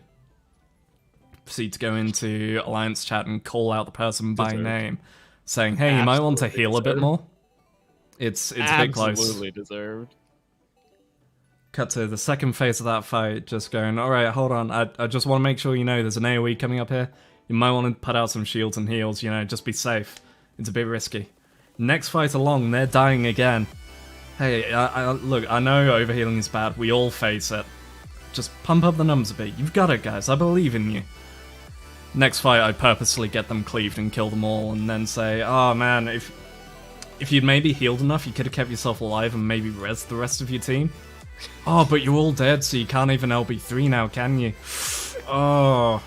Proceed to go into alliance chat and call out the person by name, saying, "Hey, you might want to heal a bit more." It's a bit close. Absolutely deserved. Cut to the second phase of that fight, just going, "Alright, hold on, I just want to make sure you know there's an AoE coming up here. You might want to put out some shields and heals, you know, just be safe. It's a bit risky." Next fight along, they're dying again. "Hey, look, I know overhealing is bad, we all face it. Just pump up the numbers a bit. You've got it, guys, I believe in you." Next fight, I purposely get them cleaved and kill them all, and then say, "Oh man, if you'd maybe healed enough, you could have kept yourself alive and maybe rezzed the rest of your team. Oh, but you're all dead, so you can't even LB3 now, can you? Oh.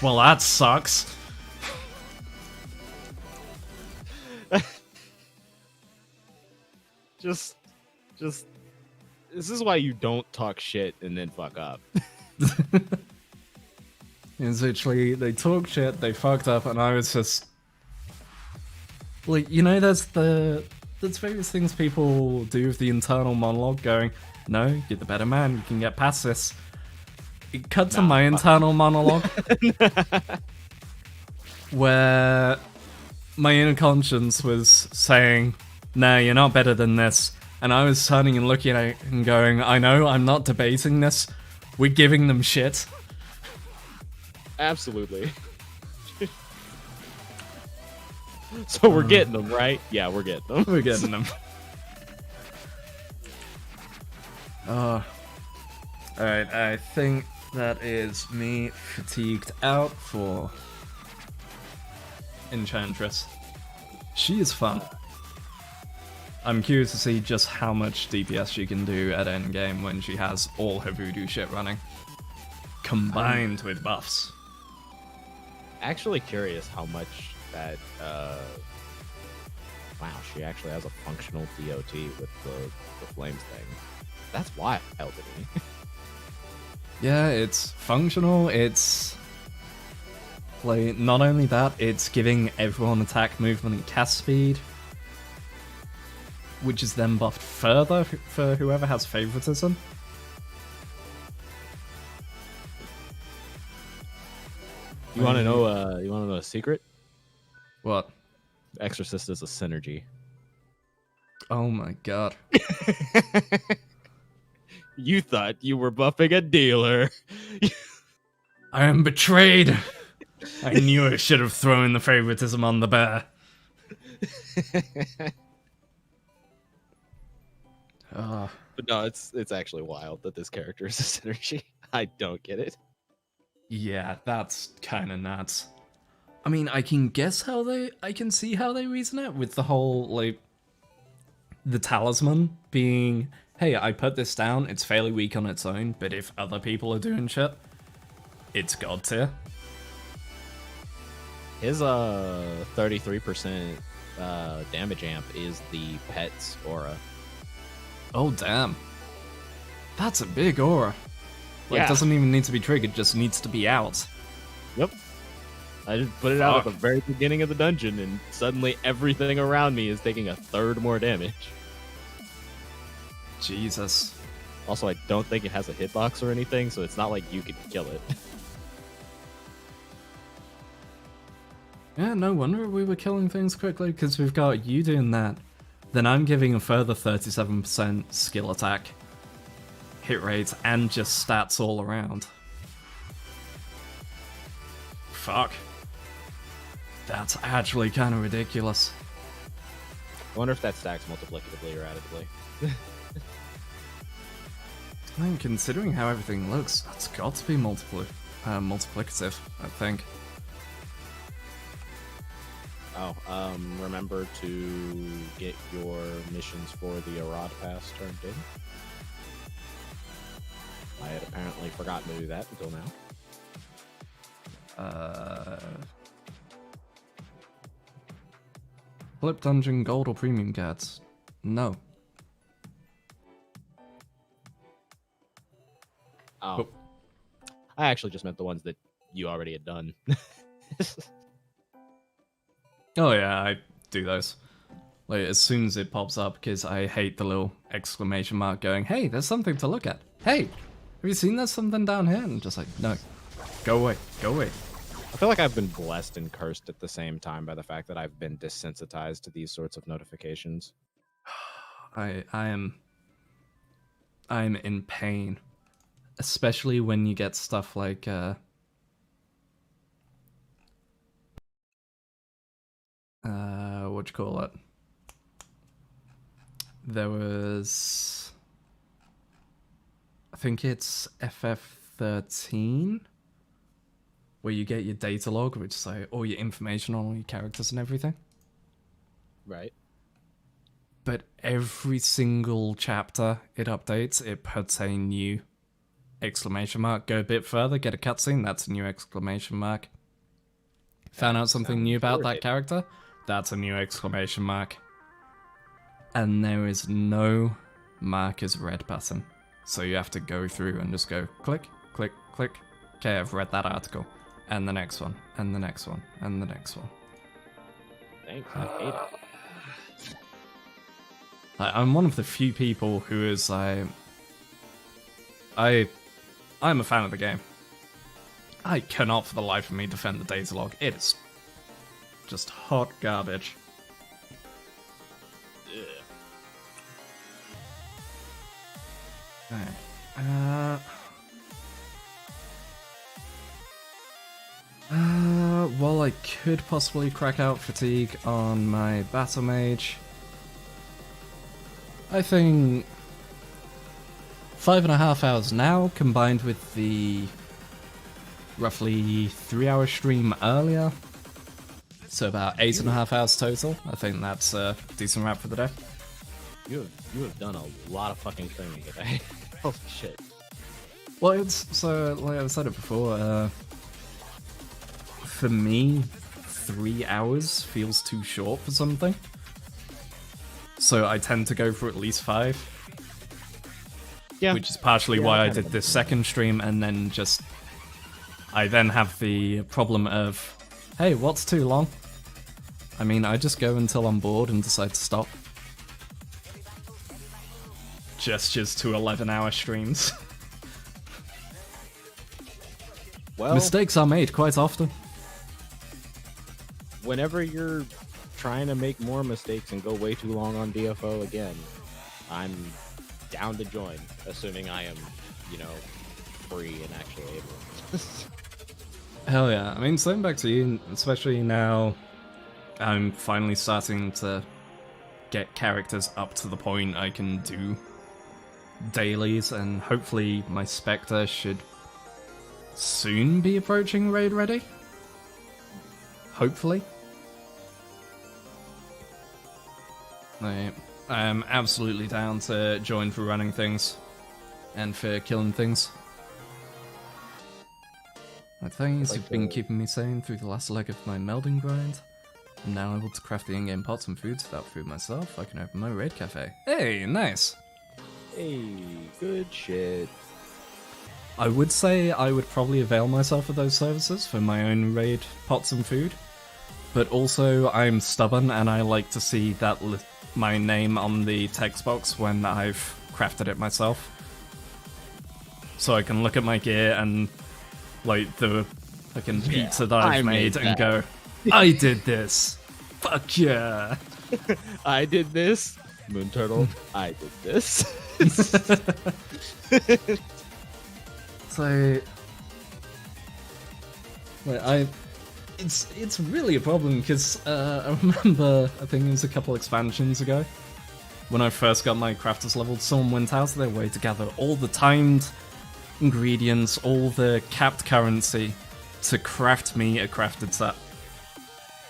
Well, that sucks." Just, this is why you don't talk shit and then fuck up. It's literally, they talk shit, they fucked up, and I was just... Like, you know, there's various things people do with the internal monologue going, "No, you're the better man, you can get past this." It cut to my internal monologue, where my inner conscience was saying, "Nah, you're not better than this." And I was turning and looking at it and going, "I know, I'm not debating this. We're giving them shit." Absolutely. So we're getting them, right? Yeah, we're getting them. We're getting them. Alright, I think that is me fatigued out for Enchantress. She is fun. I'm curious to see just how much DPS she can do at endgame when she has all her voodoo shit running. Combined with buffs. Actually curious how much that, wow, she actually has a functional DOT with the flames thing. That's wild to me. Yeah, it's functional, it's... like, not only that, it's giving everyone attack, movement, and cast speed, which is then buffed further for whoever has favoritism. You want to know? You want to know a secret? What? Exorcist is a synergy. Oh my god. You thought you were buffing a dealer. I am betrayed. I knew I should have thrown the favoritism on the bear. But no, it's actually wild that this character is a synergy. I don't get it. Yeah, that's kind of nuts. I mean, I can guess I can see how they reason it with the whole, like, the talisman being, hey, I put this down, it's fairly weak on its own, but if other people are doing shit, it's god tier. His 33% damage amp is the pet's aura. Oh damn. That's a big aura. Like, Yeah. it doesn't even need to be triggered, just needs to be out. Yep. I just put it out at the very beginning of the dungeon, and suddenly everything around me is taking a third more damage. Jesus. Also, I don't think it has a hitbox or anything, so it's not like you could kill it. Yeah, no wonder we were killing things quickly, because we've got you doing that. Then I'm giving a further 37% skill attack, hit rate, and just stats all around. Fuck. That's actually kind of ridiculous. I wonder if that stacks multiplicatively or additively. I mean, considering how everything looks, that's got to be multiplicative, I think. Oh, remember to get your missions for the Arad Pass turned in. I had apparently forgotten to do that until now. Flip Dungeon Gold or Premium cards? No. Oh. I actually just meant the ones that you already had done. Oh yeah, I do those. Like, as soon as it pops up, because I hate the little exclamation mark going, hey, there's something to look at. Hey, have you seen there's something down here? And I'm just like, no. Go away. Go away. I feel like I've been blessed and cursed at the same time by the fact that I've been desensitized to these sorts of notifications. I am in pain. Especially when you get stuff like, what you call it? There was, I think it's FF13, where you get your data log, which is like all your information on all your characters and everything. Right. But every single chapter it updates, it puts a new exclamation mark. Go a bit further, get a cutscene, that's a new exclamation mark. Found out something new about that character, that's a new exclamation mark. And there is no mark as read button. So you have to go through and just go click, click, click. Okay, I've read that article. And the next one, and the next one, and the next one. Thanks, I hate it. I'm one of the few people who is I'm a fan of the game. I cannot for the life of me defend the data log. It is just hot garbage. Alright. Well, I could possibly crack out fatigue on my battle mage. I think 5.5 hours now, combined with the roughly 3-hour stream earlier, so about 8.5 hours total. I think that's a decent wrap for the day. You have done a lot of fucking training today. Holy shit. Well, it's so like I've said it before. For me, 3 hours feels too short for something. So I tend to go for at least 5. Yeah. Which is partially why I did this second stream, and then just... I then have the problem of, hey, what's too long? I mean, I just go until I'm bored and decide to stop. Gestures to 11-hour streams. Well, mistakes are made quite often. Whenever you're trying to make more mistakes and go way too long on DFO again, I'm down to join, assuming I am, free and actually able. Hell yeah. I mean, same back to you, especially now I'm finally starting to get characters up to the point I can do dailies, and hopefully my Spectre should soon be approaching raid ready. Hopefully. Right. I'm absolutely down to join for running things and for killing things. My things have been keeping me sane through the last leg of my melding grind. I'm now able to craft the in-game pots and foods without food myself. I can open my raid cafe. Hey, nice! Hey, good shit. I would say I would probably avail myself of those services for my own raid pots and food, but also I'm stubborn and I like to see that my name on the text box when I've crafted it myself. So I can look at my gear and like the fucking pizza that I've made and go, I did this! Fuck yeah! I did this! Moon Turtle, I did this. So, like, it's really a problem because I remember, I think it was a couple expansions ago, when I first got my crafters leveled, someone went out of their way to gather all the timed ingredients, all the capped currency to craft me a crafted set.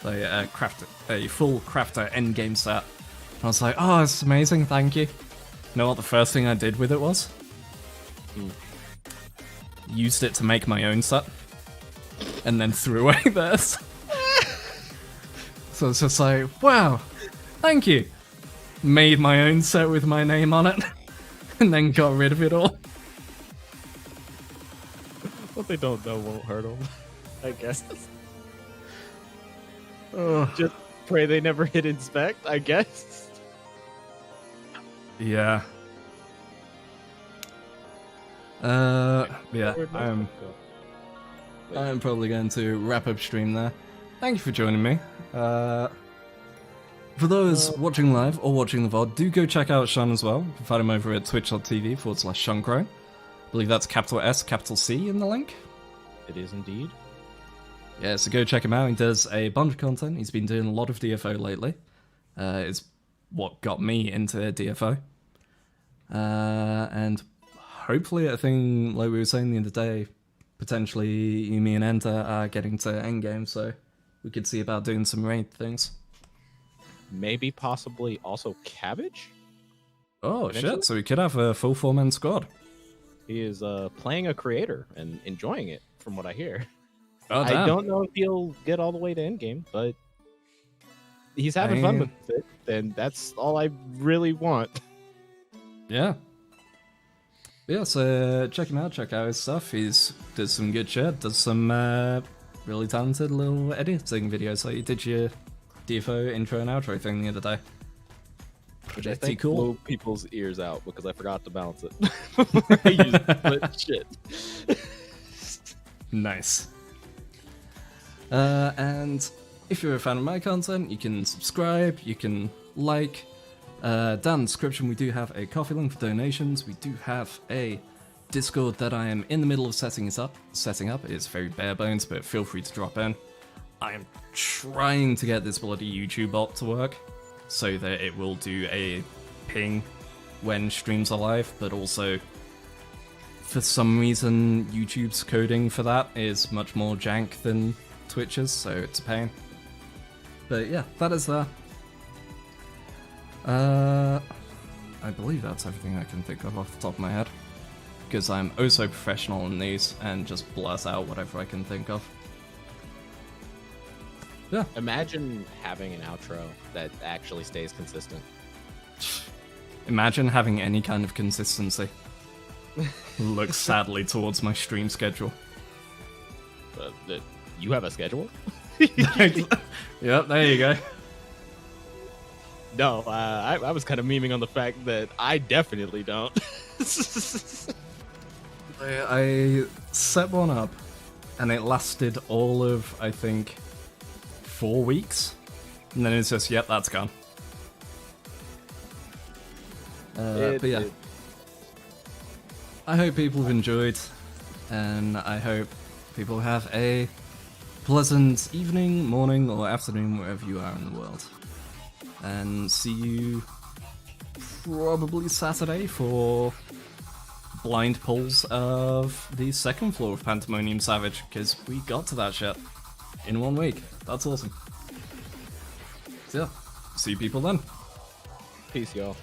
A full crafter endgame set. And I was like, oh, it's amazing, thank you. You know what the first thing I did with it was? Used it to make my own set. And then threw away theirs. So it's just like, wow, thank you. Made my own set with my name on it. And then got rid of it all. What they don't know won't hurt them, I guess. Just pray they never hit inspect, I guess. Yeah. Yeah, I'm probably going to wrap up stream there. Thank you for joining me. For those watching live or watching the VOD, do go check out Sean as well. You can find him over at twitch.tv/SeanCrow. I believe that's capital S, capital C in the link. It is indeed. Yeah, so go check him out. He does a bunch of content. He's been doing a lot of DFO lately. It's what got me into DFO. And hopefully, I think, like we were saying the other day, potentially me and Enter are getting to endgame, so we could see about doing some raid things. Maybe, possibly, also Cabbage? Oh, shit, so we could have a full 4-man squad. He is playing a creator and enjoying it, from what I hear. Oh, damn. I don't know if he'll get all the way to endgame, but he's having fun with it, and that's all I really want. Yeah. Yeah, so check him out, check out his stuff. He's does some good shit, does some really talented little editing videos. Like you did your DFO intro and outro thing the other day. Which I think cool. blew people's ears out because I forgot to balance it. I used split shit. Nice. And if you're a fan of my content, you can subscribe, you can like. Down in the description, we do have a coffee link for donations. We do have a Discord that I am in the middle of setting up. It's very bare bones, but feel free to drop in. I am trying to get this bloody YouTube bot to work so that it will do a ping when streams are live, but also for some reason YouTube's coding for that is much more jank than Twitch's, so it's a pain. But yeah, that is that. I believe that's everything I can think of off the top of my head. Because I'm oh so professional in these and just blurt out whatever I can think of. Yeah. Imagine having an outro that actually stays consistent. Imagine having any kind of consistency. Look sadly towards my stream schedule. You have a schedule? Yep, there you go. No, I was kind of memeing on the fact that I definitely don't. I set one up, and it lasted all of, I think, 4 weeks. And then it's just, yep, that's gone. But yeah. I hope people have enjoyed, and I hope people have a pleasant evening, morning, or afternoon, wherever you are in the world. And see you probably Saturday for blind pulls of the second floor of Pandemonium Savage, because we got to that shit in 1 week. That's awesome. So yeah, see people then. Peace, y'all.